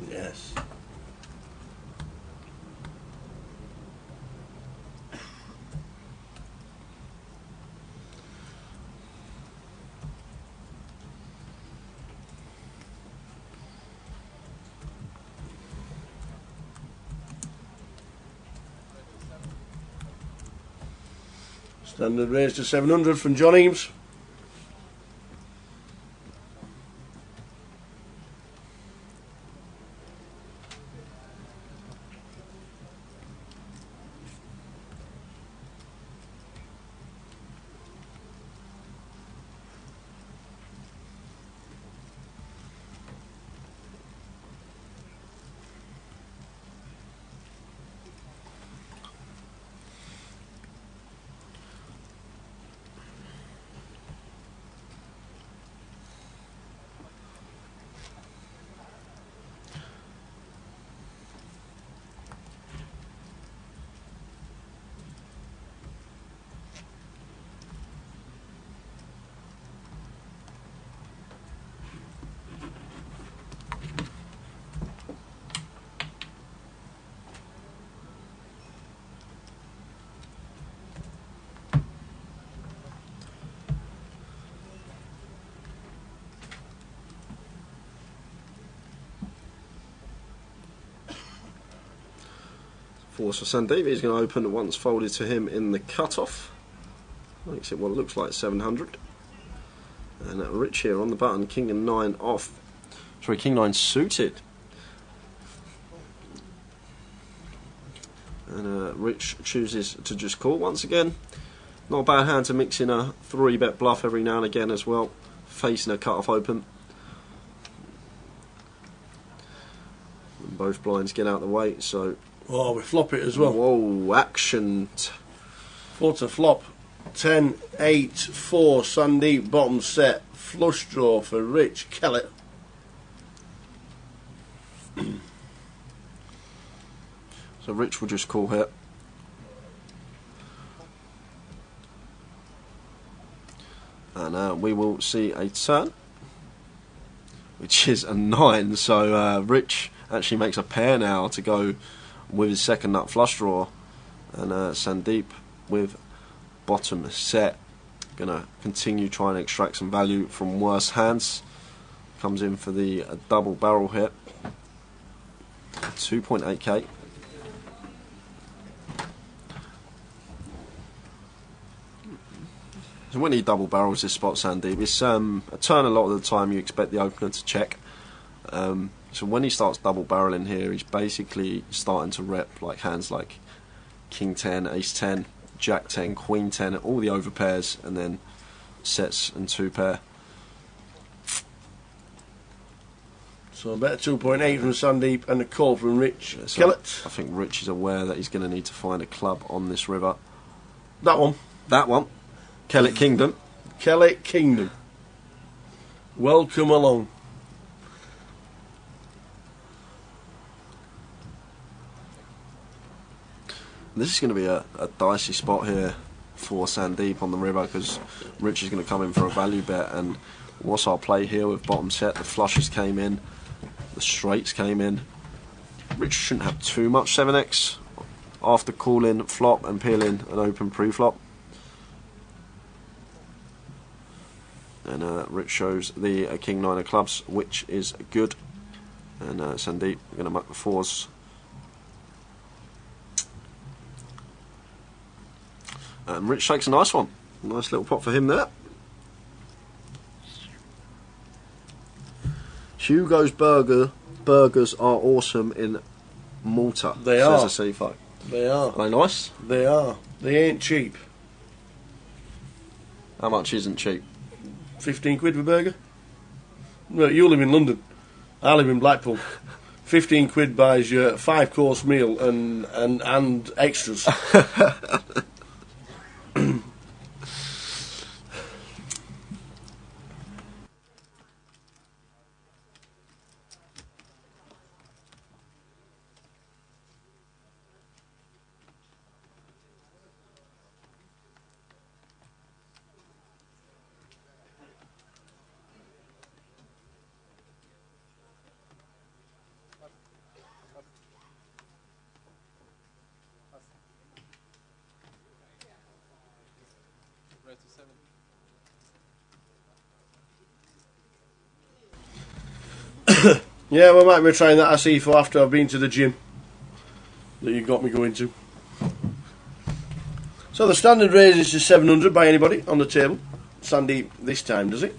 Yes. Standard raise to 700 from John Eames. Force for Sandeep. He's going to open once folded to him in the cutoff. Makes it what looks like 700. And Rich here on the button, king and 9 off. Sorry, king 9 suited. And Rich chooses to just call once again. Not a bad hand to mix in a 3-bet bluff every now and again as well. Facing a cutoff open. And both blinds get out of the way, so... Oh, we flop it as well. Whoa, action. 4 to flop. 10, 8, 4, Sandeep, bottom set. Flush draw for Rich Kellett. So Rich will just call here. And we will see a turn, which is a 9. So Rich actually makes a pair now to go with his second nut flush draw, and Sandeep with bottom set, gonna continue trying to extract some value from worse hands. Comes in for the double barrel hit, 2.8k. So when he double barrels this spot, Sandeep, it's a turn a lot of the time you expect the opener to check. So when he starts double barreling here, he's basically starting to rep like hands like King 10, Ace 10, Jack 10, Queen 10, all the over pairs, and then sets and 2 pair. So a better 2.8 from Sandeep and a call from Rich So Kellett. I think Rich is aware that he's going to need to find a club on this river. That one. That one. Kellett Kingdom. Kellett Kingdom. Welcome along. This is going to be a dicey spot here for Sandeep on the river, because Rich is going to come in for a value bet. And what's our play here with bottom set? The flushes came in, the straights came in. Rich shouldn't have too much 7x after calling flop and peeling an open pre-flop. And Rich shows the King 9 of clubs, which is good. And Sandeep going to muck the 4s. And Rich takes a nice one. Nice little pot for him there. Hugo's burgers are awesome in Malta. They says are. a CFO. They are. Are they nice? They are. They ain't cheap. How much isn't cheap? 15 quid for a burger. No, you live in London. I live in Blackpool. 15 quid buys you a 5-course meal and extras. Right to 7. Yeah, we might be trying that AC4 after I've been to the gym that you got me going to. So the standard raises to 700 by anybody on the table. Sandy this time, does it?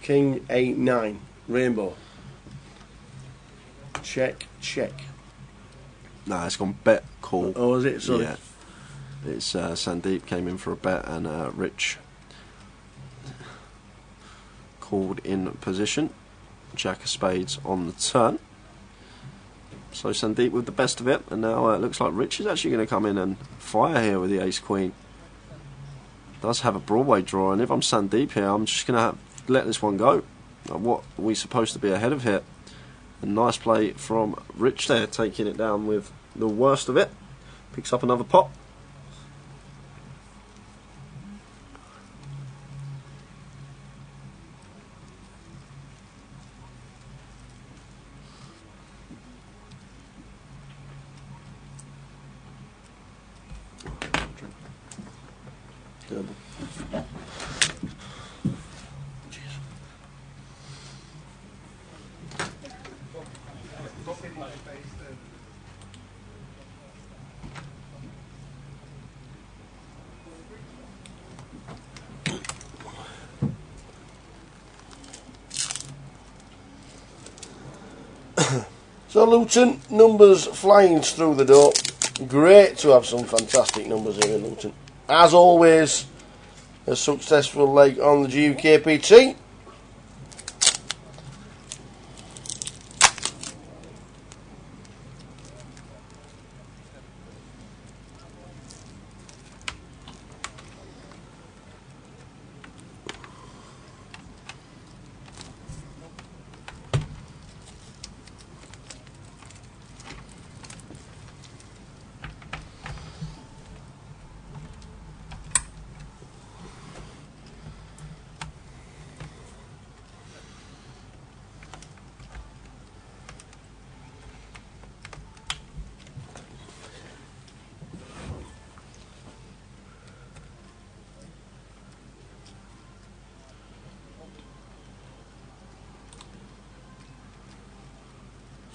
King 8-9 rainbow. Check, check. Nah, it's gone bet call. Oh, is it? Sorry. Yeah. It's Sandeep came in for a bet and Rich called in position. Jack of spades on the turn. So Sandeep with the best of it, and now it looks like Rich is actually going to come in and fire here with the ace queen. Does have a Broadway draw, and if I'm Sandeep here, I'm just going to let this one go. What are we supposed to be ahead of here? A nice play from Rich there, taking it down with the worst of it. Picks up another pot. Terrible. So Luton, numbers flying through the door. Great to have some fantastic numbers here in Luton. As always, a successful leg on the GUKPT.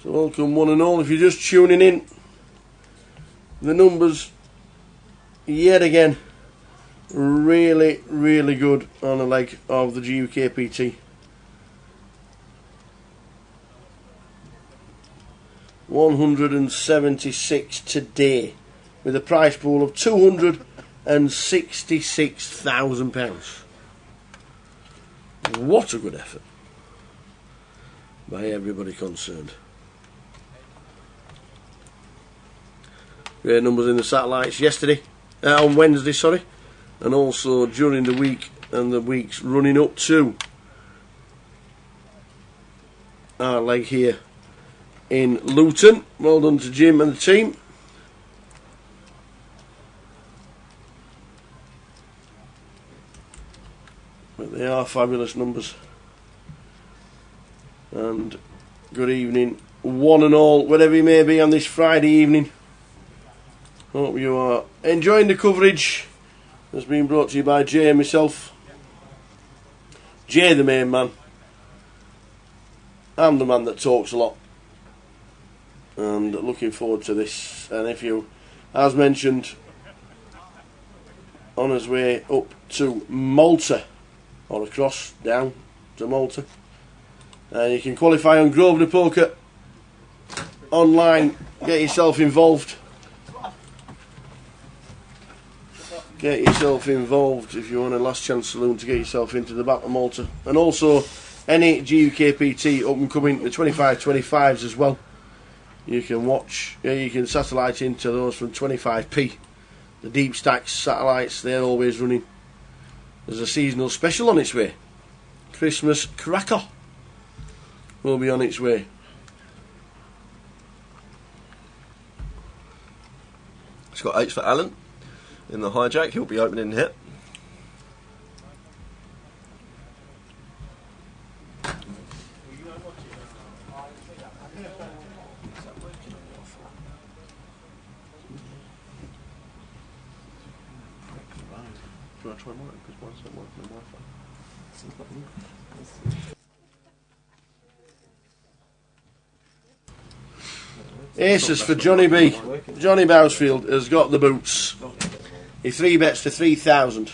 So welcome one and all, if you're just tuning in, the numbers yet again really, really good on the leg of the GUKPT. 176 today with a prize pool of £266,000. What a good effort by everybody concerned. Great numbers in the satellites yesterday, on Wednesday, sorry, and also during the week and the weeks running up to our leg here in Luton. Well done to Jim and the team. But they are fabulous numbers. And good evening, one and all, wherever you may be on this Friday evening. Hope you are enjoying the coverage has been brought to you by Jay and myself. Jay, the main man. I'm the man that talks a lot. And looking forward to this. And if you, as mentioned, on his way up to Malta, or across, down to Malta, and you can qualify on Grosvenor Poker online. Get yourself involved. Get yourself involved if you want a last chance saloon to get yourself into the Battle of Malta. And also any GUKPT up and coming, the 25-25s as well. You can watch, you can satellite into those from 25p. The deep stacks satellites, they're always running. There's a seasonal special on its way. Christmas cracker will be on its way. It's got 8s for Alan in the hijack. He'll be opening here. Do you want to try mine? Because mine's not working on Wi-Fi. Aces for Johnny B. Johnny Bousfield has got the boots. He 3-bets to 3,000.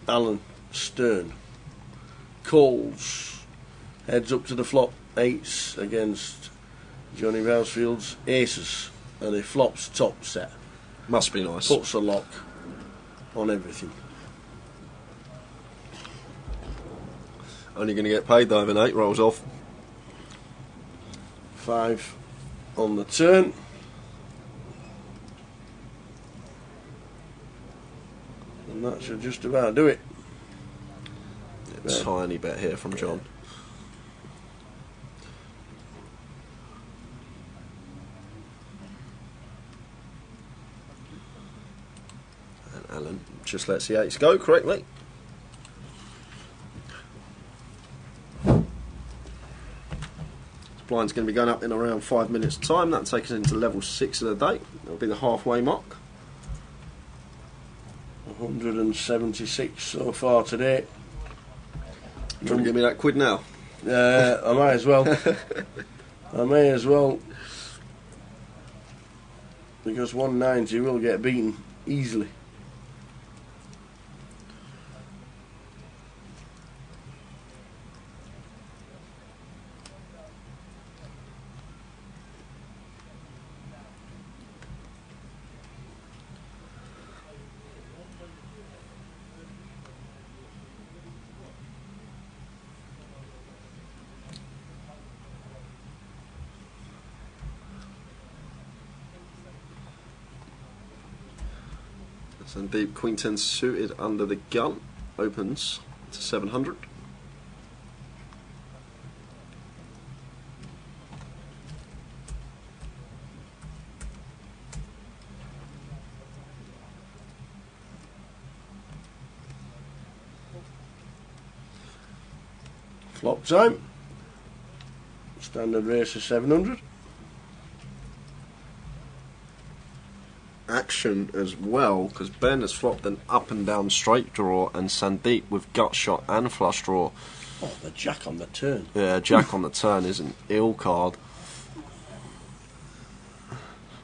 Alan Stern calls, heads up to the flop, 8s against Johnny Bousfield's aces, and he flops top set. Must be nice. Puts a lock on everything. Only going to get paid though if an 8 rolls off. 5 on the turn. And that should just about do it. Tiny bet here from John. And Alan just lets the 8s go correctly. Blind's going to be going up in around 5 minutes' time. That'll take us into level 6 of the day. That'll be the halfway mark. 176 so far today. Do you want to give me that quid now? I might as well. I may as well. Because 190 will get beaten easily. And deep Queen 10 suited under the gun opens to 700. Flop time. Standard race is 700. Action as well, because Ben has flopped an up and down straight draw, and Sandeep with gut shot and flush draw. Oh, the jack on the turn. Yeah, jack on the turn is an ill card.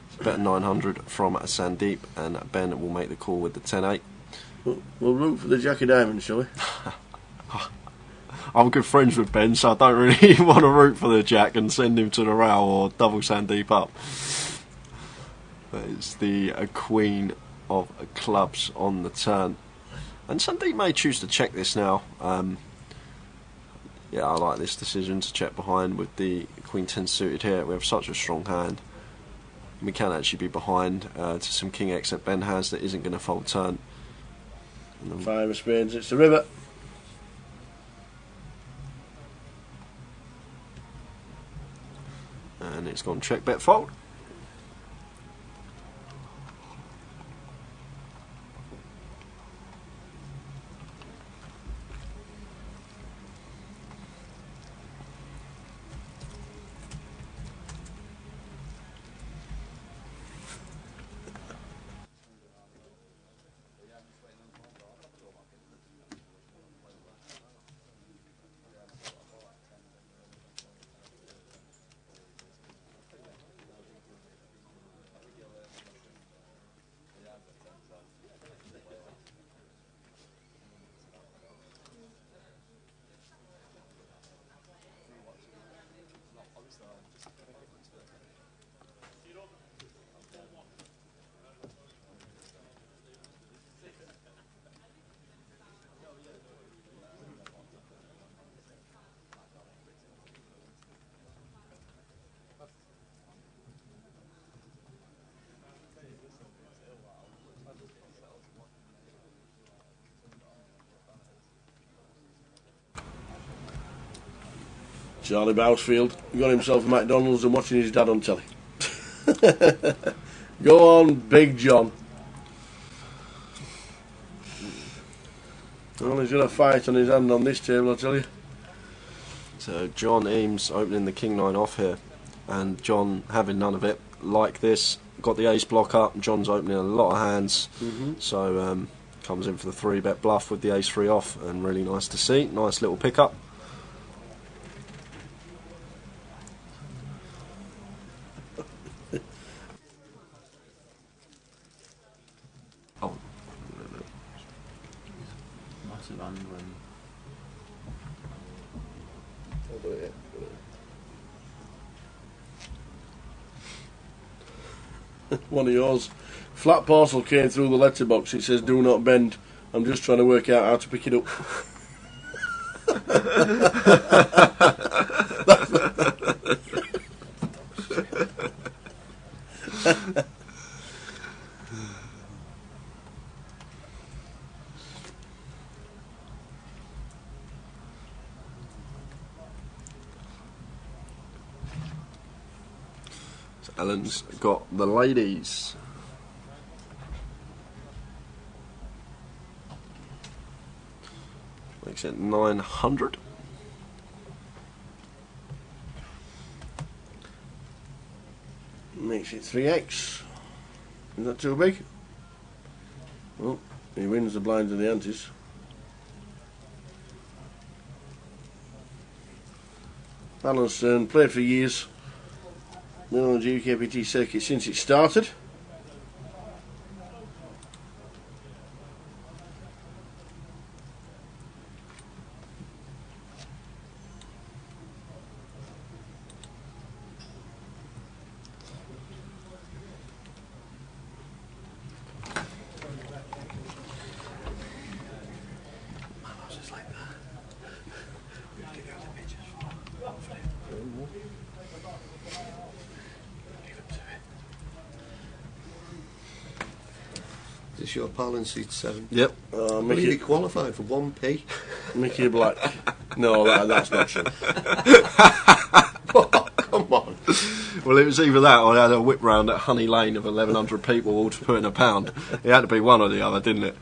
It's better 900 from Sandeep, and Ben will make the call with the 10-8. We'll root for the jack of diamonds, shall we? I'm good friends with Ben, so I don't really want to root for the jack and send him to the rail or double Sandeep up. It's the Queen of Clubs on the turn, and Sandeep may choose to check this now. Yeah, I like this decision to check behind with the Queen 10 suited here. We have such a strong hand. We can actually be behind to some King X that Ben has that isn't going to fold turn. 5 of spades, it's the river. And it's gone check, bet, fold. Charlie Bousfield got himself a McDonald's and watching his dad on telly. Go on, Big John. Well, he's got a fight on his hand on this table, I tell you. So John Eames opening the King 9 off here, and John having none of it. Like this, got the ace block up. John's opening a lot of hands, so comes in for the 3-bet bluff with the ace 3 off, and really nice to see. Nice little pickup. Oh, Massive hand when. One of yours. Flat parcel came through the letterbox. It says "Do not bend." I'm just trying to work out how to pick it up. so Alan's got the ladies. Makes it 900. Makes it 3x. Is that too big? Well, he wins the blinds and the antes. Alan's played for years. Been on the GUKPT circuit since it started. Is this your pal in seat 7? Yep. I believe he qualified for 1p. Mickey Black. No, that's not true. Oh, come on. Well, it was either that or I had a whip round at Honey Lane of 1,100 people all to put in a pound. It had to be one or the other, didn't it?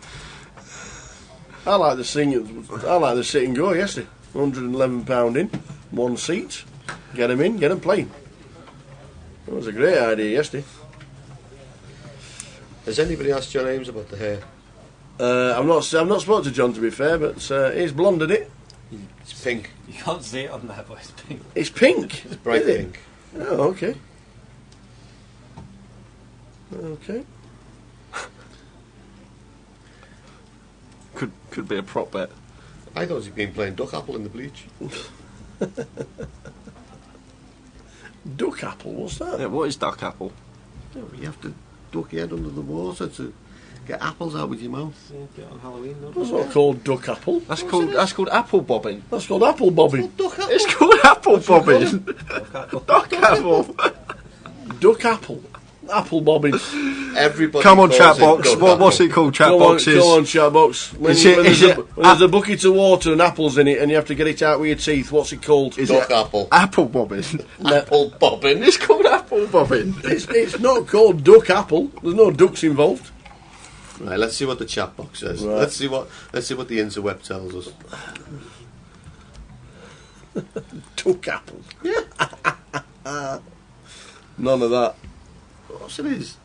I like the sit and go yesterday. £111 in, one seat. Get them in, get them playing. That was a great idea yesterday. Has anybody asked John Ames about the hair? I've not spoken to John, to be fair, but he's blonded it. It's pink. You can't see it on there, but it's pink. It's pink. It's bright Is it? pink. Oh, okay. Okay. Could be a prop bet. I thought he'd been playing duck apple in the bleach. Duck apple, what's that? Yeah, what is duck apple? No, you have to duck your head under the water to get apples out with your mouth. On Halloween, though. That's not called duck apple. That's called apple bobbing. That's called apple bobbing. Duck apple. It's called apple bobbing. Duck apple. Duck apple. Apple bobbing. Everybody Come on, calls chat it box. duck What's apple. it called? Chat Go boxes. on, chat box. When there's a bucket of water and apples in it and you have to get it out with your teeth, what's it called? Duck apple. Apple bobbing. Apple bobbing. It's called apple bobbing. It's not called duck apple. There's no ducks involved. Right, let's see what the chat box says. Right. Let's see what the interweb tells us. Duck apple. Yeah. None of that. Of course it is.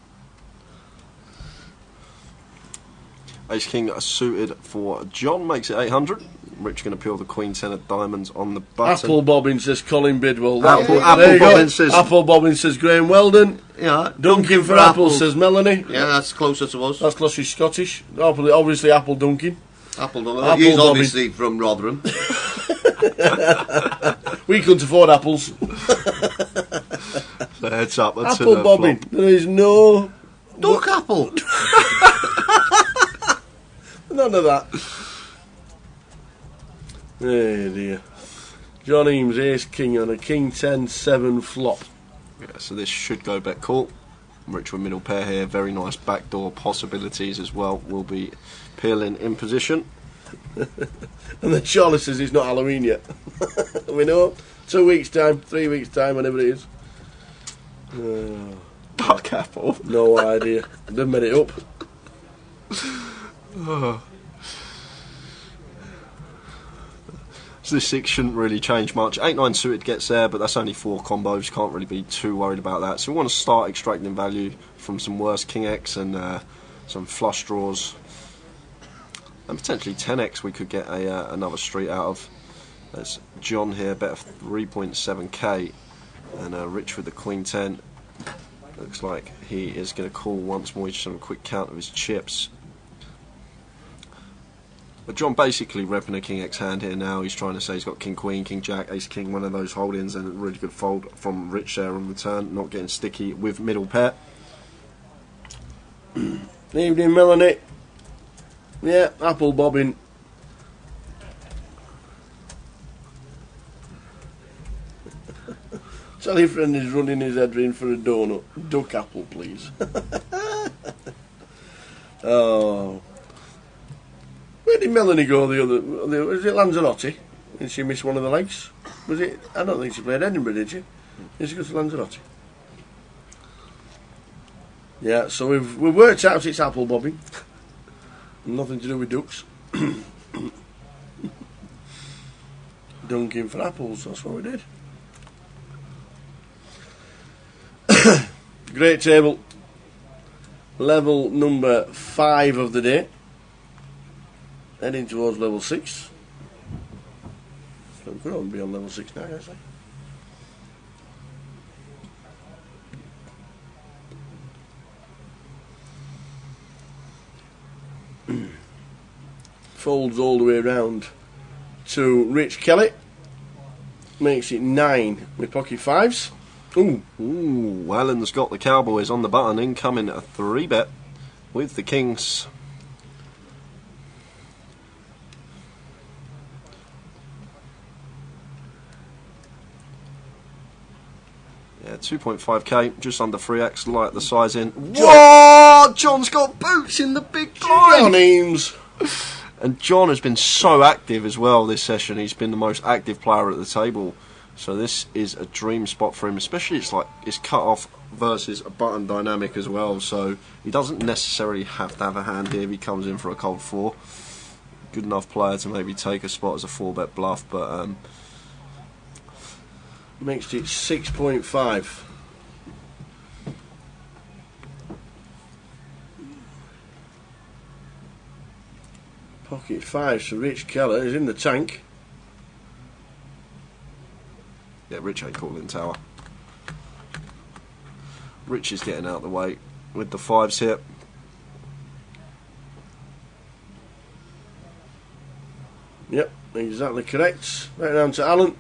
Ace King suited for John, makes it 800. Rich going to peel the Queen 10 of diamonds on the button. Apple bobbing says Colin Bidwell. Apple There you go. bobbing says. Apple bobbing says Graham Weldon. Yeah. Dunking for apples says Melanie. Yeah, that's closer to us. That's closely Scottish. Obviously Apple Dunking. Apple Apple He's bobbing. obviously from Rotherham. We couldn't afford apples. So heads up. That's Apple bobbing. There is no Duck apple. none of that. Oh dear. John Eames, Ace King on a King 10-7 flop. Yeah, so this should go bet call. Rich with middle pair here. Very nice backdoor possibilities as well. Will be peeling in position. And then Charlie says it's not Halloween yet. We know. 2 weeks' time, 3 weeks' time, whenever it is. Duck apple. No idea. They've made it up. So this 6 shouldn't really change much. 8-9 suited gets there, but that's only 4 combos. Can't really be too worried about that. So we want to start extracting value from some worse King X and some flush draws. And potentially 10x we could get another street out of. There's John here, bet of 3.7k. And Rich with the Queen 10. Looks like he is going to call once more. He's just having a quick count of his chips. But John basically repping a King X hand here now. He's trying to say he's got King Queen, King Jack, Ace King, one of those hold-ins, and a really good fold from Rich there on the turn, not getting sticky with middle pair. Evening, Melanie. Yeah, apple bobbing. Tell your friend he's running his head in for a donut. Duck apple, please. Oh. Where did Melanie go the other... Was it Lanzarote? Did she miss one of the legs? Was it... I don't think she played Edinburgh, did she? Did she go to Lanzarote? Yeah, so we've worked out it's apple bobbing. Nothing to do with ducks. Dunking for apples, that's what we did. Great table. Level number 5 of the day. Heading towards level 6. So we could only be on level 6 now, actually. Folds all the way around to Rich Kelly. Makes it 9 with pocket 5s. Ooh, Alan's got the Cowboys on the button, incoming a 3-bet with the Kings. Yeah, 2.5k, just under 3x, like the size in. Whoa! John's got boots in the big blind! John Eames. And John has been so active as well this session. He's been the most active player at the table. So this is a dream spot for him, especially it's cut off versus a button dynamic as well. So he doesn't necessarily have to have a hand here if he comes in for a cold 4. Good enough player to maybe take a spot as a 4-bet bluff, but makes it 6.5. Pocket 5, so Rich Keller is in the tank. yeah, Rich ain't calling tower. Rich is getting out of the way with the 5s here. Yep, exactly correct. Right down to Alan.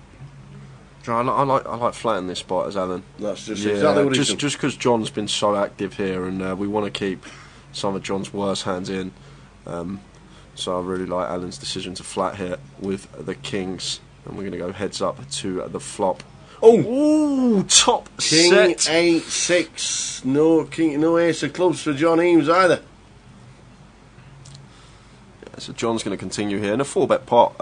I like flattening this spot as Alan. That's just exactly what he's done. Just because John's been so active here, and we want to keep some of John's worst hands in. So I really like Alan's decision to flat here with the Kings, and we're going to go heads up to the flop. Oh, top King set. 8-6. No ace of clubs for John Eames either. Yeah, so John's going to continue here in a 4-bet pot.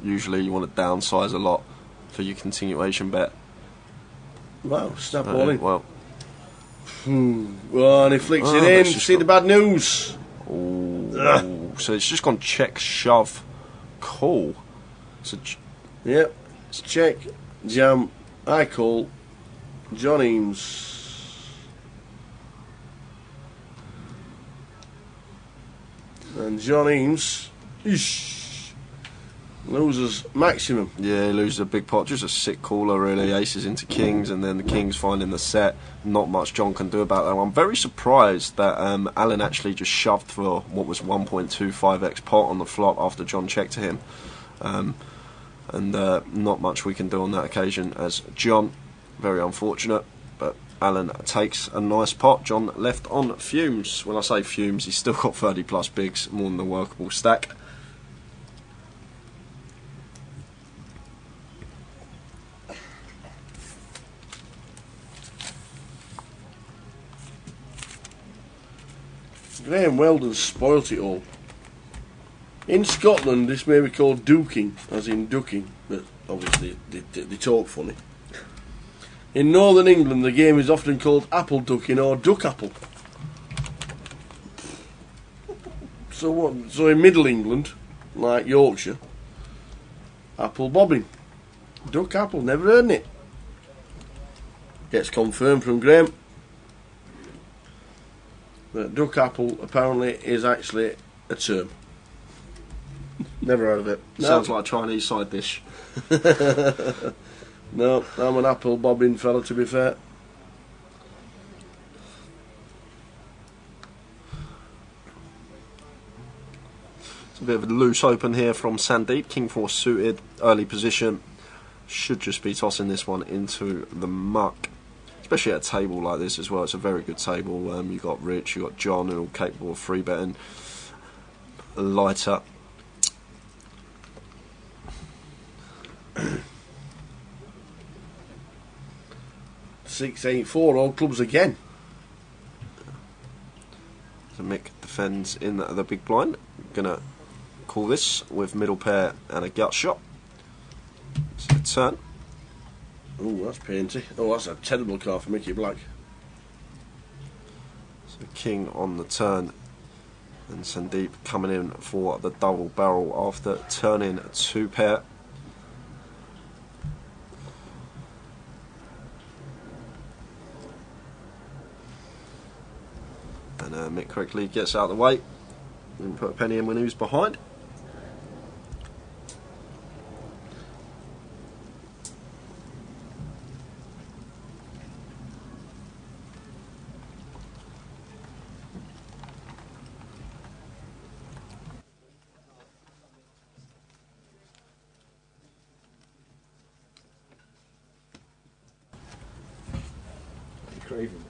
Usually you want to downsize a lot for your continuation bet. Wow, snap all in. Well, Well, and he flicks it in. See the bad news. So it's just gone check, shove, call. So Yep, it's check, jam, I call, John Eames. And John Eames loses maximum. yeah, he loses a big pot. Just a sick caller, really. Aces into Kings, and then the Kings finding the set. Not much John can do about that. I'm very surprised that Alan actually just shoved for what was 1.25x pot on the flop after John checked to him. And not much we can do on that occasion as John. Very unfortunate, but Alan takes a nice pot. John left on fumes. When I say fumes, he's still got 30 plus bigs, more than a workable stack. Graham Weldon spoilt it all. In Scotland, this may be called duking, as in ducking, but obviously they talk funny. In Northern England, the game is often called apple ducking or duck apple. So what? So in Middle England, like Yorkshire, apple bobbing, duck apple. Never heard it. Gets confirmed from Graham that duck apple apparently is actually a term. Never heard of it. No. Sounds like a Chinese side dish. No, I'm an apple bobbing fella, to be fair. It's a bit of a loose open here from Sandeep. King 4 suited, early position. Should just be tossing this one into the muck. Especially at a table like this as well. It's a very good table. You've got Rich, you've got John, and all capable of free betting. Lighter. Six, 8, 4, all clubs again. So Mick defends in the big blind. Gonna call this with middle pair and a gut shot. So a turn. Oh, that's painty. Oh, that's a terrible card for Mickey Black. So King on the turn. And Sandeep coming in for the double barrel after turning 2 pair. And Mick quickly gets out of the way and put a penny in when he was behind. Craven.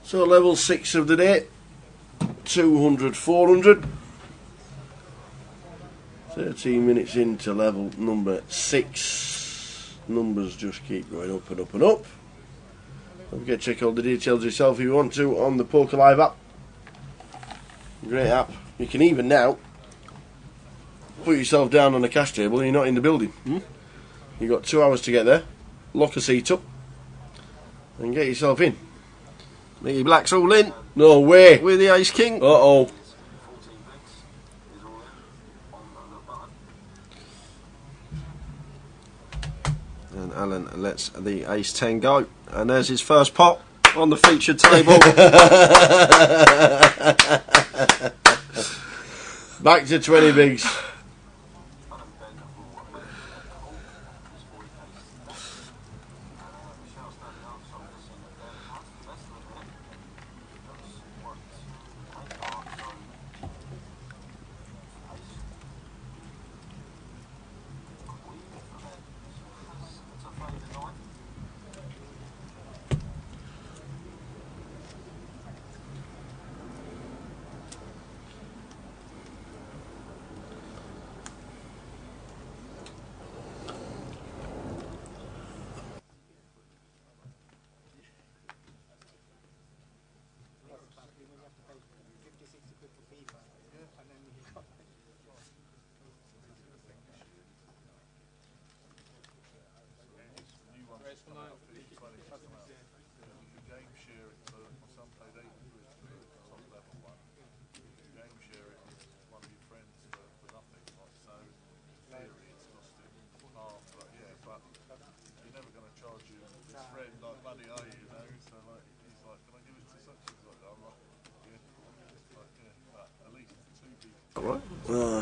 So level 6 of the day, 200, 400. 13 minutes into level number 6. Numbers just keep going up and up and up. Don't forget to check all the details yourself if you want to on the Poker Live app. Great app. You can even now put yourself down on a cash table and you're not in the building. You've got 2 hours to get there, lock a seat up and get yourself in. Mickey Black's all in No way. with the ace king. Uh-oh. And Alan lets the ace 10 go. And there's his first pot on the featured table. Back to 20 bigs.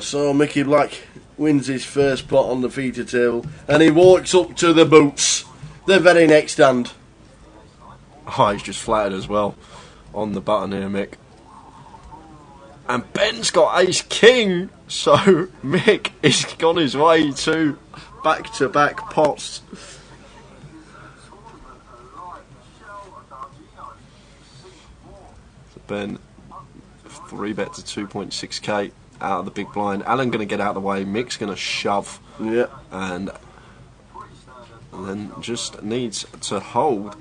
So Mickey Black wins his first pot on the feature table and he walks up to the boots the very next hand. Oh, he's just flattered as well on the button here, Mick. And Ben's got ace king, so Mick is on his way to back-to-back pots. So Ben, 3-bet to 2.6k out of the big blind. Alan going to get out of the way. Mick's going to shove. Yeah. And then just needs to hold.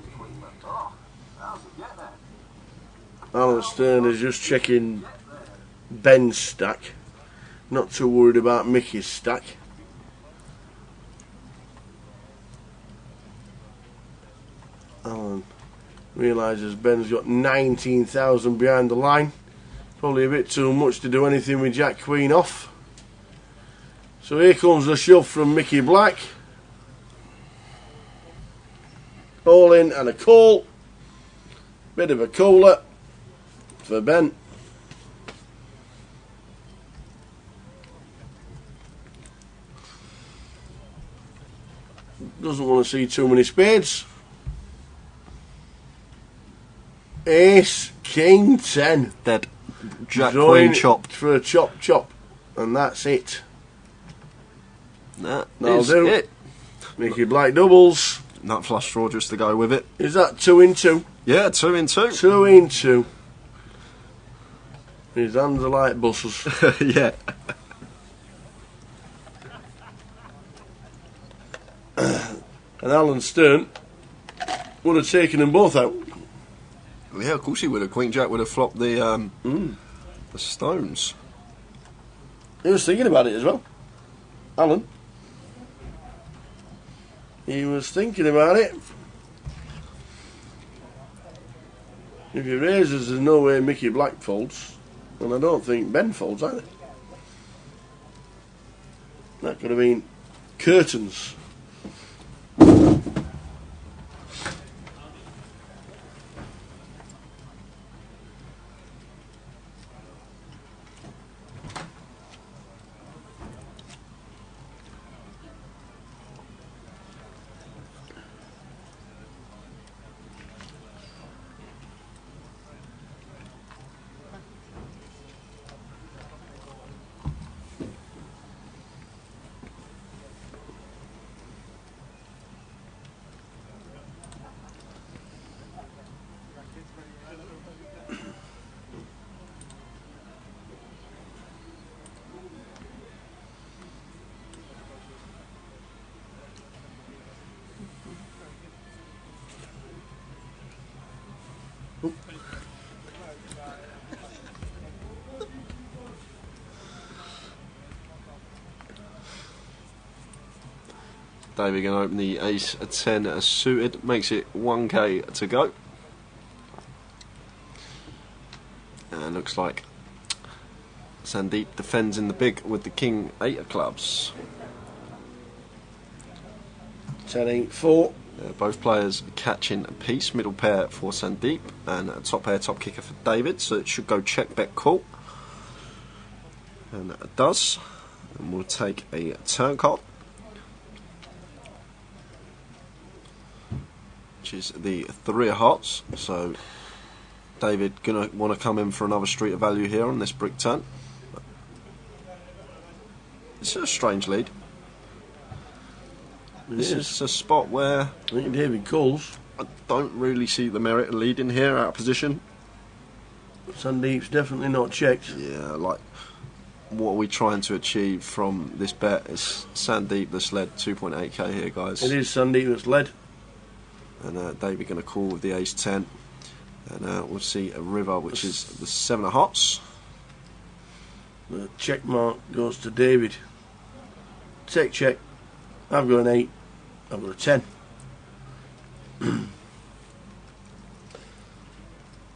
Alan Stern is just checking Ben's stack. Not too worried about Mickey's stack. Alan realises Ben's got 19,000 behind the line. Probably a bit too much to do anything with Jack Queen off. So here comes the shove from Mickey Black. All in and a call. Bit of a cooler for Ben. Doesn't want to see too many spades. Ace, King, 10. Dead. Jack Drawing Queen chopped. for a chop chop. And that's it. That That'll is do. it. Mickey Black doubles. Nut flush draw just to go with it. Is that 2 in 2? Yeah, 2 in 2. 2 in 2. His hands are like buses. Yeah. And Alan Stern would have taken them both out. Yeah, of course he would have. Queen Jack would have flopped the stones. He was thinking about it as well. Alan. He was thinking about it. If he raises, there's no way Mickey Black folds. And I don't think Ben folds either. That could have been curtains. David going to open the ace 10 suited, makes it 1k to go. And looks like Sandeep defends in the big with the king 8 of clubs. 10-8-4. Both players catching a piece, middle pair for Sandeep and a top pair, top kicker for David, so it should go check, bet, call. And it does. And we'll take a turn card, which is the 3 of hearts. So David gonna want to come in for another street of value here on this brick turn. It's a strange lead. This is a spot where I think David calls. I don't really see the merit of leading here out of position. Sandeep's definitely not checked. Yeah, like what are we trying to achieve from this bet? Is Sandeep that's led 2.8k here, guys. It is Sandeep that's led. And David going to call with the ace 10. And we'll see a river, which is the 7 of hearts. The check mark goes to David. Take check. I've got an 8. I've got a 10.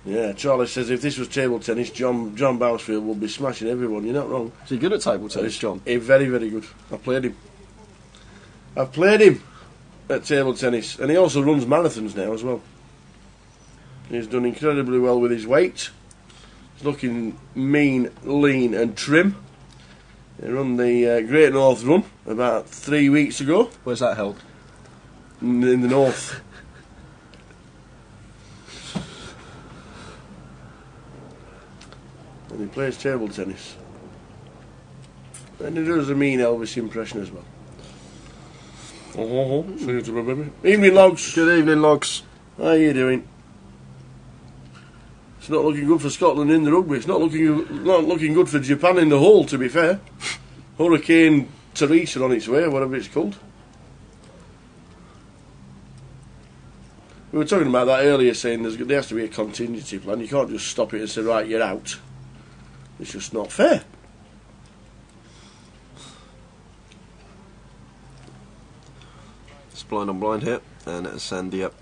Yeah, Charlie says if this was table tennis, John Bousfield would be smashing everyone. You're not wrong. Is he good at table tennis, John? He's very, very good. I've played him at table tennis, and he also runs marathons now as well. He's done incredibly well with his weight. He's looking mean, lean and trim. He run the Great North Run about 3 weeks ago. Where's that held? In the north. And he plays table tennis. And he does a mean Elvis impression as well. See you tomorrow, baby. Evening, Logs. Good evening, Logs. How are you doing? It's not looking good for Scotland in the rugby. It's not looking good for Japan in the whole, to be fair. Hurricane Teresa on its way, whatever it's called. We were talking about that earlier, saying there has to be a contingency plan. You can't just stop it and say, right, you're out. It's just not fair. It's blind on blind here, and Sandy up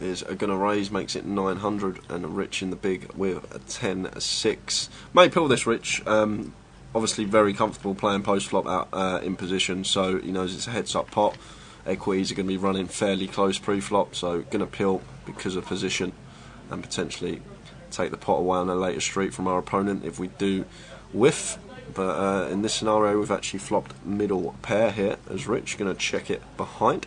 is going to raise, makes it 900, and Rich in the big with a 10-6. May pull this, Rich. Obviously very comfortable playing post flop out in position, so he knows it's a heads up pot. Equities are going to be running fairly close pre-flop, so going to pill because of position and potentially take the pot away on a later street from our opponent if we do whiff. But in this scenario we've actually flopped middle pair here as Rich going to check it behind.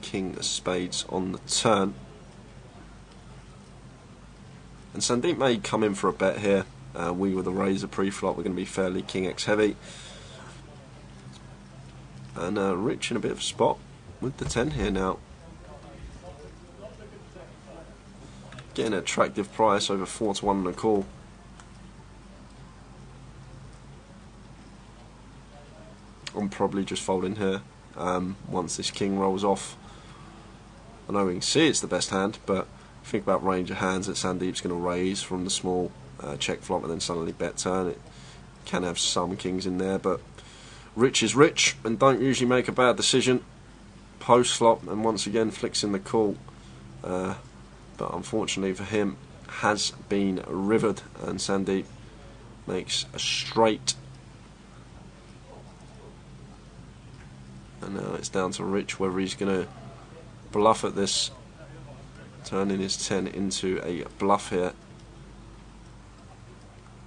King of spades on the turn. And Sandeep may come in for a bet here. We with a razor pre-flop, we're going to be fairly king x heavy. And Rich in a bit of a spot with the 10 here now. Getting an attractive price over 4-1 and a call. I'm probably just folding here once this king rolls off. I know we can see it's the best hand, but think about range of hands that Sandeep's going to raise from the small check flop and then suddenly bet turn. It can have some kings in there, but Rich is rich and don't usually make a bad decision post flop, and once again flicks in the call. But unfortunately for him, has been rivered, and Sandeep makes a straight. And now it's down to Rich whether he's going to bluff at this, turning his 10 into a bluff here.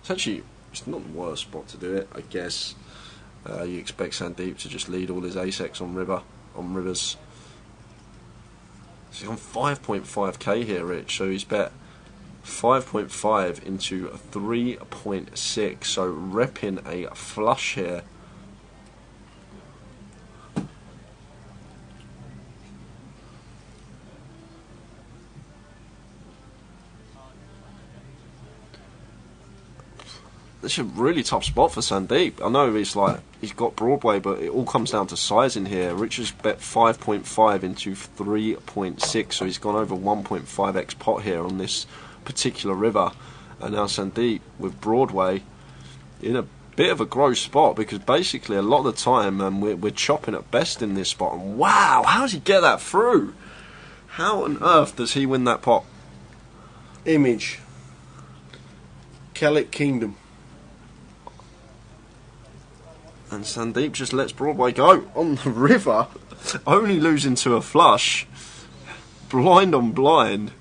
It's not the worst spot to do it, I guess. You expect Sandeep to just lead all his ace-x on rivers. So he's on 5.5k here, Rich, so he's bet 5.5 into 3.6, so repping a flush here. This is a really tough spot for Sandeep. I know he's got Broadway, but it all comes down to sizing here. Richard's bet 5.5 into 3.6, so he's gone over 1.5x pot here on this particular river. And now Sandeep with Broadway in a bit of a gross spot, because basically a lot of the time we're chopping at best in this spot. And wow, how does he get that through? How on earth does he win that pot? Image. Kellic Kingdom. And Sandeep just lets Broadway go on the river, only losing to a flush. Blind on blind.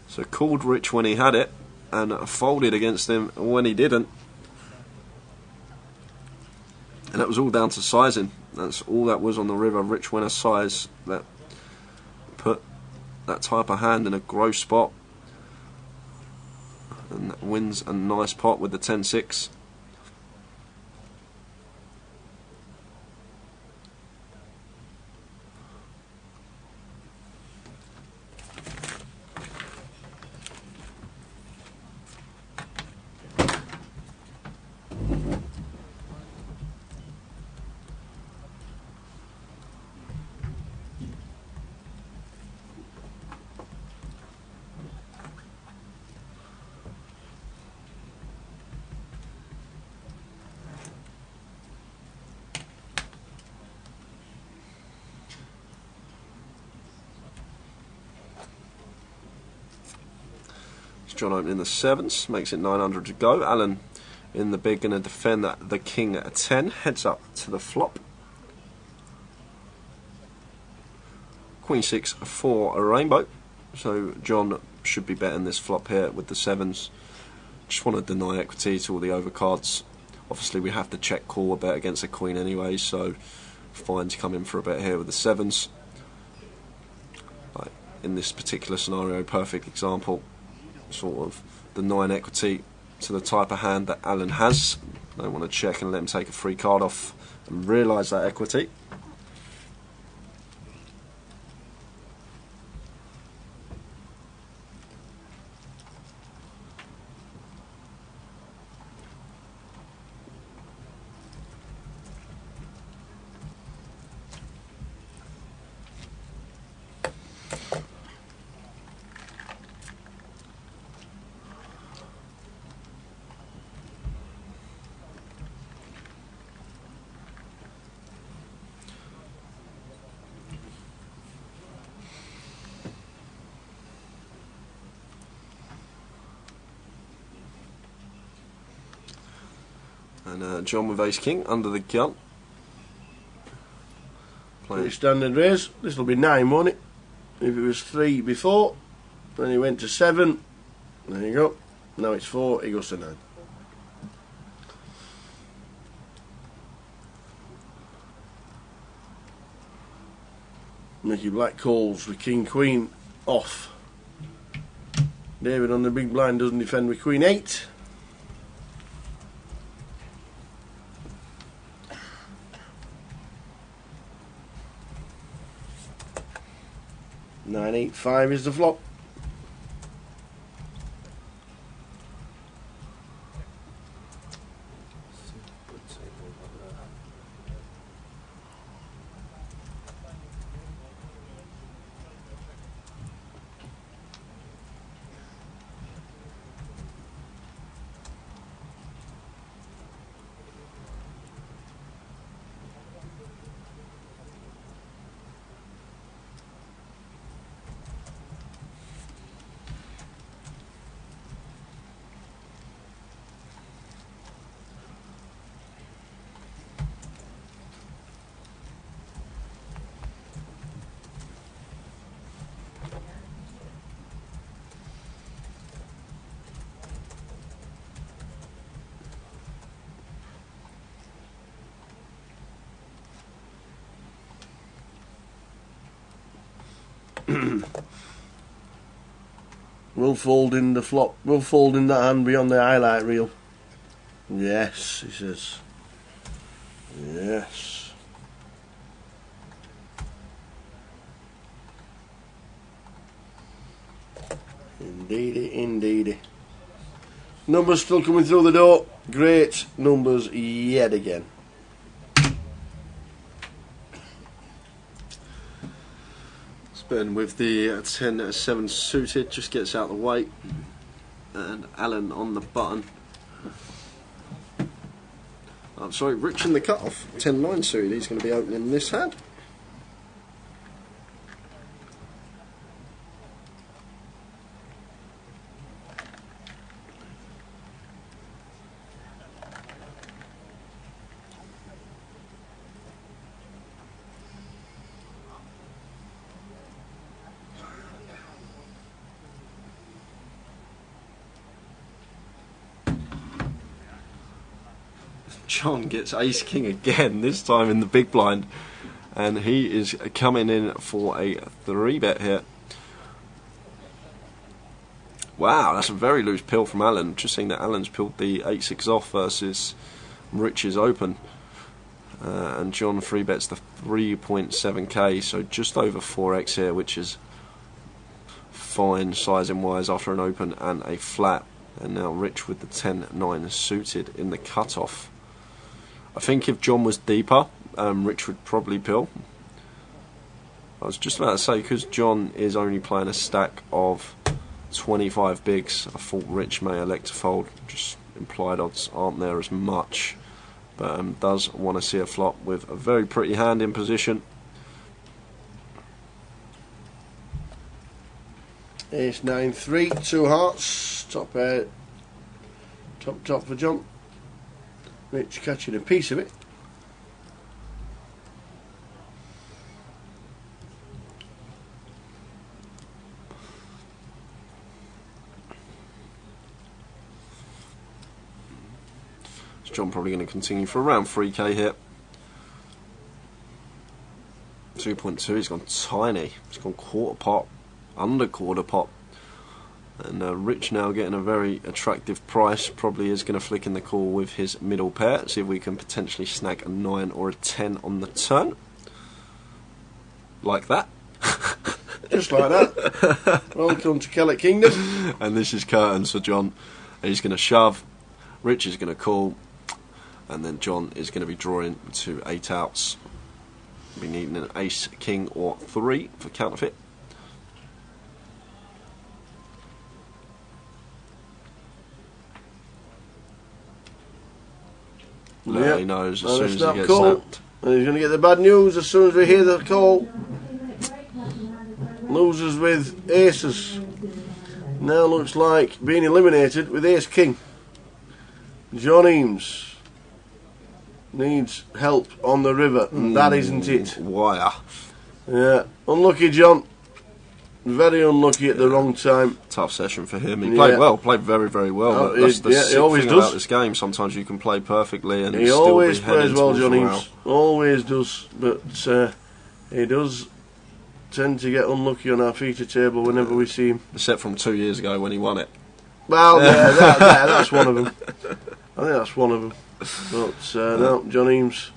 So called Rich when he had it, and folded against him when he didn't. And that was all down to sizing. That's all that was on the river. Rich went a size that put that type of hand in a gross spot, and wins a nice pot with the 10-6. John opening the sevens, makes it 900 to go. Alan in the big, going to defend the king at a 10, heads up to the flop. Queen 6 for a rainbow, so John should be betting this flop here with the sevens. Just want to deny equity to all the overcards. Obviously we have to check call a bet against a queen anyway, so fine to come in for a bet here with the sevens. Right. in this particular scenario, perfect example, sort of the 9 equity to the type of hand that Alan has. Don't want to check and let him take a free card off and realise that equity. And John with ace king under the gun. Pretty standard raise. This will be 9, won't it? If it was 3 before, then he went to 7. There you go. Now it's 4. He goes to 9. Mickey Black calls with King Queen off. David on the big blind doesn't defend with Queen 8. Nine, 8, 5 is the flop. We'll fold in the flop. We'll fold in that hand beyond the highlight reel. Yes, he says. Yes. Indeedy, indeedy. Numbers still coming through the door. Great numbers yet again. Ben with the 10-7 suited just gets out of the way, and Alan on the button. I'm sorry, Rich in the cutoff. 10-9 suited. He's going to be opening this hand. John gets ace king again, this time in the big blind, and he is coming in for a 3-bet here. Wow, that's a very loose pill from Alan. Just seeing that Alan's pilled the 8-6 off versus Rich's open, and John 3-bets the 3.7k, so just over 4x here, which is fine sizing wise after an open and a flat. And now Rich with the 10-9 suited in the cutoff. I think if John was deeper, Rich would probably pill. I was just about to say, because John is only playing a stack of 25 bigs, I thought Rich may elect to fold. Just implied odds aren't there as much, but does want to see a flop with a very pretty hand in position. Ace 9, 3, 2 hearts, top for John. Rich catching a piece of it. So John probably going to continue for around 3k here. 2.2, he's gone tiny. He's gone quarter pot. under quarter pot. And Rich now getting a very attractive price, probably is going to flick in the call with his middle pair, see if we can potentially snag a 9 or a 10 on the turn. Like that. Just like that. Welcome to Kellet Kingdom. And this is curtains for John. He's going to shove, Rich is going to call, and then John is going to be drawing to 8 outs. Be needing an ace, king or 3 for counterfeit. Yep. He knows as And soon it's as he not gets call. snapped. And he's going to get the bad news as soon as we hear the call. Losers with aces. Now looks like being eliminated with ace king. John Eames needs help on the river, and that isn't it. Wire. Yeah, unlucky John. Very unlucky at the wrong time. Tough session for him. He played well, played very, very well. Oh, But that's the he sick always thing does. about this game. Sometimes you can play perfectly and He still always be heading plays well, towards John morale. Eames. Always does. But he does tend to get unlucky on our feature table whenever we see him. Except from 2 years ago when he won it. Well, yeah, that's one of them. I think that's one of them. But no, John Eames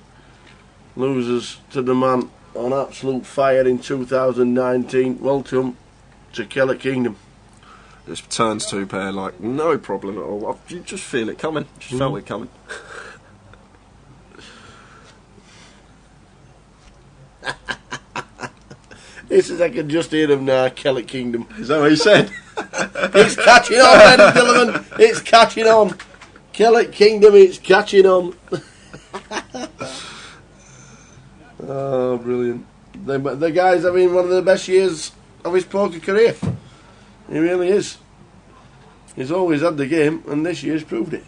loses to the man on absolute fire in 2019. Welcome to Kellet Kingdom. This turns 2 pair like no problem at all. You just feel it coming. Just felt it coming. This is, I can just hear him now, Kellet Kingdom. Is that what he said? It's catching on, ladies and gentlemen. It's catching on. Kellet Kingdom, it's catching on. Oh, brilliant. The guy's having one of the best years of his poker career. He really is. He's always had the game, and this year's proved it.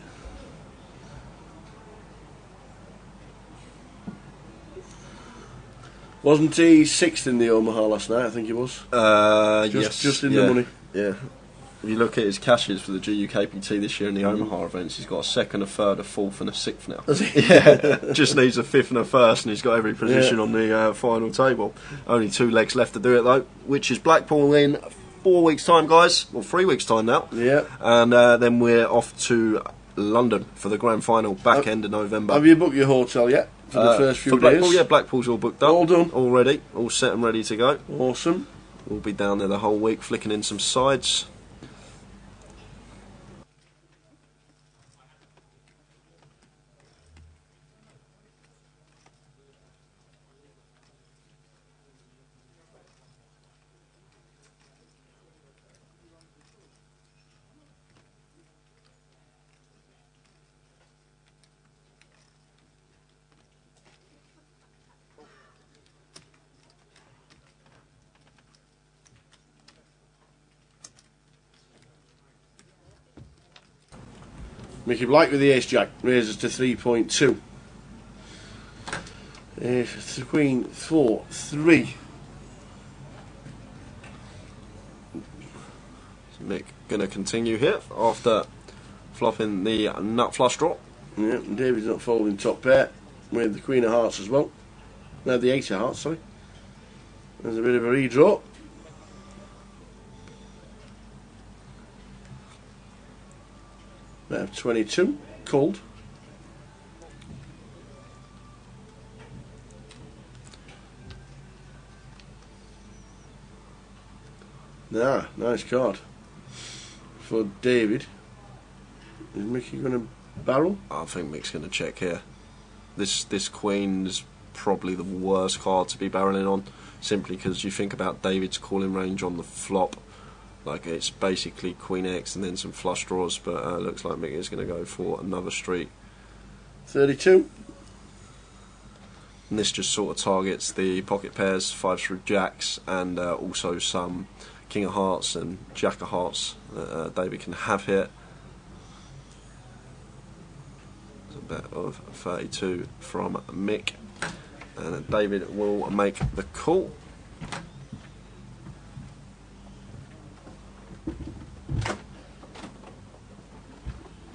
Wasn't he 6th in the Omaha last night? I think he was. Yes. Just in the money. Yeah. If you look at his cashes for the GUKPT this year in the Omaha events, he's got a 2nd, a 3rd, a 4th and a 6th now. Yeah, just needs a 5th and a 1st, and he's got every position on the final table. Only 2 legs left to do it though, which is Blackpool in 4 weeks' time, guys. Well, 3 weeks' time now. Yeah. And then we're off to London for the grand final back end of November. Have you booked your hotel yet for the first few for Blackpool, days? yeah, Blackpool's all booked up. All done. Already. All set and ready to go. Awesome. We'll be down there the whole week, flicking in some sides. Mickey Black with the ace jack raises to 3.2. Ace, Queen 4 3. Mick going to continue here after flopping the nut flush draw. Yeah, and David's not folding top pair with the Queen of Hearts as well. No, the Ace of Hearts, sorry. There's a bit of a redraw. Bet of 22, called. Nice card for David. Is Mickey going to barrel? I think Mick's going to check here. This Queen is probably the worst card to be barreling on, simply because you think about David's calling range on the flop. Like, it's basically Queen X and then some flush draws, but looks like Mick is going to go for another street. 32. And this just sort of targets the pocket pairs, 5 through jacks, and also some King of Hearts and Jack of Hearts that David can have here. There's a bet of 32 from Mick, and David will make the call.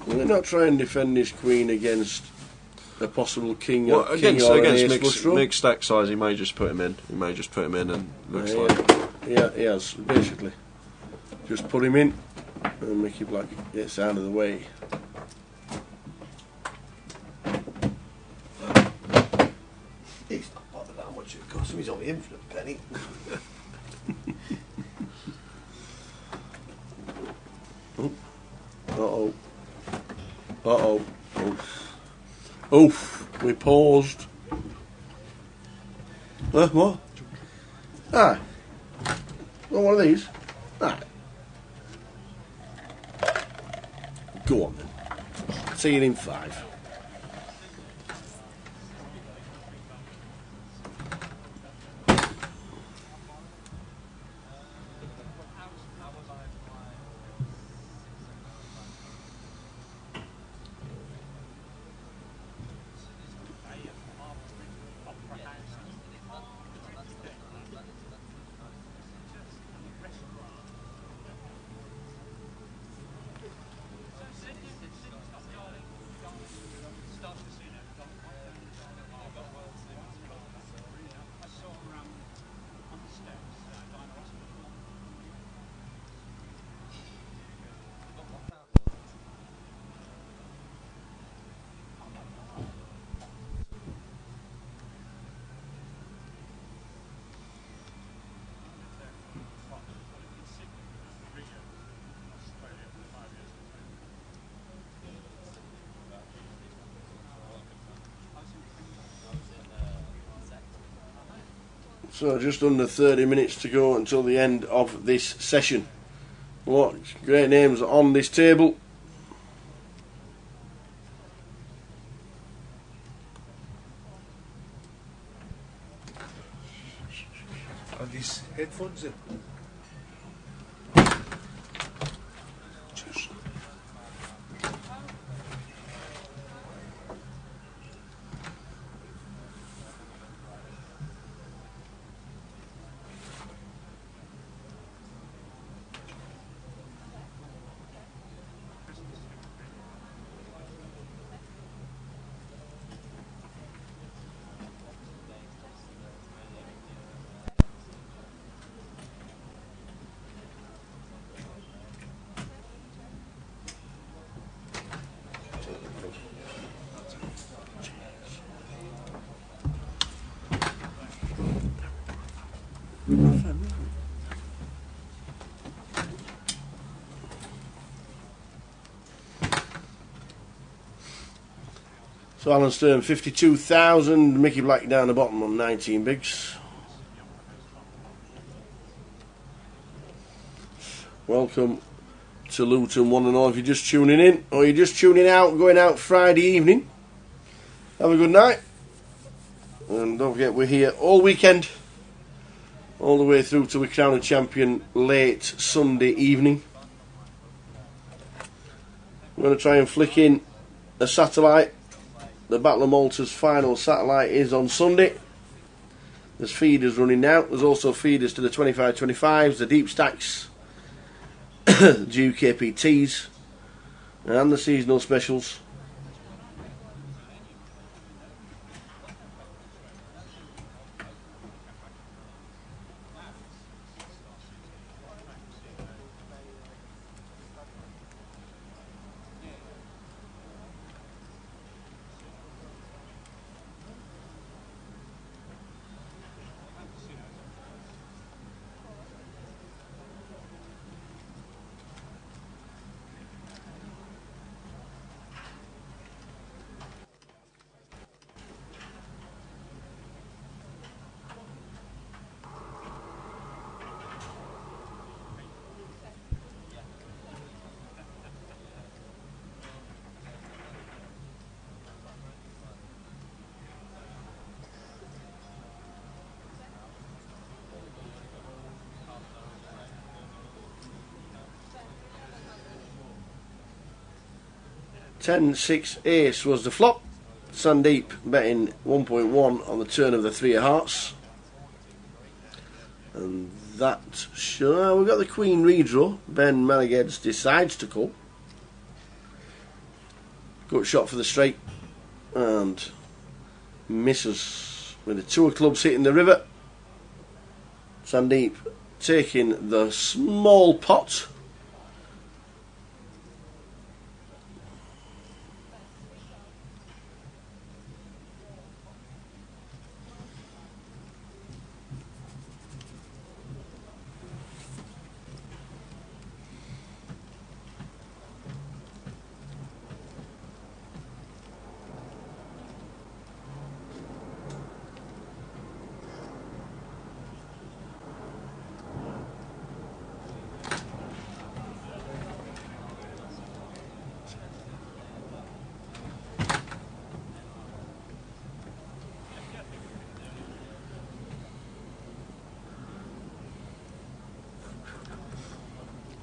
Will he not try and defend his Queen against a possible King, Well, king against or an ace Mick's, flush draw? Mick's stack size, he may just put him in. He may just put him in, and looks Yeah. like Yeah, he has, basically. Just put him in and Mickey Black gets out of the way. He's not bothered how much it costs him, he's only in for a penny. Uh-oh. Uh-oh. Oof. Oof. We paused. What? Ah. Want one of these? Ah. Go on then. See you in 5. So just under 30 minutes to go until the end of this session. What great names on this table. Are these headphones in? So Alan Stern 52,000, Mickey Black down the bottom on 19 bigs. Welcome to Luton, one and all. If you're just tuning in or you're just tuning out, going out Friday evening, have a good night. And don't forget, we're here all weekend, all the way through to we crown a champion late Sunday evening. We're going to try and flick in a satellite. The Battle of Malta's final satellite is on Sunday. There's feeders running now. There's also feeders to the 25-25s, the deep stacks, the GUKPTs, and the seasonal specials. Ten-6 ace was the flop. Sandeep betting 1.1 on the turn of the 3 of hearts. And that sure we've got the Queen redraw. Ben Malagheads decides to call. Good shot for the straight and misses with the 2 of clubs hitting the river. Sandeep taking the small pot.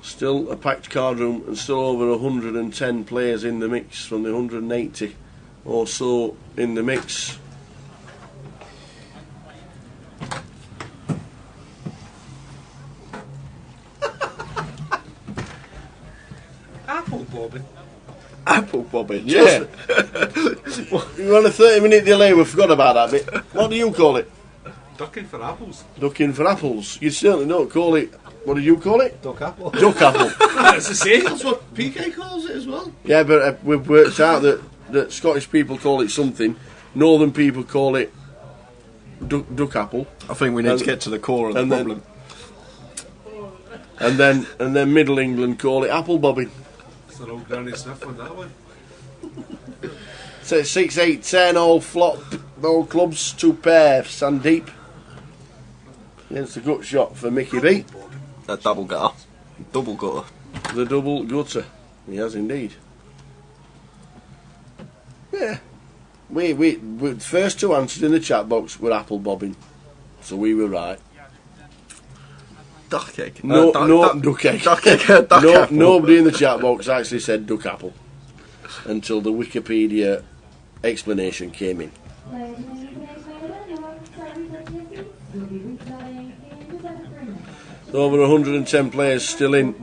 Still a packed card room and still over 110 players in the mix from the 180 or so in the mix. Apple bobbing. Apple bobbing. Yeah. You're on a 30-minute delay, we forgot about that bit. What do you call it? Ducking for apples. Ducking for apples. You certainly don't call it. What did you call it? Duck apple. Duck apple. That's the same. That's what PK calls it as well. Yeah, but we've worked out that Scottish people call it something, Northern people call it duck apple. I think we need to get to the core of the problem. And then Middle England call it apple bobbing. It's an old Granny Smith one, that one. So 6, 8, 10, all flop, all clubs, 2 pair, Sandeep. Against the gut shot for Mickey B. A double gutter. Double gutter. The double gutter. He has indeed. Yeah. We first 2 answers in the chat box were apple bobbing. So we were right. Duck egg. No, duck egg. Duck egg. Duck apple. Nobody in the chat box actually said duck apple until the Wikipedia explanation came in. Over 110 players still in.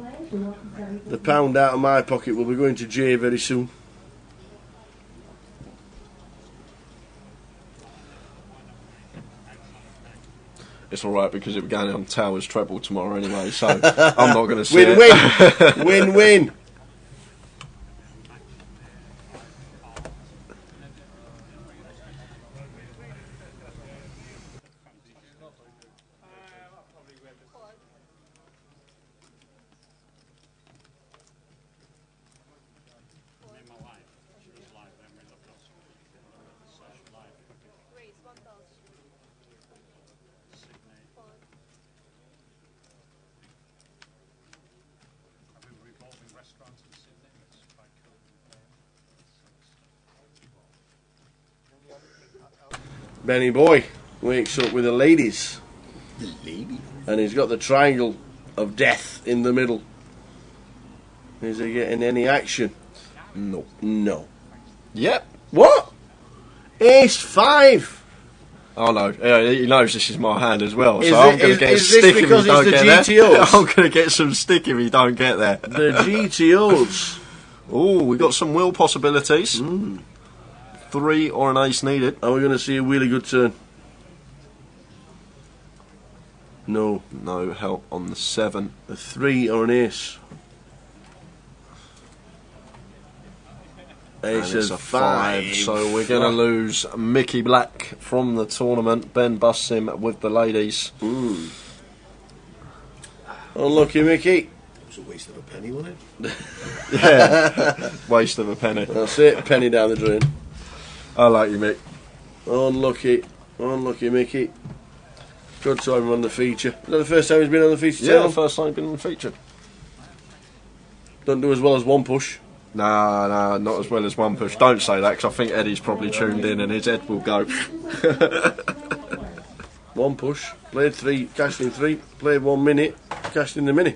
The pound out of my pocket will be going to Jay very soon. It's alright because we're going on Towers treble tomorrow anyway, so I'm not going to see it. Win-win. Benny Boy wakes up with the ladies. The lady? And he's got the triangle of death in the middle. Is he getting any action? No. No. Yep. What? Ace 5. Oh no, he knows this is my hand as well, Is so it- I'm going is- to get is stick this if he because don't it's the get there. GTOs? I'm going to get some stick if he don't get there. The GTOs. Oh, we've got some wheel possibilities. 3 or an ace needed. Are we going to see a really good turn? No. No help on the 7. A 3 or an ace. Ace And it's of a 5, so we're going to lose Mickey Black from the tournament. Ben busts him with the ladies. Unlucky Mickey. It was a waste of a penny, wasn't it? Yeah, waste of a penny. That's it, penny down the drain. I like you, Mick. Unlucky Mickey. Good to have him on the feature. Is that the first time he's been on the feature? Yeah, channel? the first time he's been on the feature. Don't do as well as one push. Nah, not as well as one push. Don't say that, because I think Eddie's probably tuned in and his head will go. One push, played 3, cashed in 3, played 1 minute, cashed in the mini.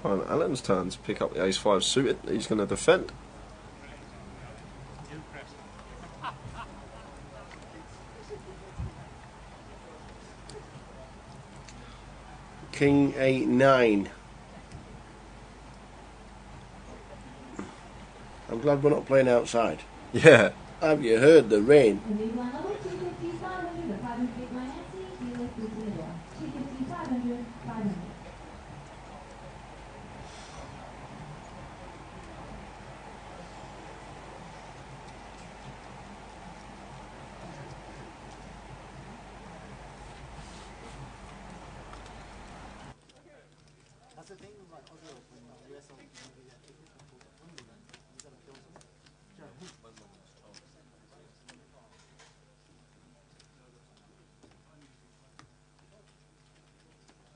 Time Alan's turn to pick up the ace-5 suited. He's going to defend. King 8-9. I'm glad we're not playing outside. Yeah. Have you heard the rain? That's the thing with like Aussie Open, US Open, maybe they're taking it for Wimbledon instead of Hilton.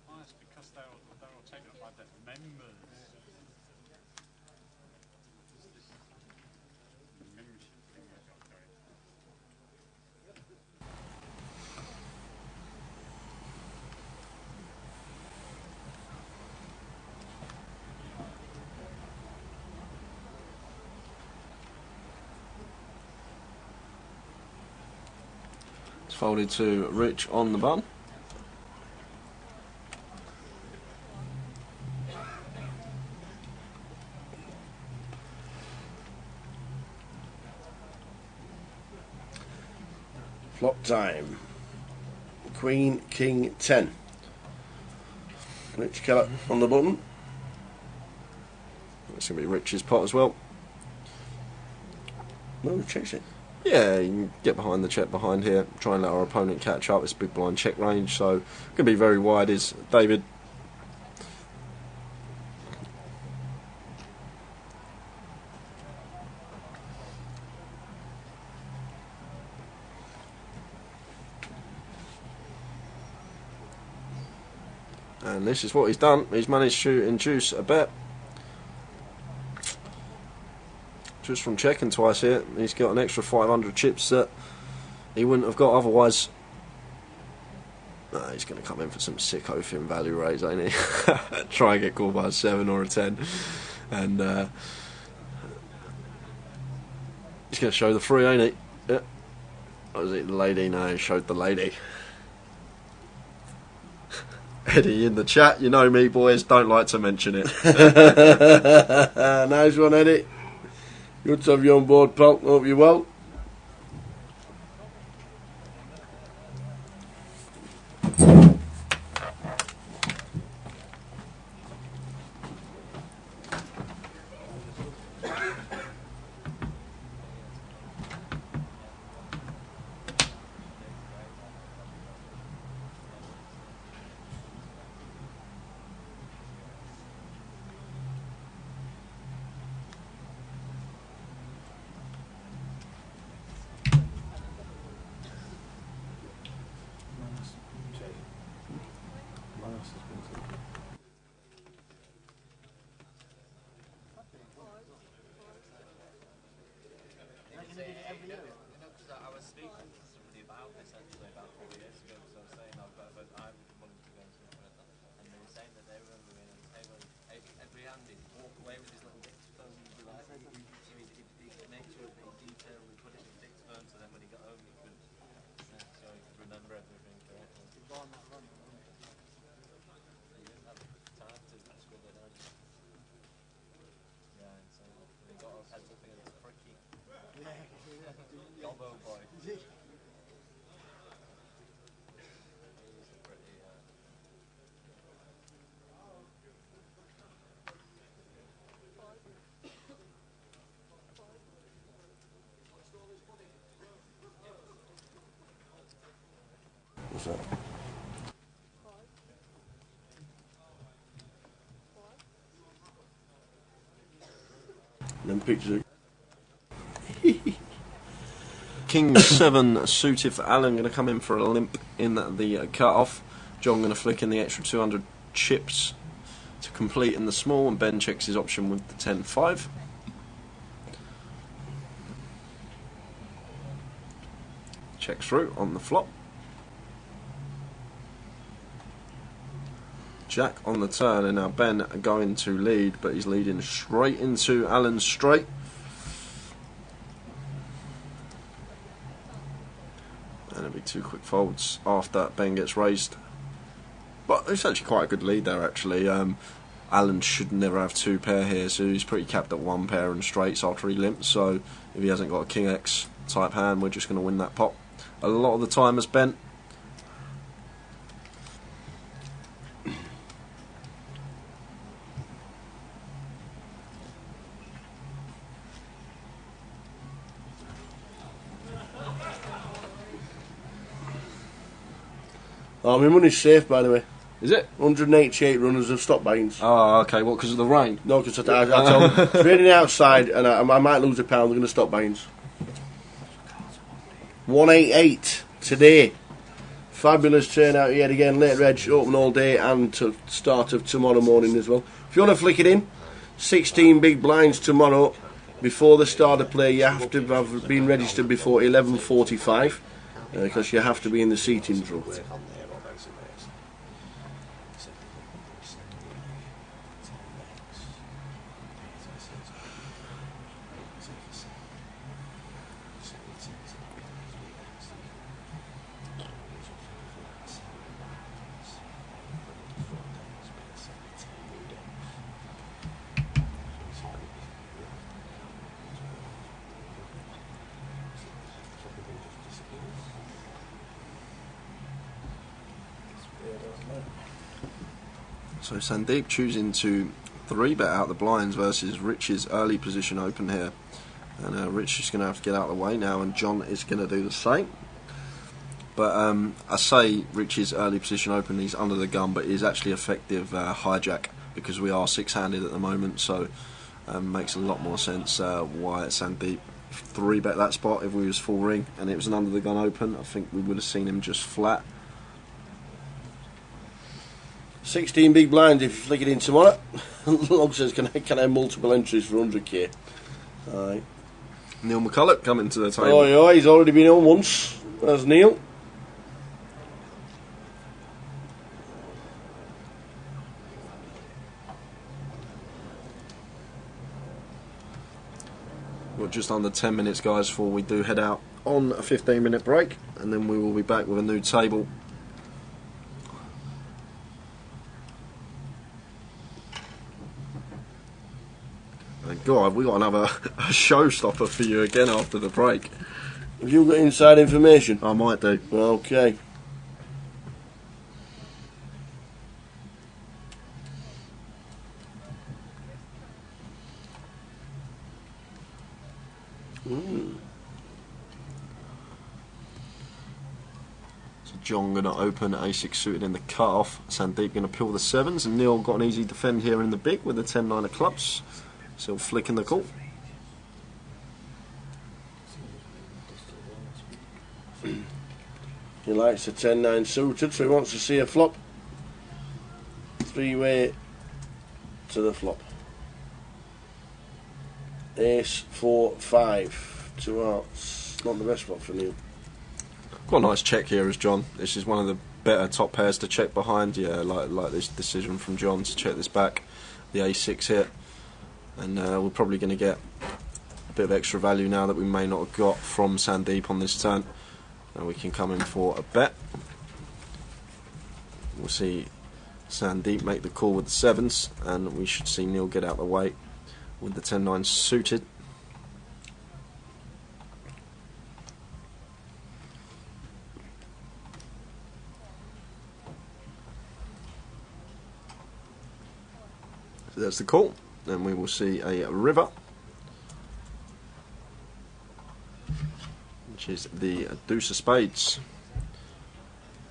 Oh, it's because they're all taken up by their members. Membership thing they've got going. It's folded to Rich on the button. Flop time. Queen, King 10. Rich Keller on the button. It's going to be Rich's pot as well. No, checks it. Yeah, you can get behind the check behind here, try and let our opponent catch up. It's big blind check range, so going to be very wide is David. And this is what he's done. He's managed to induce a bet. Just from checking twice here, he's got an extra 500 chips that he wouldn't have got otherwise. He's going to come in for some sicko thin value raise, ain't he? Try and get called by a 7 or a 10. And he's going to show the 3, ain't he? Yeah. Or was it the lady? No, he showed the lady. Eddie in the chat, you know me boys, don't like to mention it. Nice one, Eddie. Good to have you on board, pal. Hope you're well. I was speaking to somebody about this actually about 4 years ago, because I was saying I wanted to go and see it, and they were saying that they were going to table every hand he'd walk away with his little dictaphone and be like, so he'd make sure that he detailed and put it in his dictaphone, so then when he got home he could remember everything correctly. He didn't have time to scribble it down. Yeah, insane. And he got his head looking at this pricky Gobbo boy. He's a pretty What's that? Them pictures. King 7 suited for Alan, going to come in for a limp in the cut-off. John going to flick in the extra 200 chips to complete in the small, and Ben checks his option with the 10-5. Checks through on the flop. Jack on the turn, and now Ben going to lead, but he's leading straight into Alan's straight. And it'll be 2 quick folds after Ben gets raised. But it's actually quite a good lead there, actually. Alan should never have 2 pair here, so he's pretty capped at 1 pair and straights after he limps. So if he hasn't got a King X type hand, we're just going to win that pot a lot of the time as Ben. Oh, my money's safe, by the way. Is it? 188 runners have stopped buyings. Oh, okay. What, because of the rain? No, because I told them, it's raining outside and I might lose £1. They're going to stop buyings. 188 today. Fabulous turnout yet again. Late reg, open all day and to start of tomorrow morning as well. If you want to flick it in, 16 big blinds tomorrow. Before the start of play, you have to have been registered before 11:45 because you have to be in the seating room. So Sandeep choosing to 3-bet out the blinds versus Rich's early position open here. And Rich is going to have to get out of the way now, and John is going to do the same. But I say Rich's early position open, he's under the gun, but he's actually effective hijack because we are 6-handed at the moment, so makes a lot more sense why Sandeep 3-bet that spot. If we was full ring and it was an under the gun open, I think we would have seen him just flat. 16 big blinds if you flick it in tomorrow. Log says, can I have multiple entries for 100k? Alright. Neil McCulloch coming to the table. Oh, yeah, he's already been on once. There's Neil. We're just under 10 minutes, guys, before we do head out on a 15-minute break, and then we will be back with a new table. And God, we got another a showstopper for you again after the break. Have you got inside information? I might do. Okay. So John going to open A6 suited in the cut-off. Sandeep going to pill the 7s, and Neil got an easy defend here in the big with the 10-9 of clubs. Still flicking the call. He likes the 10-9 suited, so he wants to see a flop. 3-way to the flop. Ace, 4, 5. 2 outs. Not the best flop for Neil. Got a nice check here as John. This is one of the better top pairs to check behind. Yeah, like this decision from John to check this back. The A6 here. And we're probably going to get a bit of extra value now that we may not have got from Sandeep on this turn. And we can come in for a bet. We'll see Sandeep make the call with the 7s, and we should see Neil get out of the way with the 10-9 suited. So that's the call. Then we will see a river, which is the deuce of spades.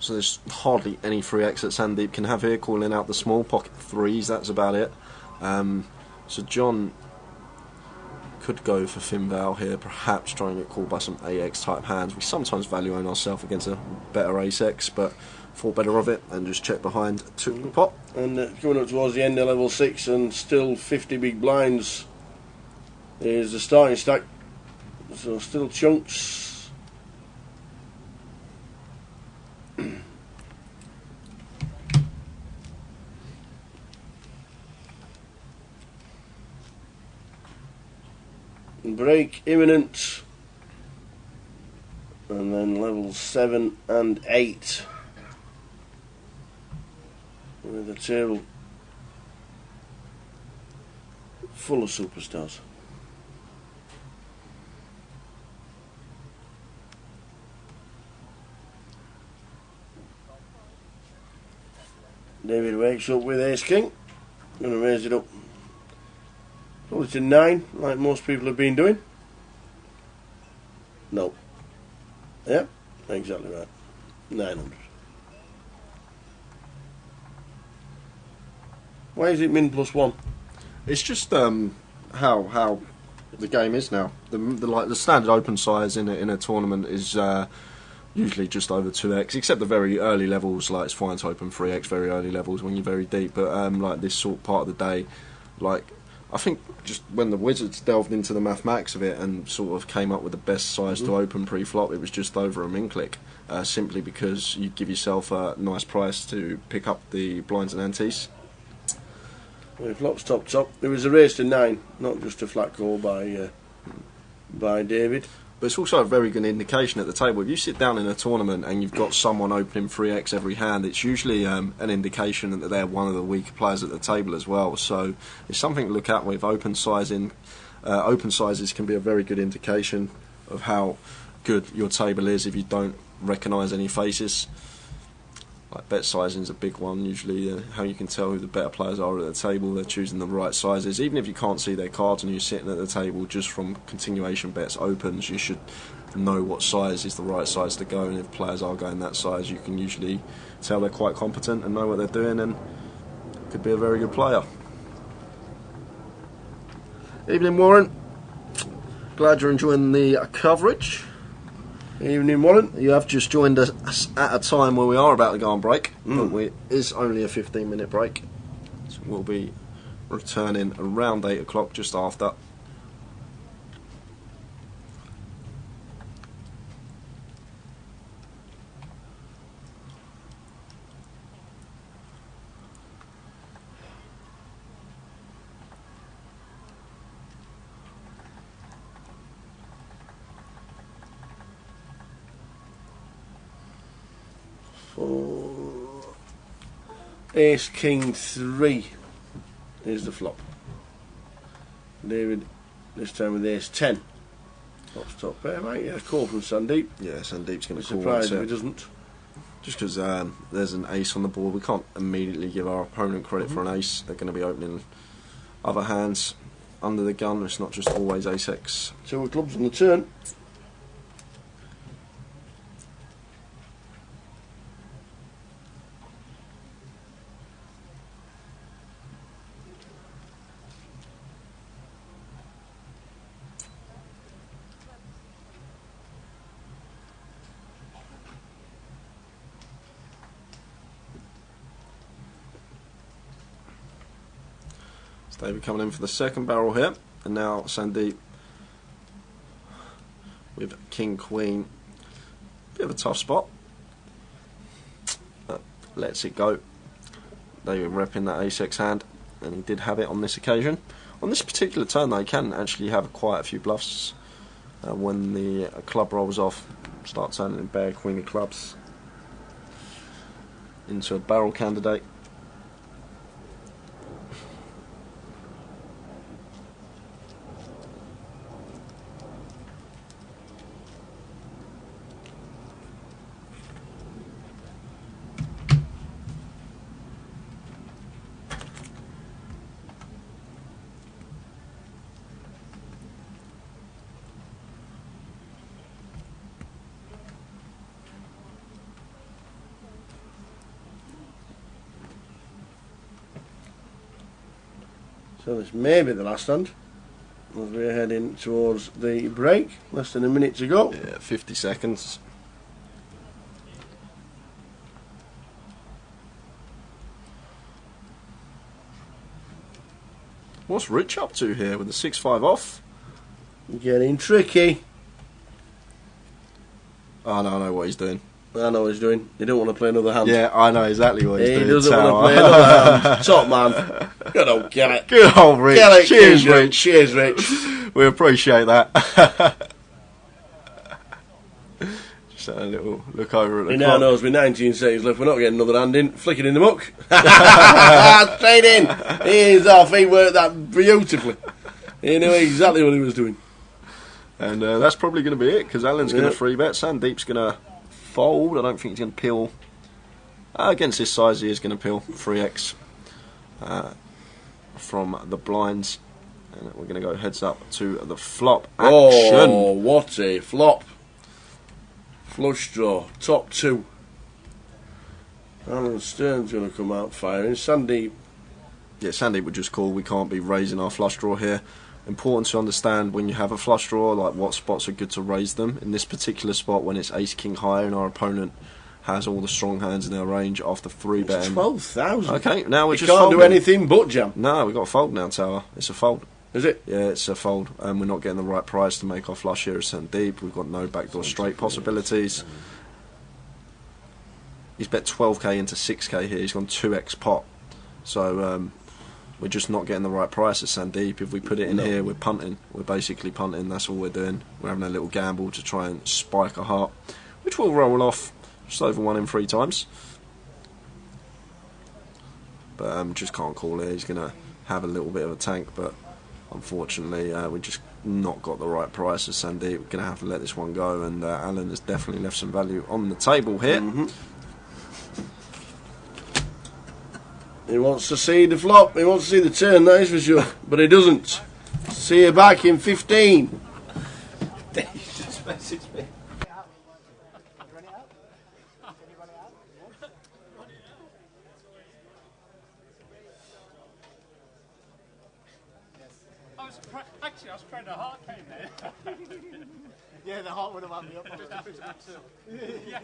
So there's hardly any free X that Sandeep can have here, calling out the small pocket 3s, that's about it. So John could go for Finval here, perhaps try and get called by some AX type hands. We sometimes value own ourselves against a better Ace X, but thought better of it and just check behind to the pot. And coming up towards the end of level 6 and still 50 big blinds is the starting stack. So still chunks. break imminent, and then levels 7 and 8 with a table full of superstars. David wakes up with Ace King. Going to raise it up probably to 9, like most people have been doing. No. Yeah, exactly right. 900. Why is it min +1? It's just how the game is now. The standard open size in a tournament is usually just over 2x, except the very early levels. Like it's fine to open 3x very early levels when you're very deep. But like this sort of part of the day, like I think just when the Wizards delved into the mathematics of it and sort of came up with the best size to open pre-flop, it was just over a min click. Simply because you give yourself a nice price to pick up the blinds and antes. When it flops top. There was a race to 9, not just a flat call by David. But it's also a very good indication at the table. If you sit down in a tournament and you've got someone opening 3x every hand, it's usually an indication that they're one of the weaker players at the table as well. So it's something to look at with open sizing. Open sizes can be a very good indication of how good your table is if you don't recognise any faces. Like bet sizing is a big one. Usually, how you can tell who the better players are at the table. They're choosing the right sizes. Even if you can't see their cards and you're sitting at the table, just from continuation bets opens, you should know what size is the right size to go. And if players are going that size, you can usually tell they're quite competent and know what they're doing, and could be a very good player. Evening, Warren. Glad you're enjoying the coverage. Evening, Warren. You have just joined us at a time where we are about to go on break, but it is only a 15-minute break, so we'll be returning around 8 o'clock, just after. Ace King 3 is the flop. David this time with Ace 10. Flops top pair, mate. Yeah, call from Sandeep. Yeah, Sandeep's going to call. Surprised if he doesn't. Just because there's an ace on the board, we can't immediately give our opponent credit for an ace. They're going to be opening other hands under the gun. It's not just always ace-x. 2 of clubs on the turn. David coming in for the second barrel here, and now Sandeep with King Queen. Bit of a tough spot, but lets it go. David repping that ace-x hand, and he did have it on this occasion. On this particular turn, they can actually have quite a few bluffs when the club rolls off. Start turning in bear queen of clubs into a barrel candidate. So this may be the last hand as we're heading towards the break. Less than a minute to go. Yeah, 50 seconds. What's Rich up to here with the 6-5 off? Getting tricky. Oh no, I know what he's doing. I know what he's doing. He don't want to play another hand. Yeah, I know exactly what he's doing. He doesn't want to play another hand. Top man. Good old Kelly. Good old Rich. Kelly, Cheers, Kingdom. Rich. Cheers, Rich. We appreciate that. Just a little look over at the He clock. now knows with 19 seconds left, we're not getting another hand in. Flick it in the muck. Straight in. He's off. He worked that beautifully. He knew exactly what he was doing. And that's probably going to be it, because Alan's going to free bet. Sandeep's going to fold. I don't think he's going to peel. Against this size, he is going to peel 3x from the blinds. And we're going to go heads up to the flop action. Oh, what a flop. Flush draw. Top two. Alan Stern's going to come out firing. Sandeep. Yeah, Sandeep would just call. We can't be raising our flush draw here. Important to understand when you have a flush draw, like what spots are good to raise them. In this particular spot, when it's ace king high and our opponent has all the strong hands in their range after 3-betting. 12,000. Okay, now we're You just can't folding. do anything but jam. No, we've got a fold now, Tower. It's a fold. Is it? Yeah, it's a fold. And we're not getting the right price to make our flush here at Sandeep. We've got no backdoor straight possibilities. He's bet 12k into 6k here. He's gone 2x pot. So we're just not getting the right price at Sandeep. If we put it in here, we're punting. We're basically punting. That's all we're doing. We're having a little gamble to try and spike a heart, which we'll roll off just over 1 in 3 times. But just can't call it. He's going to have a little bit of a tank, but unfortunately we just not got the right price as Sandeep. We're going to have to let this one go, and Alan has definitely left some value on the table here. He wants to see the flop. He wants to see the turn, that is for sure. But he doesn't. See you back in 15. Just messaged me. Actually, I was trying to heart came there. Yeah, the heart would have had me up. Yeah.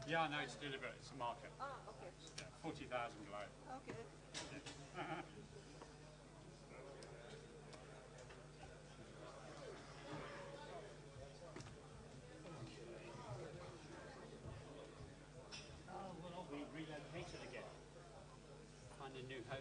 Yeah, I know it's deliberate. It's a market. Ah, okay. Yeah, 40,000 below. Okay. We relocated again. Find a new home.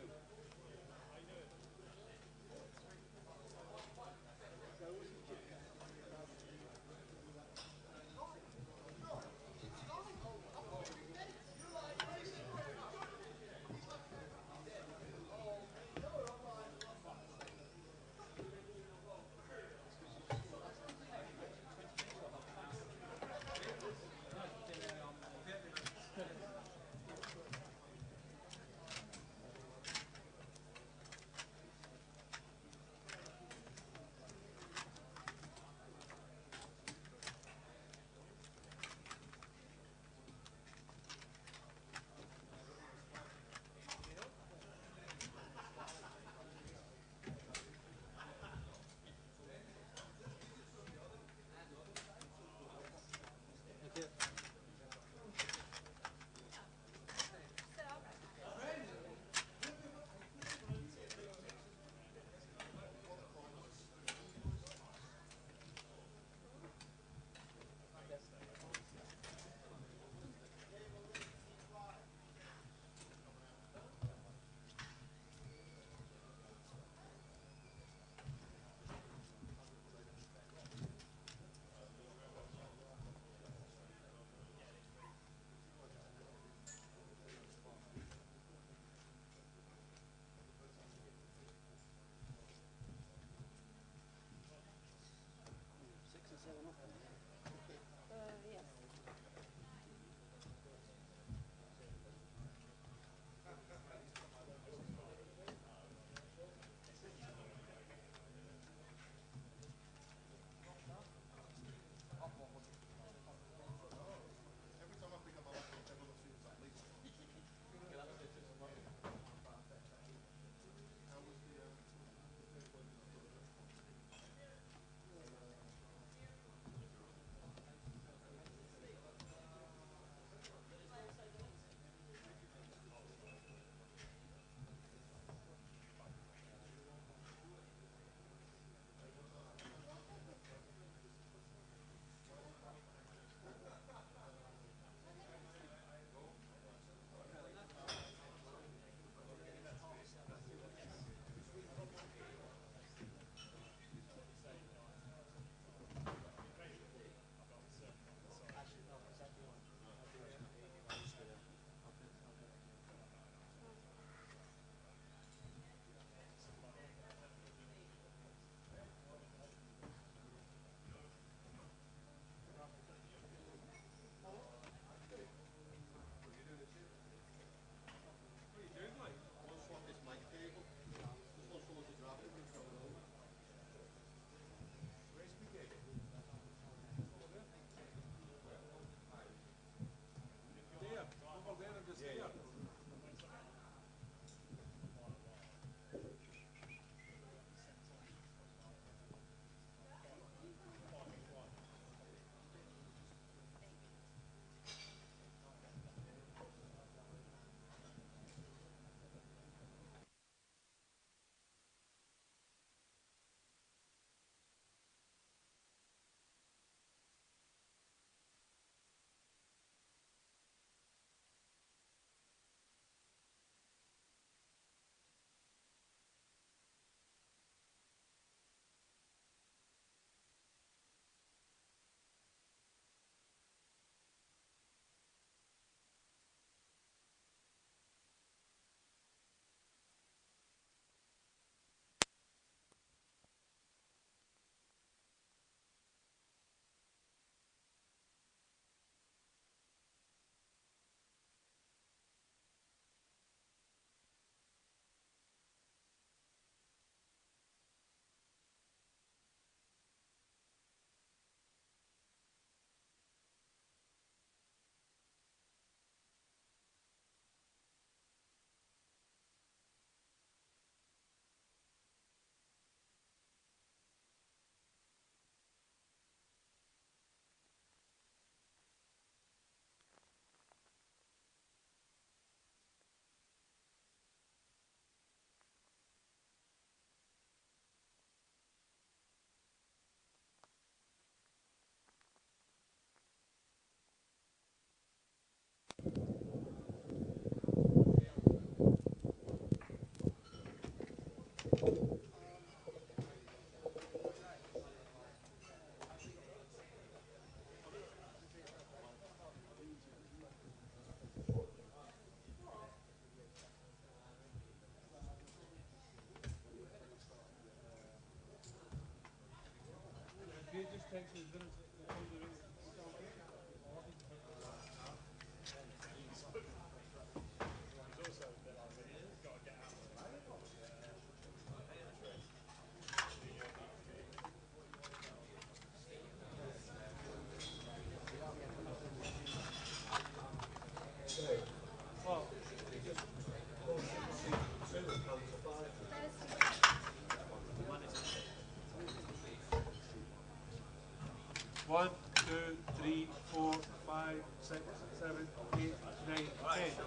1, 2, 3, 4, 5, 6, 7, 8, 9, 10.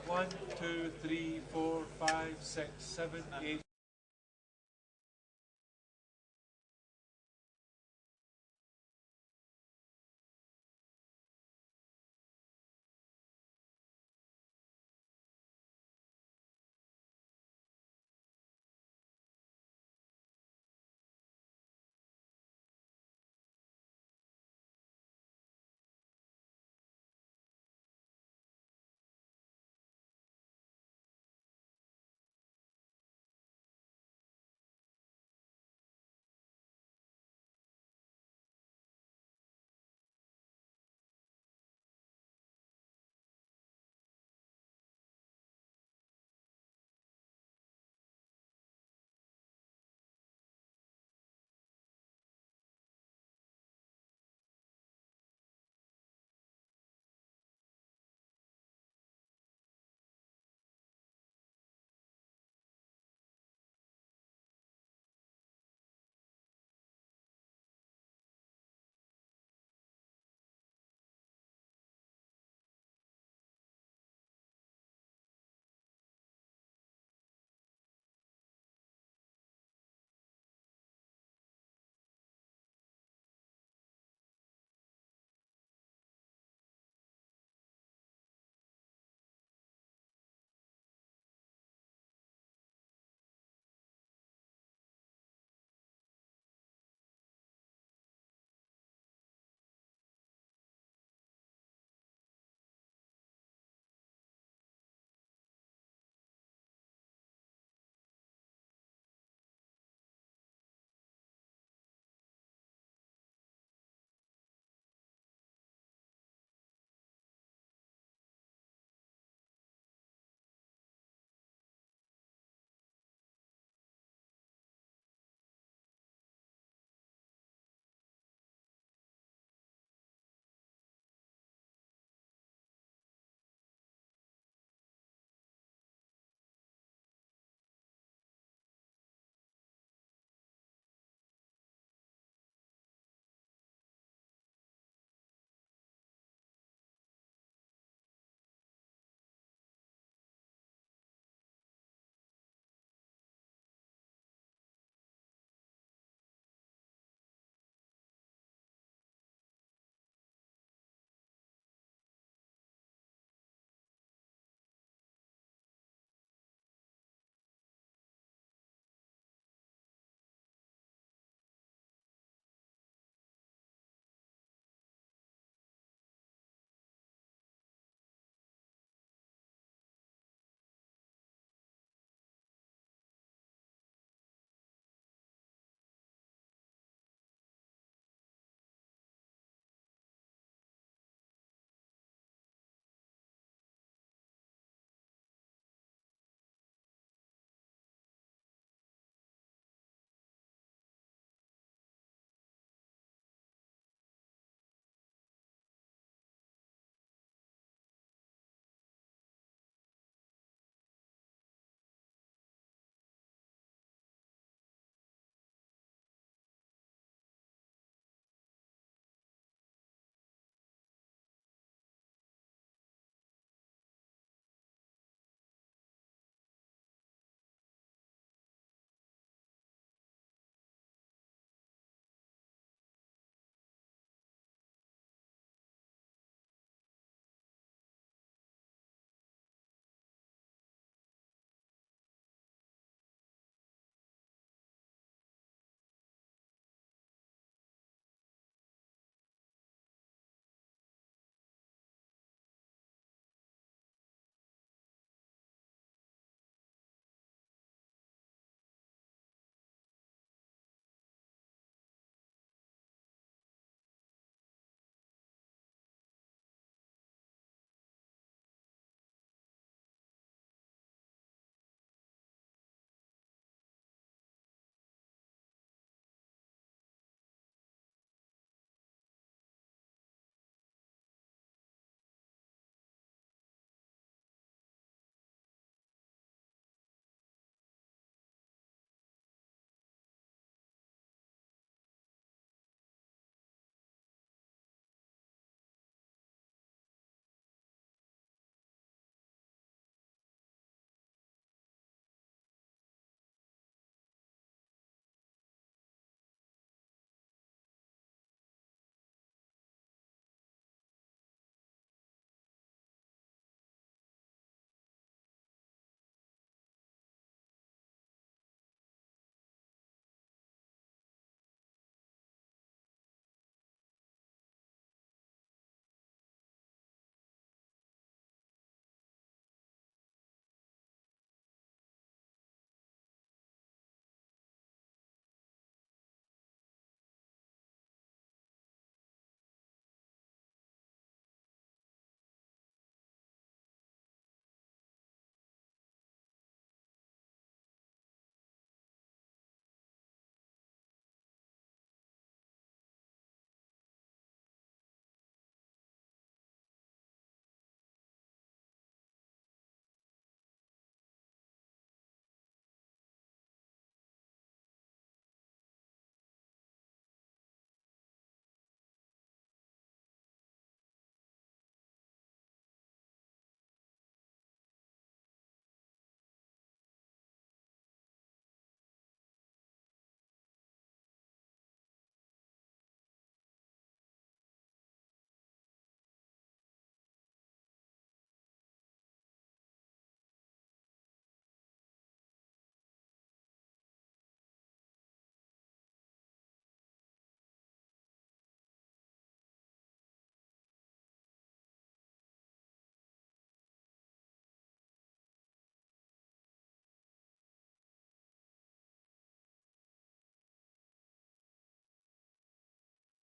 One, two, three, 4, 5, 6, 7, 8,